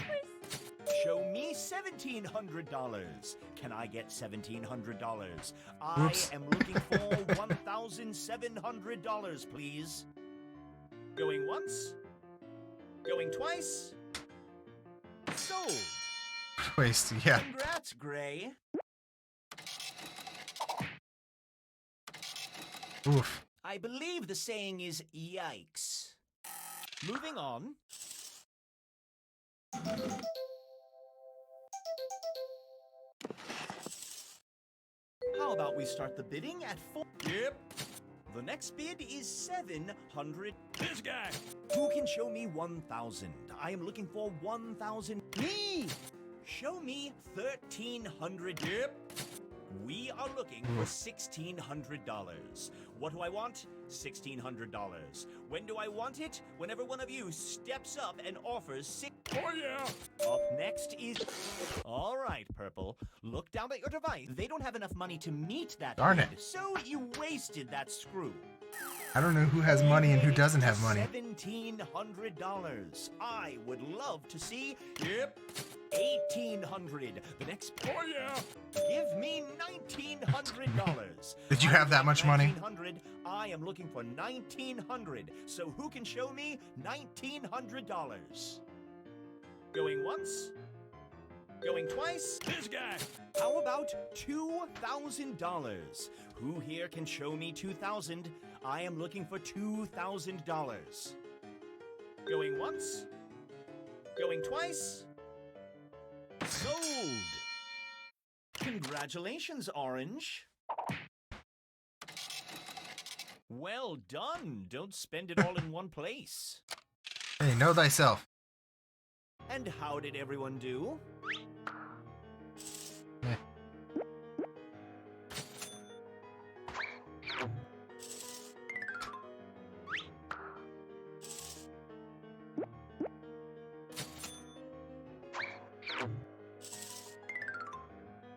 Show me $1,700. Can I get $1,700? I Oops. am looking for $1,700, please. Going once? Going twice? Sold. Waste, yeah. Congrats, Gray. Oof. I believe the saying is yikes. Moving on. How about we start the bidding at 4? Yep. The next bid is 700. This guy. Who can show me 1,000? I am looking for 1,000. Me! Show me 1,300. Yep. We are looking for $1,600. What do I want? $1,600. When do I want it? Whenever one of you steps up and offers six. Oh yeah. Up next is. All right, Purple. Look down at your device. They don't have enough money to meet that. Darn bid, it. So you wasted that screw. I don't know who has money and who doesn't have money. $1,700. I would love to see. Yep. 1,800. The next. Oh yeah. Give me $1,900. Did you have that much money? 1,900. I am looking for 1,900. So who can show me $1,900? Going once? Going twice? This guy. How about $2,000? Who here can show me 2,000? I am looking for $2,000. Going once? Going twice? Sold! Congratulations, Orange. Well done. Don't spend it all in one place. Hey, know thyself. And how did everyone do? Eh.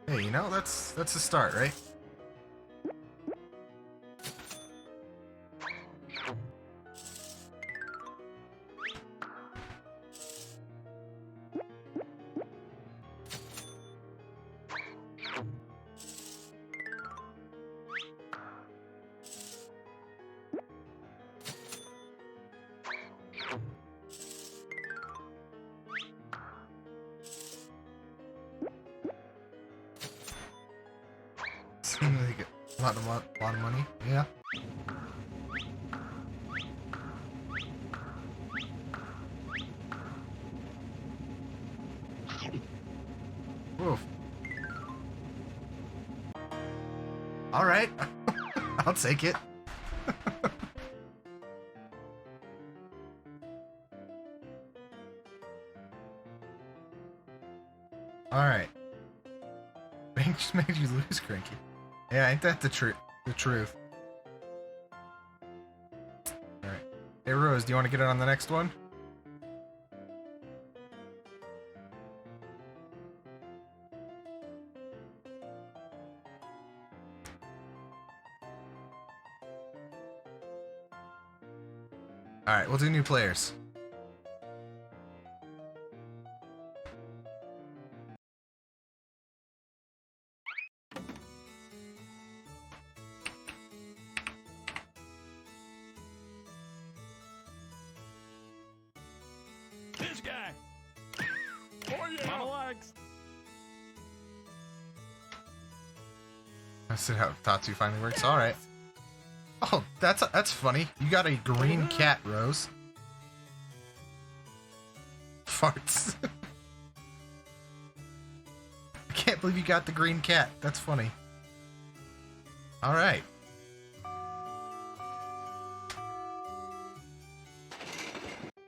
Hey, you know, that's a start, right? Seems like a lot of money. Yeah. Woof. All right, I'll take it. All right. Bank just made you lose, Cranky. Yeah, ain't that the truth? The truth. All right. Hey, Rose, do you want to get it on the next one? All right, we'll do new players. This guy. Oh yeah. Mama likes. That's how Tatsu finally works. All right. Oh, that's funny. You got a green cat, Rose. Farts. I can't believe you got the green cat. That's funny. All right.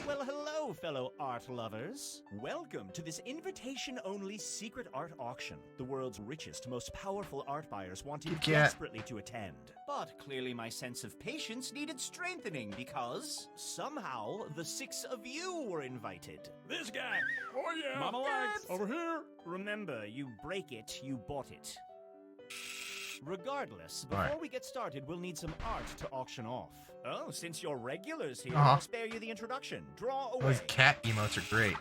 Well, hello, fellow art lovers. Welcome to this invitation-only secret art auction. The world's richest, most powerful art buyers wanted desperately to attend. But clearly my sense of patience needed strengthening because somehow the 6 of you were invited. This guy. Oh yeah. Mama likes. Over here. Remember, you break it, you bought it. Regardless, before we get started, we'll need some art to auction off. Oh, since you're regulars here, I'll spare you the introduction. Draw away. Those cat emotes are great.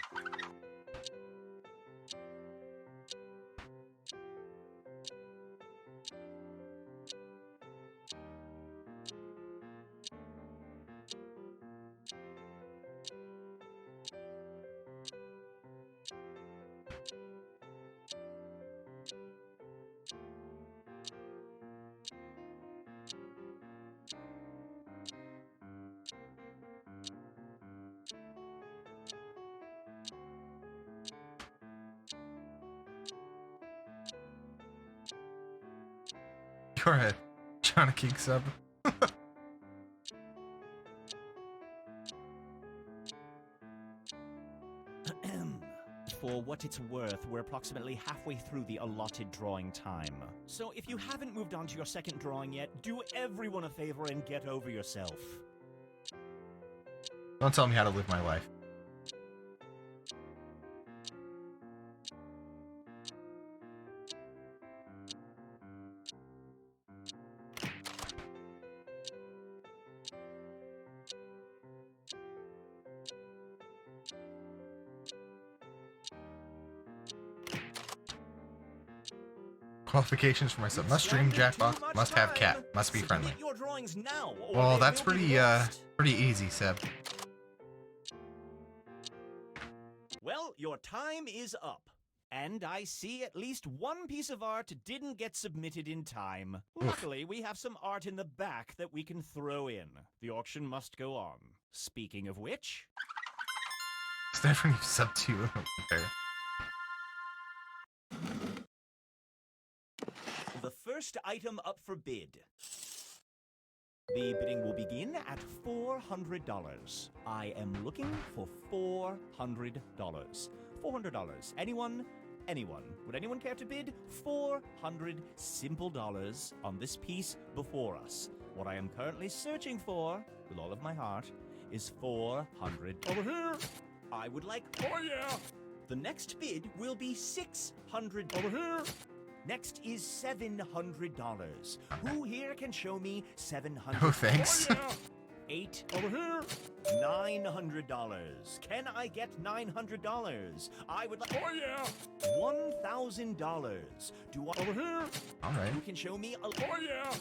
Go ahead, John King sub. For what it's worth, we're approximately halfway through the allotted drawing time. So if you haven't moved on to your second drawing yet, do everyone a favor and get over yourself. Don't tell me how to live my life. Qualifications for myself. Must stream, Jackbox, must have cat, must be friendly. Your drawings now, Well, that's pretty easy, Seb. Well, your time is up. And I see at least one piece of art didn't get submitted in time. Luckily, we have some art in the back that we can throw in. The auction must go on. Speaking of which... Stephanie sub to you there. The first item up for bid. The bidding will begin at $400. I am looking for $400. $400. Anyone? Anyone. Would anyone care to bid 400 simple dollars on this piece before us? What I am currently searching for, with all of my heart, is 400. Over here. I would like... Oh yeah. The next bid will be $600. Over here. Next is $700. Who here can show me $700? No thanks. Oh, yeah. 8 over here. $900. Can I get $900? I would like. Oh yeah. $1,000. Do I over here? All right. Who can show me a? Oh yeah.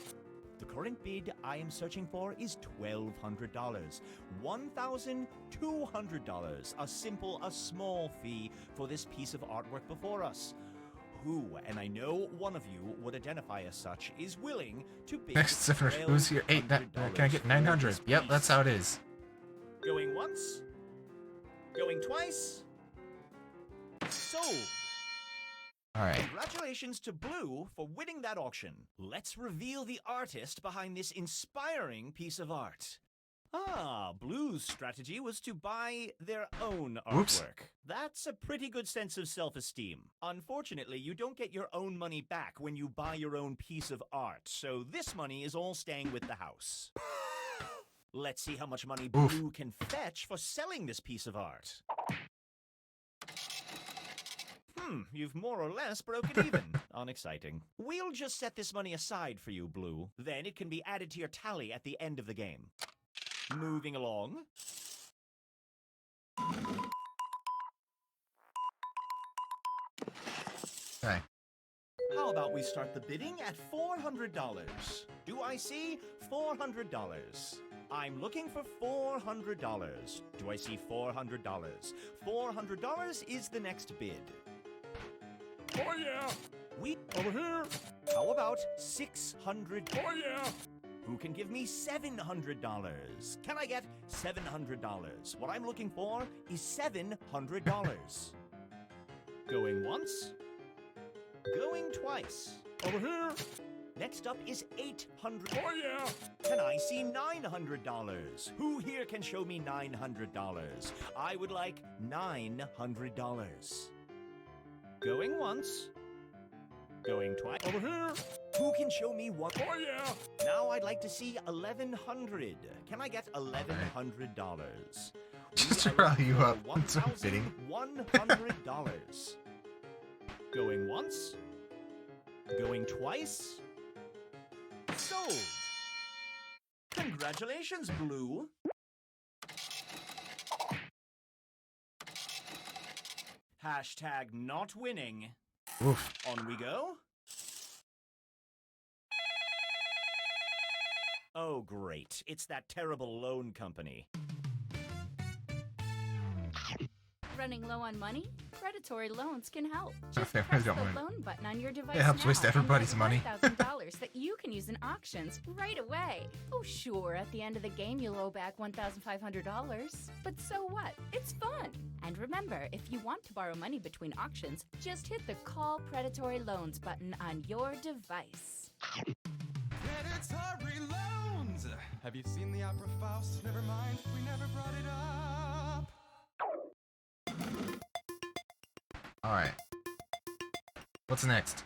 The current bid I am searching for is $1,200. $1,200. A small fee for this piece of artwork before us. Who, and I know one of you would identify as such, is willing to bid? Next 700. Who's here? 8. Can I get 900? Yep, that's how it is. Going once. Going twice. Sold. All right. Congratulations to Blue for winning that auction. Let's reveal the artist behind this inspiring piece of art. Blue's strategy was to buy their own artwork. Oops. That's a pretty good sense of self-esteem. Unfortunately, you don't get your own money back when you buy your own piece of art, so this money is all staying with the house. Let's see how much money Blue can fetch for selling this piece of art. You've more or less broken even. Unexciting. We'll just set this money aside for you, Blue. Then it can be added to your tally at the end of the game. Moving along. Okay. How about we start the bidding at $400? Do I see $400? I'm looking for $400. Do I see $400? $400 is the next bid. Oh yeah! Over here! How about $600? Oh yeah! Who can give me $700? Can I get $700? What I'm looking for is $700. Going once. Going twice. Over here. Next up is $800. Oh yeah! Can I see $900? Who here can show me $900? I would like $900. Going once. Going twice. Over here. Who can show me one? Oh yeah! Now I'd like to see $1,100. Can I get $1,100? Just to rile you up. It's so fitting. $1,100. Going once. Going twice. Sold. Congratulations, Blue. Hashtag not winning. Oof. On we go. Oh, great. It's that terrible loan company. Running low on money? Predatory loans can help. Just Press I the don't want loan button on your device It helps now waste and everybody's get money. $1,000 that you can use in auctions right away. Oh, sure, at the end of the game you'll owe back $1,500. But so what? It's fun. And remember, if you want to borrow money between auctions, just hit the Call Predatory Loans button on your device. Predatory loans! Have you seen the opera Faust? Never mind, we never brought it up. Alright. What's next?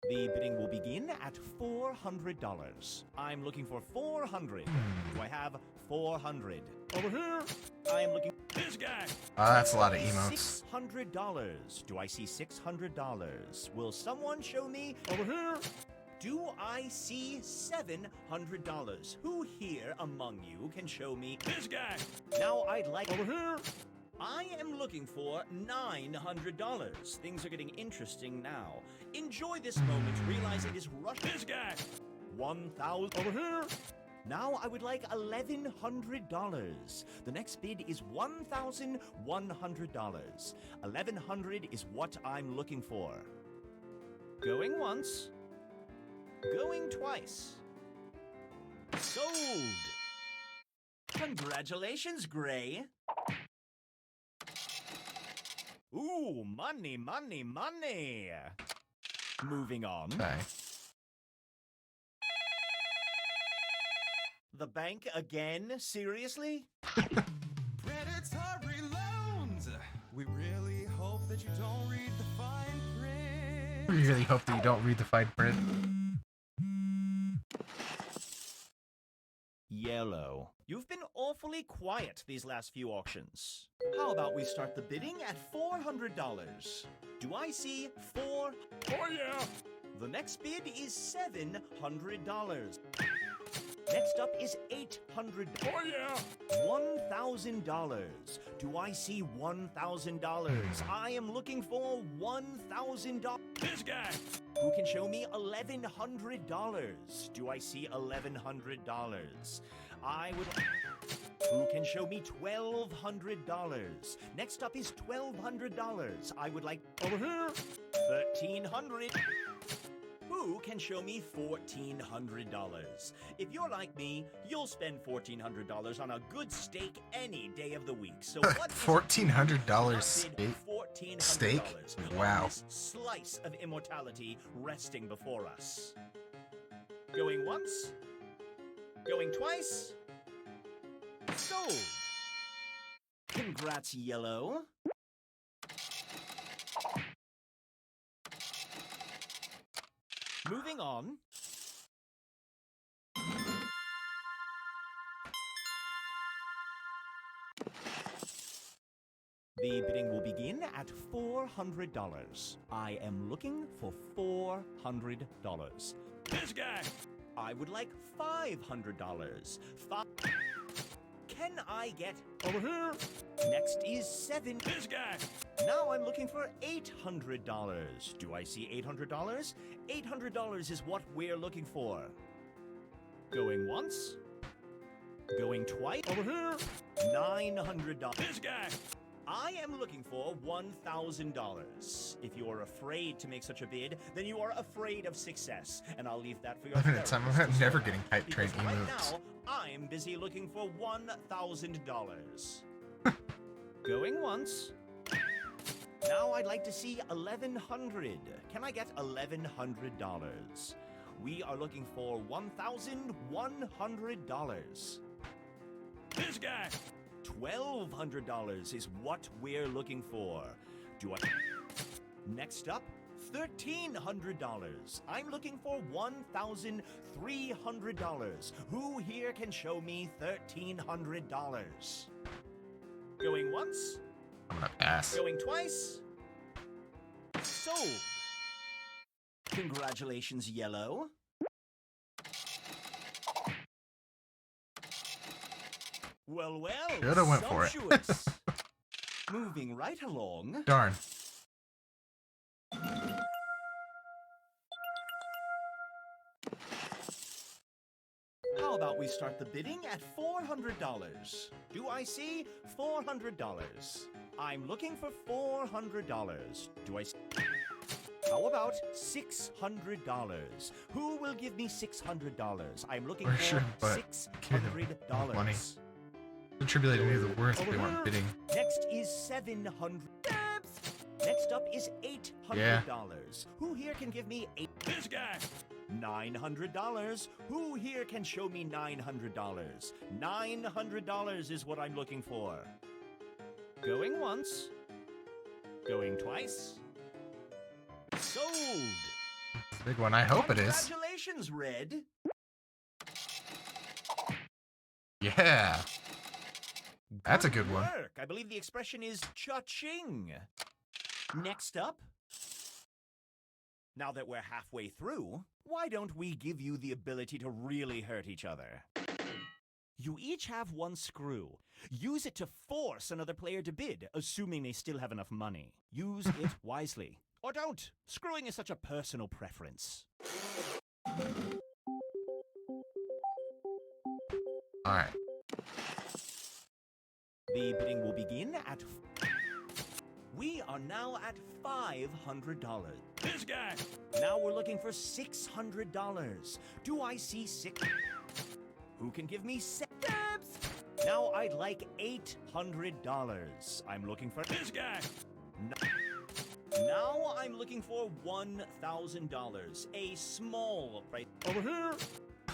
The bidding will begin at $400. I'm looking for 400. Do I have 400? Over here. I am looking. This guy. That's a lot of emotes. $600. Do I see $600? Will someone show me? Over here. Do I see $700? Who here among you can show me? This guy. Now I'd like. Over here. I am looking for $900. Things are getting interesting now. Enjoy this moment. Realize it is rush. This guy. 1,000. Over here. Now I would like $1,100. The next bid is $1,100. $1,100 is what I'm looking for. Going once. Going twice. Sold. Congratulations, Gray. Ooh, money, money, money. Moving on. Okay. The bank again? Seriously? Predatory loans! We really hope that you don't read the fine print. We really hope that you don't read the fine print. Yellow. You've been awfully really quiet these last few auctions. How about we start the bidding at $400? Do I see four? Oh yeah! The next bid is $700. Next up is $800. Oh yeah! $1,000. Do I see $1,000? I am looking for $1,000. This guy! Who can show me $1,100? Do I see $1,100? I would... Who can show me $1,200? Next up is $1,200. I would like... Over here! $1,300. Who can show me $1,400? If you're like me, you'll spend $1,400 on a good steak any day of the week. So what $1,400 steak? Wow. This slice of immortality resting before us. Going once? Going twice? Sold! Congrats, Yellow. Moving on. The bidding will begin at $400. I am looking for $400. This guy! I would like $500. Can I get over here? Next is $7. This guy! Now I'm looking for $800. Do I see $800? $800 is what we're looking for. Going once? Going twice? Over here? $900. This guy! I am looking for $1,000. If you are afraid to make such a bid, then you are afraid of success, and I'll leave that for your minutes. I'm never getting hype train right emotes. now, I'm busy looking for $1,000. Going once. Now I'd like to see $1,100. Can I get $1,100? We are looking for $1,100. This guy! $1,200 is what we're looking for. Do I... Next up, $1,300. I'm looking for $1,300. Who here can show me $1,300? Going once? I'm gonna pass. Going twice? Sold! Congratulations, Yellow. Well, Shoulda went for it. Moving right along. Darn. How about we start the bidding at $400? Do I see $400? I'm looking for $400. Do I see... How about $600? Who will give me $600? I'm looking for sure, but $600. money. Contribute any of the worth they weren't bidding. Next is $700. Next up is $800. Yeah. Who here can give me this guy? $900. Who here can show me $900? $900 is what I'm looking for. Going once. Going twice. Sold. Big one. I hope it is. Congratulations, Red. Yeah. That's a good one. Work. I believe the expression is cha-ching. Next up. Now that we're halfway through, why don't we give you the ability to really hurt each other? You each have one screw. Use it to force another player to bid, assuming they still have enough money. Use it wisely. Or don't. Screwing is such a personal preference. Alright. The bidding will begin at... We are now at $500. This guy! Now we're looking for $600. Do I see six? Who can give me $6? Now I'd like $800. I'm looking for this guy. Now I'm looking for $1,000. A small price. Over here.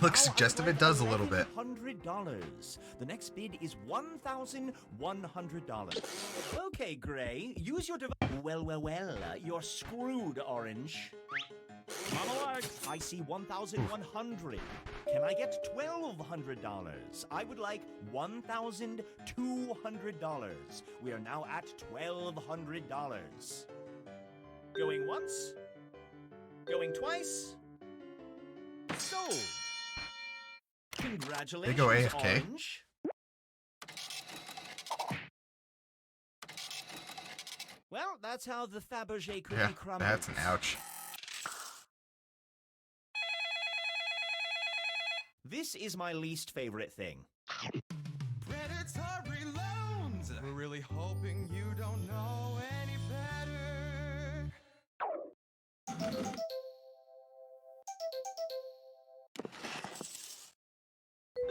Looks suggestive. It does a little bit. $100. The next bid is $1,100. Okay, Gray. Use your device. Well. You're screwed, Orange. Mama likes. I see 1,100. Can I get $1,200? I would like $1,200. We are now at $1,200. Going once. Going twice. Sold. Congratulations, They go AFK. Orange. Well, that's how the Fabergé cookie Yeah, crumbles. that's an ouch. This is my least favorite thing. Predatory loans. We're really hoping you don't know any better.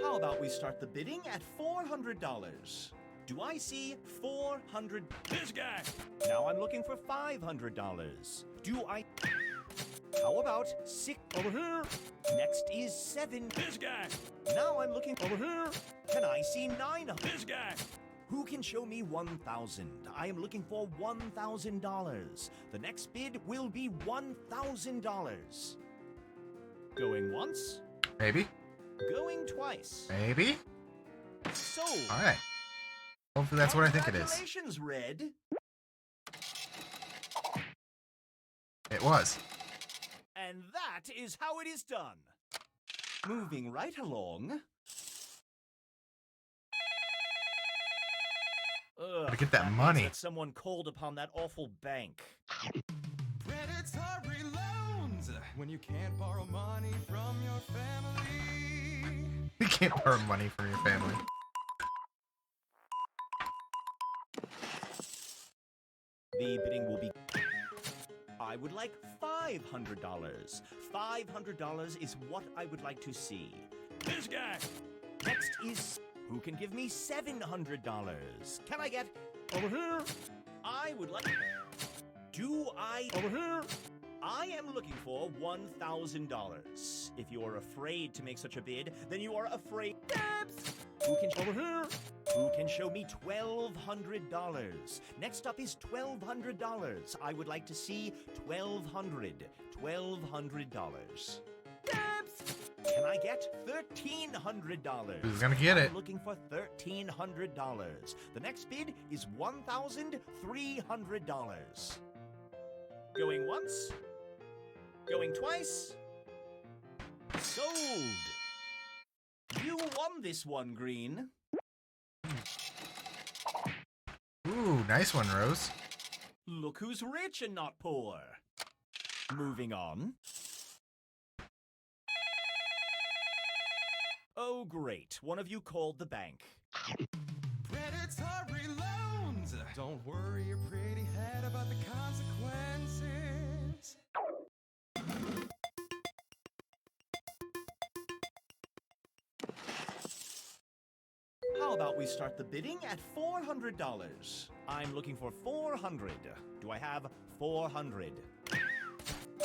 How about we start the bidding at $400? Do I see 400? This guy! Now I'm looking for $500. Do I... How about 6 over here? Next is 7. This guy! Now I'm looking over here. Can I see 9? This guy! Who can show me 1,000? I am looking for $1,000. The next bid will be $1,000. Going once. Maybe. Going twice. Maybe. Sold. All right. Hopefully that's what I think it is. Congratulations, Red. It was. And that is how it is done. Moving right along. Gotta get that means money. that someone called upon that awful bank. Predatory loans. When you can't borrow money from your family. You can't borrow money from your family. The bidding will be... I would like $500. $500 is what I would like to see. This guy! Next is... Who can give me $700? Can I get... Over here? I would like... Do I... Over here? I am looking for $1,000. If you are afraid to make such a bid, then you are afraid... Who can... Over here? Who can show me $1,200? Next up is $1,200. I would like to see $1,200. $1,200. Can I get $1,300? Who's gonna get it? I'm looking for $1,300. The next bid is $1,300. Going once. Going twice. Sold. You won this one, Green. Ooh, nice one, Rose. Look who's rich and not poor. Moving on. Oh, great. One of you called the bank. Predatory loans. Don't worry your pretty head about the consequences. How about we start the bidding at $400? I'm looking for 400. Do I have 400?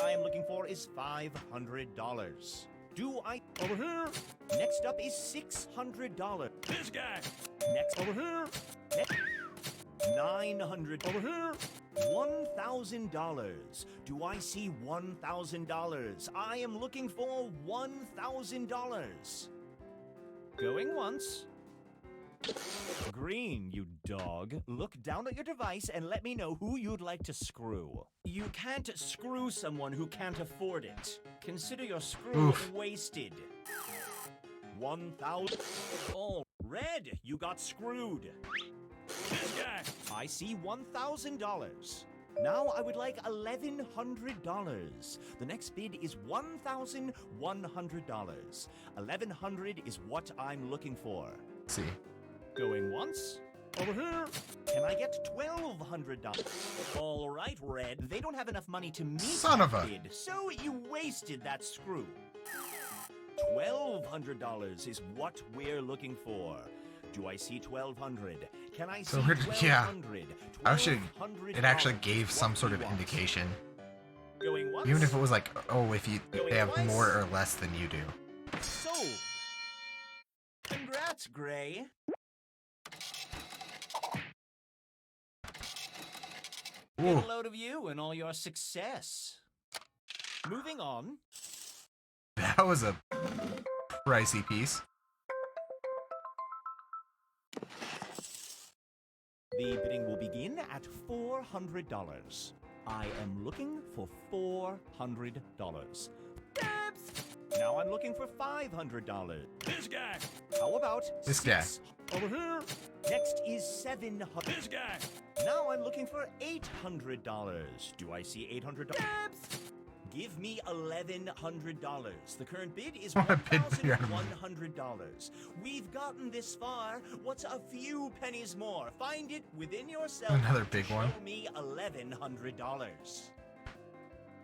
I am looking for is $500. Do I... Over here. Next up is $600. This guy. Next over here. $900. Over here. $1,000. Do I see $1,000? I am looking for $1,000. Going once. Green, you dog. Look down at your device and let me know who you'd like to screw. You can't screw someone who can't afford it. Consider your screw wasted. 1,000. Oh, Red, you got screwed. This guy. I see $1,000. Now I would like $1,100. The next bid is $1,100. $1,100 is what I'm looking for. Let's see. Going once. Over here. Can I get $1,200? All right, Red. They don't have enough money to meet Son of a- bid, so you wasted that screw. $1,200 is what we're looking for. Do I see 1,200? Can I see So we're, 1,200? yeah. I wish it actually $1,200 gave is some what sort we of want. indication. Going once. Even if it was like, oh, if Going they have twice. more or less than you do. Sold. Congrats, Gray. Get Ooh. a load of you and all your success. Moving on. That was a pricey piece. The bidding will begin at $400. I am looking for $400. Now I'm looking for $500. This guy. How about this guy? Over here. Next is $700. This guy. Now I'm looking for $800. Do I see $800? Give me $1,100. The current bid is $1,100. We've gotten this far. What's a few pennies more? Find it within yourself. Another big one. Show me $1,100.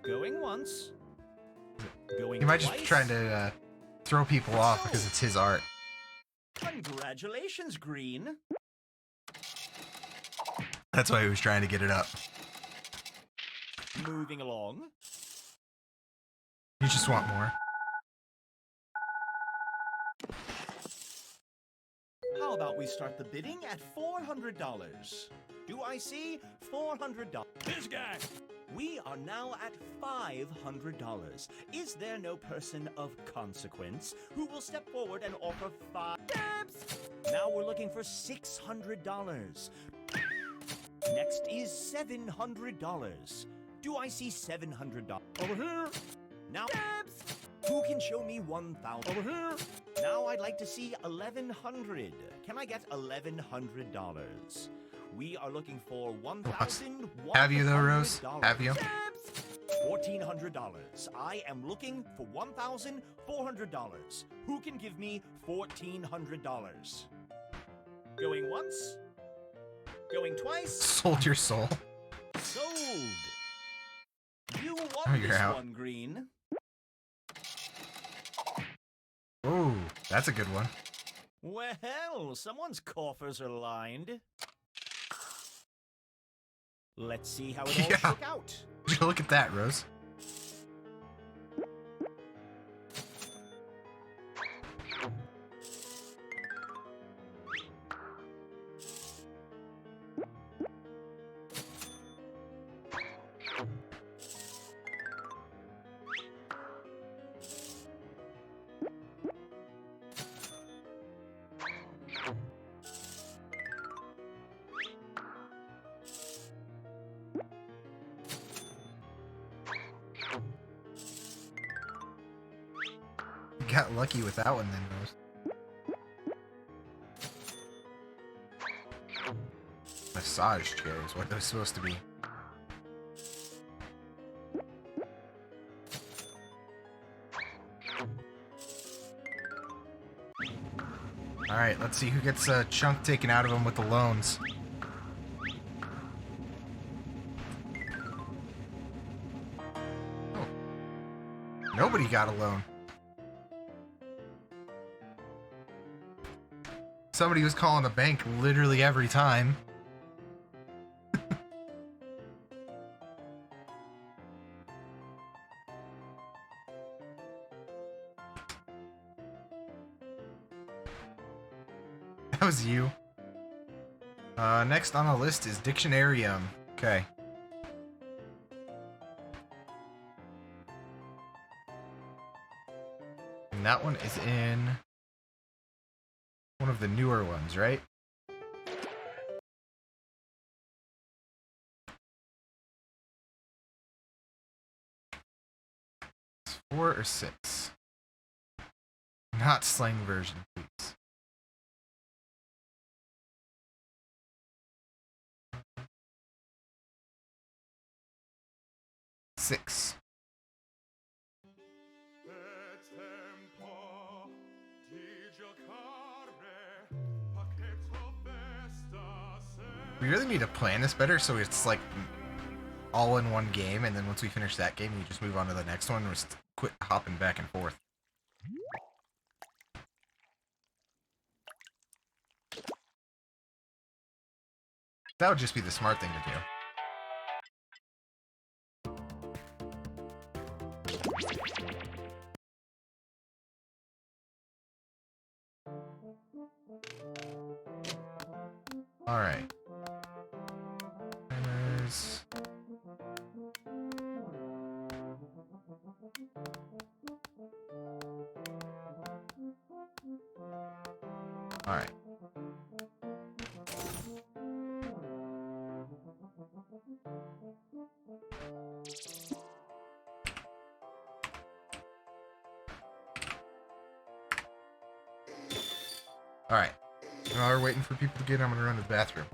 Going once. Going He might twice. just be trying to throw people off because it's his art. Congratulations, Green. That's why he was trying to get it up. Moving along. You just want more. How about we start the bidding at $400? Do I see $400? This guy. We are now at $500. Is there no person of consequence who will step forward and offer $5? Now we're looking for $600. Next is $700. Do I see $700? Over here. Now, who can show me $1,000? Over here. Now I'd like to see $1,100. Can I get $1,100? We are looking for $1,100. Have you though, Rose? Have you? $1,400. I am looking for $1,400. Who can give me $1,400? Going once. Going twice. Sold your soul. Sold. You want Oh, you're this out. one, Green. Ooh, that's a good one. Well, someone's coffers are lined. Let's see how it all Yeah. shook out. Look at that, Rose. You got lucky with that one then, Rose. Massage chairs, what are those supposed to be? Alright, let's see who gets a chunk taken out of them with the loans. Oh. Nobody got a loan. Somebody was calling the bank literally every time. That was you. Next on the list is Dictionarium. Okay. And that one is in one of the newer ones, right? It's 4 or 6. Not slang version, please. Six. We really need to plan this better so it's like all in one game, and then once we finish that game, we just move on to the next one and just quit hopping back and forth. That would just be the smart thing to do. All right. Timers. Alright. Alright. While we're waiting for people to get in, I'm gonna run to the bathroom.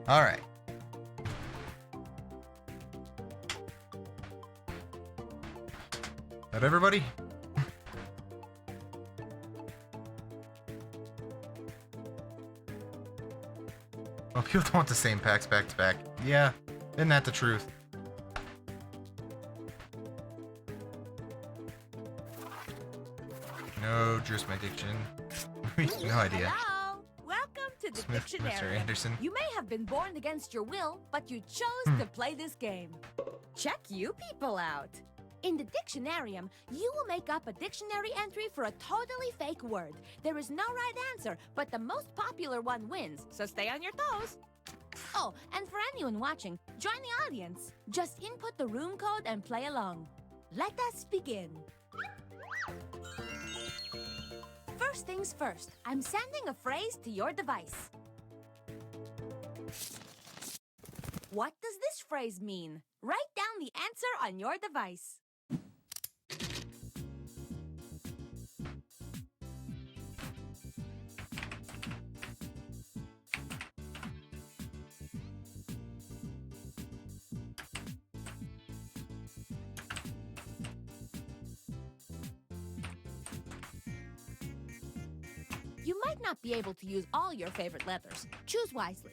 Alright. That everybody? Well, people don't want the same packs back to back. Yeah, isn't that the truth? No, jurisdiction. No idea. Hello! Welcome to the Smith, dictionary. Mr. Anderson. You may have been born against your will, but you chose to play this game. Check you people out. In the dictionarium, you will make up a dictionary entry for a totally fake word. There is no right answer, but the most popular one wins, so stay on your toes. Oh, and for anyone watching, join the audience. Just input the room code and play along. Let us begin. First things first, I'm sending a phrase to your device. What does this phrase mean? Write down the answer on your device. You might not be able to use all your favorite letters. Choose wisely.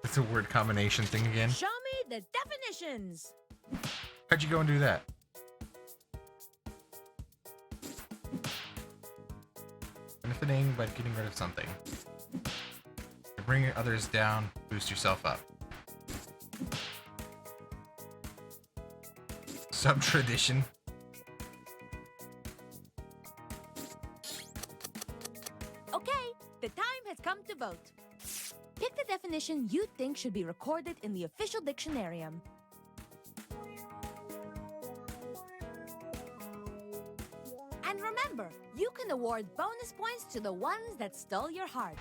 It's a word combination thing again. Show me the definitions. How'd you go and do that? Benefiting by getting rid of something. Bringing others down, boost yourself up. Sub-tradition. Okay, the time has come to vote. Pick the definition you think should be recorded in the official dictionarium. And remember, you can award bonus points to the ones that stole your heart.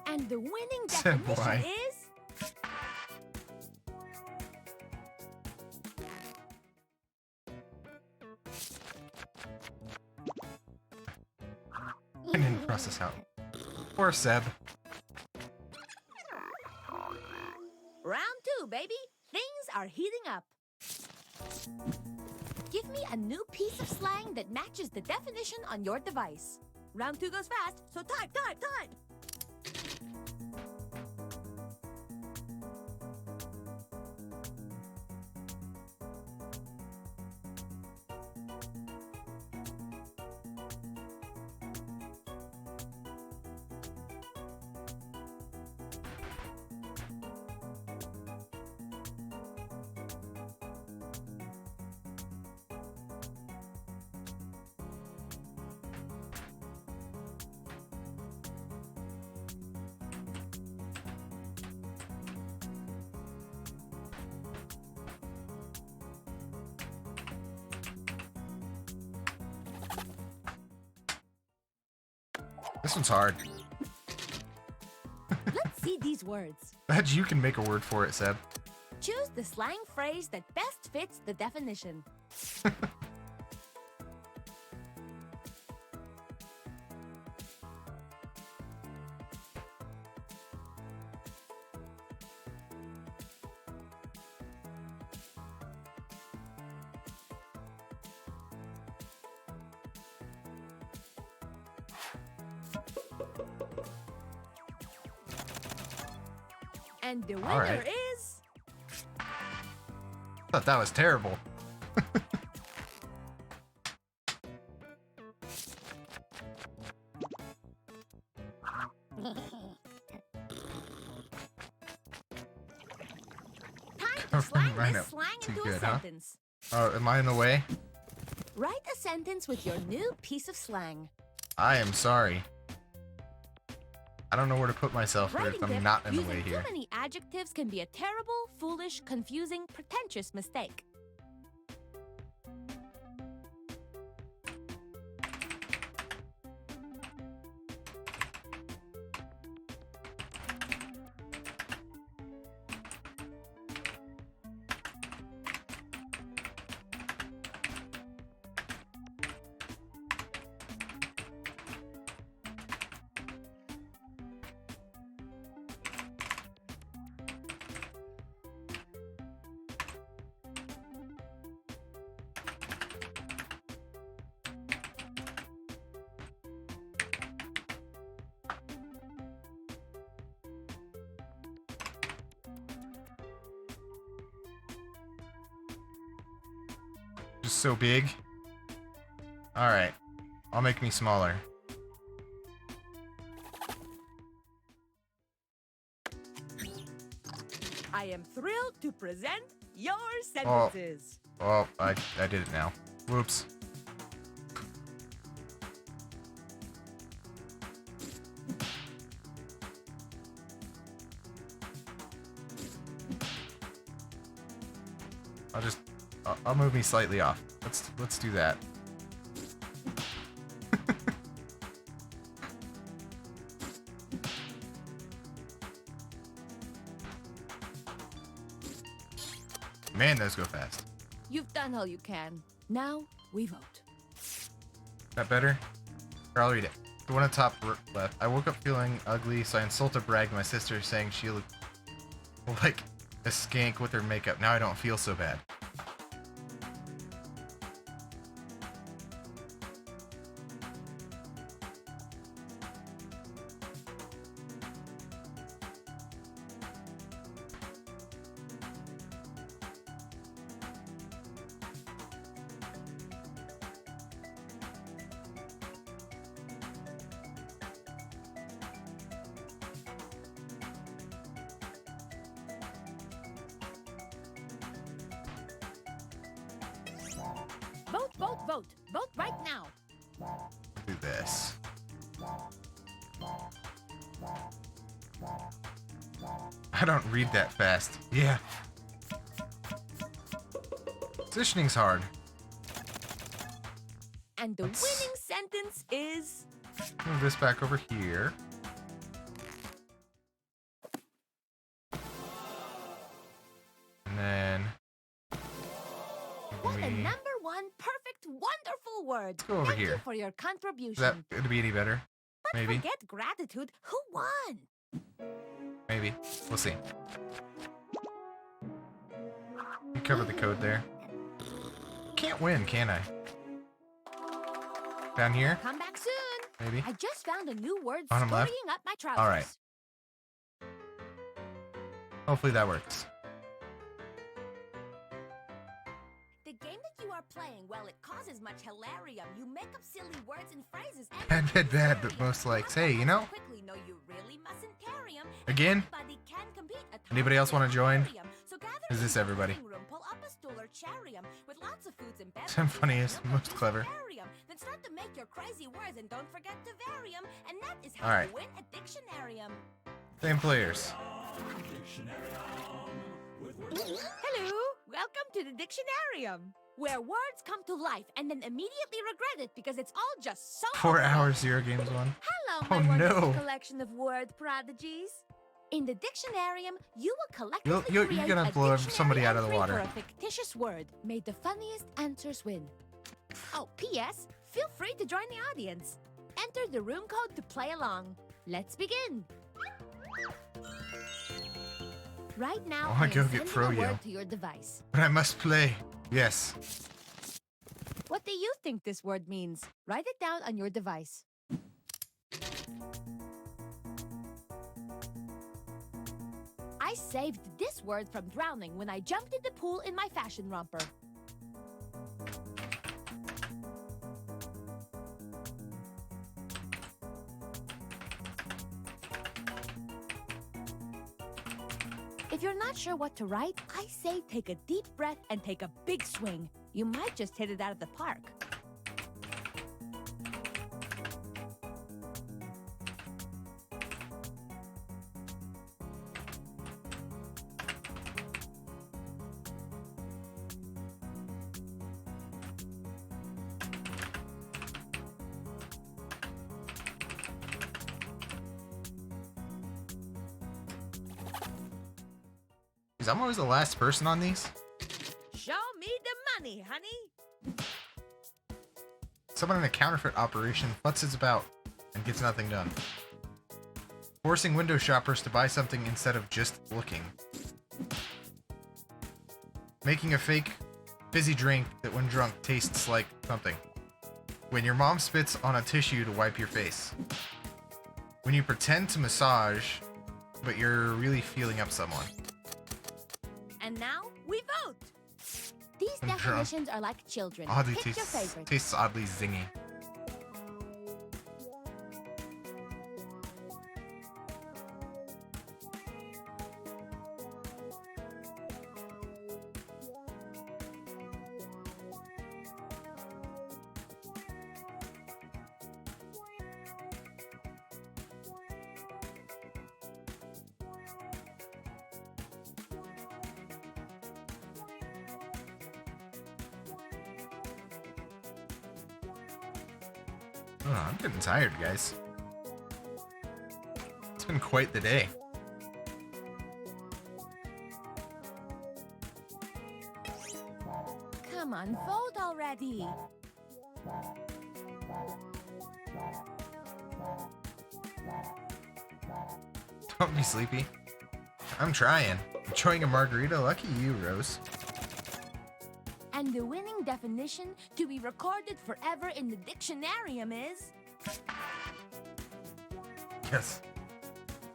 And the winning definition is... I didn't cross this out. Poor Seb. Round 2, baby. Things are heating up. Give me a new piece of slang that matches the definition on your device. Round 2 goes fast, so type. This one's hard. Let's see these words. Bet you can make a word for it, Seb. Choose the slang phrase that best fits the definition. And the winner is... I thought that was terrible. Time to slang Right this up. slang Too into good, a huh? sentence. Oh, am I in the way? Write a sentence with your new piece of slang. I am sorry. I don't know where to put myself here if Writing I'm them not in the using way here. too many adjectives can be a terrible, foolish, confusing, pretentious mistake. Just so big. Alright. I'll make me smaller. I am thrilled to present your sentences. Oh, I did it now. Whoops. I'll move me slightly off. Let's do that. Man, those go fast. You've done all you can. Now we vote. That better? Or I'll read it. The one at top left. I woke up feeling ugly, so I insulted bragged my sister, saying she looked like a skank with her makeup. Now I don't feel so bad. Vote. Vote right now. Do this. I don't read that fast. Yeah. Positioning's hard. And the winning sentence is... Move this back over here. And then... What a number one perfect, wonderful word. Go over Thank here. you for your contribution. Is that going to be any better? But Maybe. forget gratitude. Who won? Maybe. We'll see. You cover the code there. Can't win, can I? Down here? Come back soon. Maybe. I just found a new word Bottom left? scurrying up my trousers. All right. Hopefully that works. The game that you are playing, well, it causes much hilarium. You make up silly words and phrases. Bad, but most likes. Hey, you know? Quickly, no, you really mustn't carry 'em. Again? Everybody can compete. Anybody else want to join? So gather Is this in the everybody? living room, pull up a stool or charium with lots of foods and beverages. I'm funniest, most clever. Then start to make your crazy words and don't forget to vary 'em. And that is how All right. you win a dictionarium. Same players. Hello, welcome to the Dictionarium, where words come to life and then immediately regret it because it's all just so 4 hours, 0 games won. Hello, Oh, my wonderful no. collection of word prodigies. In the Dictionarium, you will collectively You're create gonna a blow dictionary somebody out of the entry water. for a fictitious word. May the funniest answers win. Oh, P.S. Feel free to join the audience. Enter the room code to play along. Let's begin. Right now, I wanna I am go get sending a Froyo. word to your device. But I must play. Yes. What do you think this word means? Write it down on your device. I saved this word from drowning when I jumped in the pool in my fashion romper. If you're not sure what to write, I say take a deep breath and take a big swing. You might just hit it out of the park. Jeez, I'm always the last person on these. Show me the money, honey. Someone in a counterfeit operation futzes about and gets nothing done. Forcing window shoppers to buy something instead of just looking. Making a fake fizzy drink that when drunk tastes like something. When your mom spits on a tissue to wipe your face. When you pretend to massage, but you're really feeling up someone. And now we vote. These I'm drunk. definitions are like children. Oddly Pick your favorite. tastes oddly zingy. Oh, I'm getting tired, guys. It's been quite the day. Come on, vote already. Don't be sleepy. I'm trying. Enjoying a margarita? Lucky you, Rose. And the winning definition to be recorded forever in the dictionarium is... Yes.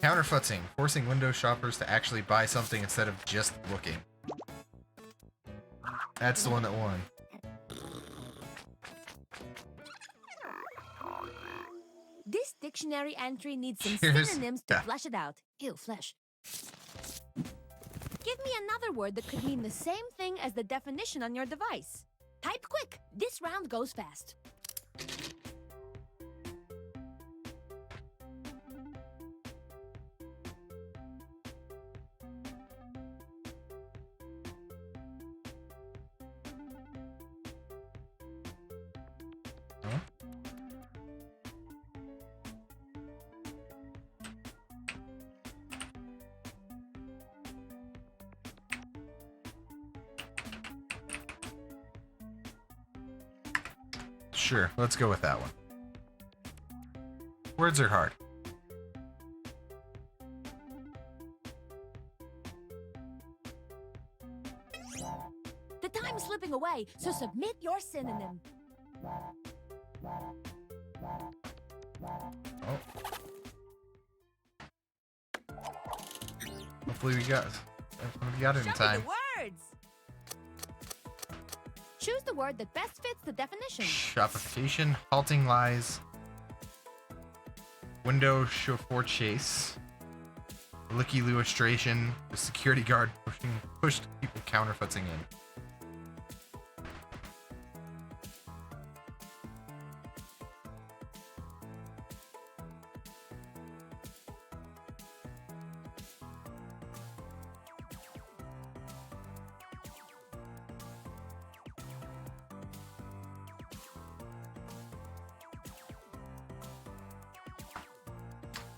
Counterfeiting, forcing window shoppers to actually buy something instead of just looking. That's the one that won. This dictionary entry needs some Here's- synonyms to yeah. flesh it out. Ew, flesh. Give me another word that could mean the same thing as the definition on your device. Type quick. This round goes fast. Huh? Sure, let's go with that one. Words are hard. The time's slipping away, so submit your synonym. Oh. Hopefully we got it in Show me time. the words. Choose the word that best fits the definition. Shopification, halting lies, window chauffeur chase, licky illustration, the security guard pushed people counterfeiting in.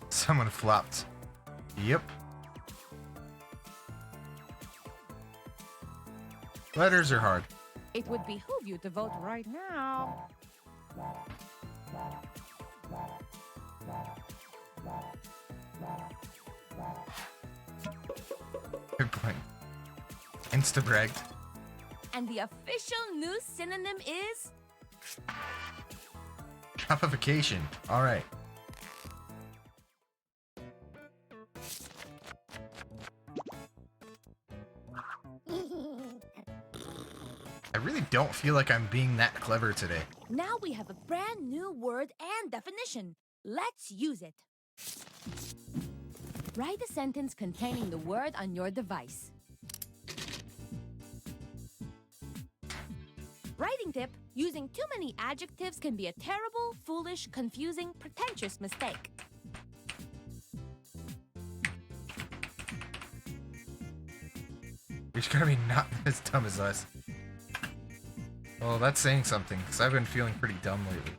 Someone flopped. Yep. Letters are hard. It would behoove you to vote right now. Good point. Insta-bragged. And the official new synonym is... Shopification. Alright. I really don't feel like I'm being that clever today. Now we have a brand new word and definition. Let's use it. Write a sentence containing the word on your device. Writing tip: using too many adjectives can be a terrible, foolish, confusing, pretentious mistake. You're gonna be not as dumb as us. Well, that's saying something, because I've been feeling pretty dumb lately.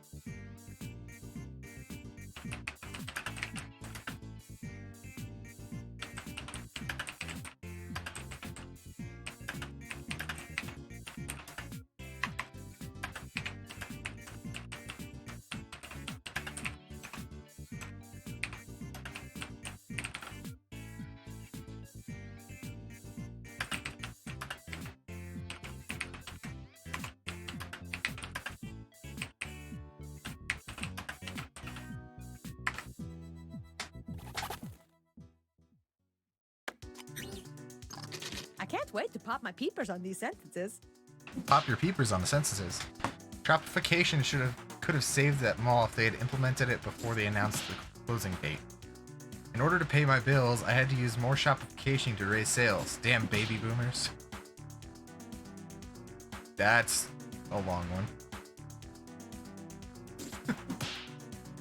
I can't wait to pop my peepers on these sentences. Pop your peepers on the sentences. Shopification could have saved that mall if they had implemented it before they announced the closing date. In order to pay my bills, I had to use more shopification to raise sales. Damn baby boomers. That's a long one.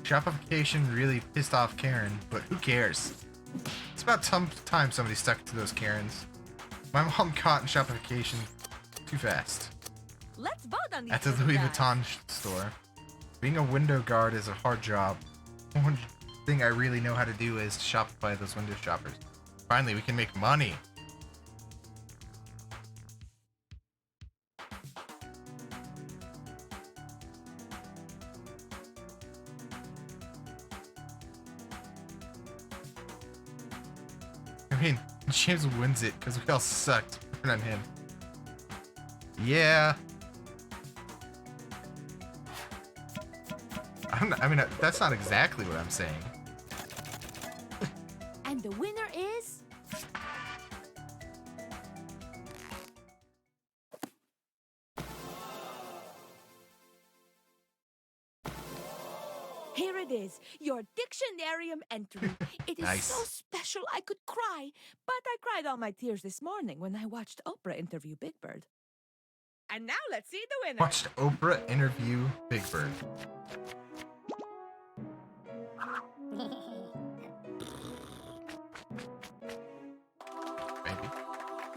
Shopification really pissed off Karen, but who cares? It's about time somebody stuck to those Karens. My mom caught in shopification too fast. Let's vote on these At the little Louis guys. Vuitton store. Being a window guard is a hard job. One thing I really know how to do is to Shopify those window shoppers. Finally, we can make money. I mean, James wins it because we all sucked. On him. Yeah. That's not exactly what I'm saying. And the winner is... Here it is, your Dictionarium entry. It is Nice. so special I could cry, but I cried all my tears this morning when I watched Oprah interview Big Bird. And now let's see the winner. Watched Oprah interview Big Bird. Maybe.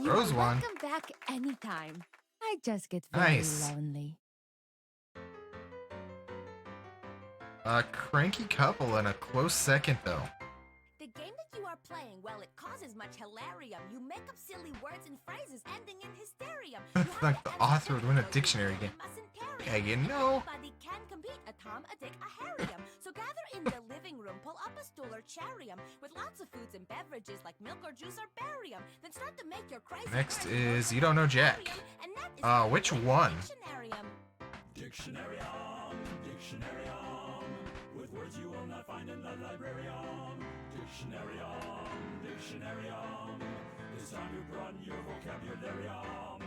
You Rose are won. welcome back anytime. I just get very Nice. lonely. A cranky couple in a close second, though. The game that you are playing, well, it causes much hilarium. You make up silly words and phrases ending in hysterium. Like the author would win a dictionary game. Yeah, you know. Nobody can compete. A Tom, a Dick, a Harryum. So gather in the living room, pull up a stool or charium with lots of foods and beverages like milk or juice or barium. Then start to make your crazy Next friends is You Don't Know Jack. and that is Which one? Dictionarium. Dictionarium. With words you will not find in the librarium. Dictionarium. It's time you broaden your vocabularium.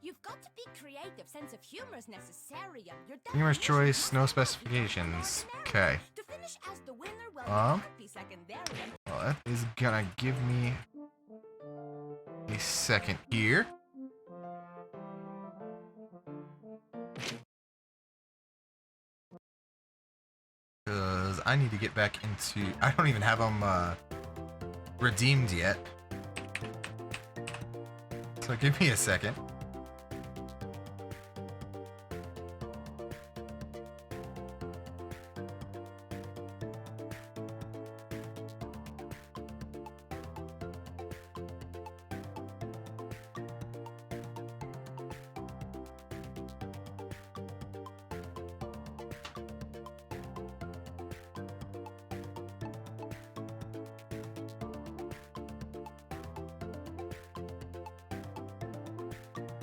You've got to be creative. Sense of humor is necessarium. Your Humorous choice, no specifications. Okay. to finish as the winner, well, you can't be secondarium. Well, that is gonna give me a second here. Because I need to get back into... I don't even have them redeemed yet. So give me a second.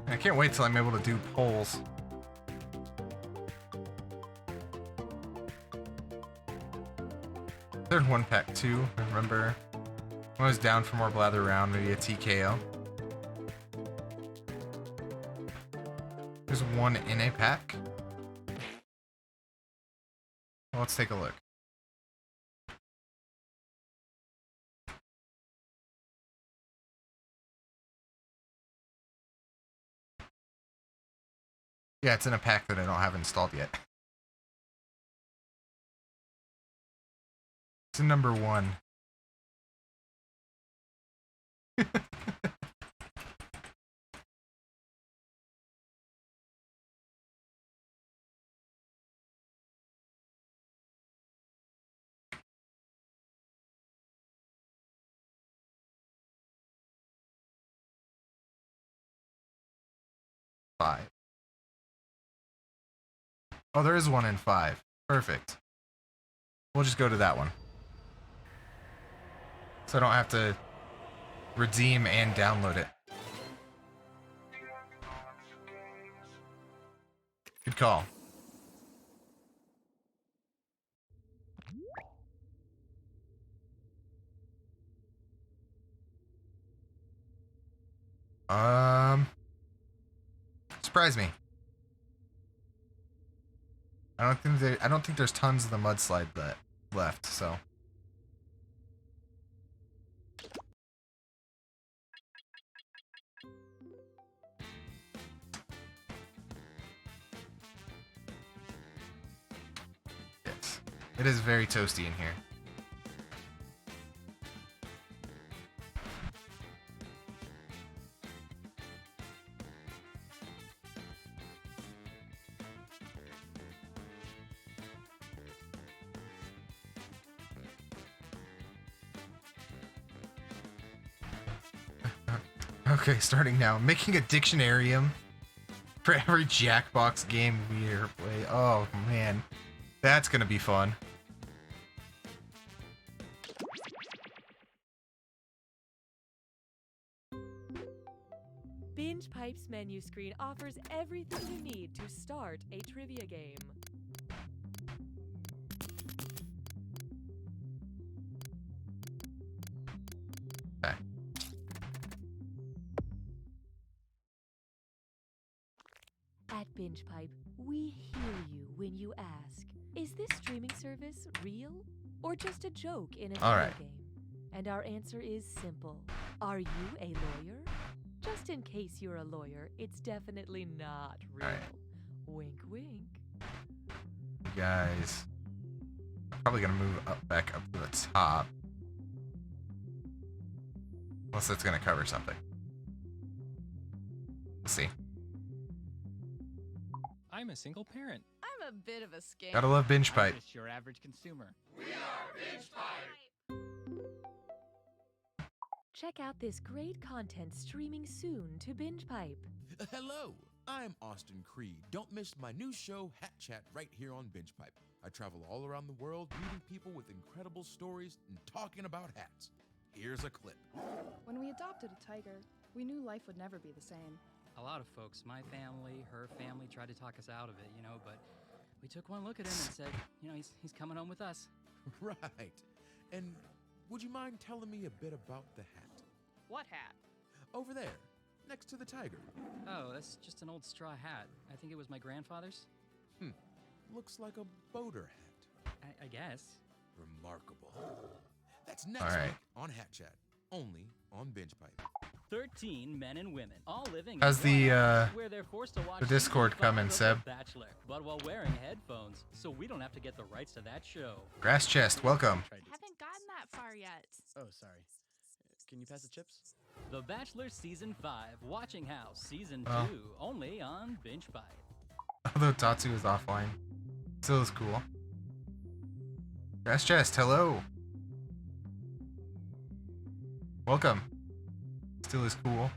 I can't wait till I'm able to do polls. There's one pack too, remember? When I was down for more blather round, maybe a TKO. There's one in a pack. Well, let's take a look. Yeah, it's in a pack that I don't have installed yet. It's in number 1. Five. Oh, there is one in 5. Perfect. We'll just go to that one. So I don't have to redeem and download it. Good call. Surprise me. I don't think there's tons of the mudslide left, so. Yes. It is very toasty in here. Okay, starting now. Making a dictionarium for every Jackbox game we ever play. Oh, man. That's gonna be fun. Binge Pipe's menu screen offers everything you need to start a trivia game. Okay. At Binge Pipe, we hear you when you ask, is this streaming service real or just a joke in a video All right. game? And our answer is simple. Are you a lawyer? Just in case you're a lawyer, it's definitely not real. Alright. Wink, wink. You guys. I'm probably gonna move back up to the top. Unless that's gonna cover something. We'll see. I'm a single parent. I'm a bit of a scam. Gotta love Binge Pipe. I'm just your average consumer. Check out this great content streaming soon to BingePipe. Hello, I'm Austin Creed. Don't miss my new show, Hat Chat, right here on BingePipe. I travel all around the world, meeting people with incredible stories and talking about hats. Here's a clip. When we adopted a tiger, we knew life would never be the same. A lot of folks, my family, her family, tried to talk us out of it, but we took one look at him and said, he's coming home with us. Right. And would you mind telling me a bit about the hat? What hat? Over there, next to the tiger. Oh, that's just an old straw hat. I think it was my grandfather's. Looks like a boater hat. I guess. Remarkable. That's next All right. week on Hat Chat, only on BingePipe. 13 men and women, all living How's in the, one house where they're forced to watch the Discord season coming, 5 of Seb? The Bachelor, but while wearing headphones, so we don't have to get the rights to that show. Grass Chest, welcome. Haven't gotten that far yet. Oh, sorry. Can you pass the chips? The Bachelor Season 5, Watching House Season 2, Oh. only on BingePipe. Although Tatsu is offline. Still is cool. Grass Chest, hello. Welcome. Still is cool.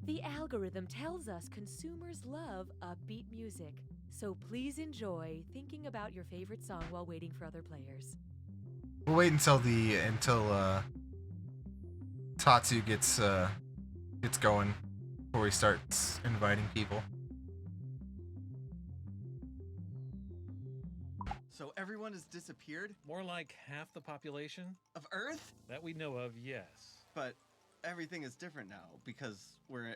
The algorithm tells us consumers love upbeat music, so please enjoy thinking about your favorite song while waiting for other players. We'll wait until Tatsu gets going before he starts inviting people. So everyone has disappeared? More like half the population? Of Earth? That we know of, yes. But everything is different now because we're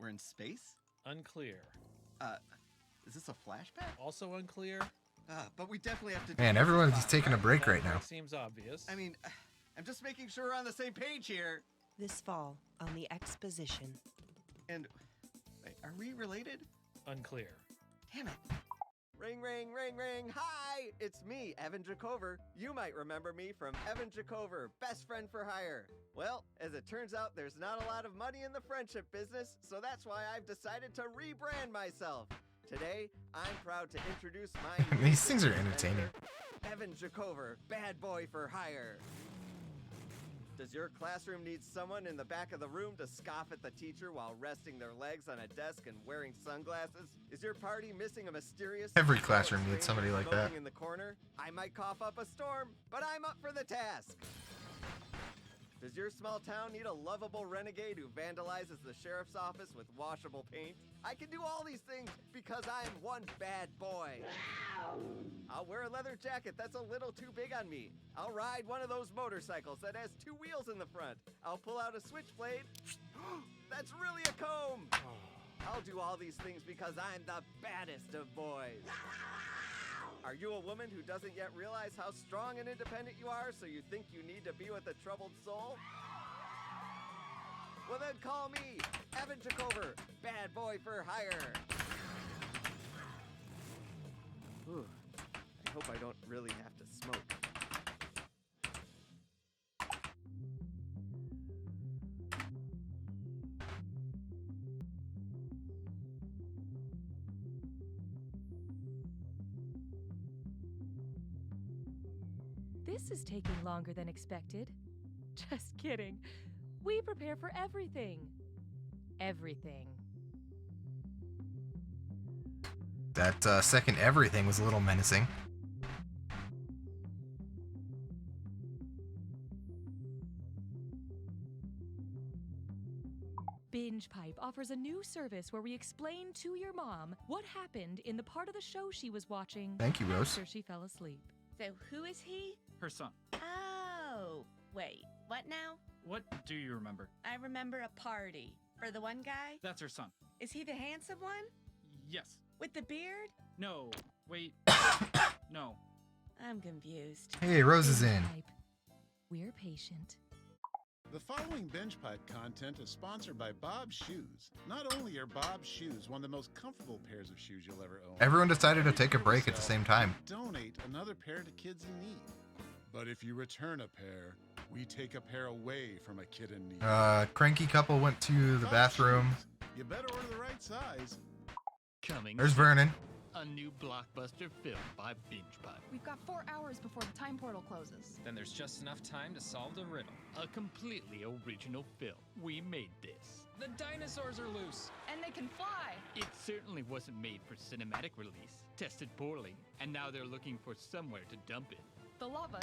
in space? Unclear. Is this a flashback? Also unclear. But we definitely have to. Man, everyone's just taking a break right now. Seems obvious. I mean, I'm just making sure we're on the same page here. This fall on the exposition. And wait, are we related? Unclear. Damn it. Ring, ring, ring, ring. Hi, it's me, Evan Jacover. You might remember me from Evan Jacover, best friend for hire. Well, as it turns out, there's not a lot of money in the friendship business, so that's why I've decided to rebrand myself. Today, I'm proud to introduce my These things are entertaining. Evan Jacover, bad boy for hire. Does your classroom need someone in the back of the room to scoff at the teacher while resting their legs on a desk and wearing sunglasses? Is your party missing a mysterious... Every classroom needs somebody like that. In the corner? I might cough up a storm, but I'm up for the task. Does your small town need a lovable renegade who vandalizes the sheriff's office with washable paint? I can do all these things because I'm one bad boy. I'll wear a leather jacket that's a little too big on me. I'll ride one of those motorcycles that has 2 wheels in the front. I'll pull out a switchblade. That's really a comb. I'll do all these things because I'm the baddest of boys. Are you a woman who doesn't yet realize how strong and independent you are, so you think you need to be with a troubled soul? Well then call me, Evan Jacover, bad boy for hire. Whew. I hope I don't really have to smoke. This is taking longer than expected. Just kidding. We prepare for everything. Everything. That second everything was a little menacing. BingePipe offers a new service where we explain to your mom what happened in the part of the show she was watching. Thank you, Rose. After she fell asleep. So who is he? Her son. Oh, wait, what now? What do you remember? I remember a party. For the one guy? That's her son. Is he the handsome one? Yes. With the beard? No. Wait. No. I'm confused. Hey, Rose is in. BingePipe. We're patient. The following Binge Pipe content is sponsored by Bob's Shoes. Not only are Bob's Shoes one of the most comfortable pairs of shoes you'll ever own. Everyone decided to take a break at the same time. Donate another pair to kids in need. But if you return a pair, we take a pair away from a kid in need. Cranky couple went to the bathroom. You better order the right size. Coming. There's Vernon. A new blockbuster film by Binge Pipe. We've got 4 hours before the time portal closes. Then there's just enough time to solve the riddle. A completely original film. We made this. The dinosaurs are loose. And they can fly. It certainly wasn't made for cinematic release. Tested poorly, and now they're looking for somewhere to dump it. The lava,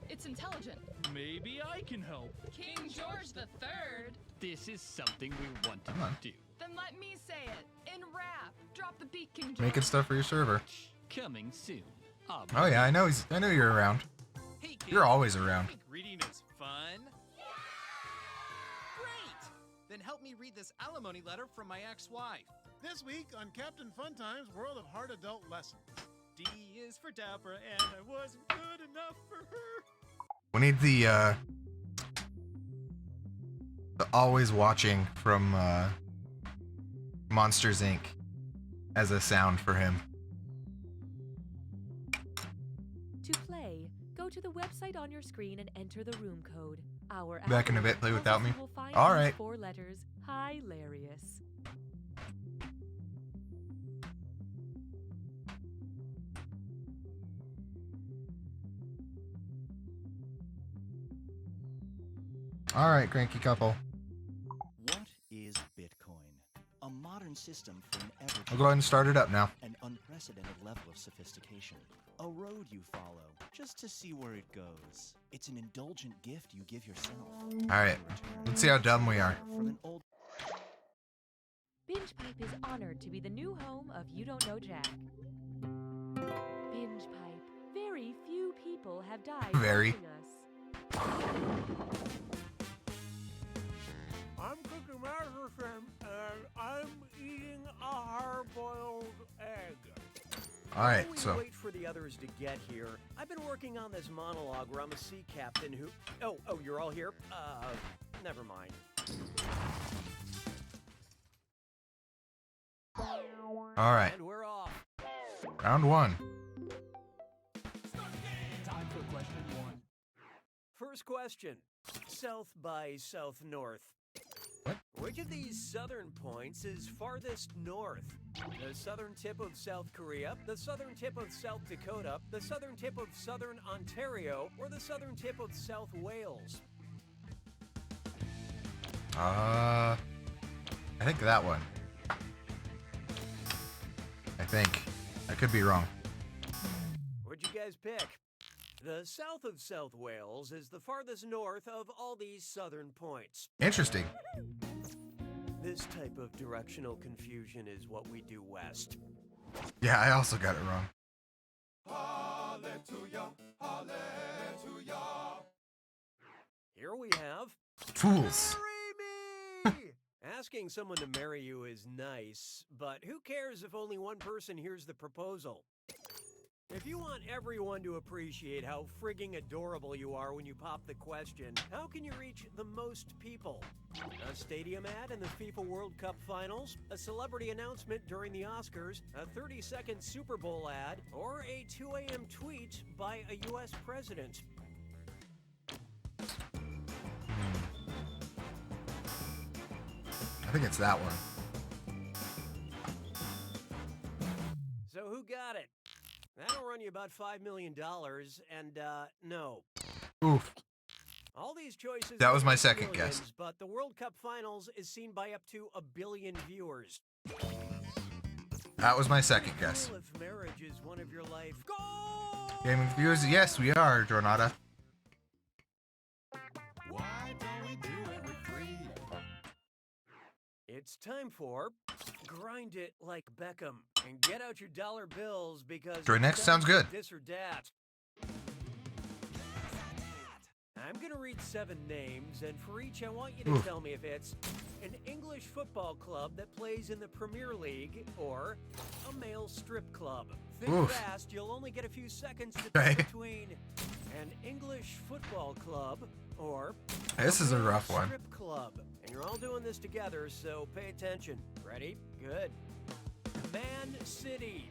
it's intelligent. Maybe I can help. King George III. This is something we want to do. Then let me say it. In rap. Drop the beat, King George. Making stuff for your server. Coming soon. Oh yeah, I know you're around. Hey, you're always around. Reading is fun. Great! Then help me read this alimony letter from my ex-wife. This week on Captain Funtime's World of Hard Adult Lessons. D is for Deborah, and I wasn't good enough for her. We need the always watching from Monsters Inc. as a sound for him. To play, go to the website on your screen and enter the room code. Our Back in a bit, play without me. You will find All these right. 4 letters hilarious. All right, cranky couple. What is Bitcoin? A modern system for an ever. I'll go ahead and start it up now. An unprecedented level of sophistication. A road you follow just to see where it goes. It's an indulgent gift you give yourself. All right, let's see how dumb we are. From an old. Binge Pipe is honored to be the new home of You Don't Know Jack. Binge Pipe. Very few people have died Very. watching us. I'm cooking Masterson, and I'm eating a hard-boiled egg. All right, While we so wait for the others to get here, I've been working on this monologue where I'm a sea captain who... Oh, you're all here? Never mind. all right, And we're off. round 1. Time for question 1. First question. South by South North. What? Which of these southern points is farthest north? The southern tip of South Korea, the southern tip of South Dakota, the southern tip of southern Ontario, or the southern tip of South Wales? I think that one. I think. I could be wrong. What'd you guys pick? The south of South Wales is the farthest north of all these southern points. Interesting. This type of directional confusion is what we do west. Yeah, I also got it wrong. Hallelujah, hallelujah. Here we have... Fools. Marry me! Asking someone to marry you is nice, but who cares if only one person hears the proposal? If you want everyone to appreciate how frigging adorable you are when you pop the question, how can you reach the most people? A stadium ad in the FIFA World Cup Finals, a celebrity announcement during the Oscars, a 30-second Super Bowl ad, or a 2 a.m. tweet by a U.S. president? I think it's that one. So who got it? That'll run you about $5 million, and, no. Oof. All these choices... That was my are second millions, guess. But the World Cup Finals is seen by up to 1 billion viewers. That was my second guess. Well, if marriage is one of your life... Gaming viewers, yes, we are, Jornada. Why don't we do it with 3? It's time for Grind It Like Beckham. And get out your dollar bills because... Join next sounds good. This or that. I'm going to read 7 names, and for each I want you to Oof. tell me if it's an English football club that plays in the Premier League or a male strip club. Think Oof. fast, you'll only get a few seconds to Okay. pick between an English football club Or This is a rough one. strip club. And you're all doing this together, so pay attention. Ready? Good. Man City.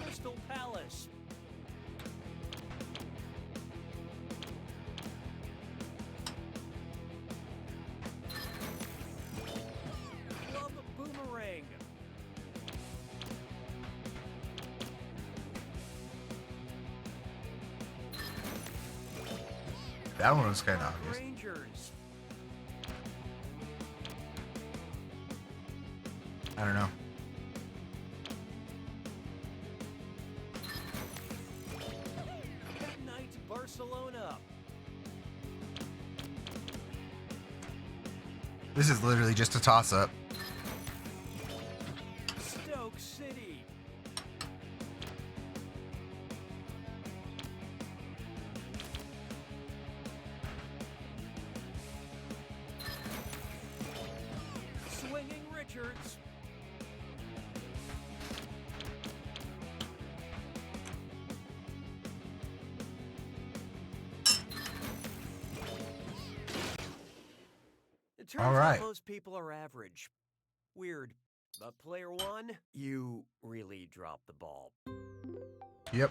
Crystal Palace. Club Boomerang. That one was kind of obvious. Rangers. I don't know. Midnight Barcelona. This is literally just a toss-up. Stoke City. Swinging Richards. It turns All right. out most people are average. Weird. But player one, you really dropped the ball. Yep,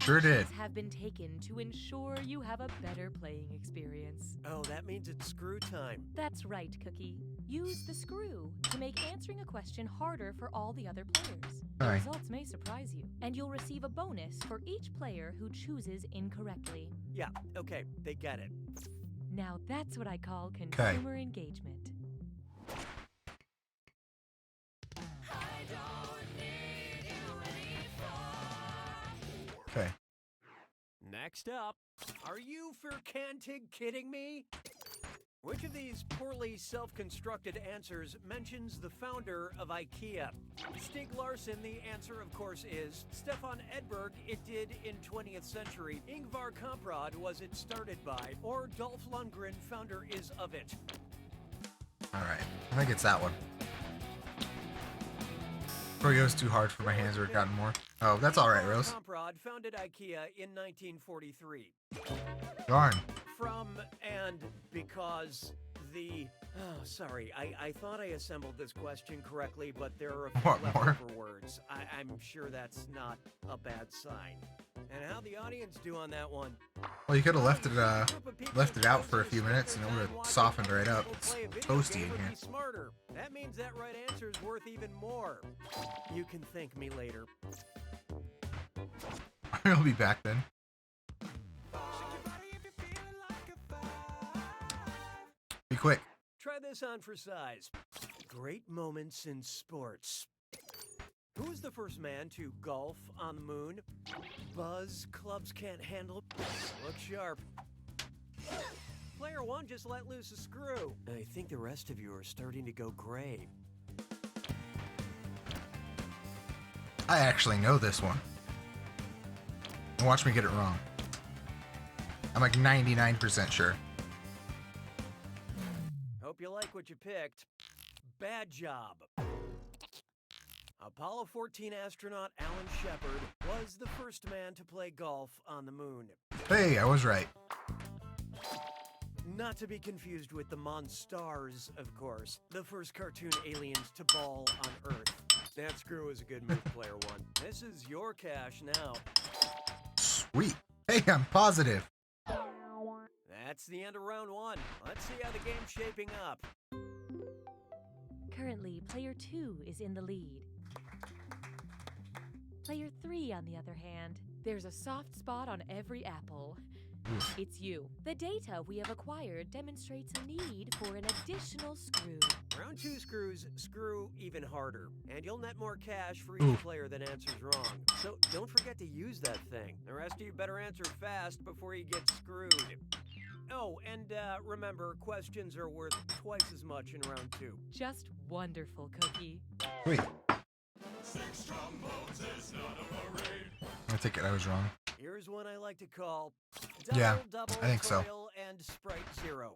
sure did. Actions have been taken to ensure you have a better playing experience. Oh, that means it's screw time. That's right, Cookie. Use the screw to make answering a question harder for all the other players. The Aye. results may surprise you, and you'll receive a bonus for each player who chooses incorrectly. Yeah, okay, they get it. Now that's what I call consumer engagement. Okay. Next up, are you for cantig kidding me? Which of these poorly self-constructed answers mentions the founder of IKEA? Stig Larsson, the answer of course is. Stefan Edberg, it did in 20th century. Ingvar Kamprad was it started by. Or Dolph Lundgren, founder is of it. Alright, I think it's that one. Before it goes too hard for my hands or it gotten more. Oh, that's alright, Rose. Kamprad founded IKEA in 1943. Darn. From and because the... Oh, sorry. I thought I assembled this question correctly, but there are a few What more? leftover words. I'm sure that's not a bad sign. And how'd the audience do on that one? Well, you could have left it out for a few minutes and it would have softened right up. It's toasty in Would here. be smarter. That means that right answer is worth even more. You can thank me later. I'll be back then. Be quick. Try this on for size. Great moments in sports. Who was the first man to golf on the moon? Buzz, clubs can't handle. Look sharp. Player one just let loose a screw. I think the rest of you are starting to go gray. I actually know this one. And watch me get it wrong. I'm like 99% sure. Hope you like what you picked. Bad job. Apollo 14 astronaut Alan Shepard was the first man to play golf on the moon. Hey, I was right. Not to be confused with the Monstars, of course. The first cartoon aliens to ball on Earth. That screw is a good move, player one. This is your cash now. Sweet. Hey, I'm positive. That's the end of round one. Let's see how the game's shaping up. Currently, player 2 is in the lead. Player 3, on the other hand, there's a soft spot on every apple. It's you. The data we have acquired demonstrates a need for an additional screw. Round two screws screw even harder, and you'll net more cash for each Ooh. player that answers wrong. So don't forget to use that thing. The rest of you better answer fast before you get screwed. Oh, and remember, questions are worth twice as much in round two. Just wonderful, Cookie. Wait. 6 trombones is not a parade. I think I was wrong. Here's one I like to call Yeah, Double I think so. Royal and Sprite Zero.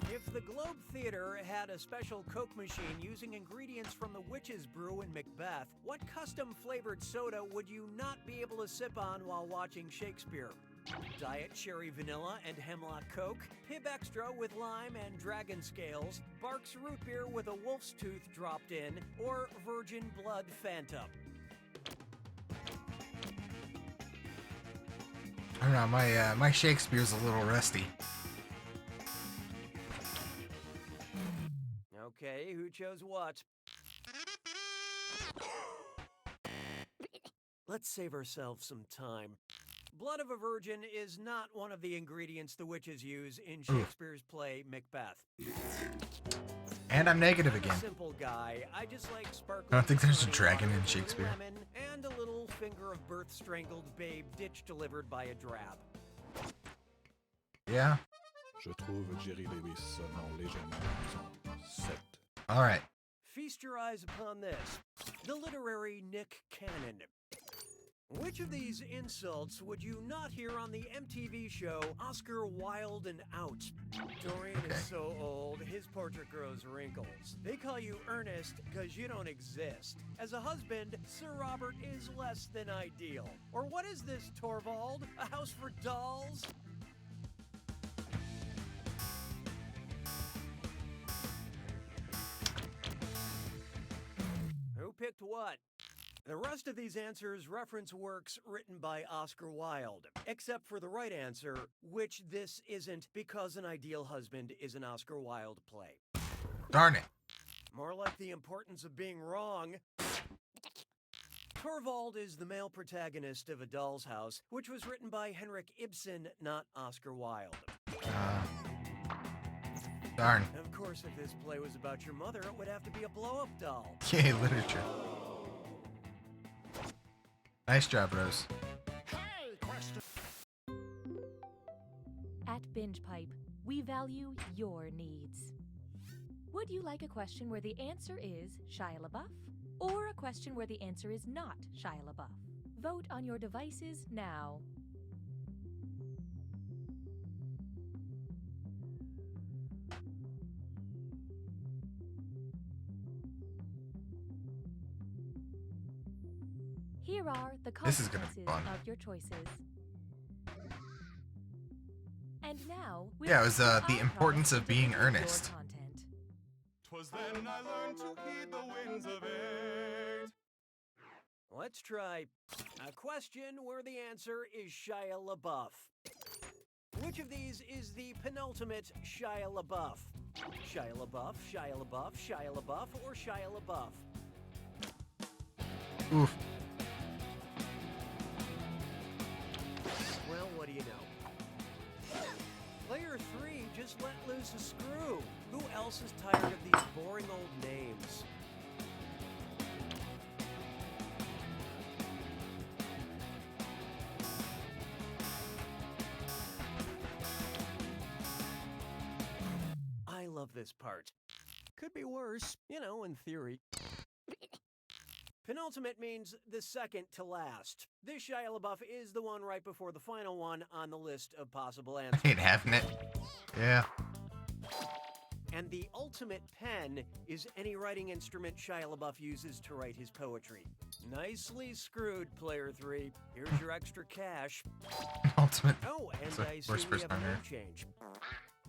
If the Globe Theater had a special Coke machine using ingredients from the Witch's Brew in Macbeth, what custom-flavored soda would you not be able to sip on while watching Shakespeare? Diet Cherry Vanilla and Hemlock Coke, Pib Extra with lime and dragon scales, Barks Root Beer with a wolf's tooth dropped in, or Virgin Blood Fanta? I don't know, my Shakespeare's a little rusty. Okay, who chose what? Let's save ourselves some time. Blood of a virgin is not one of the ingredients the witches use in Shakespeare's play Macbeth. And I'm negative again. Simple guy. I just like sparkling. I don't think there's a dragon in Shakespeare. Lemon and a little finger of birth strangled babe ditch delivered by a drab. Yeah. Je trouve Jerry Lewis seulement légèrement amusant. 7. All right. Feast your eyes upon this. The literary Nick Cannon. Which of these insults would you not hear on the MTV show Oscar Wilde and Out? Dorian is so old, his portrait grows wrinkles. They call you Ernest because you don't exist. As a husband, Sir Robert is less than ideal. Or what is this, Torvald? A house for dolls? Who picked what? The rest of these answers reference works written by Oscar Wilde, except for the right answer, which this isn't because An Ideal Husband is an Oscar Wilde play. Darn it. More like The Importance of Being Wrong. Torvald is the male protagonist of A Doll's House, which was written by Henrik Ibsen, not Oscar Wilde. Darn. Of course, if this play was about your mother, it would have to be a blow-up doll. Yay, literature. Nice job, Rose. At Binge Pipe, we value your needs. Would you like a question where the answer is Shia LaBeouf? Or a question where the answer is not Shia LaBeouf? Vote on your devices now. Here are the This is gonna be consequences fun. of your choices. And now, Yeah, it was The Importance of Being Earnest. 'Twas then I learned to heed the winds of eight. Let's try a question where the answer is Shia LaBeouf. Which of these is the penultimate Shia LaBeouf? Shia LaBeouf, Shia LaBeouf, Shia LaBeouf, or Shia LaBeouf? Oof. Well, what do you know? Player 3 just let loose a screw. Who else is tired of these boring old names? I love this part. Could be worse, you know, in theory. Penultimate means the second to last. This Shia LaBeouf is the one right before the final one on the list of possible answers. I ain't having it. Yeah. And the ultimate pen is any writing instrument Shia LaBeouf uses to write his poetry. Nicely screwed, Player 3. Here's your extra cash. Ultimate. Oh, and Sorry, I see worst we have person a on name earth. change.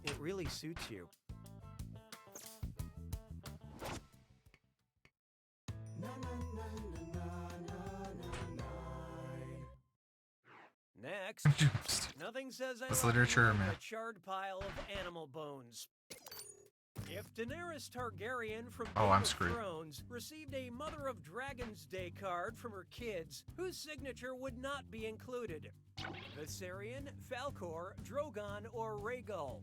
It really suits you. Next, nothing says I That's love you literature, like man. a charred pile of animal bones. If Daenerys Targaryen from Oh, Game I'm of screwed. Thrones received a Mother of Dragons Day card from her kids, whose signature would not be included? Viserion, Falcor, Drogon, or Rhaegal?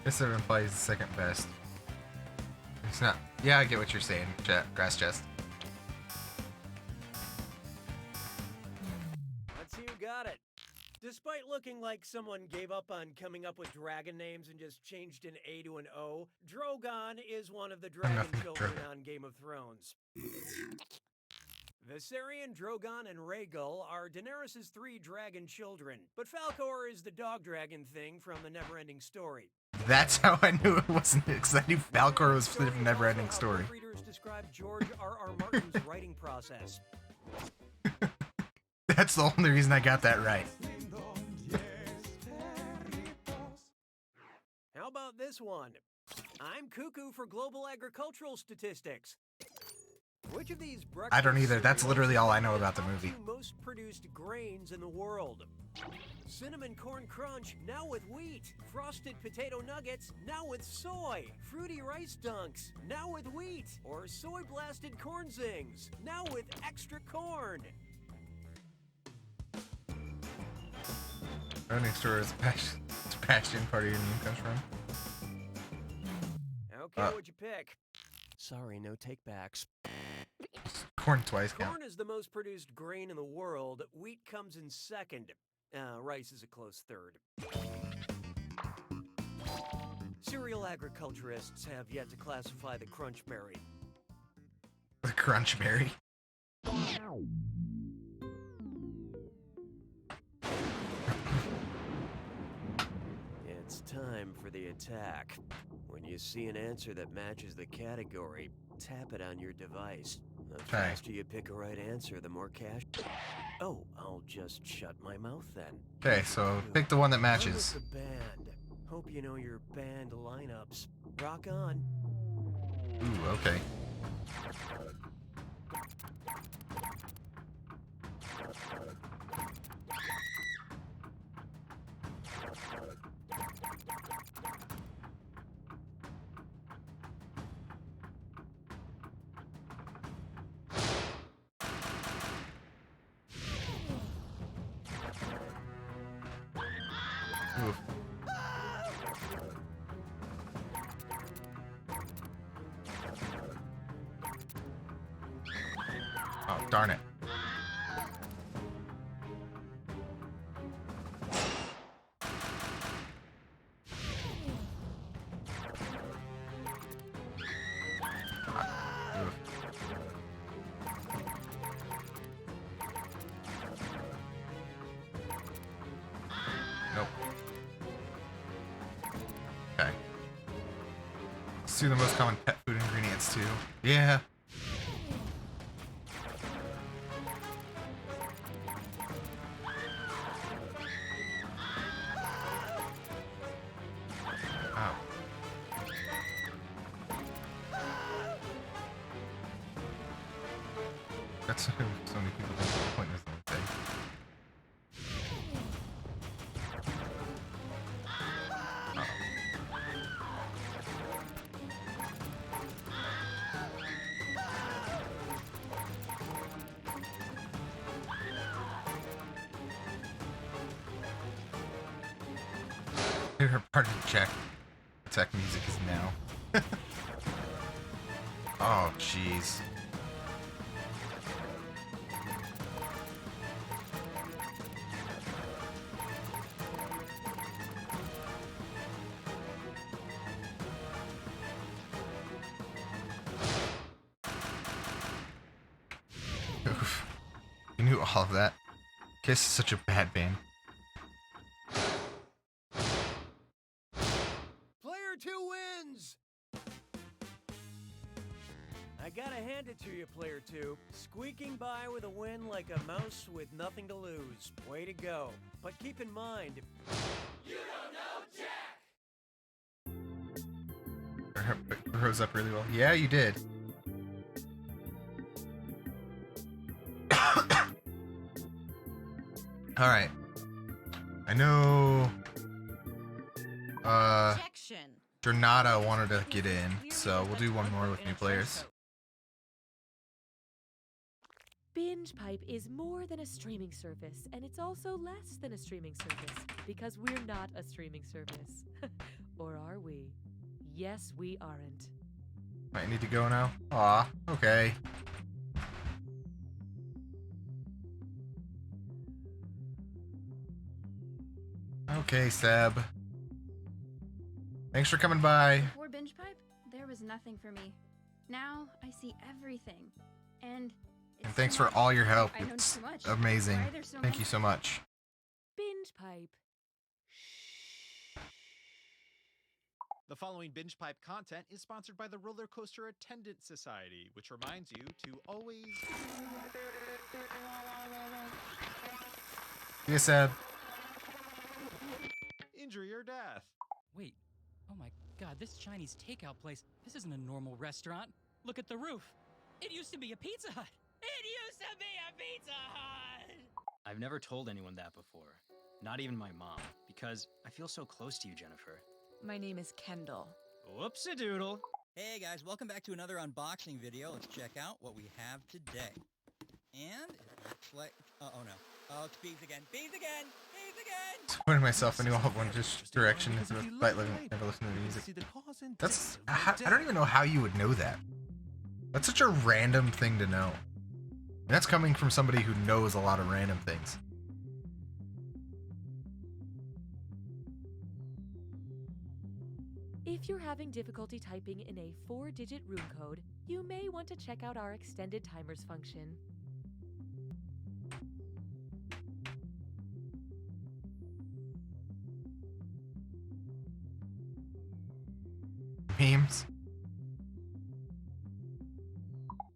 Guess it implies the second best. It's not. Yeah, I get what you're saying. Grass chest. Let's see who got it. Despite looking like someone gave up on coming up with dragon names and just changed an A to an O, Drogon is one of the dragon nothing children Drogon. on Game of Thrones. Viserion, Drogon, and Rhaegal are Daenerys' 3 dragon children, but Falcor is the dog dragon thing from the Neverending Story. That's how I knew it wasn't, because I knew Falcor was from Neverending Story. Readers describe George R.R. Martin's writing process. That's the only reason I got that right. How about this one? I'm cuckoo for global agricultural statistics. Which of these breakfast I don't either. That's cereals literally all I know about the movie. have the most produced grains in the world? Cinnamon Corn Crunch, now with wheat. Frosted Potato Nuggets, now with soy. Fruity Rice Dunks, now with wheat. Or Soy Blasted Corn Zings, now with extra corn. Neverending Story is Sebastian, part of your name comes from. Okay, what'd you pick? Sorry, no takebacks. Corn twice count. Corn is the most produced grain in the world. Wheat comes in second. Rice is a close third. Cereal agriculturists have yet to classify the crunchberry. The crunchberry. It's time for the attack. When you see an answer that matches the category, tap it on your device. The faster you pick a right answer, the more cash. Oh, I'll just shut my mouth then. Okay, so pick the one that matches. The band. Hope you know your band lineups. Rock on. Ooh, okay. Oof. Oh, darn it. Oof. Nope. Okay. Let's do the most common pet food ingredients too. Yeah. Oh. That's so many people think it's pointless thing. Favorite part of Jack music is now. Oh, jeez. Oof. You knew all of that. Kiss is such a bad band. Player 2 wins! I gotta hand it to you, Player 2. Squeaking by with a win like a mouse with nothing to lose. Way to go. But keep in mind... You don't know Jack! Rose up really well. Yeah, you did. Alright. I know... Jornada wanted to get in, so we'll do one more with new players. Binge Pipe is more than a streaming service, and it's also less than a streaming service, because we're not a streaming service. Or are we? Yes, we aren't. Might need to go now. Aw, okay. Okay, Seb. Thanks for coming by. Before Binge Pipe, there was nothing for me. Now I see everything. And it's And thanks for all your help. I know It's too much. amazing. Why are there so Thank many? you so much. Binge pipe. The following binge pipe content is sponsored by the Roller Coaster Attendant Society, which reminds you to always You said. injury or death. Wait. Oh my god, this Chinese takeout place, this isn't a normal restaurant. Look at the roof. It used to be a Pizza Hut. It used to be a Pizza Hut! I've never told anyone that before. Not even my mom, because I feel so close to you, Jennifer. My name is Kendall. Whoops-a-doodle. Hey guys, welcome back to another unboxing video. Let's check out what we have today. And it looks like, oh no. Oh, it's bees again. Bees again! Bees again! Pointing myself into all one direction into the fight, never listen to the music. That's I don't even know how you would know that. That's such a random thing to know. And that's coming from somebody who knows a lot of random things. If you're having difficulty typing in a 4-digit room code, you may want to check out our extended timers function. Memes.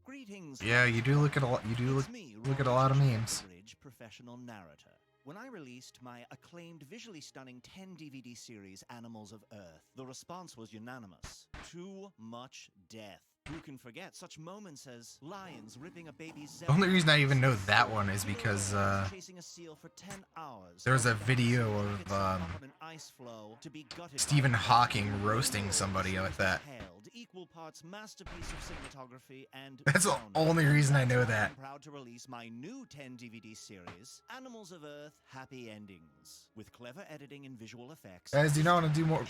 Greetings. Yeah, you do look at a lot. You do look at a lot of memes. Professional narrator. When I released my acclaimed, visually stunning 10 DVD series, Animals of Earth, the response was unanimous. Too much death. Who can forget such moments as lions ripping a baby's The only reason I even know that one is because chasing a seal for 10 hours. there's a video of an ice flow to be gutted Stephen by Hawking roasting somebody like that. held, equal parts masterpiece of cinematography and That's the sound. only reason I know that. I'm proud to release my new 10 DVD series, Animals of Earth Happy Endings, with clever editing and visual effects. Guys, do you not want to do more?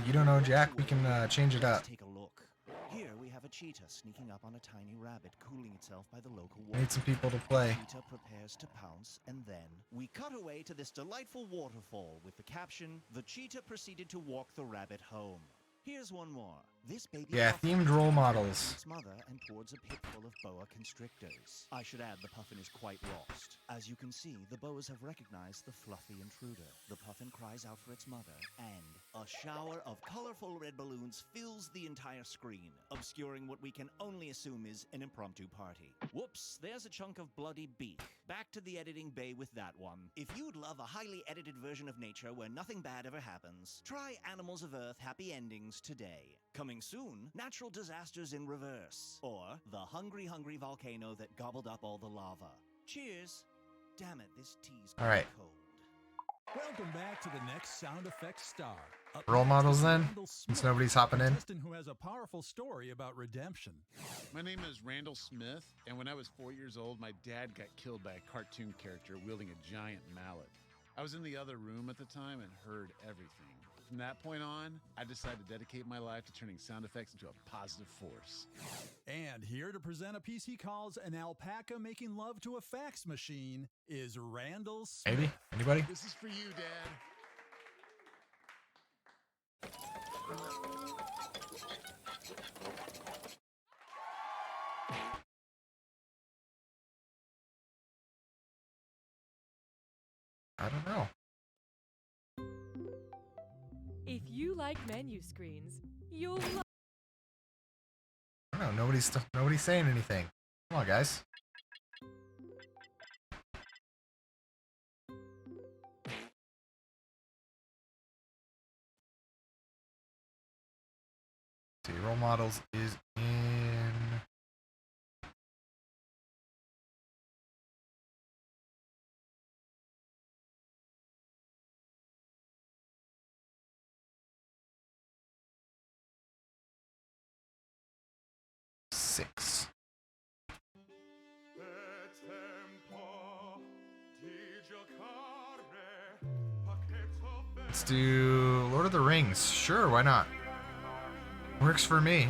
You don't know Jack? We can change it up. Take a look. Here we have a cheetah sneaking up on a tiny rabbit, cooling itself by the local I water. need some people to play. The cheetah prepares to pounce, and then we cut away to this delightful waterfall with the caption, "The cheetah proceeded to walk the rabbit home." Here's one more. This baby Yeah, puffin themed role is models. its mother and towards a pit full of boa constrictors. I should add the puffin is quite lost. As you can see, the boas have recognized the fluffy intruder. The puffin cries out for its mother, and a shower of colorful red balloons fills the entire screen, obscuring what we can only assume is an impromptu party. Whoops, there's a chunk of bloody beak. Back to the editing bay with that one. If you'd love a highly edited version of nature where nothing bad ever happens, try Animals of Earth Happy Endings today. Coming soon, natural disasters in reverse, or the hungry volcano that gobbled up all the lava. Cheers. Damn it, this tea's All right. cold. Welcome back to the next sound effects star. Up Role next models is then, Randall since Smith, nobody's hopping a in. contestant who has a powerful story about redemption. My name is Randall Smith, and when I was 4 years old, my dad got killed by a cartoon character wielding a giant mallet. I was in the other room at the time and heard everything. From that point on, I decided to dedicate my life to turning sound effects into a positive force. And here to present a piece he calls an alpaca making love to a fax machine is Randall Smith. Maybe? Anybody? This is for you, Dad. I don't know. If you like menu screens, you'll love. I don't know. Nobody's saying anything. Come on, guys. See, role models is in. Six. Let's do Lord of the Rings. Sure, why not? Works for me.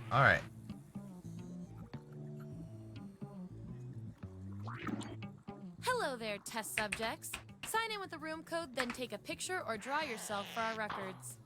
All right. Hello there, test subjects. Sign in with the room code, then take a picture or draw yourself for our records.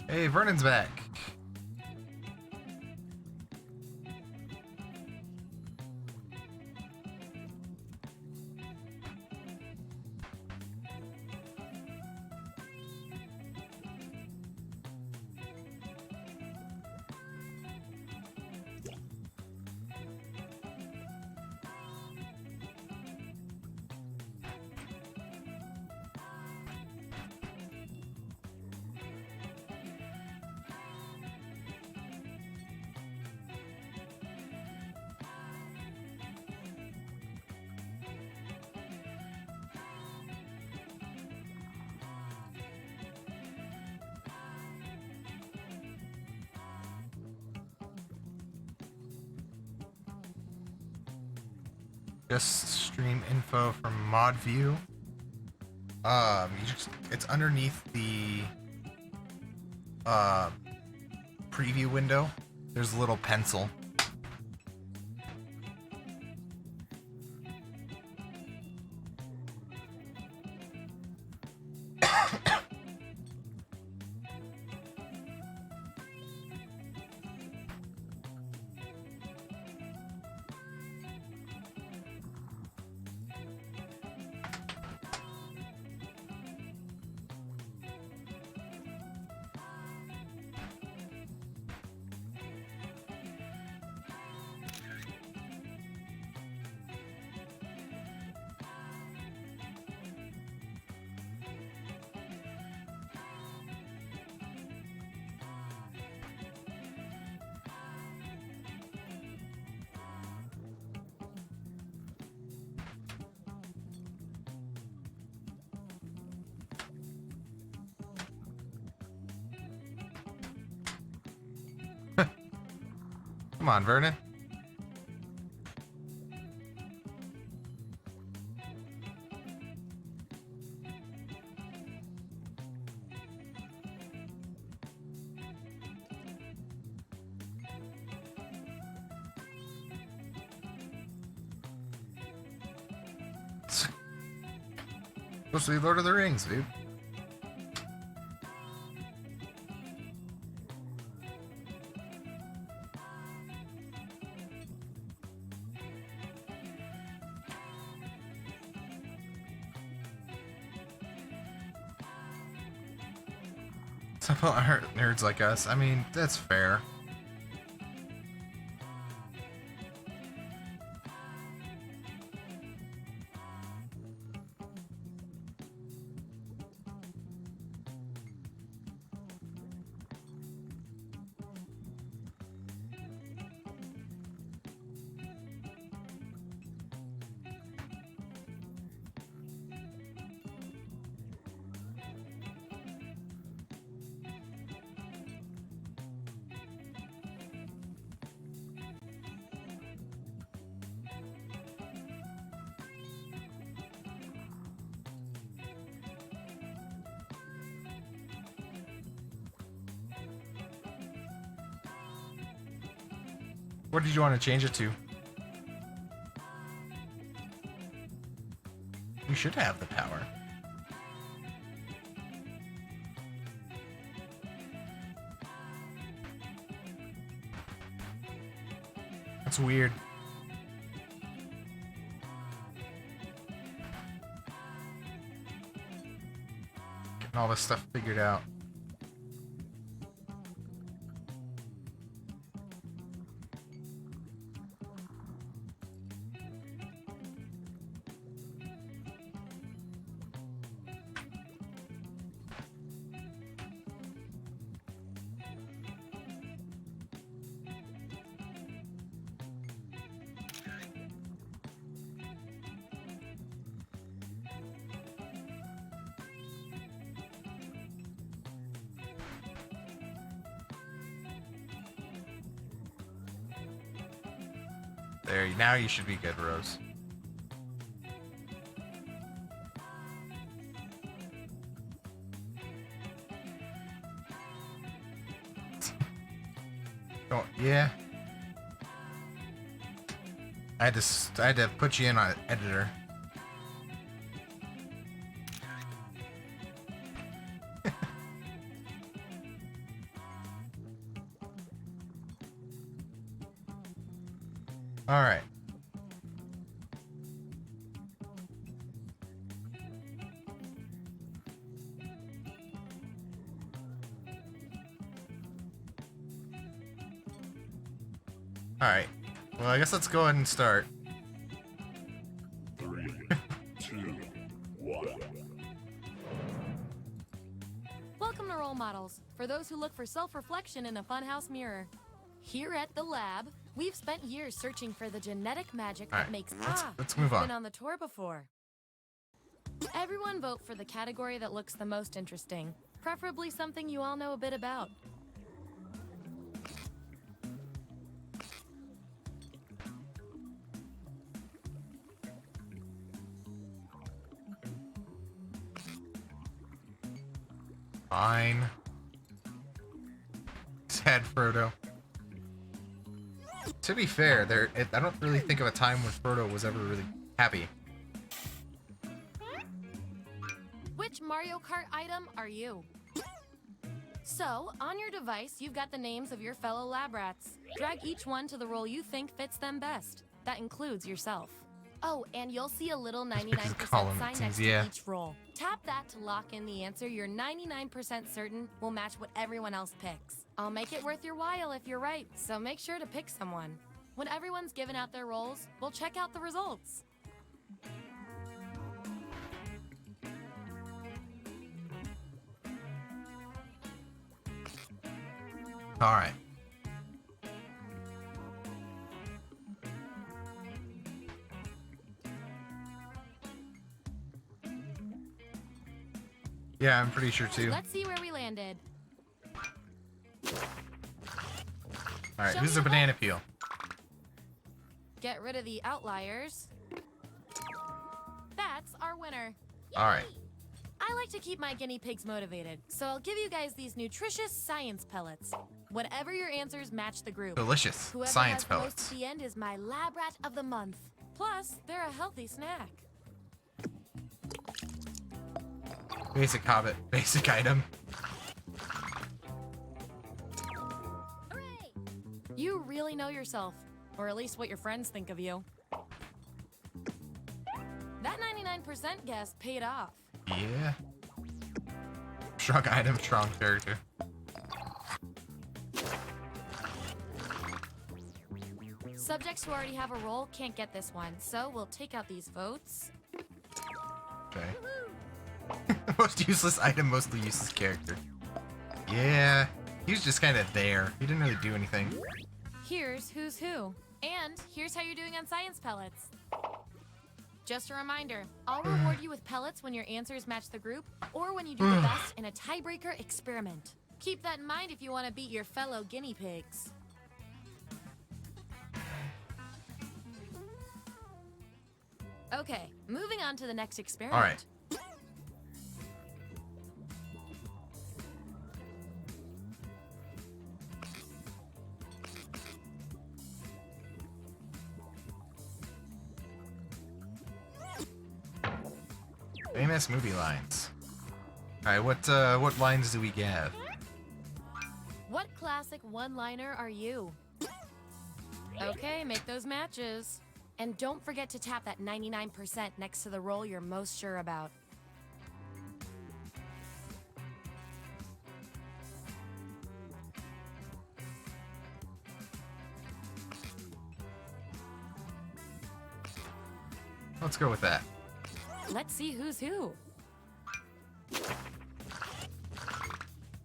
Hey, Vernon's back. Just stream info from mod view. It's underneath the preview window. There's a little pencil. Come on, Vernon. Supposed to be Lord of the Rings, dude. Some people aren't nerds like us. I mean, that's fair. What did you want to change it to? You should have the power. That's weird. Getting all this stuff figured out. There, now you should be good, Rose. Oh, yeah. I had to put you in on editor. All right. All right. Well, I guess let's go ahead and start. 3, 2, 1. Welcome to Role Models, for those who look for self-reflection in a funhouse mirror. Here at the lab, we've spent years searching for the genetic magic that makes let's move on. Been on the tour before. Everyone vote for the category that looks the most interesting, preferably something you all know a bit about. Fine. Sad Frodo. To be fair, I don't really think of a time when Frodo was ever really happy. Which Mario Kart item are you? So, on your device, you've got the names of your fellow lab rats. Drag each one to the role you think fits them best. That includes yourself. Oh, and you'll see a little 99% sign next to each role. Tap that to lock in the answer you're 99% certain will match what everyone else picks. I'll make it worth your while if you're right, so make sure to pick someone. When everyone's given out their roles, we'll check out the results. All right. Yeah, I'm pretty sure too. Let's see where we landed. All right, who's the banana peel? Get rid of the outliers. That's our winner. All right. I like to keep my guinea pigs motivated, so I'll give you guys these nutritious science pellets. Whatever your answers match the group. Delicious Whoever science has the most pellets. at the end is my lab rat of the month. Plus, they're a healthy snack. Basic Hobbit, basic item. You really know yourself, or at least what your friends think of you. That 99% guess paid off. Yeah. Strong item, strong character. Subjects who already have a role can't get this one, so we'll take out these votes. Okay. Most useless item, mostly useless character. Yeah, he was just kind of there. He didn't really do anything. Here's who's who. And here's how you're doing on science pellets. Just a reminder, I'll reward you with pellets when your answers match the group, or when you do the best in a tiebreaker experiment. Keep that in mind if you want to beat your fellow guinea pigs. Okay, moving on to the next experiment. All right. famous movie lines. Alright, what lines do we get? What classic one-liner are you? Okay, make those matches. And don't forget to tap that 99% next to the role you're most sure about. Let's go with that. Let's see who's who.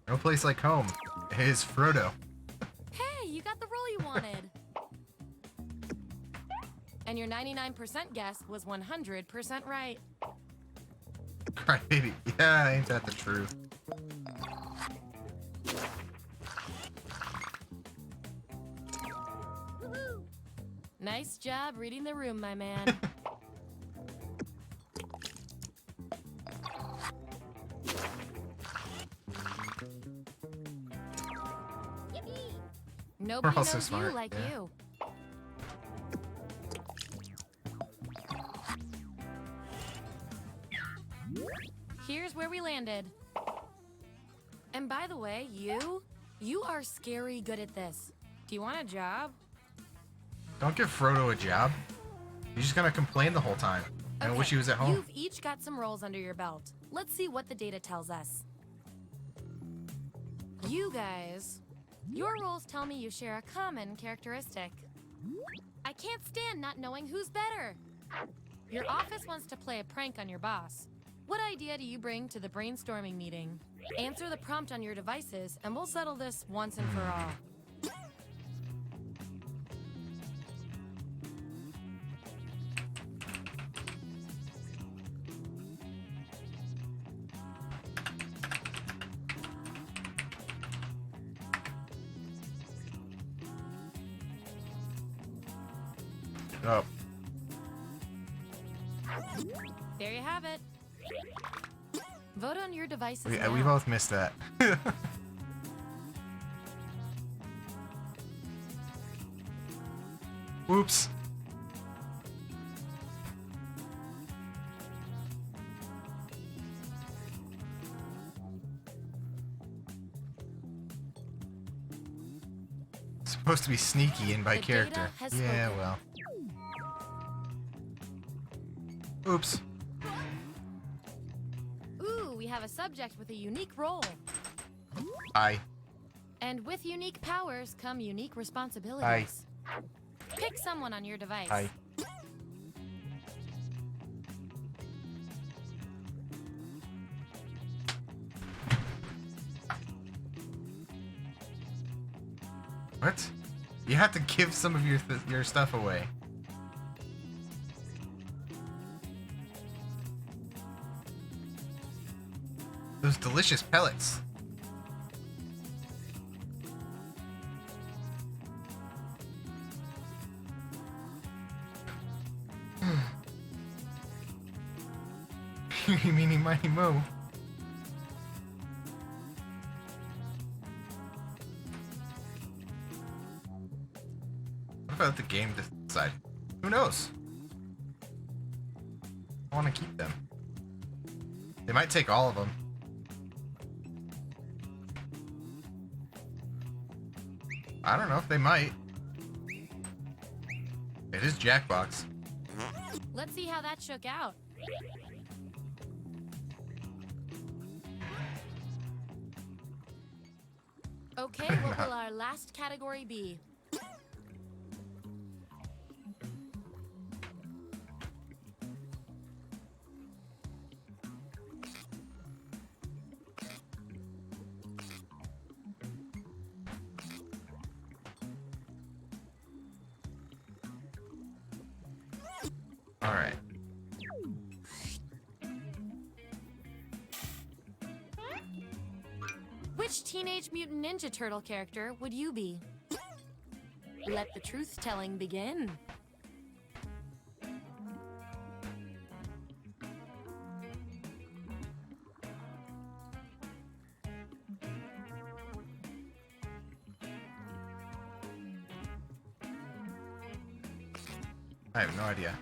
No place like home. Is Frodo. Hey, you got the role you wanted. And your 99% guess was 100% right. Crybaby. Yeah, ain't that the truth? Nice job reading the room, my man. Nobody We're all so knows smart, you like yeah. you. Here's where we landed. And by the way, you are scary good at this. Do you want a job? Don't give Frodo a job. He's just gonna complain the whole time. And wish he was at home. You've each got some roles under your belt. Let's see what the data tells us. You guys, your roles tell me you share a common characteristic. I can't stand not knowing who's better. Your office wants to play a prank on your boss. What idea do you bring to the brainstorming meeting? Answer the prompt on your devices, and we'll settle this once and for all. Oh. There you have it. Vote on your devices We now. both missed that. Whoops. Supposed to be sneaky and by The character. data has Yeah, spoken. well. Oops. Ooh, we have a subject with a unique role. I. And with unique powers come unique responsibilities. Pick someone on your device. I. What? You have to give some of your stuff away. Those delicious pellets. Meeny, miny, mo. What about the game decide? Who knows? I want to keep them. They might take all of them. I don't know if they might. It is Jackbox. Let's see how that shook out. Okay, what will our last category be? All right. Which Teenage Mutant Ninja Turtle character would you be? Let the truth-telling begin. I have no idea.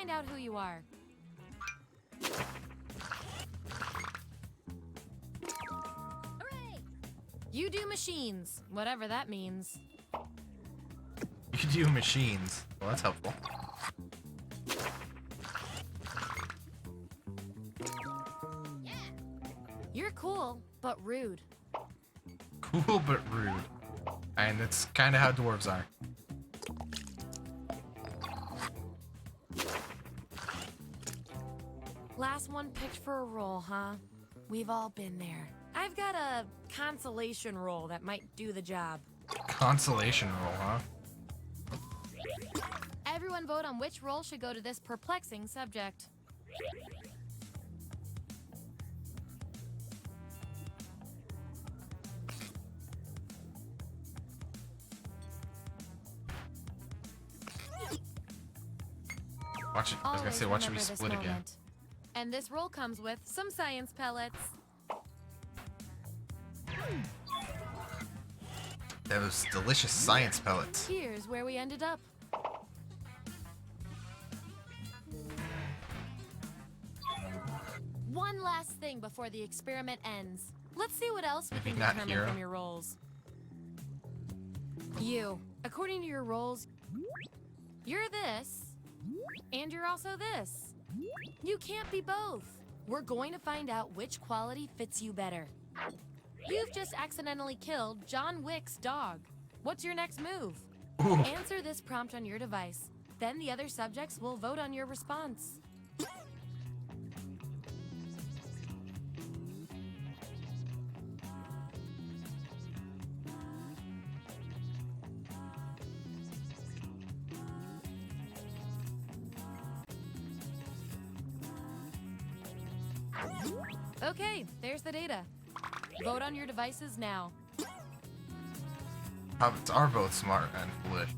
find out who you are. Hooray! You do machines, whatever that means. You can do machines. Well, that's helpful. You're cool, but rude. Cool but rude. And that's kind of how dwarves are. Last one picked for a role, huh? We've all been there. I've got a consolation role that might do the job. Consolation roll, huh? Everyone vote on which role should go to this perplexing subject. Watch it. I was gonna say, watch it be split again. And this roll comes with some science pellets. Those delicious science pellets. Here's where we ended up. One last thing before the experiment ends. Let's see what else we Maybe can not determine here. from your rolls. You, according to your rolls, you're this, and you're also this. You can't be both. We're going to find out which quality fits you better. You've just accidentally killed John Wick's dog. What's your next move? Ooh. Answer this prompt on your device. Then the other subjects will vote on your response. Okay, there's the data. Vote on your devices now. Hobbits are both smart and foolish.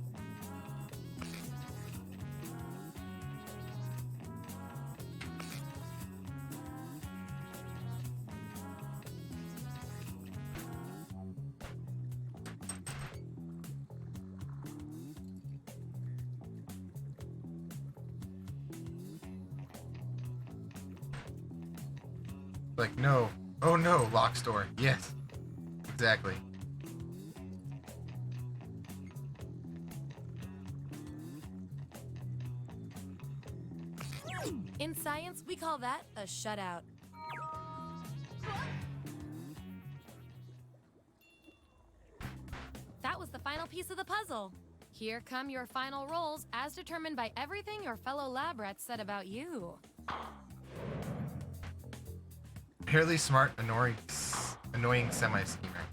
Like, no. Oh no, lock door. Yes. Exactly. In science, we call that a shutout. That was the final piece of the puzzle. Here come your final rolls as determined by everything your fellow lab rats said about you. Fairly smart, annoying semi-schemer.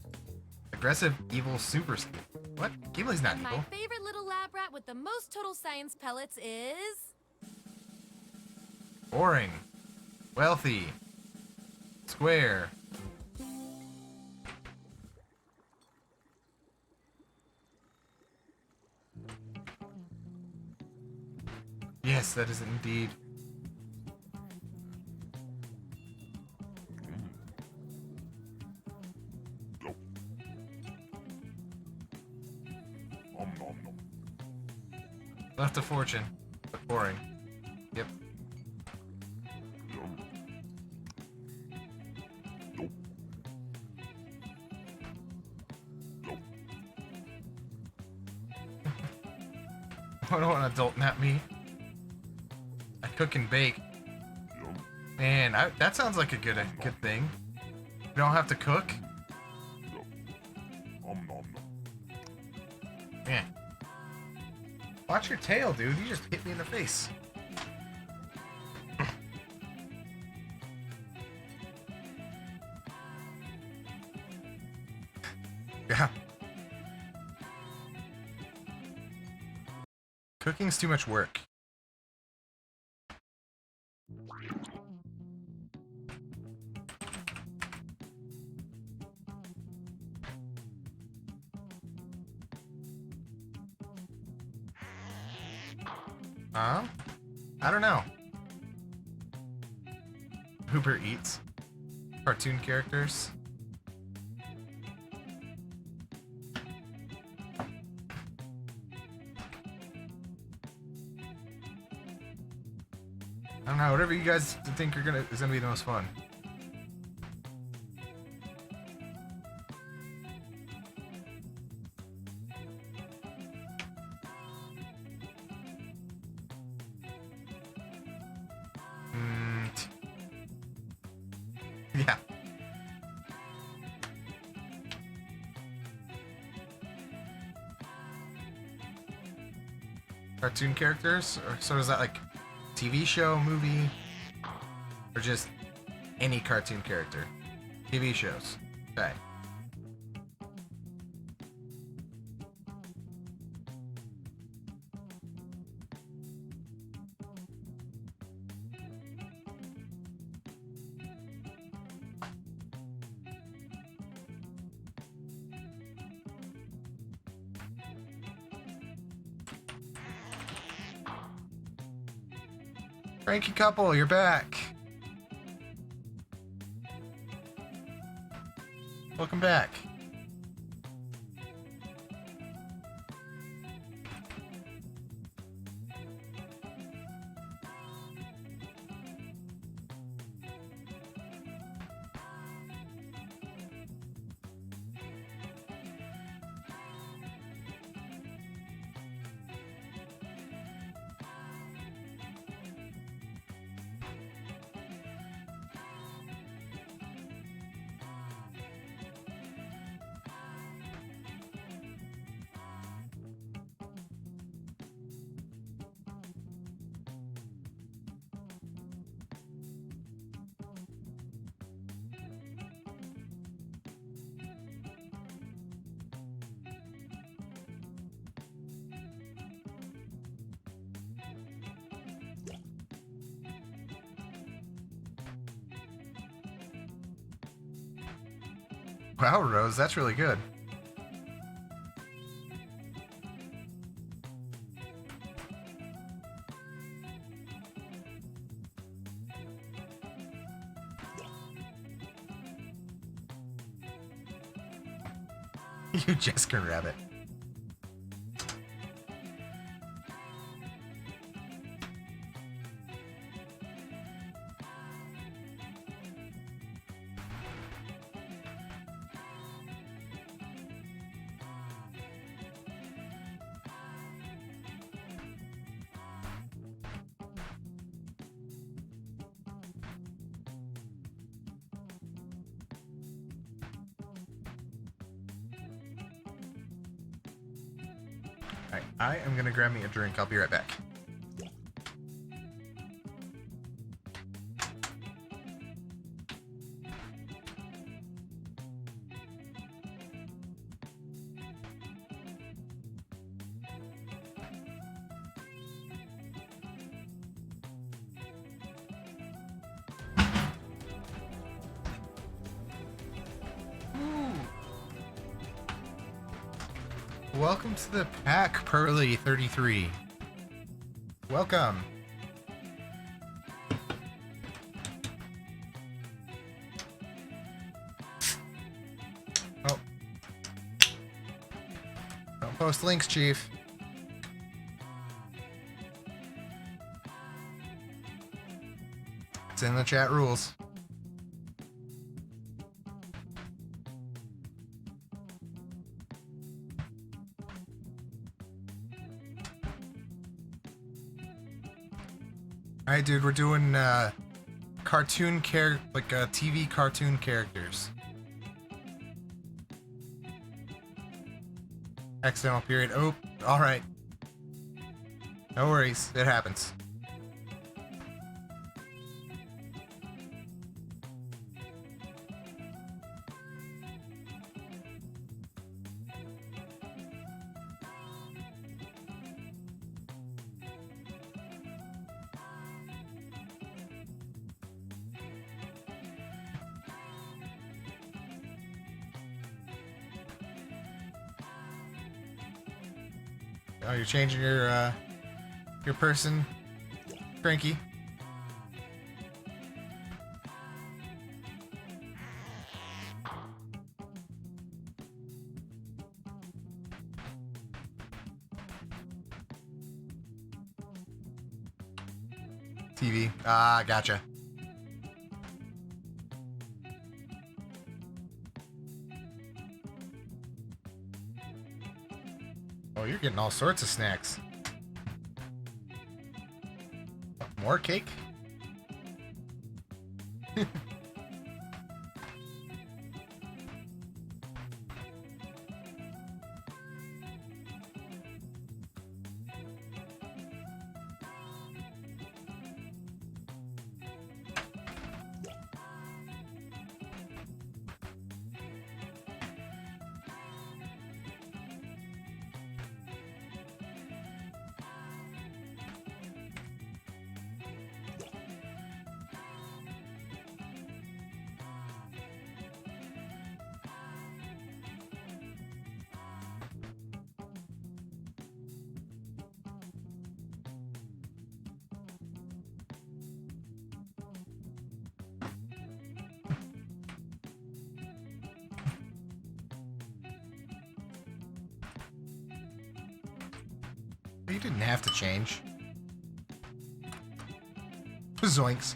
Aggressive, evil, super schemer. What? Gimli's not And evil. my favorite little lab rat with the most total science pellets is... Boring. Wealthy. Square. Yes, that is indeed. Left a fortune, but boring. Yep. I don't want an adult nap me. I cook and bake. Man, that sounds like a good thing. You don't have to cook. Man. Watch your tail, dude. You just hit me in the face. Yeah. Cooking's too much work. I don't know. Hooper Eats. Cartoon characters. I don't know, whatever you guys think is gonna be the most fun. Yeah. Cartoon characters? Or so is that like TV show, movie, or just any cartoon character? TV shows. Okay. Frankie couple, you're back. Welcome back. Wow, Rose, that's really good. You just can rabbit. Alright, I am gonna grab me a drink. I'll be right back. Welcome to the pack, Pearly33. Welcome. Oh. Don't post links, Chief. It's in the chat rules. Alright, dude, we're doing cartoon TV cartoon characters. Accidental period. Oh, alright. No worries, it happens. Oh, you're changing your person, Frankie. TV. Ah, gotcha. Oh, you're getting all sorts of snacks. More cake? You didn't have to change. Zoinks.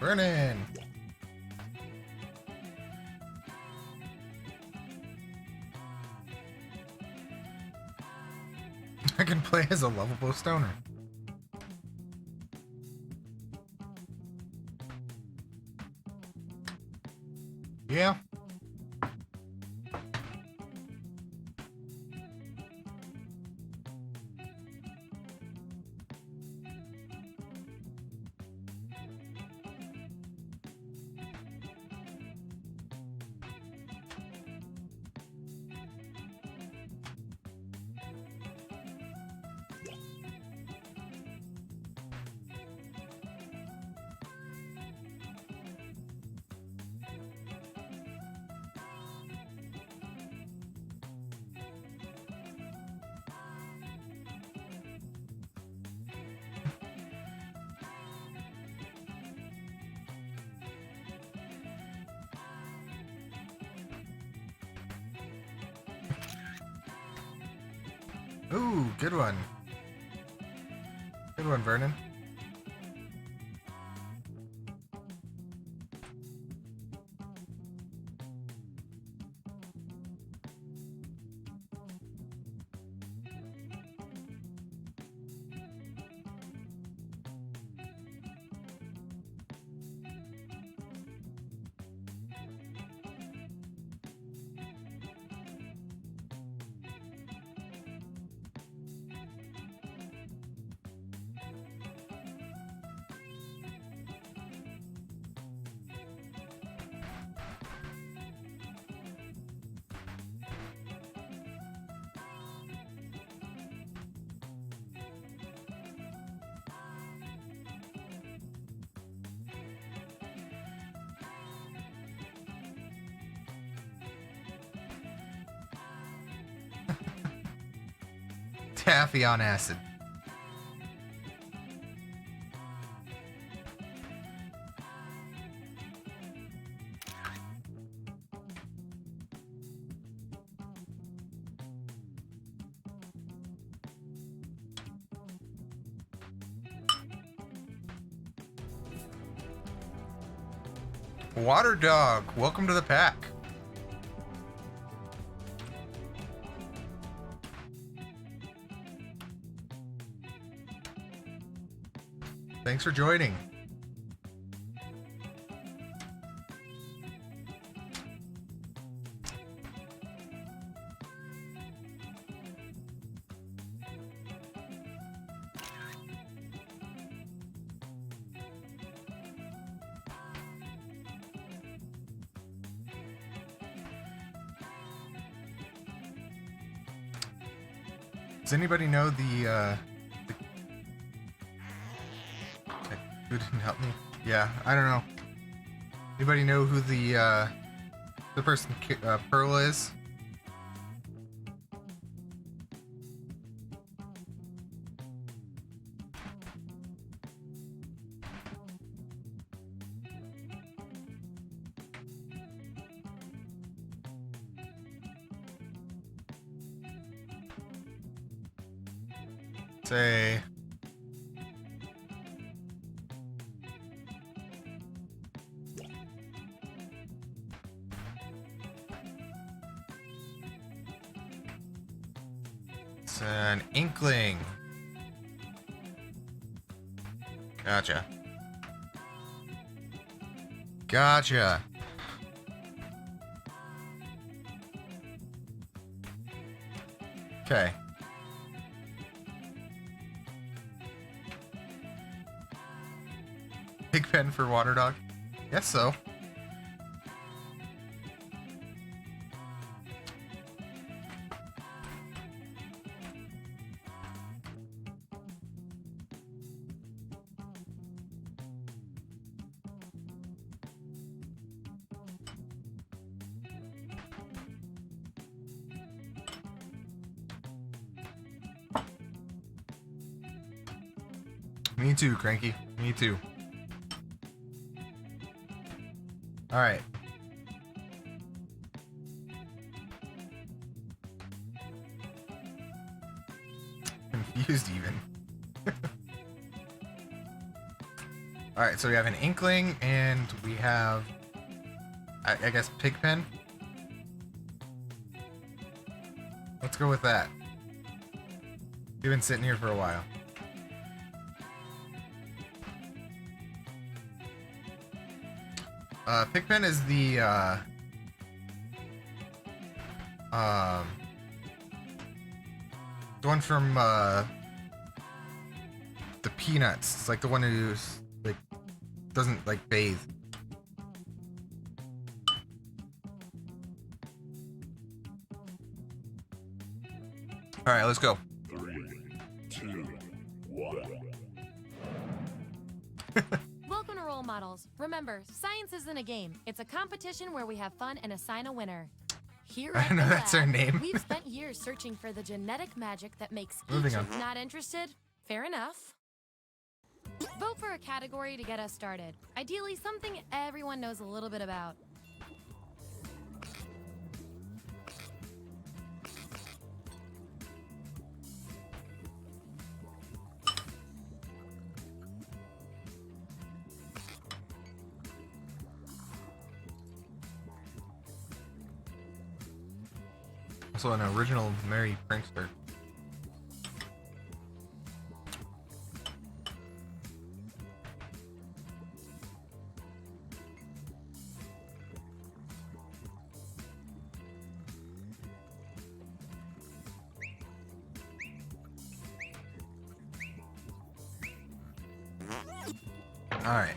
Burnin'. I can play as a lovable stoner. Yeah. Ooh, good one. Good one, Vernon. Taffy on acid. Water Dog, welcome to the pack. Thanks for joining. Does anybody know the Who didn't help me? Yeah, I don't know. Anybody know who the person Pearl is? Say. It's an inkling. Gotcha. Gotcha. Okay. Big pen for water dog? Guess so. Me too, Cranky. Me too. Alright. Confused even. Alright, so we have an inkling and we have I guess Pigpen. Let's go with that. We've been sitting here for a while. Pigpen is the one from the Peanuts. It's like the one who's like doesn't like bathe. All right, let's go. 3, 2, 1. Welcome to Role Models. Remember, science isn't a game. It's a competition where we have fun and assign a winner. Here I at don't know the that's lab, her name. We've spent years searching for the genetic magic that makes Moving each on. not interested. Fair enough. Vote for a category to get us started. Ideally, something everyone knows a little bit about. Also an original Merry Prankster. All right.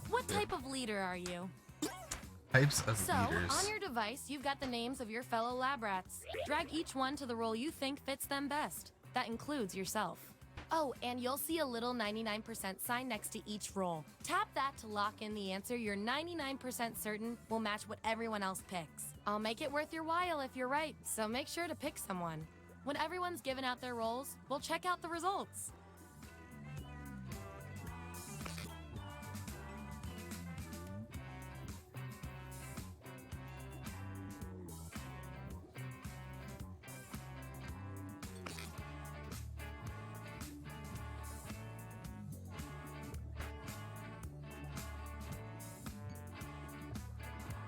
What type of leader are you? Types of So, leaders. on your device, you've got the names of your fellow lab rats. Drag each one to the role you think fits them best. That includes yourself. Oh, and you'll see a little 99% sign next to each role. Tap that to lock in the answer you're 99% certain will match what everyone else picks. I'll make it worth your while if you're right, so make sure to pick someone. When everyone's given out their roles, we'll check out the results.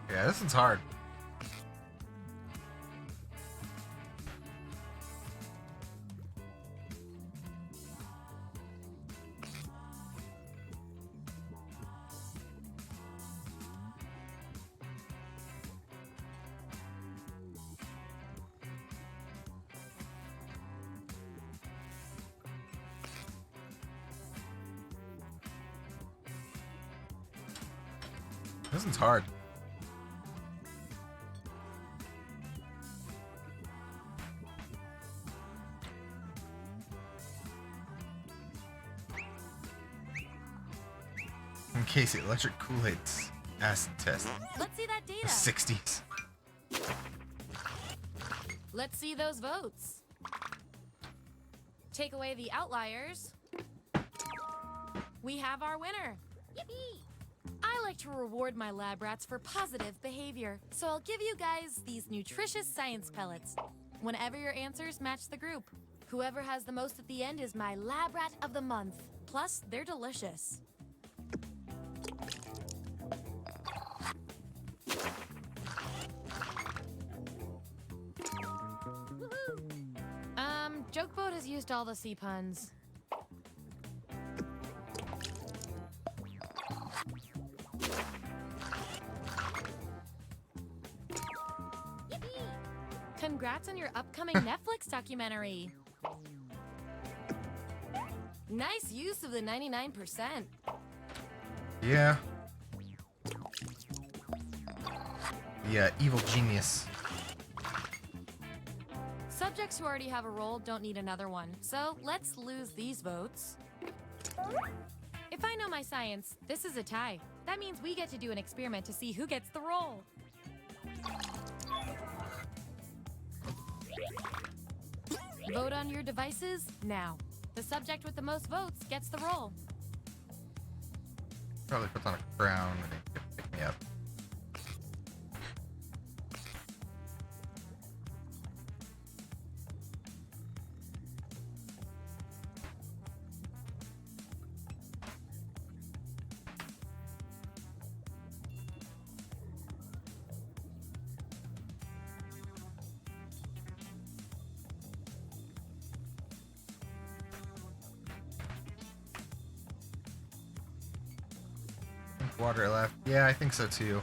Yeah, this one's hard. This one's hard. Casey, electric Kool-Aid's acid test. Let's see that The data. 60s. Let's see those votes. Take away the outliers. We have our winner. Yippee! I like to reward my lab rats for positive behavior, so I'll give you guys these nutritious science pellets whenever your answers match the group. Whoever has the most at the end is my lab rat of the month. Plus, they're delicious. Jokeboat has used all the sea puns. Yippee! Congrats on your upcoming Netflix documentary. Nice use of the 99%. Yeah. Yeah, evil genius. Subjects who already have a role don't need another one, so let's lose these votes. If I know my science, this is a tie. That means we get to do an experiment to see who gets the role. Vote on your devices now. The subject with the most votes gets the role. Probably puts on a crown and they can pick me up. Water left. Yeah, I think so too.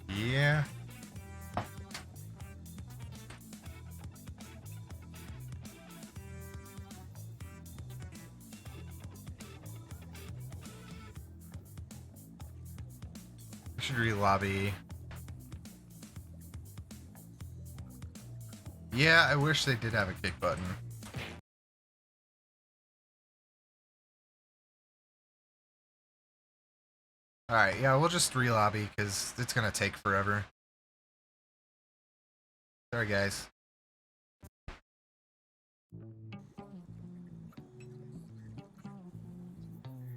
Yeah. Should re-lobby. Yeah, I wish they did have a kick button. Alright, yeah, we'll just re-lobby because it's gonna take forever. Sorry, guys.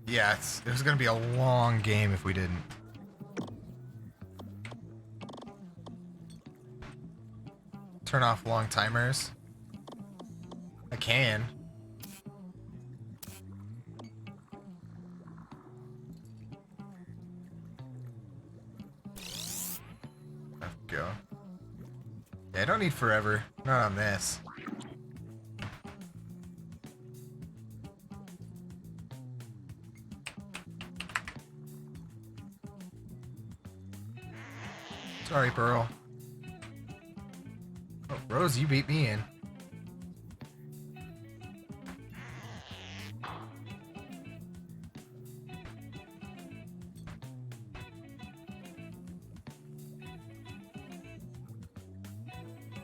Yeah, it was gonna be a long game if we didn't. Turn off long timers. I can. Let's go. Yeah, I don't need forever. Not on this. Sorry, Pearl. Oh, Rose, you beat me in.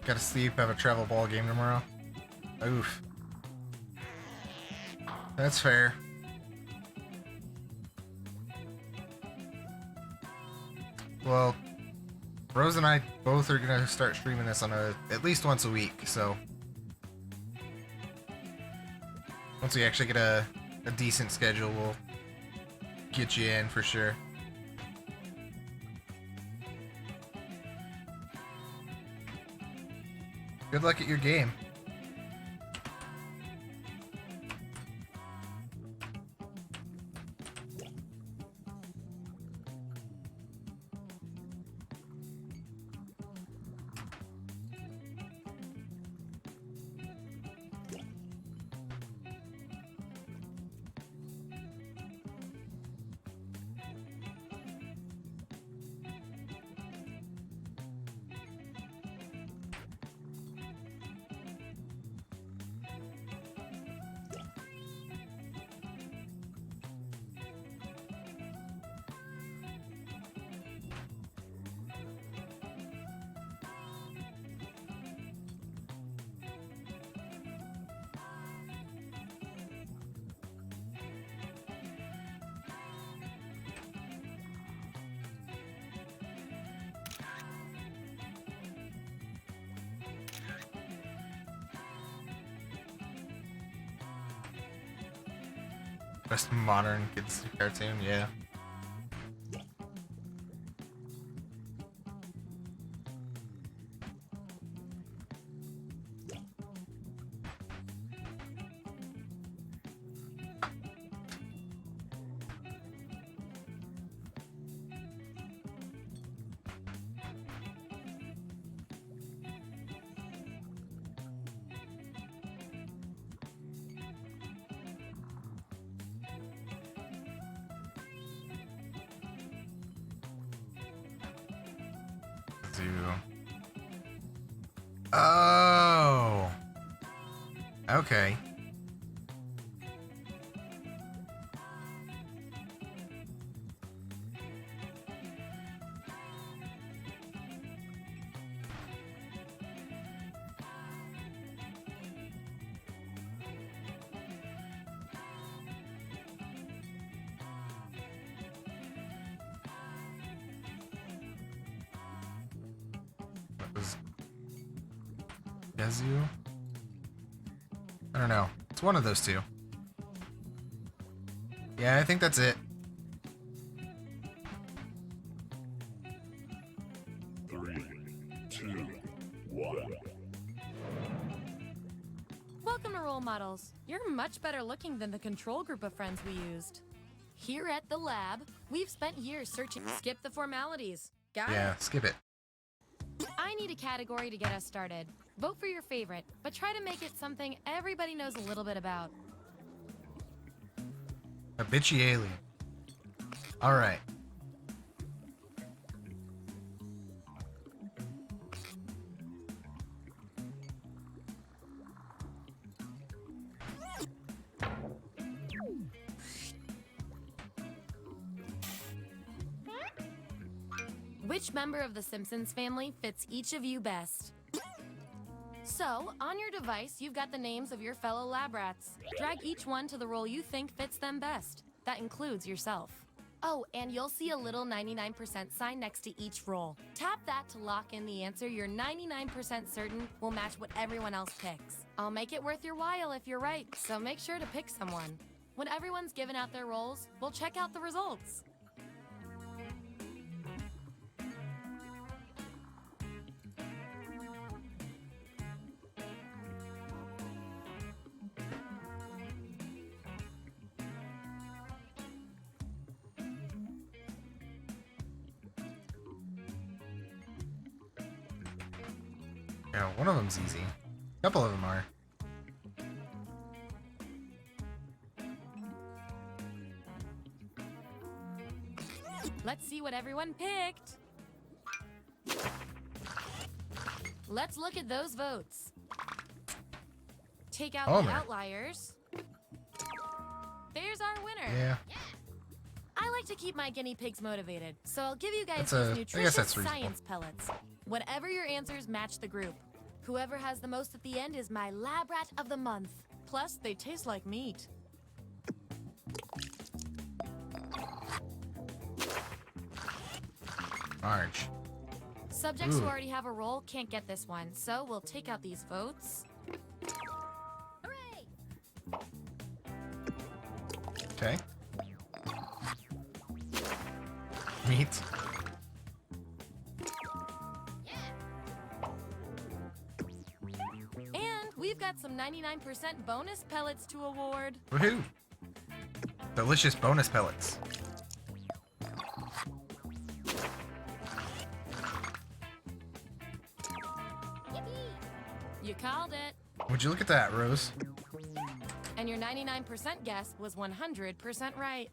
Gotta sleep, have a travel ball game tomorrow. Oof. That's fair. Well, Rose and I both are gonna start streaming this on at least once a week, so once we actually get a decent schedule, we'll get you in for sure. Good luck at your game. Best modern kids cartoon, yeah. Oh. Okay. That was Dezu? I don't know. It's one of those two. Yeah, I think that's it. 3, 2, 1. Welcome to Role Models. You're much better looking than the control group of friends we used. Here at the lab, we've spent years searching. Skip the formalities. Got Yeah, it? skip it. I need a category to get us started. Vote for your favorite, but try to make it something everybody knows a little bit about. A bitchy alien. Alright. Which member of the Simpsons family fits each of you best? So, on your device, you've got the names of your fellow lab rats. Drag each one to the role you think fits them best. That includes yourself. Oh, and you'll see a little 99% sign next to each role. Tap that to lock in the answer you're 99% certain will match what everyone else picks. I'll make it worth your while if you're right, so make sure to pick someone. When everyone's given out their roles, we'll check out the results. Yeah, one of them's easy. A couple of them are. Let's see what everyone picked. Let's look at those votes. Take out the Homer. outliers. There's our winner. Yeah. I like to keep my guinea pigs motivated, so I'll give you guys That's I these guess nutritious that's reasonable. science pellets. Whatever your answers match the group. Whoever has the most at the end is my lab rat of the month. Plus, they taste like meat. Marge. Subjects Ooh. who already have a role can't get this one, so we'll take out these votes. Okay. Meat. And we've got some 99% bonus pellets to award. Woohoo! Delicious bonus pellets. You called it. Would you look at that, Rose? And your 99% guess was 100% right.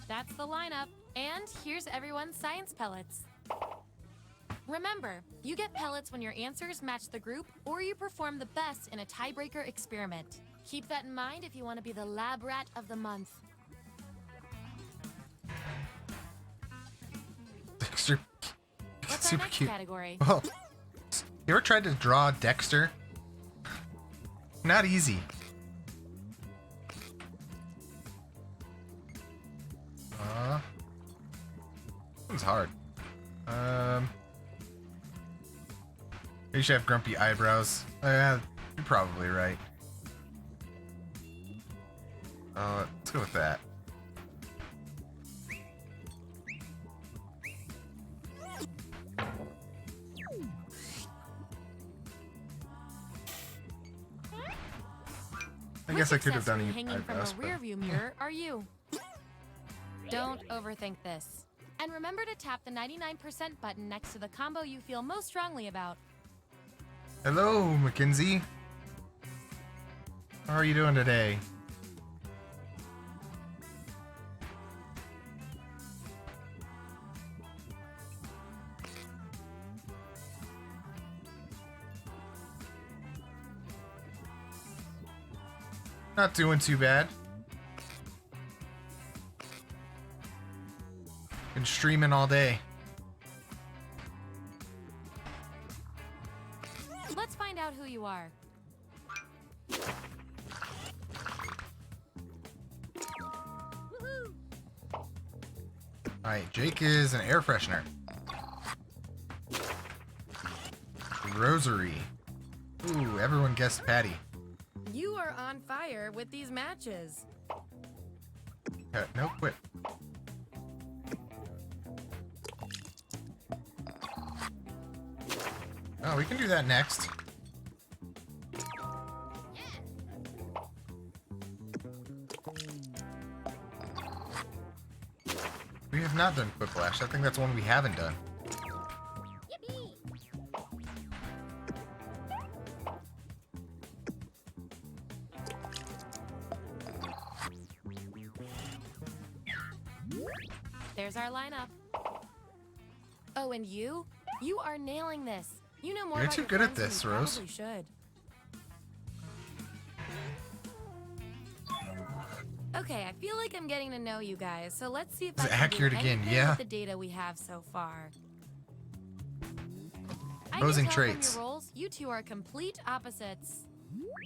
That's the lineup. And here's everyone's science pellets. Remember, you get pellets when your answers match the group or you perform the best in a tiebreaker experiment. Keep that in mind if you want to be the lab rat of the month. Dexter. What's Super our next cute. category? Well, you ever tried to draw Dexter? Not easy. This one's hard. You should have grumpy eyebrows. You're probably right. Let's go with that. I guess I could have done hanging eyebrows, from a rearview mirror are you? Don't overthink this. And remember to tap the 99% button next to the combo you feel most strongly about. Hello, Mackenzie. How are you doing today? Not doing too bad. Been streaming all day. Let's find out who you are. Alright, Jake is an air freshener. Rosary. Ooh, everyone guessed Patty. You are on fire with these matches. No, quit. Oh, we can do that next. We have not done Quiplash. I think that's one we haven't done. There's our lineup. Oh, and you? You are nailing this. You know more You're about too your good at friends this, than you Rose. probably should. Okay, I feel like I'm getting to know you guys, so let's see if Is I it can accurate do again? anything Yeah. with the data we have so far. Opposing I can tell traits. from your roles, you two are complete opposites.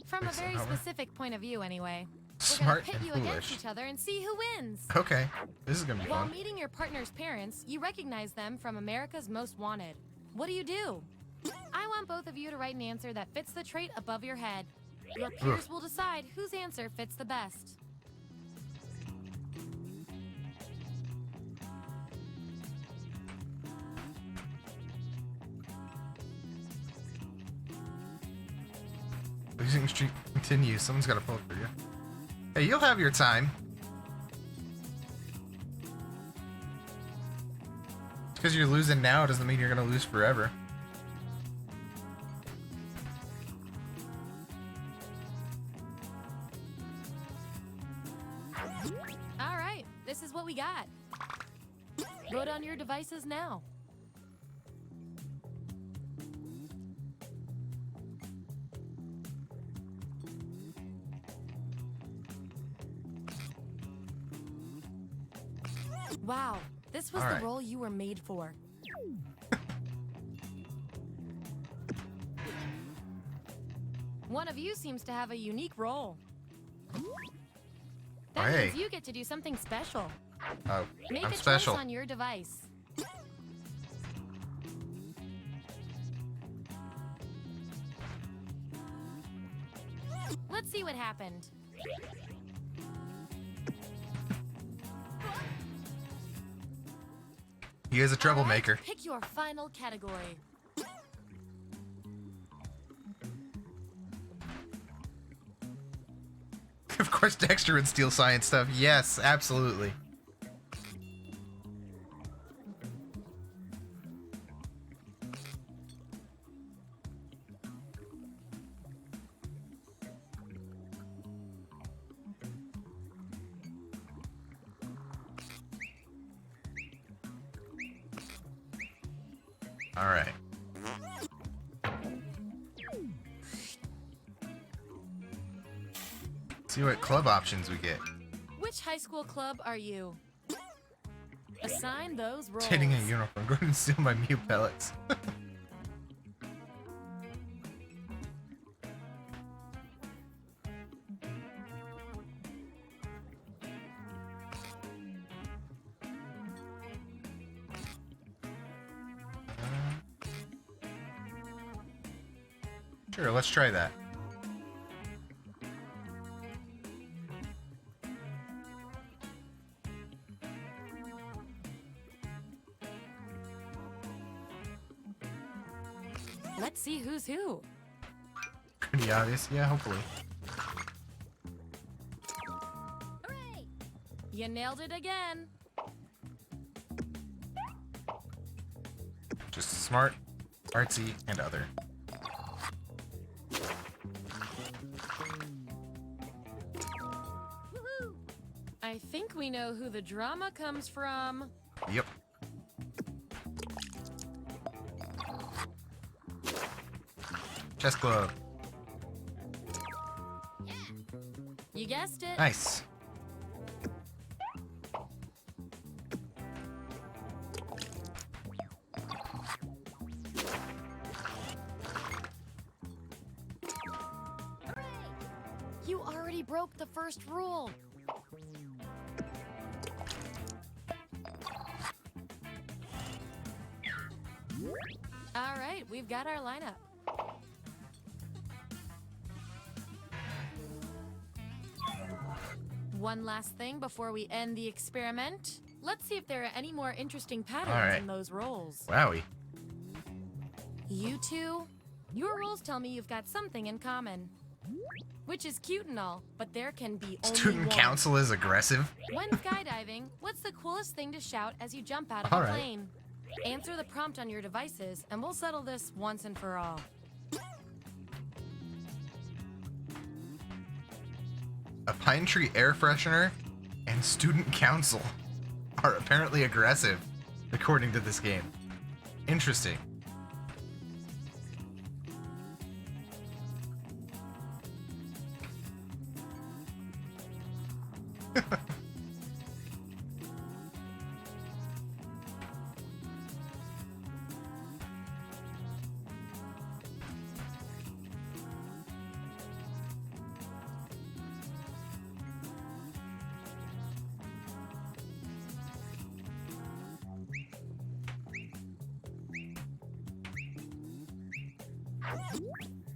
From a Wait, so very how are- specific point of view, anyway. We're Smart gonna pit and you against foolish. each other and see who wins. Okay, this is gonna be While fun. meeting your partner's parents, you recognize them from America's Most Wanted. What do? I want both of you to write an answer that fits the trait above your head. Your peers will decide whose answer fits the best. Losing streak continues. Someone's got to pull it for you. Hey, you'll have your time. Because you're losing now doesn't mean you're going to lose forever. All right, this is what we got. Vote on your devices now. Wow, this was All the right. role you were made for. One of you seems to have a unique role. That Hey. means you get to do something special. Oh, Make I'm a special. choice on your device. Let's see what happened. He is a troublemaker. Pick your final category. Of course, Dexter would steal science stuff. Yes, absolutely. All right. See what club options we get. Which high school club are you? Assign those roles. Hitting a uniform. Go ahead and steal my Mew pellets. Sure, let's try that. Let's see who's who. Pretty obvious. Yeah, hopefully. You nailed it again. Just smart, artsy, and other. I think we know who the drama comes from. Yep. Chess club. You guessed it. Nice. You already broke the first rule. All right, we've got our lineup. One last thing before we end the experiment. Let's see if there are any more interesting patterns in those roles. Wowie. You two, your roles tell me you've got something in common. Which is cute and all, but there can be only Student one. council is aggressive. When skydiving, what's the coolest thing to shout as you jump out of All a right. plane? Answer the prompt on your devices, and we'll settle this once and for all. A pine tree air freshener and student council are apparently aggressive, according to this game. Interesting.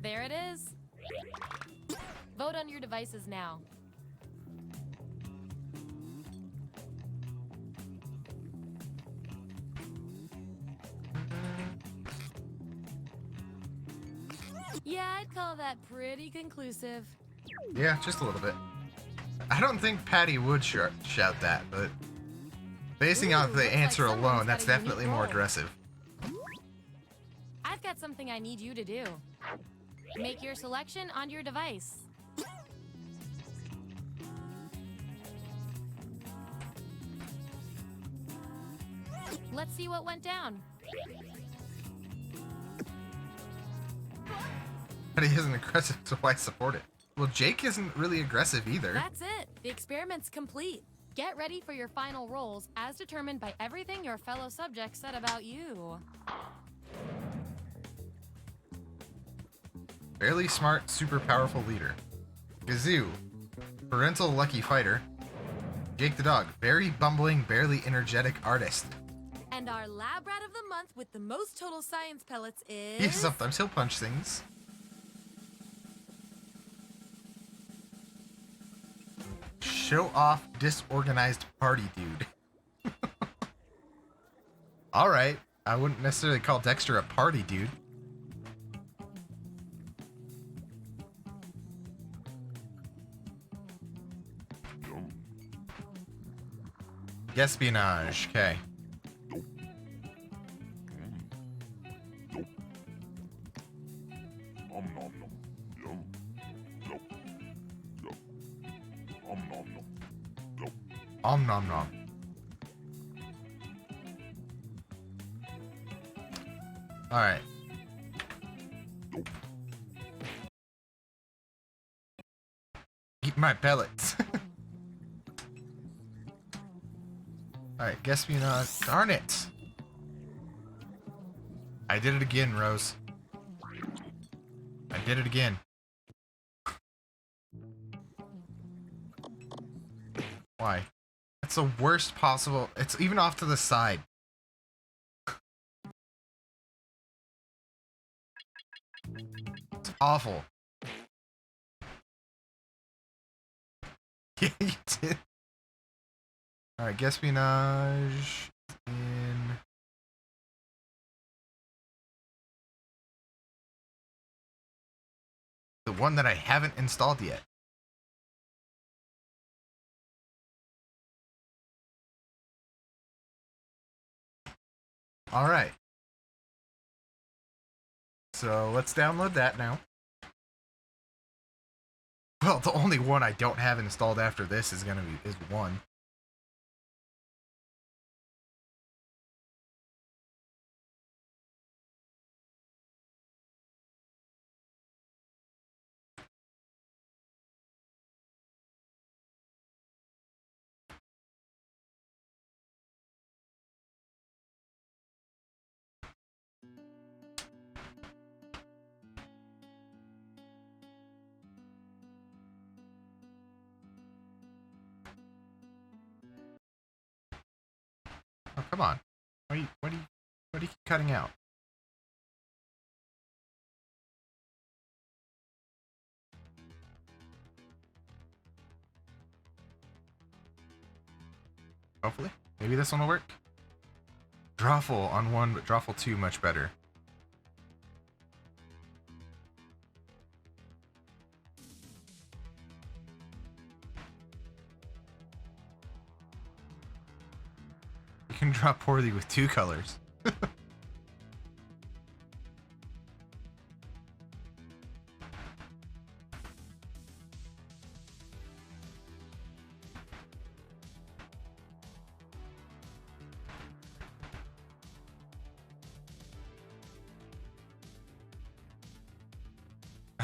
There it is. Vote on your devices now. Yeah, I'd call that pretty conclusive. Yeah, just a little bit. I don't think Patty would shout that, but basing off the answer alone, that's definitely more aggressive. I've got something I need you to do. Make your selection on your device. Let's see what went down. Patty isn't aggressive, so why support it? Well, Jake isn't really aggressive either. That's it. The experiment's complete. Get ready for your final rolls as determined by everything your fellow subjects said about you. Fairly smart, super powerful leader. Gazoo, parental lucky fighter. Jake the dog, very bumbling, barely energetic artist. And our lab rat of the month with the most total science pellets is... Yeah, sometimes he'll punch things. Show off, disorganized party dude. Alright, I wouldn't necessarily call Dexter a party dude. Espionage, okay. Om nom nom. Alright. Eat my pellets. Alright, espionage. Darn it! I did it again, Rose. I did it again. Why? It's the worst possible. It's even off to the side. It's awful. Yeah, you did. Alright, espionage in... the one that I haven't installed yet. Alright. So let's download that now. Well, the only one I don't have installed after this is one. Oh, come on. What are you keep cutting out? Hopefully. Maybe this one will work. Drawful on one, but Drawful 2 much better. You can draw poorly with 2 colors.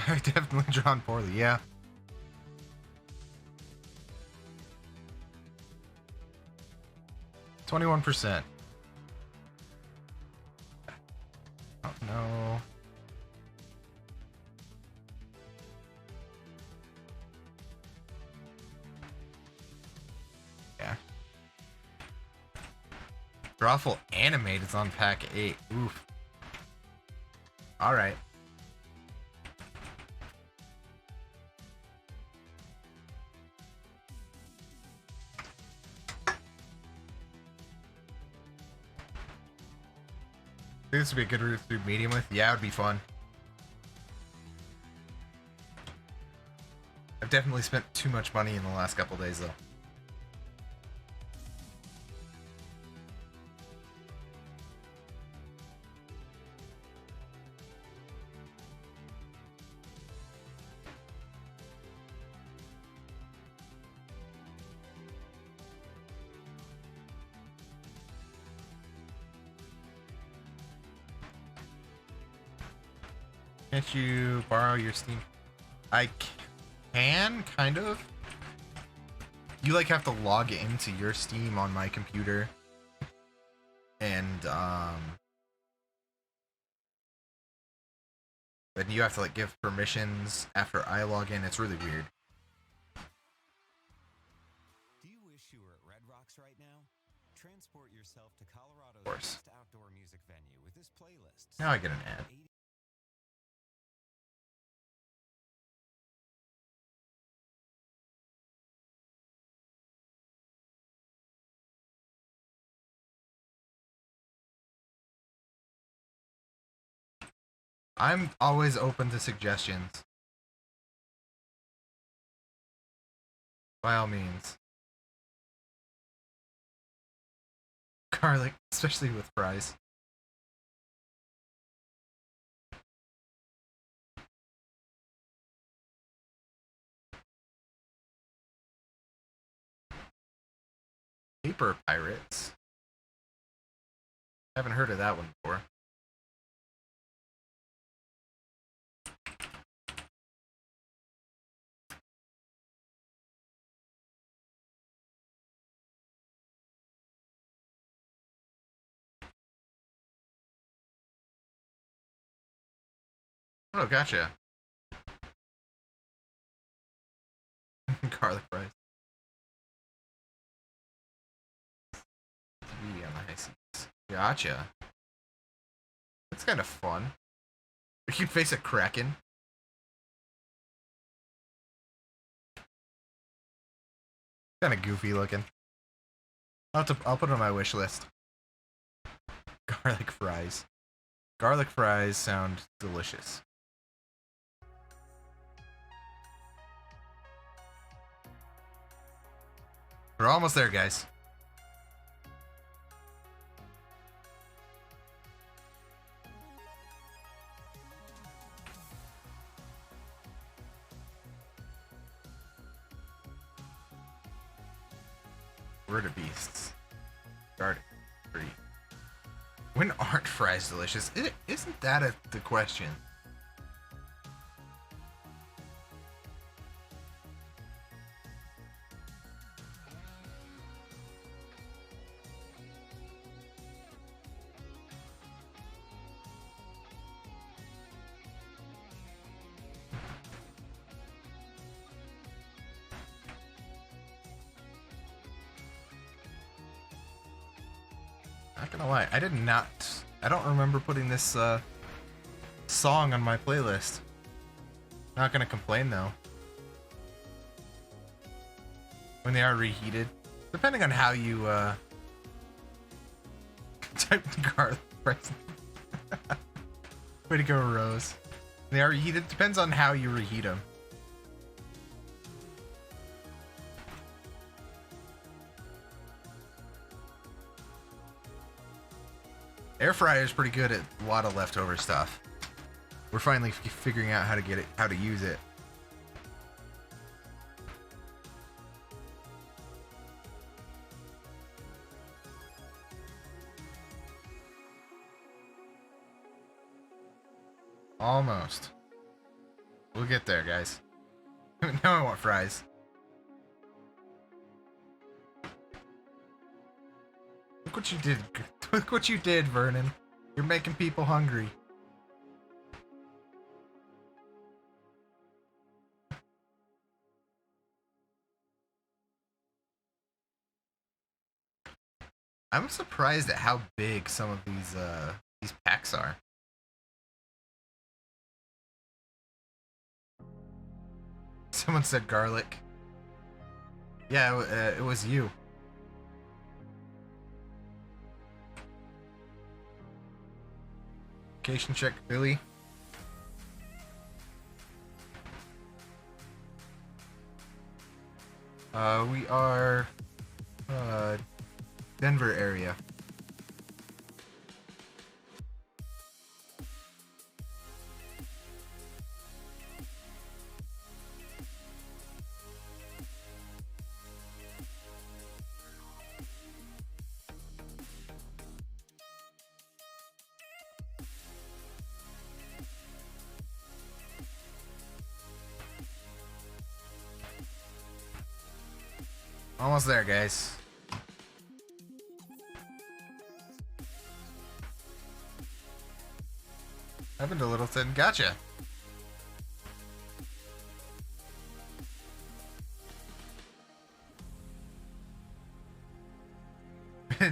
I've definitely drawn poorly, yeah. %. Oh no. Yeah. Drawful animated is on pack 8. Oof. Alright. This would be a good route through medium with. Yeah, it would be fun. I've definitely spent too much money in the last couple days, though. Can't you borrow your Steam? I can, kind of. You like have to log into your Steam on my computer. And then you have to like give permissions after I log in. It's really weird. Do you wish you were at Red Rocks right now? Transport yourself to Colorado's best outdoor music venue with this playlist. Now I get an ad. I'm always open to suggestions. By all means. Garlic, especially with fries. Paper Pirates. Haven't heard of that one before. Oh, gotcha. Garlic fries. TV on the high seats. Gotcha. That's kind of fun. You can face a kraken. Kind of goofy looking. I'll put it on my wish list. Garlic fries. Garlic fries sound delicious. We're almost there, guys. Word of beasts. Garden tree. When aren't fries delicious? Isn't that the question? Not gonna lie, I don't remember putting this song on my playlist. Not gonna complain though. When they are reheated, depending on how you type garlic fries. Way to go, Rose. They are reheated, depends on how you reheat them. Air fryer is pretty good at a lot of leftover stuff. We're finally figuring out how to use it. Almost. We'll get there, guys. Now I want fries. Look what you did. Look what you did, Vernon. You're making people hungry. I'm surprised at how big some of these packs are. Someone said garlic. Yeah, it was you. Location check, Billy. We are Denver area. Almost there, guys. Happened to Littleton. Gotcha.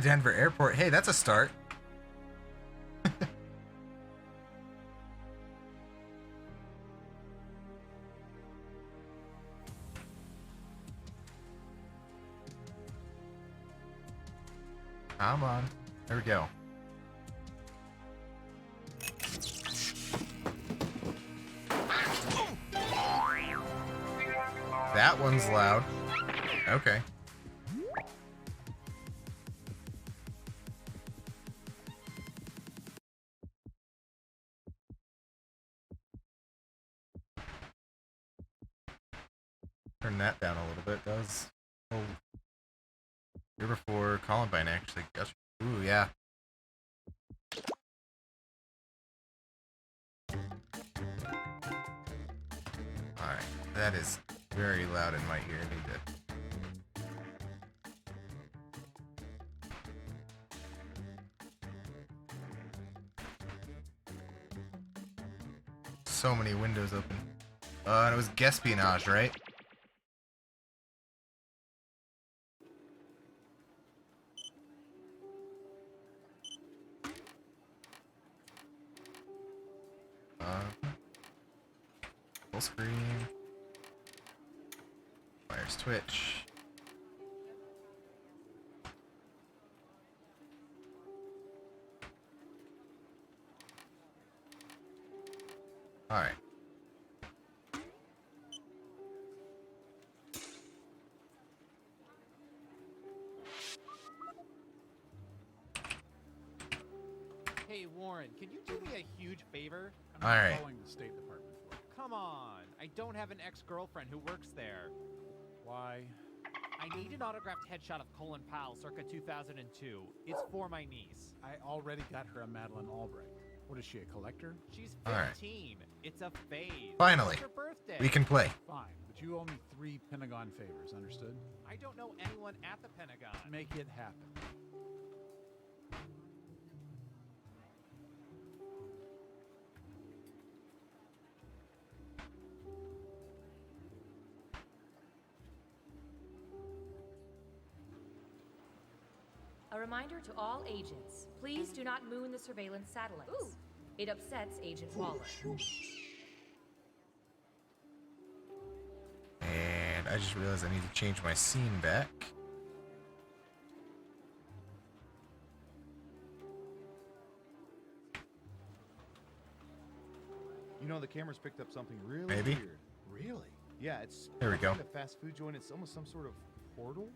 Denver Airport. Hey, that's a start. Come on. There we go. That one's loud. Okay. Turn that down a little bit. That was year before Columbine actually. Ooh, yeah. Alright, that is very loud in my ear. I need to... So many windows open. And it was Guespionage, right? Full screen. Fires Twitch. Alright. Hey, Warren, can you do me a huge favor? All right. Calling the State Department for it. Come on. I don't have an ex-girlfriend who works there. Why? I need an autographed headshot of Colin Powell circa 2002. It's for my niece. I already got her a Madeleine Albright. What is she, a collector? She's All right. 15. It's a phase. Finally, It's her birthday. we can play. Fine, but you owe me 3 Pentagon favors, understood? I don't know anyone at the Pentagon. Make it happen. A reminder to all agents, please do not moon the surveillance satellites. It upsets Agent Waller. And I just realized I need to change my scene back. You know, the camera's picked up something really Maybe. weird. Really? Yeah, it's There we go. kind of fast food joint. It's almost some sort of portal.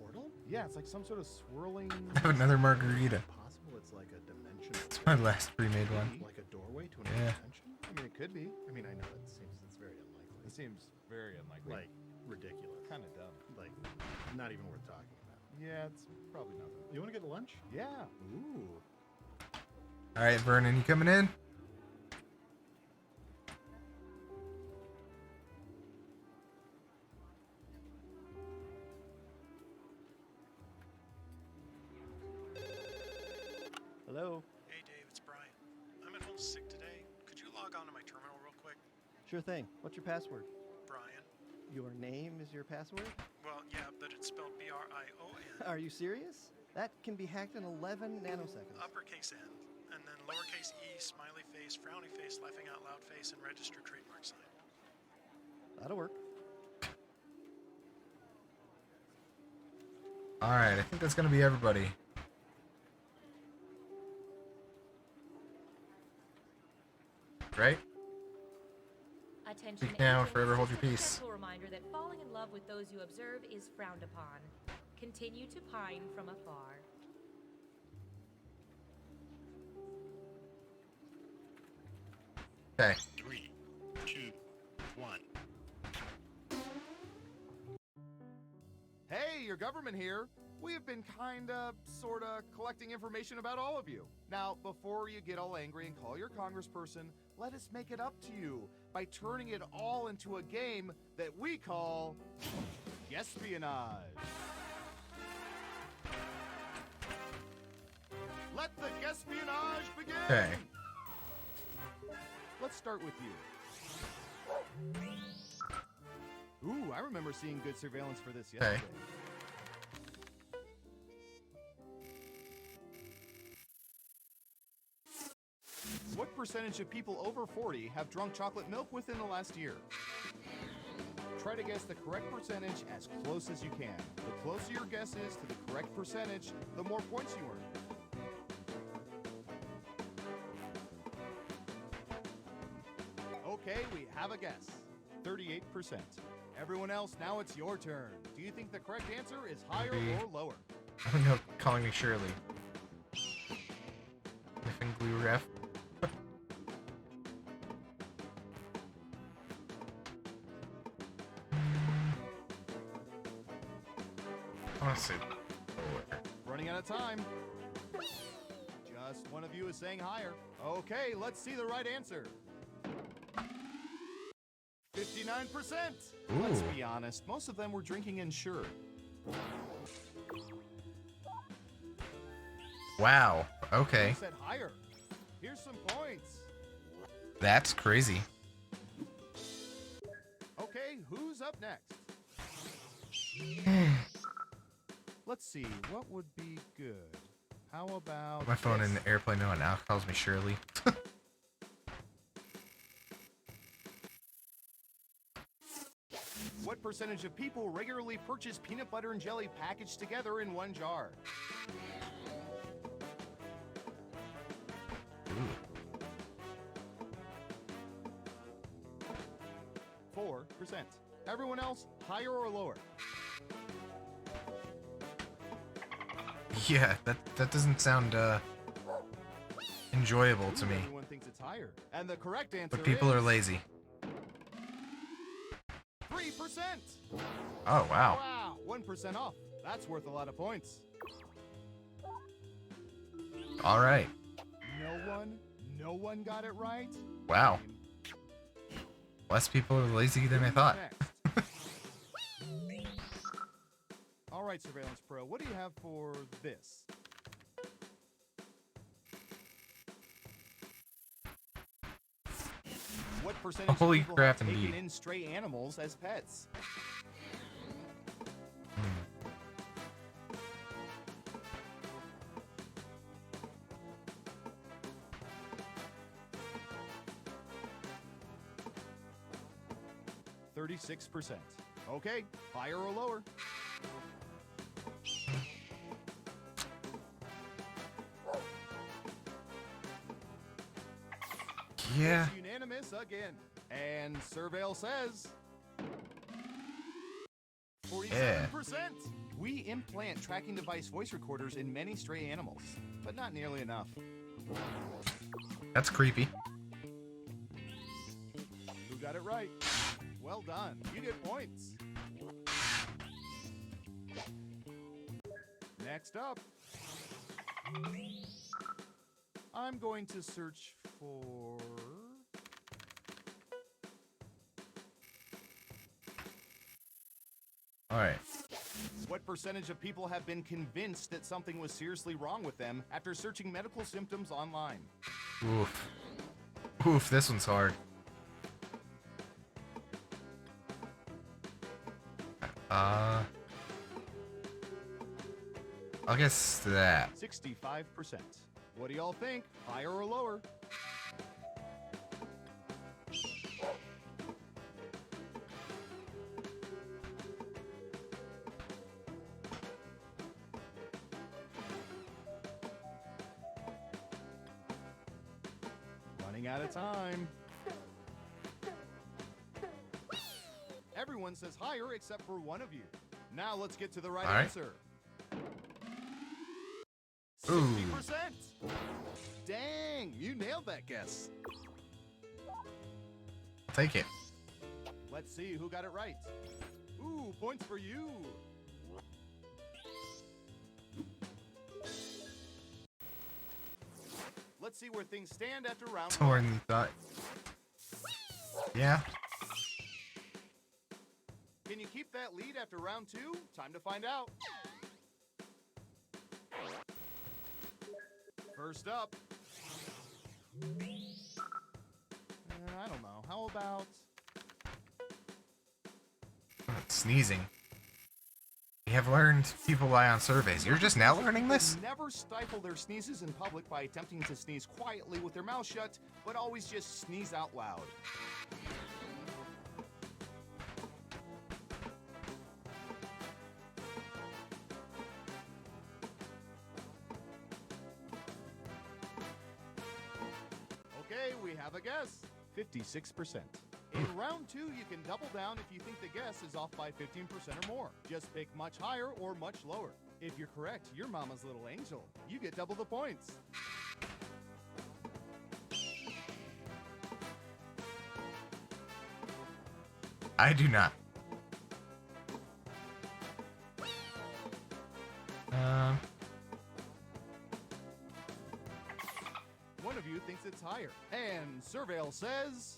Portal? Yeah, it's like some sort of swirling. I have another margarita. Possible it's like a dimensional. It's my last pre-made one. Like a doorway to Yeah. another dimension? I mean, it could be. I mean, I know it's very unlikely. It seems very unlikely. Like ridiculous. Kind of dumb. Like not even worth talking about. Yeah, it's probably nothing. You want to get lunch? Yeah. Ooh. All right, Vernon, you coming in? Hello. Hey Dave, it's Brian. I'm at home sick today. Could you log on to my terminal real quick? Sure thing. What's your password? Brian. Your name is your password? Well, yeah, but it's spelled B-R-I-O-N. Are you serious? That can be hacked in 11 nanoseconds. Uppercase N, and then lowercase e, smiley face, frowny face, laughing out loud face, and registered trademark sign. That'll work. All right, I think that's gonna be everybody. Right? Attention Speak now, agents, forever hold your this is a peace. gentle reminder that falling in love with those you observe is frowned upon. Continue to pine from afar. Okay. 3, 2, 1. Hey, your government here. We have been kinda, sorta, collecting information about all of you. Now, before you get all angry and call your congressperson, let us make it up to you by turning it all into a game that we call Guespionage. Let the Guespionage begin! Okay. Let's start with you. Ooh, I remember seeing good surveillance for this yesterday. What percentage of people over 40 have drunk chocolate milk within the last year? Try to guess the correct percentage as close as you can. The closer your guess is to the correct percentage, the more points you earn. Okay, we have a guess. 38%. Everyone else, now it's your turn. Do you think the correct answer is higher Maybe. or lower? I don't know, calling me Shirley. Sniffing glue ref. Honestly. Running out of time. Just one of you is saying higher. Okay, let's see the right answer. 59%. Let's be honest, most of them were drinking Ensure. Wow. Okay. You said higher. Here's some points. That's crazy. Okay, who's up next? Let's see, what would be good? How about My phone this? in the airplane mode now calls me Shirley. What percentage of people regularly purchase peanut butter and jelly packaged together in one jar? Everyone else, higher or lower? Yeah, that doesn't sound enjoyable to me. Everyone thinks it's higher. And the correct answer But people are is lazy. 3%. Oh, wow. Wow, 1% off. That's worth a lot of points. All right. No one got it right. Wow. Less people are lazy than I thought. All right, Surveillance Pro, what do you have for this? What percentage Holy of people crap, have taken indeed. in stray animals as pets? Hmm. 36%. Okay, higher or lower? Yeah. It's unanimous again. And Surveil says 47%. We implant tracking device voice recorders in many stray animals, but not nearly enough. That's creepy. Who got it right? Well done. You get points. Next up, I'm going to search for... All right. What percentage of people have been convinced that something was seriously wrong with them after searching medical symptoms online? Oof. Oof, this one's hard. I'll guess that. 65%. What do y'all think? Higher or lower? Running out of time. Everyone says higher except for one of you. Now let's get to the right answer. 60%. Dang, you nailed that guess. Take it. Let's see who got it right. Ooh, points for you. Let's see where things stand after round one. More than you thought. Yeah. Can you keep that lead after round two? Time to find out. First up. I don't know. How about... Sneezing. We have learned people lie on surveys. You're just now learning this? Never stifle their sneezes in public by attempting to sneeze quietly with their mouth shut, but always just sneeze out loud. Okay, we have a guess. 56%. In round two, you can double down if you think the guess is off by 15% or more. Just pick much higher or much lower. If you're correct, you're Mama's little angel. You get double the points. I do not. One of you thinks it's higher. And Surveil says...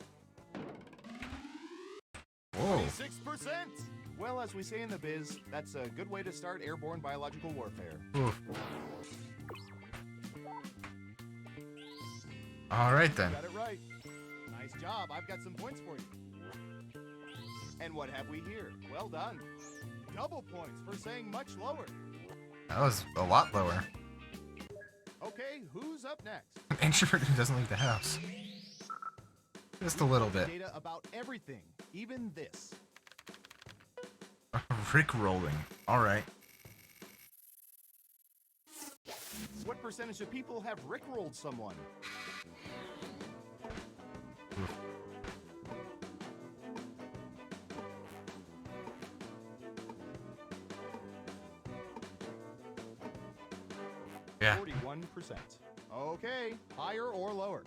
Whoa. 26%! Well, as we say in the biz, that's a good way to start airborne biological warfare. Oof. All right, then. You got it right. Nice job. I've got some points for you. And what have we here? Well done. Double points for saying much lower. That was a lot lower. Okay, who's up next? An introvert who doesn't leave the house. Just a little bit. Data about everything, even this. Rick rolling. All right. What percentage of people have rickrolled someone? Yeah. 41%. Okay, higher or lower?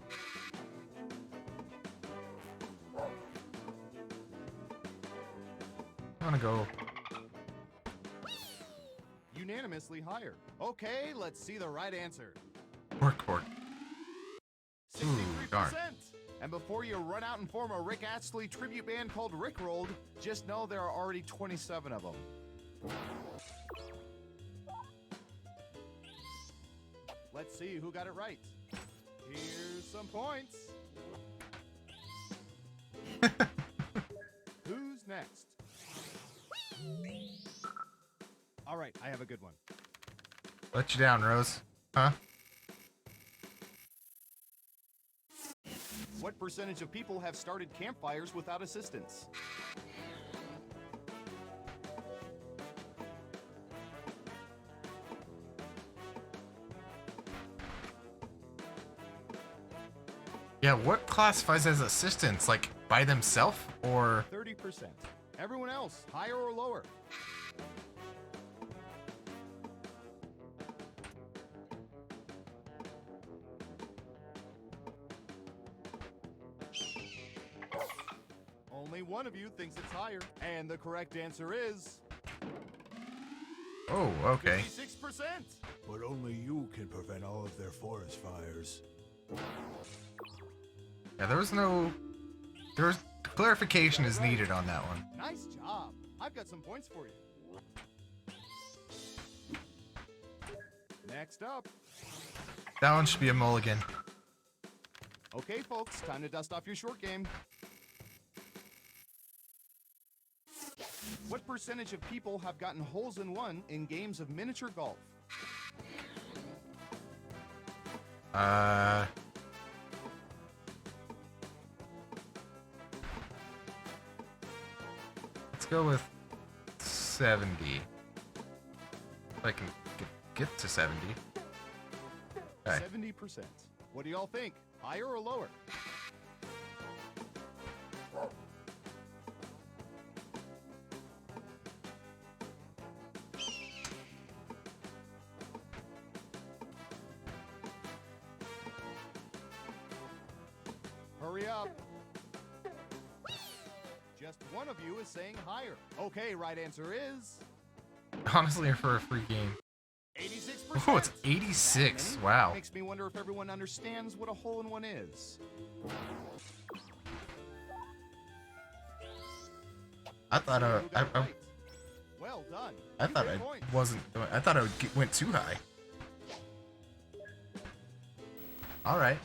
I'm gonna go. Unanimously higher. Okay, let's see the right answer. Workboard. Ooh, darn. 63%. And before you run out and form a Rick Astley tribute band called Rickrolled, just know there are already 27 of them. Let's see who got it right. Here's some points. Who's next? All right, I have a good one. Let you down, Rose. Huh? What percentage of people have started campfires without assistance? Yeah, what classifies as assistance? Like, by themselves, or... 30%. Everyone else, higher or lower? Only one of you thinks it's higher, and the correct answer is... Oh, okay. 56%. But only you can prevent all of their forest fires. Yeah, there was no... There was... Clarification is needed on that one. Nice job. I've got some points for you. Next up. That one should be a mulligan. Okay, folks, time to dust off your short game. What percentage of people have gotten holes in one in games of miniature golf? Let's go with 70. If I can get to 70. Okay. 70%. What do y'all think? Higher or lower? Hurry up. Just one of you is saying higher. Okay, right answer is... Honestly, for a free game. 86%. Oh, it's 86. Wow. Makes me wonder if everyone understands what a hole-in-one is. I thought Well done. I thought I wasn't. I thought I went too high. All right.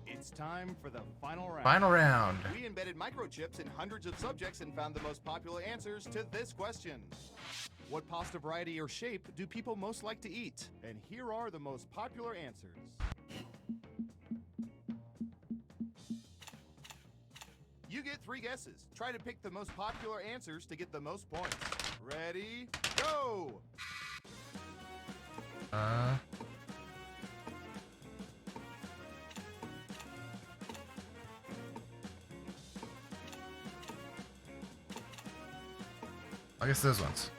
It's time for the final round. Final round. We embedded microchips in hundreds of subjects and found the most popular answers to this question. What pasta variety or shape do people most like to eat? And here are the most popular answers. You get 3 guesses. Try to pick the most popular answers to get the most points. Ready? Go! I guess those ones.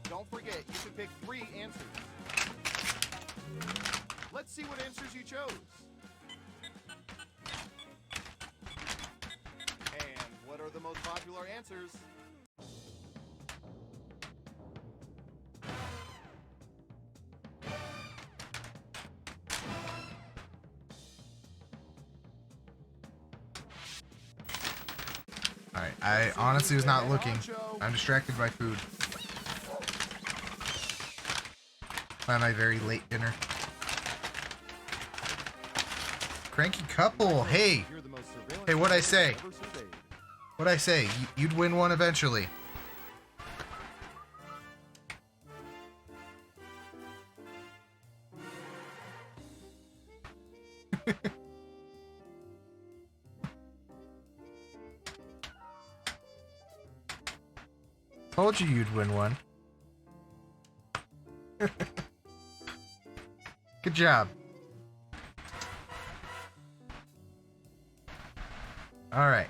Don't forget, you can pick 3 answers. Let's see what answers you chose. And what are the most popular answers? Alright, I honestly was not looking. I'm distracted by food. By my very late dinner. Cranky couple, hey! Hey, what'd I say? What'd I say? You'd win one eventually. Told you you'd win one. Good job. All right.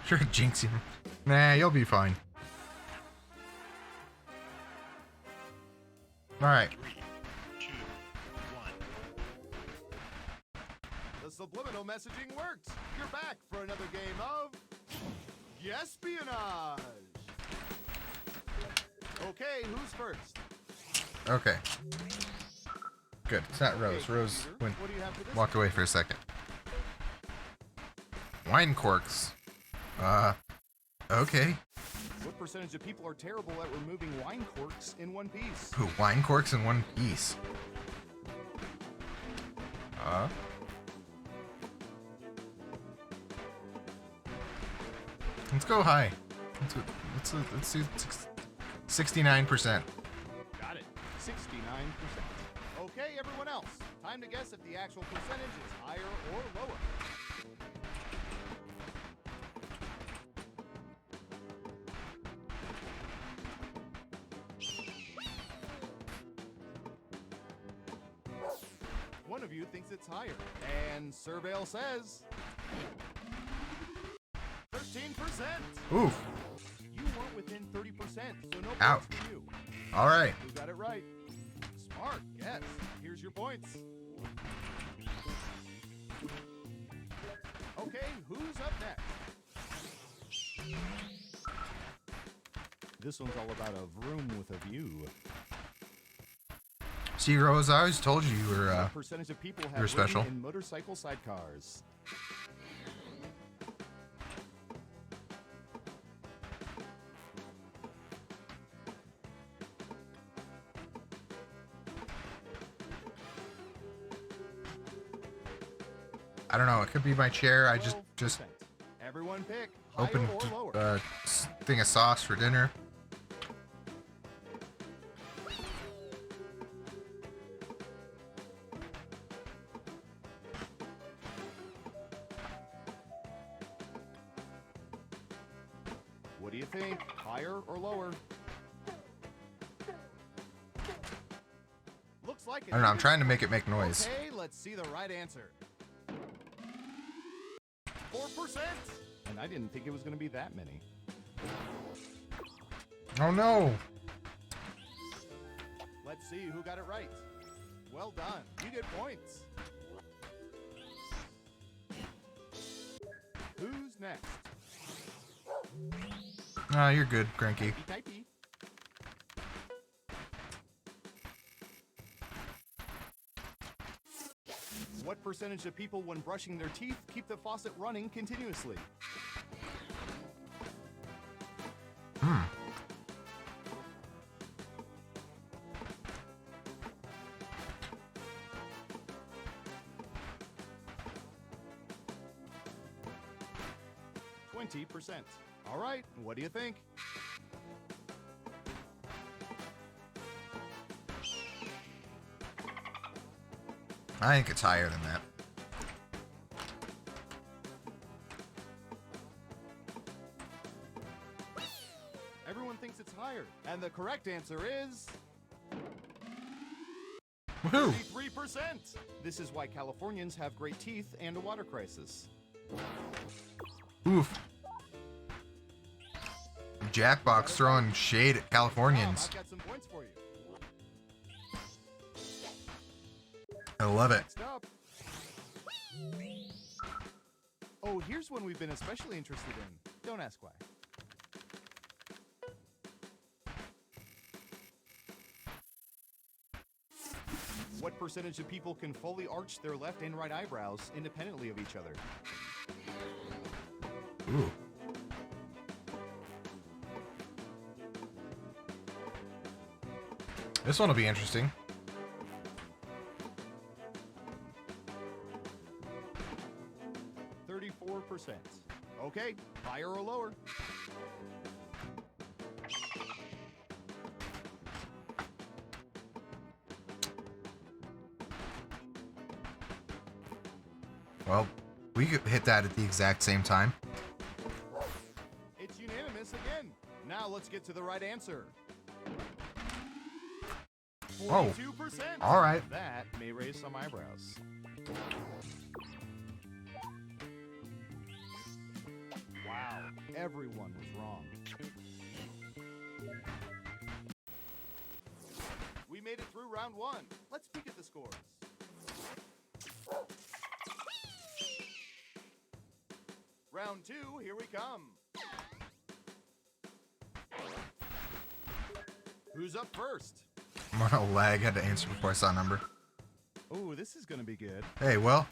Sure, jinx him. Nah, you'll be fine. Alright. The subliminal messaging works. You're back for another game of Espionage. Okay, who's first? Okay. Good. It's not Rose. Rose went, walked away for a second. Wine corks. Okay. What percentage of people are terrible at removing wine corks in one piece? Ooh, wine corks in one piece. Let's go high. Let's do 69%. Got it. 69%. Okay, everyone else. Time to guess if the actual percentage is higher or lower. One of you thinks it's higher, and Surveil says 13%. Ooh. You weren't within 30%, so no Ouch. points for you. All right. You got it right. Smart, yes. Here's your points. Okay, who's up next? This one's all about a room with a view. See, Rose, I always told you you were, What percentage of people have you were special. ridden in motorcycle sidecars? I don't know. It could be my chair. I just Everyone pick higher opened or lower. a thing of sauce for dinner. What do you think? Higher or lower? Looks like it I don't know. I'm is. trying to make it make noise. Okay, let's see the right answer. 4%. And I didn't think it was going to be that many. Oh no! Let's see who got it right. Well done. You get points. Who's next? Ah, you're good, Cranky. Typey. What percentage of people, when brushing their teeth, keep the faucet running continuously? Hmm. %. All right, what do you think? I think it's higher than that. Everyone thinks it's higher, and the correct answer is Woohoo! 33%. This is why Californians have great teeth and a water crisis. Oof. Jackbox throwing shade at Californians. I've got some points for you. I love it. Next up. Oh, here's one we've been especially interested in. Don't ask why. What percentage of people can fully arch their left and right eyebrows independently of each other? Ooh. This one will be interesting. Okay, higher or lower? Well, we could hit that at the exact same time. It's unanimous again. Now let's get to the right answer. Oh, 42%. all right. That may raise some eyebrows. Wow, everyone was wrong. We made it through round 1. Let's peek at the scores. Round 2, here we come. Who's up first? I'm on a lag. Had to answer before I saw a number. Oh, this is gonna be good. Hey, well.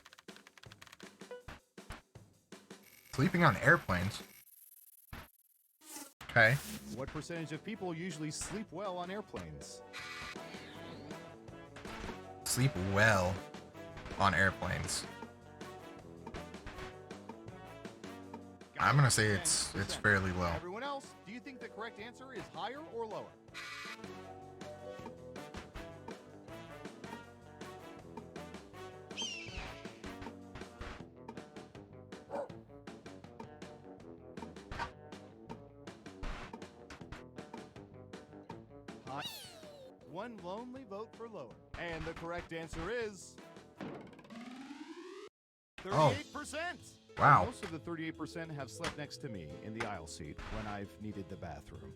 Sleeping on airplanes. Okay. What percentage of people usually sleep well on airplanes? Sleep well on airplanes. I'm gonna say it's fairly low. Everyone else, do you think the correct answer is higher or lower? One lonely vote for lower. And the correct answer is 38%. Wow. Most of the 38% have slept next to me in the aisle seat when I've needed the bathroom.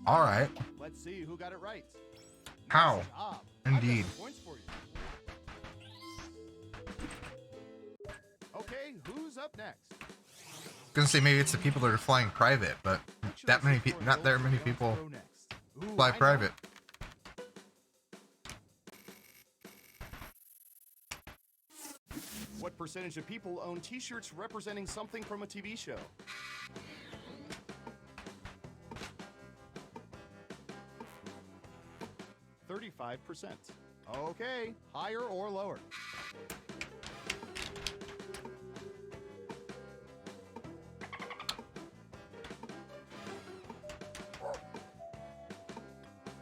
All right. Let's see who got it right. How? Nice job. Indeed. I've got some points for you. Okay, who's up next? Gonna say maybe it's the people that are flying private, but that many people, not that many people fly private. What percentage of people own t-shirts representing something from a TV show? $35%. Okay, higher or lower?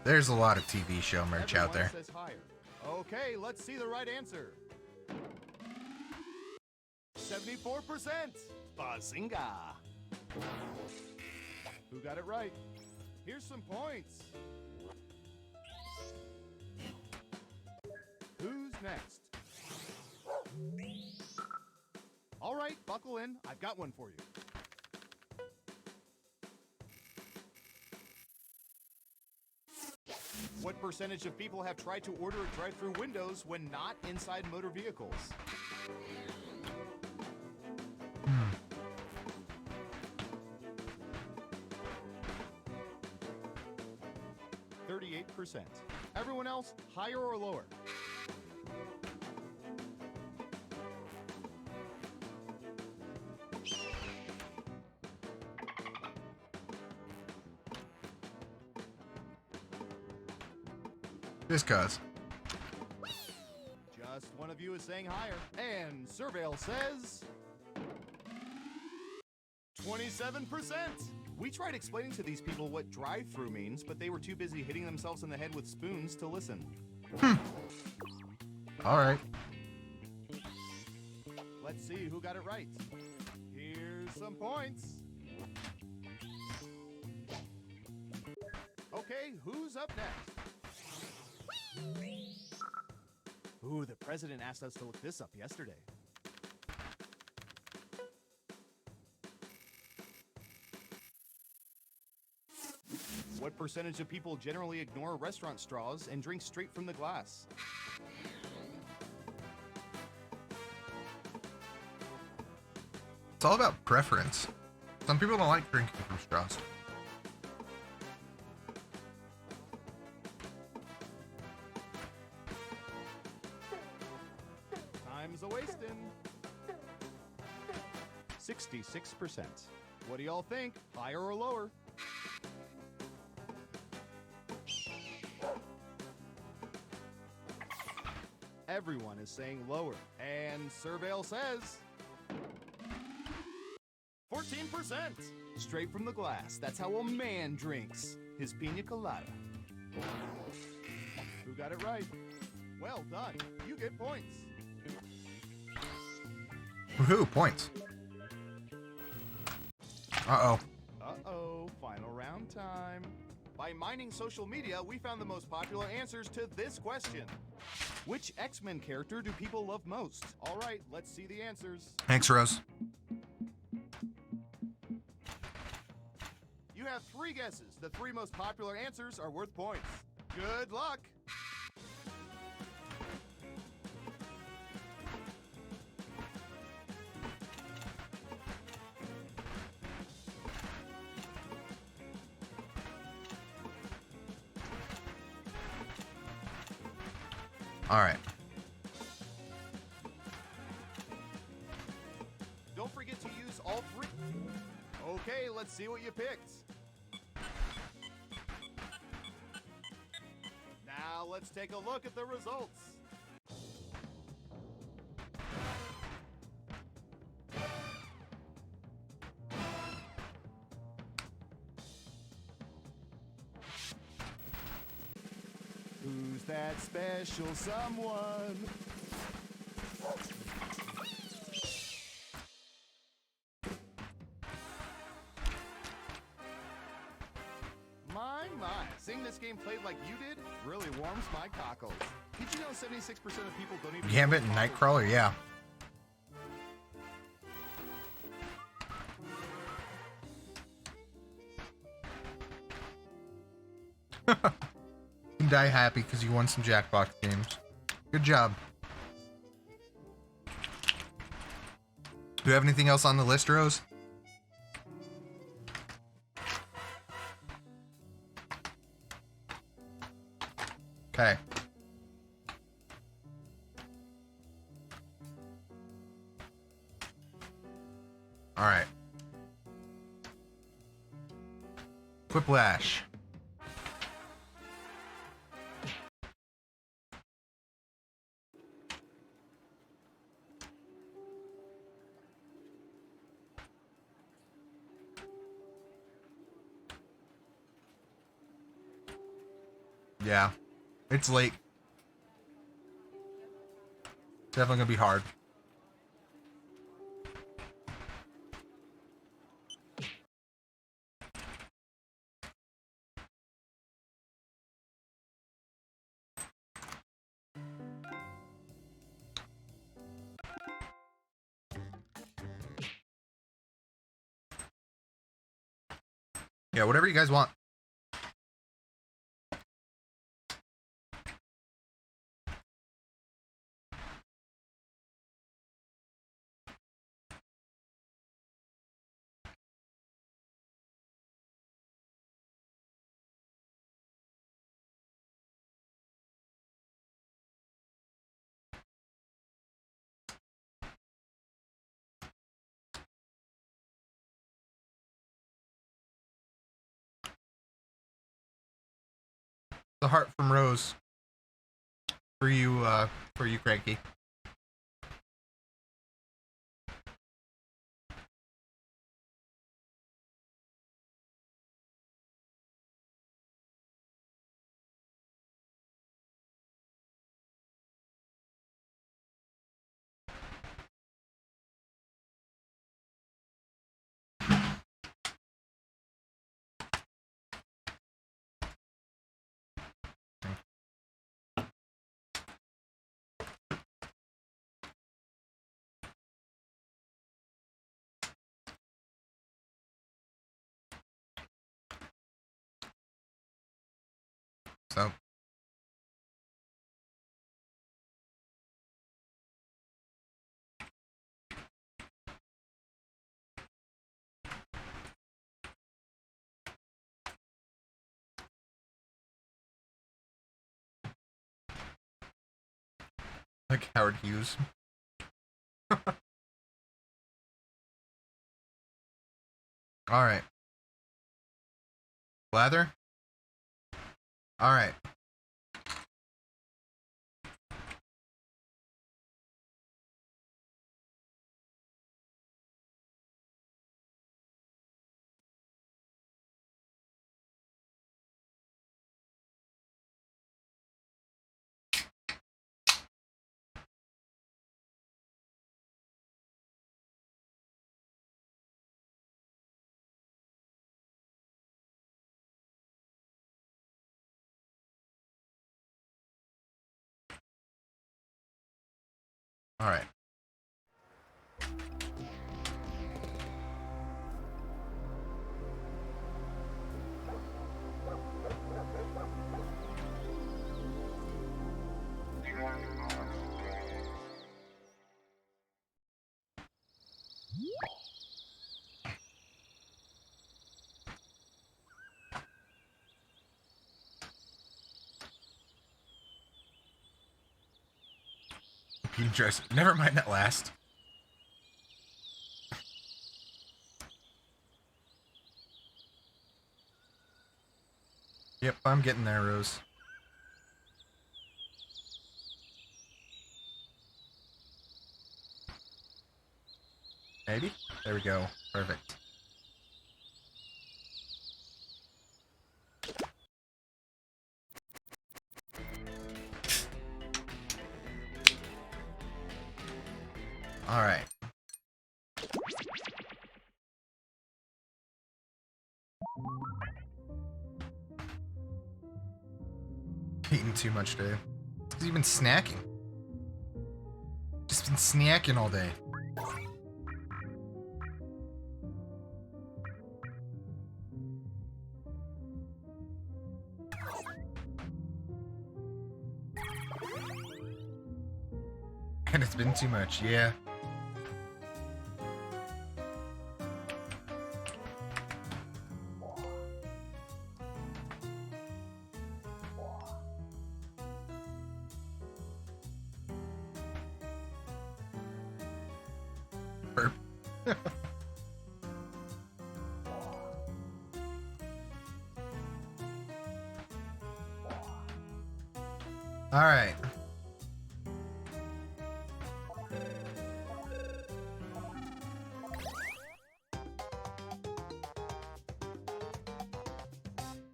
There's a lot of TV show merch out there. Says higher. Okay, let's see the right answer. 74%. Bazinga. Who got it right? Here's some points. Who's next? All right, buckle in. I've got one for you. What percentage of people have tried to order at drive-through windows when not inside motor vehicles? 38%. Everyone else, higher or lower? Just cause. Just one of you is saying higher. And Surveil says 27%. We tried explaining to these people what drive-through means, but they were too busy hitting themselves in the head with spoons to listen. All right. Let's see who got it right. Here's some points. Okay, who's up next? Ooh, the president asked us to look this up yesterday. What percentage of people generally ignore restaurant straws and drink straight from the glass? It's all about preference. Some people don't like drinking from straws. Time's a-wasting. 66%. What do y'all think? Higher or lower? Everyone is saying lower. And Surveil says 14%. Straight from the glass. That's how a man drinks his pina colada. Who got it right? Well done. You get points. Woohoo, points. Uh-oh. Uh-oh. Final round time. By mining social media, we found the most popular answers to this question. Which X-Men character do people love most? All right, let's see the answers. Thanks, Rose. You have 3 guesses. The 3 most popular answers are worth points. Good luck. All right. Don't forget to use all 3. Okay, let's see what you picked. Now let's take a look at the results. Who's that special someone? My. Seeing this game played like you did really warms my cockles. Did you know 76% of people don't even... Gambit and Nightcrawler, yeah. You can die happy because you won some Jackbox games. Good job. Do you have anything else on the list, Rose? Okay. All right. Quiplash. Yeah. It's late. Definitely gonna be hard. Yeah, whatever you guys want. The heart from Rose. For you, Cranky. So. Like Howard Hughes. All right. Lather? All right. All right. Repeating dress. Never mind that last. Yep, I'm getting there, Rose. Maybe? There we go. Perfect. Alright. Eating too much today. Because you've been snacking. Just been snacking all day. And it's been too much, yeah. Burp. All right.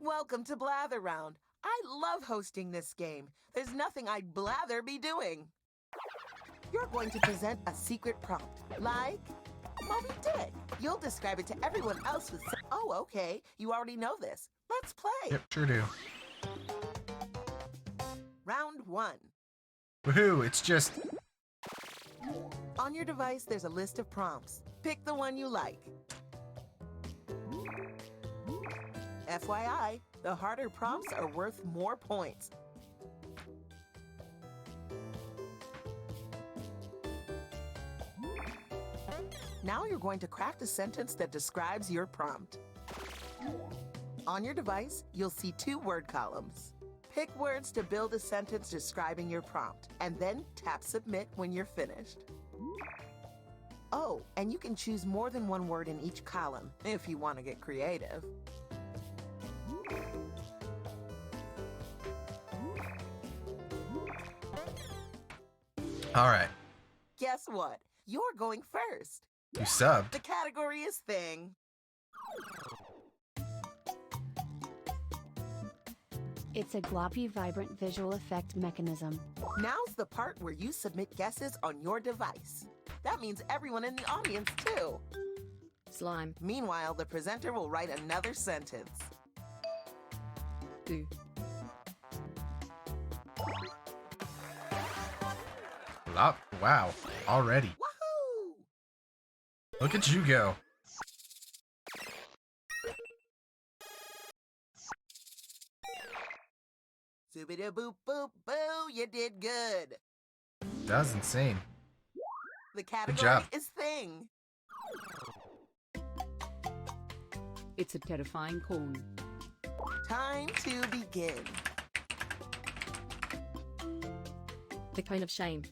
Welcome to Blather Round. I love hosting this game. There's nothing I'd blather be doing. You're going to present a secret prompt, like Moby Dick. You'll describe it to everyone else with oh, okay, you already know this. Let's play. Yep, sure do. Round 1. Woohoo, it's just... On your device, there's a list of prompts. Pick the one you like. FYI, the harder prompts are worth more points. Now you're going to craft a sentence that describes your prompt. On your device, you'll see 2 word columns. Pick words to build a sentence describing your prompt, and then tap Submit when you're finished. Oh, and you can choose more than 1 word in each column, if you want to get creative. All right. Guess what? You're going first. You subbed. The category is Thing. It's a gloppy, vibrant visual effect mechanism. Now's the part where you submit guesses on your device. That means everyone in the audience, too. Slime. Meanwhile, the presenter will write another sentence. Boo. Wow, already. Woohoo! Look at you go. Zoobida-boop boop boo, you did good. That was insane. The Good category job. is Thing. It's a terrifying cone. Time to begin. The kind of shame.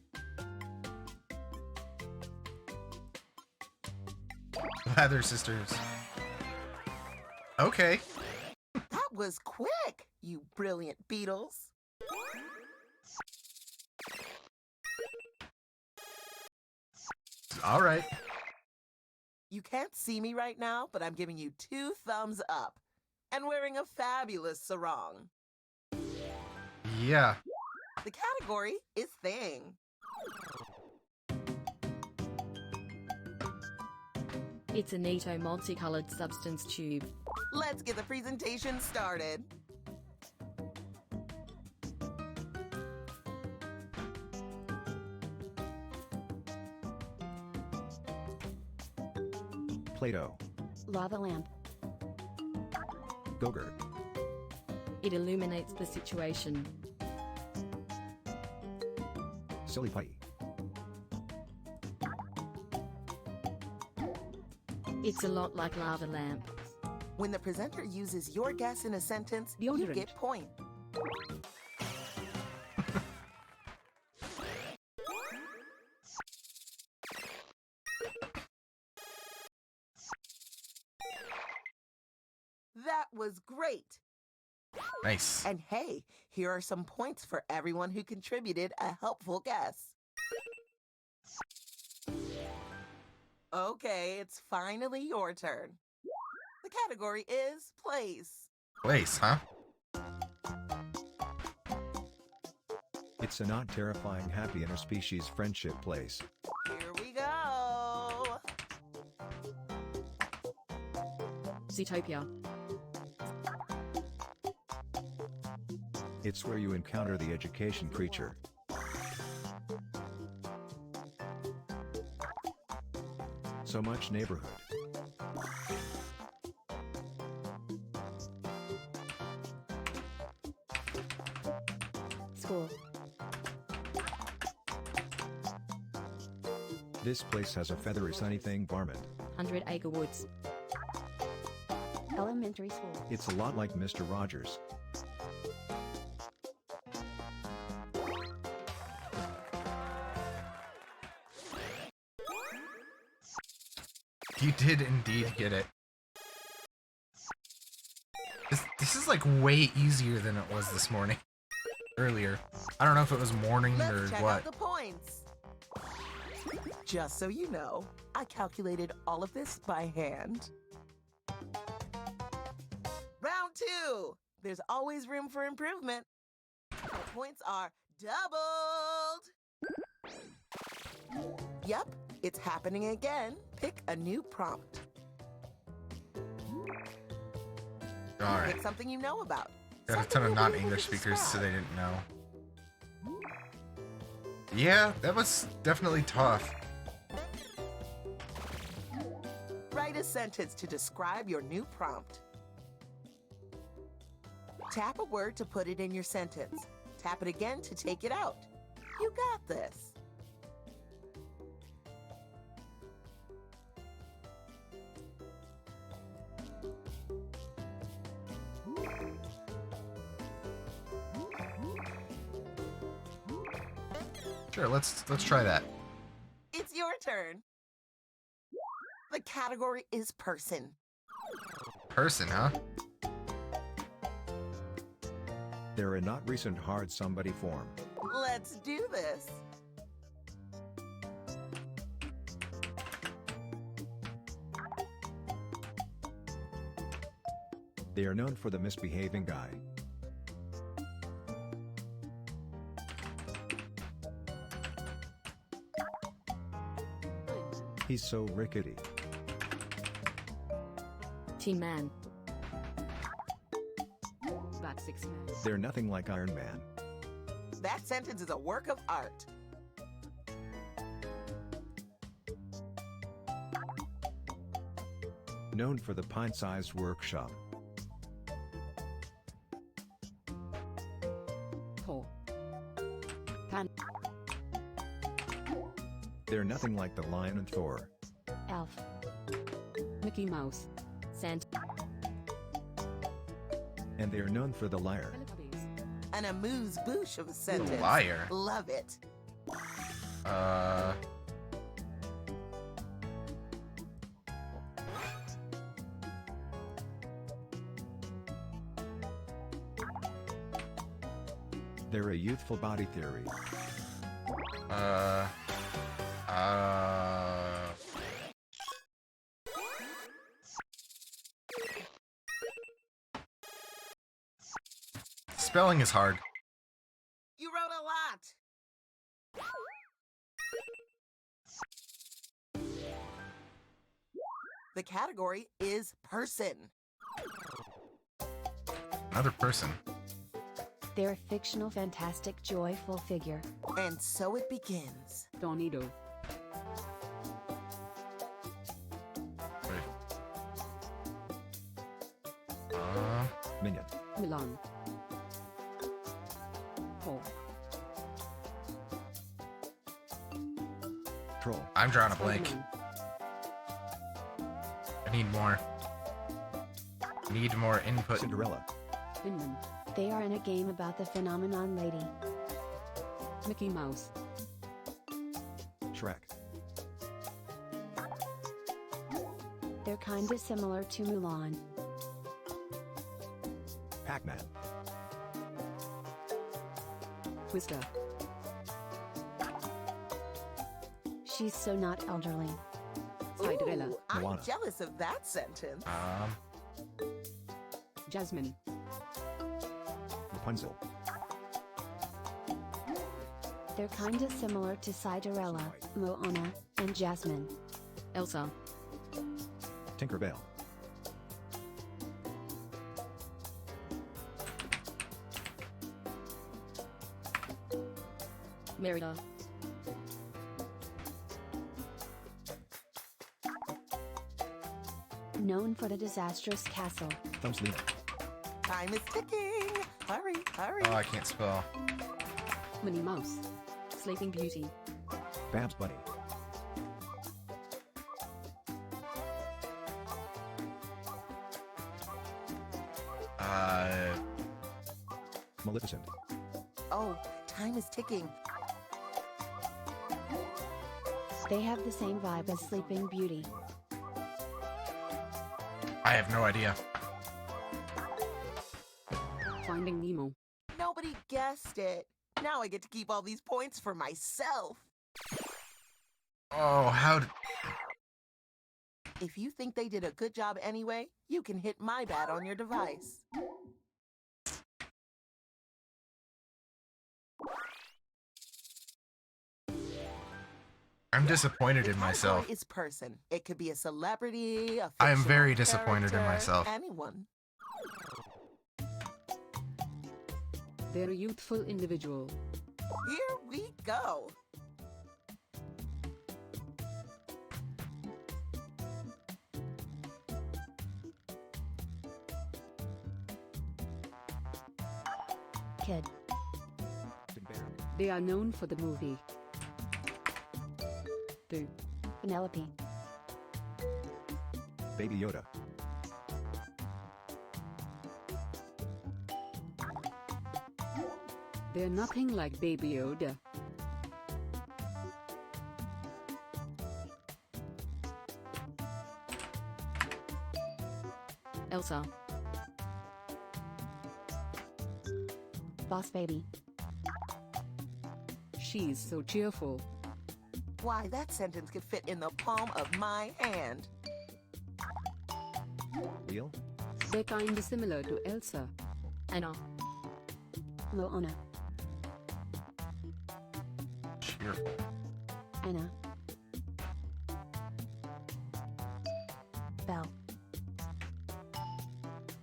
Blather Sisters. Okay. That was quick, you brilliant Beatles. All right. You can't see me right now, but I'm giving you 2 thumbs up. And wearing a fabulous sarong. Yeah. The category is Thing. It's a neato multicolored substance tube. Let's get the presentation started. Play-Doh. Lava lamp. Go-Gurt. It illuminates the situation. Silly Putty. It's a lot like lava lamp. When the presenter uses your guess in a sentence, you Deodorant. get point. That was great. Nice. And hey, here are some points for everyone who contributed a helpful guess. Okay, it's finally your turn. The category is place. Place, huh? It's a not terrifying, happy interspecies friendship place. Here we go. Zootopia. It's where you encounter the education creature. So much neighborhood. School. This place has a feathery sunny thing barman. 100 Acre Woods. Elementary school. It's a lot like Mr. Rogers. You did indeed get it. This is like way easier than it was this morning. Earlier. I don't know if it was morning or Let's check what. out the points. Just so you know, I calculated all of this by hand. Round 2. There's always room for improvement. The points are doubled. Yep, it's happening again. Pick a new prompt. Alright. Pick something you know about. Got a ton of non-English speakers, so they didn't know. Yeah, that was definitely tough. Write a sentence to describe your new prompt. Tap a word to put it in your sentence. Tap it again to take it out. You got this. Sure, let's try that. It's your turn. The category is person. Person, huh? They're a not recent hard somebody form. Let's do this. They are known for the misbehaving guy. He's so rickety. Tin Man. Back 6 Man. They're nothing like Iron Man. That sentence is a work of art. Known for the pint-sized workshop. Thor. Pan. They're nothing like the Lion and Thor. Elf. Mickey Mouse. Santa. And they're known for the liar. An amuse-bouche of a sentence. Liar. Love it. They're a youthful body theory. Spelling is hard. You wrote a lot. The category is person. Another person. They're a fictional, fantastic, joyful figure. And so it begins. Tornado. Mulan. Hole. Troll. I'm drawing a blank. I need more. Need more input. Cinderella. Finland. They are in a game about the phenomenon lady. Mickey Mouse. Shrek. They're kinda similar to Mulan. Pac-Man. Twister. She's so not elderly. Cinderella. Ooh, I'm Moana. jealous of that sentence. Jasmine. Rapunzel. They're kinda similar to Cinderella, Moana, and Jasmine. Elsa. Tinkerbell. Merida. Known for the disastrous castle. Thumbslina. Time is ticking. Hurry, hurry. Oh, I can't spell. Minnie Mouse. Sleeping Beauty. Babs Bunny. Maleficent. Oh, time is ticking. They have the same vibe as Sleeping Beauty. I have no idea. Finding Nemo. Nobody guessed it. Now I get to keep all these points for myself. Oh, how did... If you think they did a good job anyway, you can hit my bat on your device. I'm disappointed in The myself. category is person. It could be a celebrity, a I am very fictional disappointed in character, myself. Anyone. They're a youthful individual. Here we go. Kid. They are known for the movie. Boo. Penelope. Baby Yoda. They're nothing like Baby Yoda. Elsa. Boss Baby. She's so cheerful. Why, that sentence could fit in the palm of my hand. Wheel. They're kinda similar to Elsa. Anna. Moana. Cheerful. Anna. Belle.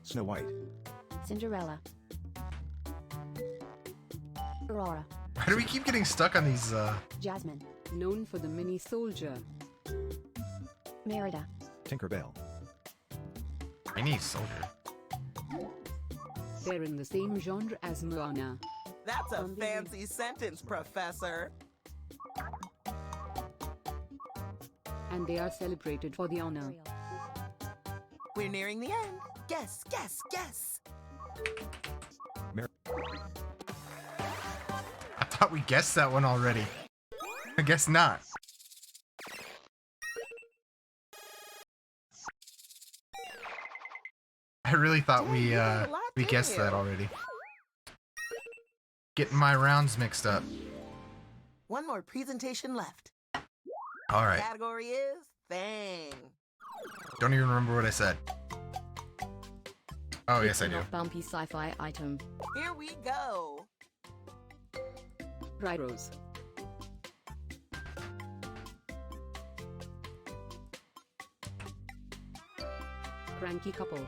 Snow White. Cinderella. Aurora. Why do we keep getting stuck on these, Jasmine. Known for the mini soldier. Merida. Tinkerbell. mini soldier? They're in the same genre as Moana. That's a fancy sentence, Professor. And they are celebrated for the honor. We're nearing the end. Guess, guess, guess. I thought we guessed that one already. I guess not. I really thought we guessed that already. Getting my rounds mixed up. One more presentation left. All right. Category is Thing. Don't even remember what I said. Oh, yes, I do. Bumpy sci-fi item. Here we go. Gyros. Cranky couple.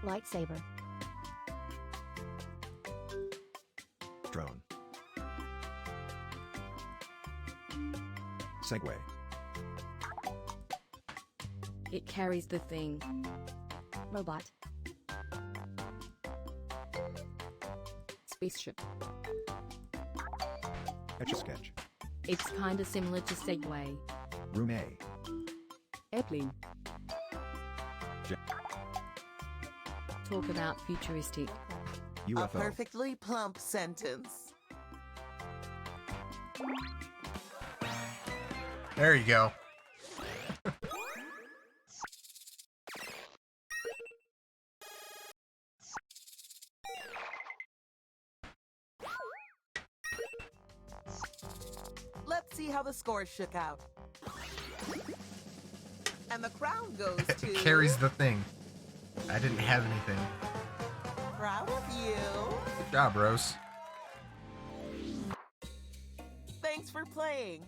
Lightsaber. Drone. Segway. It carries the thing. Robot. Spaceship. Etch-a-sketch. It's kinda similar to Segway. Room A. Airplane. J- Talk about futuristic. A UFO. perfectly plump sentence. There you go. Let's see how the scores shook out. And the crown goes to... Carries the thing. I didn't have anything. Proud of you. Good job, Rose. Thanks for playing.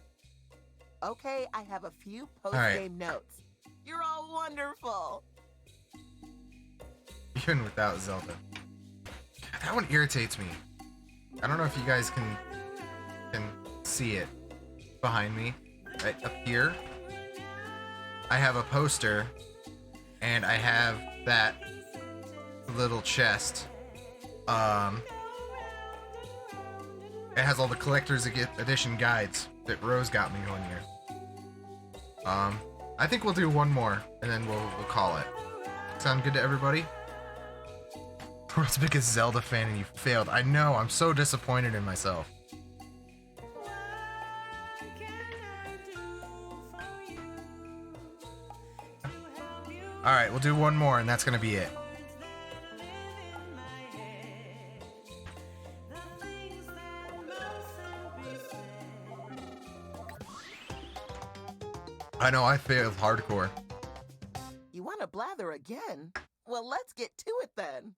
Okay, I have a few right. post-game notes. You're all wonderful. Even without Zelda. God, that one irritates me. I don't know if you guys can see it behind me. Right up here, I have a poster, and I have that little chest. It has all the collector's edition guides that Rose got me one year. I think we'll do one more, and then we'll call it. Sound good to everybody? World's biggest Zelda fan, and you failed. I know. I'm so disappointed in myself. Alright, we'll do one more, and that's gonna be it. I know, I failed hardcore. You want to blather again? Well, let's get to it then.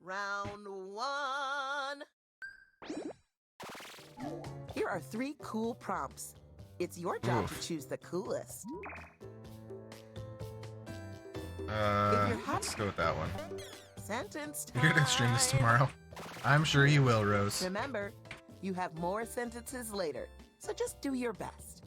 Round one. Here are 3 cool prompts. It's your job to choose the coolest. Let's go with that one. Sentence time. You're gonna stream this tomorrow? I'm sure you will, Rose. Remember, you have more sentences later, so just do your best.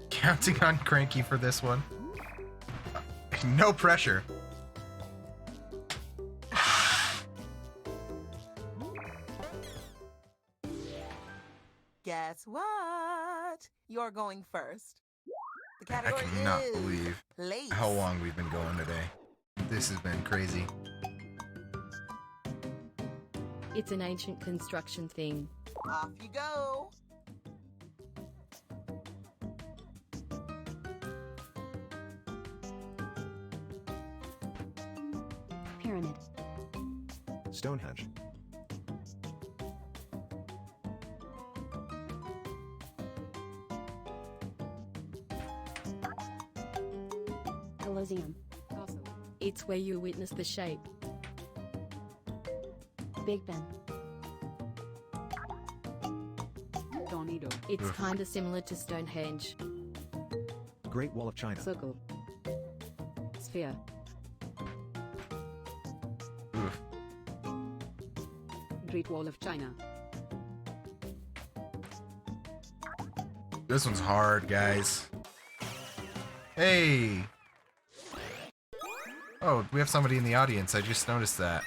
Counting on Cranky for this one. No pressure. Guess what? You're going first. The I category cannot is believe place. how long we've been going today. This has been crazy. It's an ancient construction thing. Off you go. Pyramid. Stonehenge. Colosseum. It's where you witness the shape. Big Ben. Tornado. It's Oof. kinda similar to Stonehenge. Great Wall of China. Circle. Sphere. Oof. Great Wall of China. This one's hard, guys. Hey! Oh, we have somebody in the audience. I just noticed that.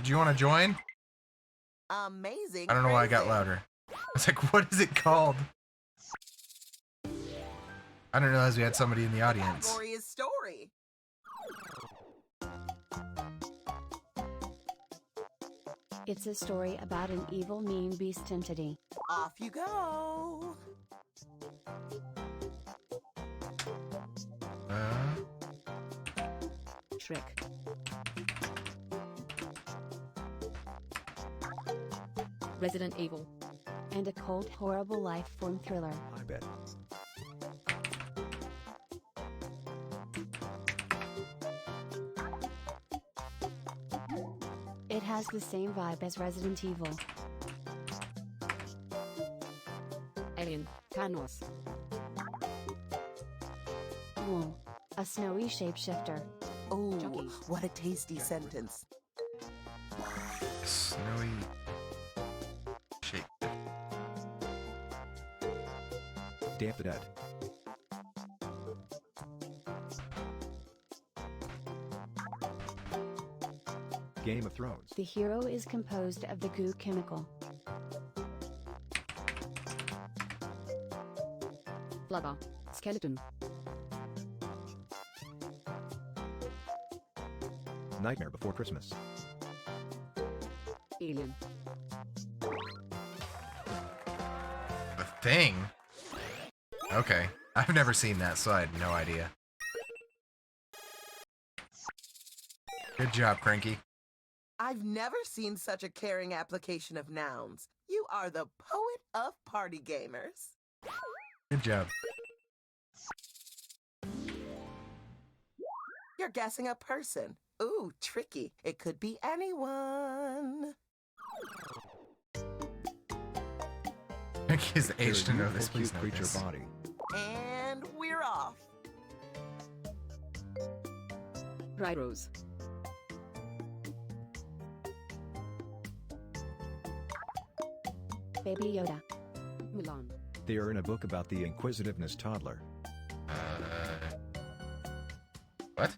Do you want to join? Amazing. I don't know why I got phrasing. louder. I was like, what is it called? I didn't realize we had somebody in the audience. Category is story. It's a story about an evil, mean beast entity. Off you go. Trick. Resident Evil. And a cold, horrible life form thriller. I bet. It has the same vibe as Resident Evil. Alien. Thanos. Wool. A snowy shapeshifter. Oh, what a tasty sentence. Snowy shape. Damp Dead. Game of Thrones. The hero is composed of the goo chemical. Flubber. Skeleton. Nightmare Before Christmas. Alien. The Thing? Okay. I've never seen that, so I had no idea. Good job, Cranky. I've never seen such a caring application of nouns. You are the poet of party gamers. Good job. You're guessing a person. Ooh, tricky. It could be anyone. Cranky is the age to know this. Please know creature this. body. And we're off. Rose. Baby Yoda. Mulan. They are in a book about the inquisitiveness toddler. What?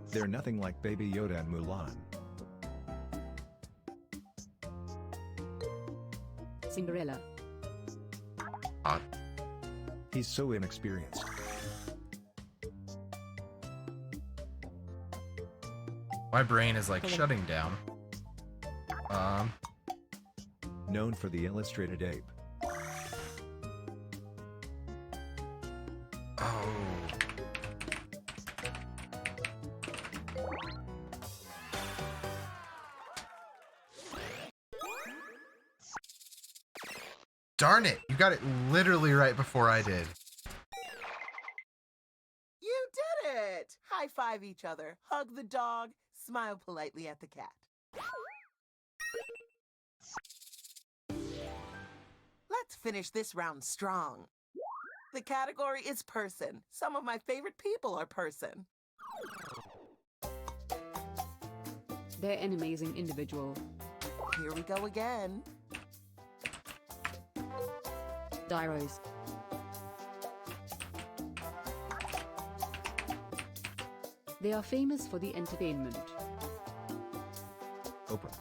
They're nothing like Baby Yoda and Mulan. Cinderella. Odd. He's so inexperienced. My brain is like shutting down. Known for the illustrated ape. Oh. Darn it! You got it literally right before I did. You did it! High five each other, hug the dog, smile politely at the cat. Let's finish this round strong. The category is person. Some of my favorite people are person. They're an amazing individual. Here we go again. Rose. They are famous for the entertainment. Oprah.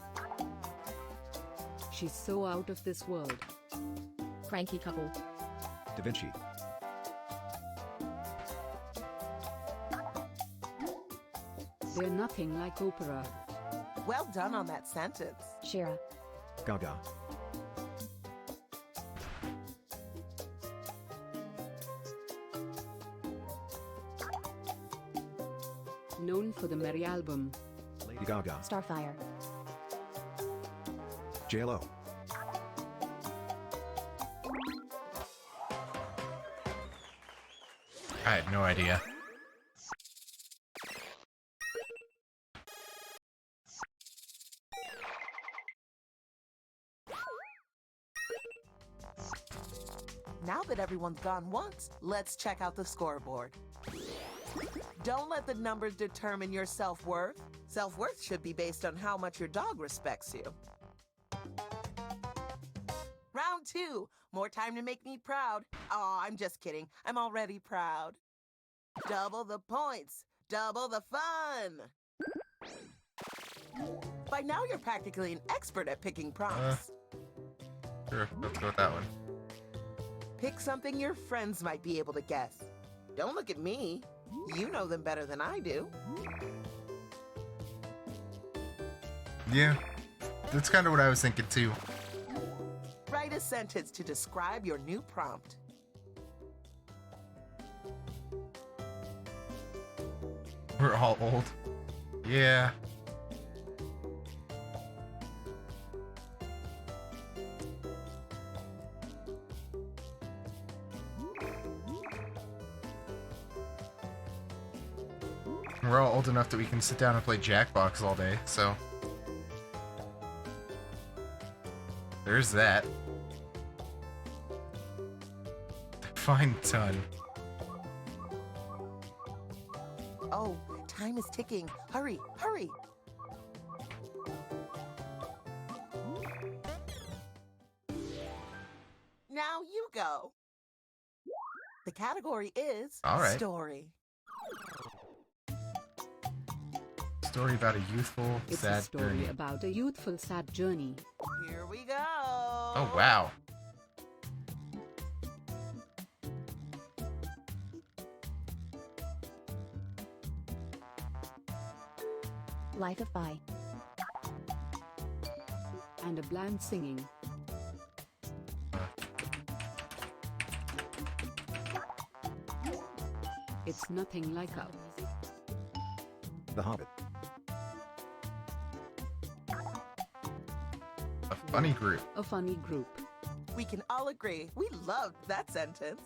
She's so out of this world. Cranky couple. Da Vinci. They're nothing like Oprah. Well done on that sentence. Shira. Gaga. Known for the Merry album. Lady Gaga. Starfire. J-Lo. I had no idea. Now that everyone's gone once, let's check out the scoreboard. Don't let the numbers determine your self-worth. Self-worth should be based on how much your dog respects you. Round 2. More time to make me proud. Oh, I'm just kidding. I'm already proud. Double the points. Double the fun. By now, you're practically an expert at picking prompts. Sure, let's go with that one. Pick something your friends might be able to guess. Don't look at me. You know them better than I do. Yeah, that's kind of what I was thinking too. Write a sentence to describe your new prompt. We're all old. Yeah. We're all old enough that we can sit down and play Jackbox all day, so there's that. Define ton. Oh, time is ticking. Hurry, hurry. Now you go. The category is All right. story. Story about a youthful, It's sad a story journey. about a youthful sad journey. Here we go. Oh, wow. Life of Pi. And a bland singing. It's nothing like us. The Hobbit. A funny group. A funny group. We can all agree we loved that sentence.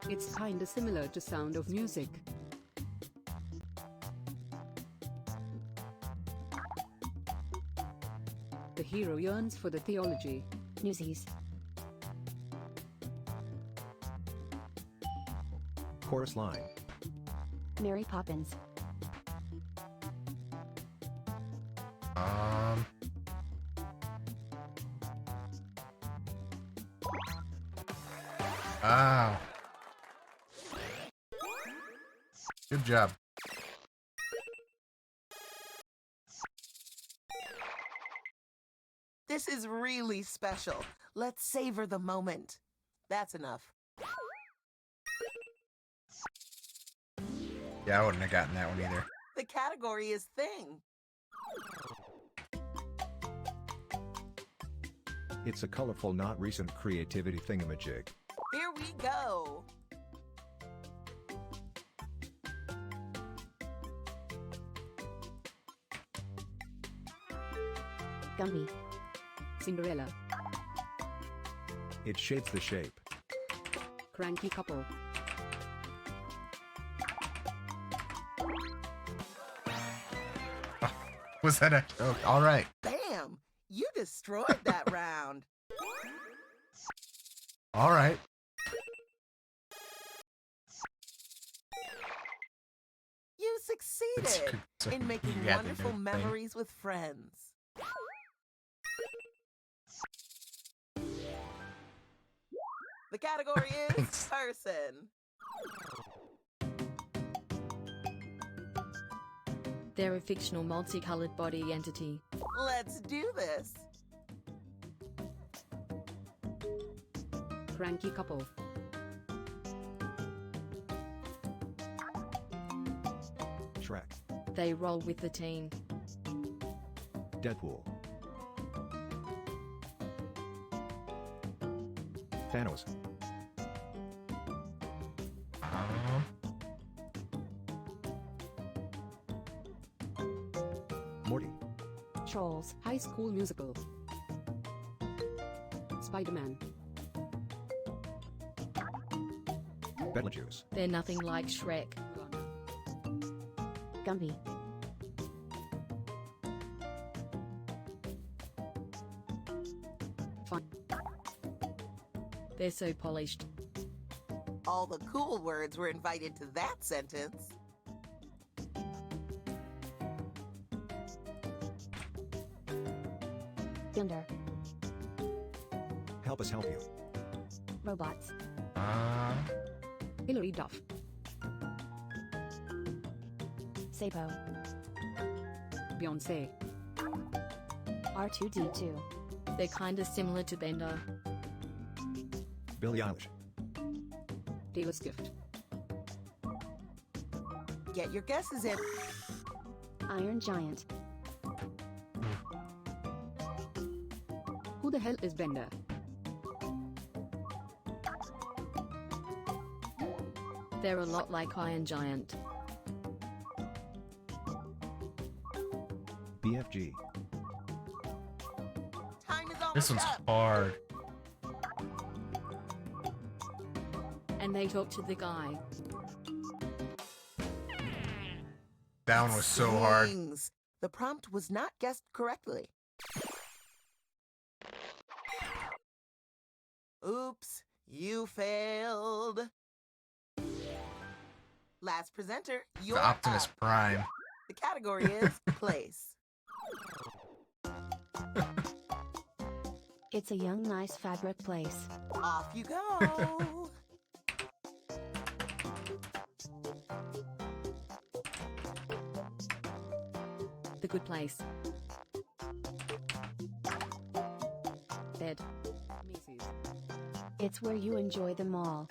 It's kinda similar to Sound of Music. The hero yearns for the theology. Newsies. Chorus line. Mary Poppins. Wow. Good job. This is really special. Let's savor the moment. That's enough. Yeah, I wouldn't have gotten that one either. The category is thing. It's a colorful, not recent creativity thingamajig. Here we go. Gumby. Cinderella. It shapes the shape. Cranky couple. Was that a joke? All right. Bam! You destroyed that round. All right. You succeeded in making You had to wonderful do it, memories with friends. The category is person. They're a fictional multicolored body entity. Let's do this. Cranky couple. Shrek. They roll with the teen. Deadpool. Thanos. Morty. Trolls. High School Musical. Spider-Man. Beetlejuice. They're nothing like Shrek. Gumby. Fine. They're so polished. All the cool words were invited to that sentence. Gender. Help us help you. Robots. Hilary Duff. Sabo. Beyonce. R2D2. They're kinda similar to Bender. Billie Eilish. Taylor Swift. Get your guesses in. Iron Giant. Who the hell is Bender? They're a lot like Iron Giant. BFG. Time is almost This one's up. hard. And they talk to the guy. That one was so hard. Wings. The prompt was not guessed correctly. Oops, you failed. Last presenter, The you're Optimus up. Prime. The category is place. It's a young, nice fabric place. Off you go. The Good Place. Bed. Macy's. It's where you enjoy them all.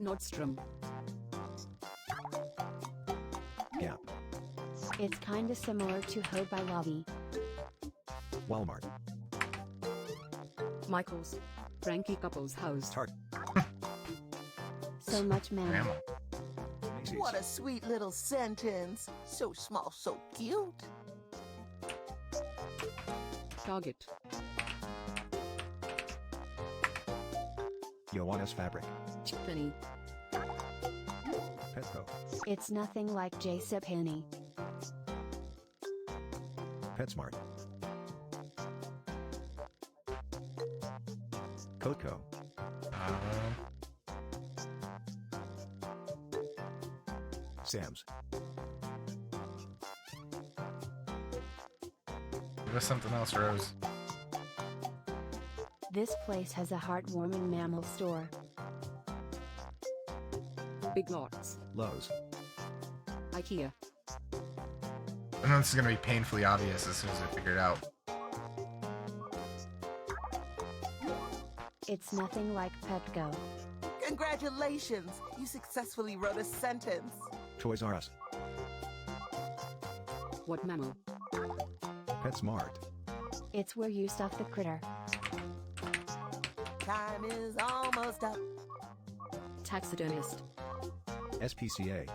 Nordstrom. Gap. It's kinda similar to Ho by Lobby. Walmart. Michael's. Frankie Couples House. Target. So much mammal. What a sweet little sentence. So small, so cute. Target. Ioannis Fabric. Tiffany. Petco. It's nothing like JCPenney. PetSmart. Coatco. Sam's. Give us something else, Rose. This place has a heartwarming mammal store. Big Lots. Lowe's. IKEA. I know this is gonna be painfully obvious as soon as I figure it out. It's nothing like Petco. Congratulations! You successfully wrote a sentence. Toys R Us. What mammal? PetSmart. It's where you stuff the critter. Time is almost up. Taxidermist. SPCA.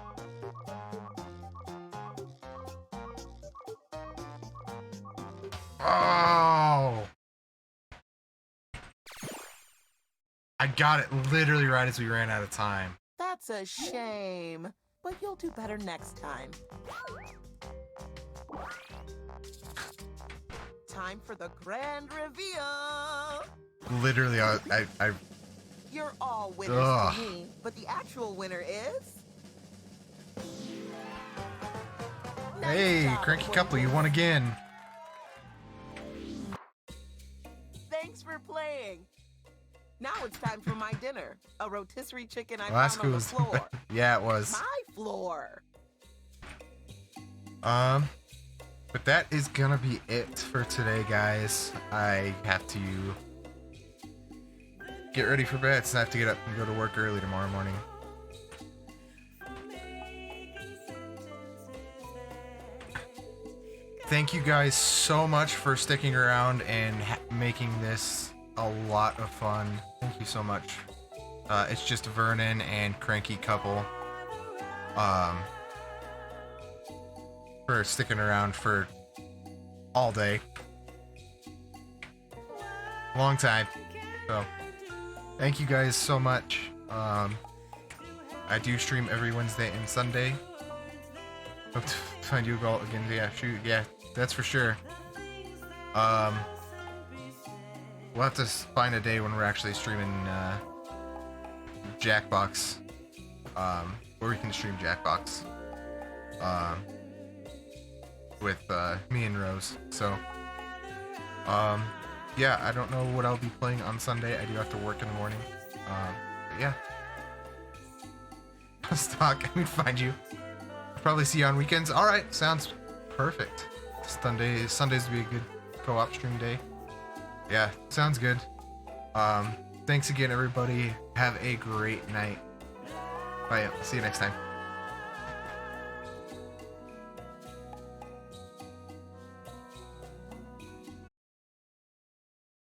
Oh! I got it literally right as we ran out of time. That's a shame, but you'll do better next time. Time for the grand reveal. Literally, I You're all winners Ugh. to me, but the actual winner is... Hey, cranky couple, you won again. Thanks for playing. Now it's time for my dinner. A rotisserie chicken I Last found on the was floor. yeah, it was. My floor. But that is gonna be it for today, guys. I have to get ready for bed, so I have to get up and go to work early tomorrow morning. Thank you guys so much for sticking around and making this a lot of fun. Thank you so much. It's just Vernon and Cranky Couple for sticking around for all day. Long time. So thank you guys so much. I do stream every Wednesday and Sunday. Hope to find you all again. Yeah, shoot. Yeah, that's for sure. We'll have to find a day when we're actually streaming Jackbox. Where we can stream Jackbox. With me and Rose. So, yeah, I don't know what I'll be playing on Sunday. I do have to work in the morning. But yeah. Stock, I would find you. Probably see you on weekends. Alright, sounds perfect. Sundays would be a good co-op stream day. Yeah, sounds good. Thanks again, everybody. Have a great night. Bye. See you next time.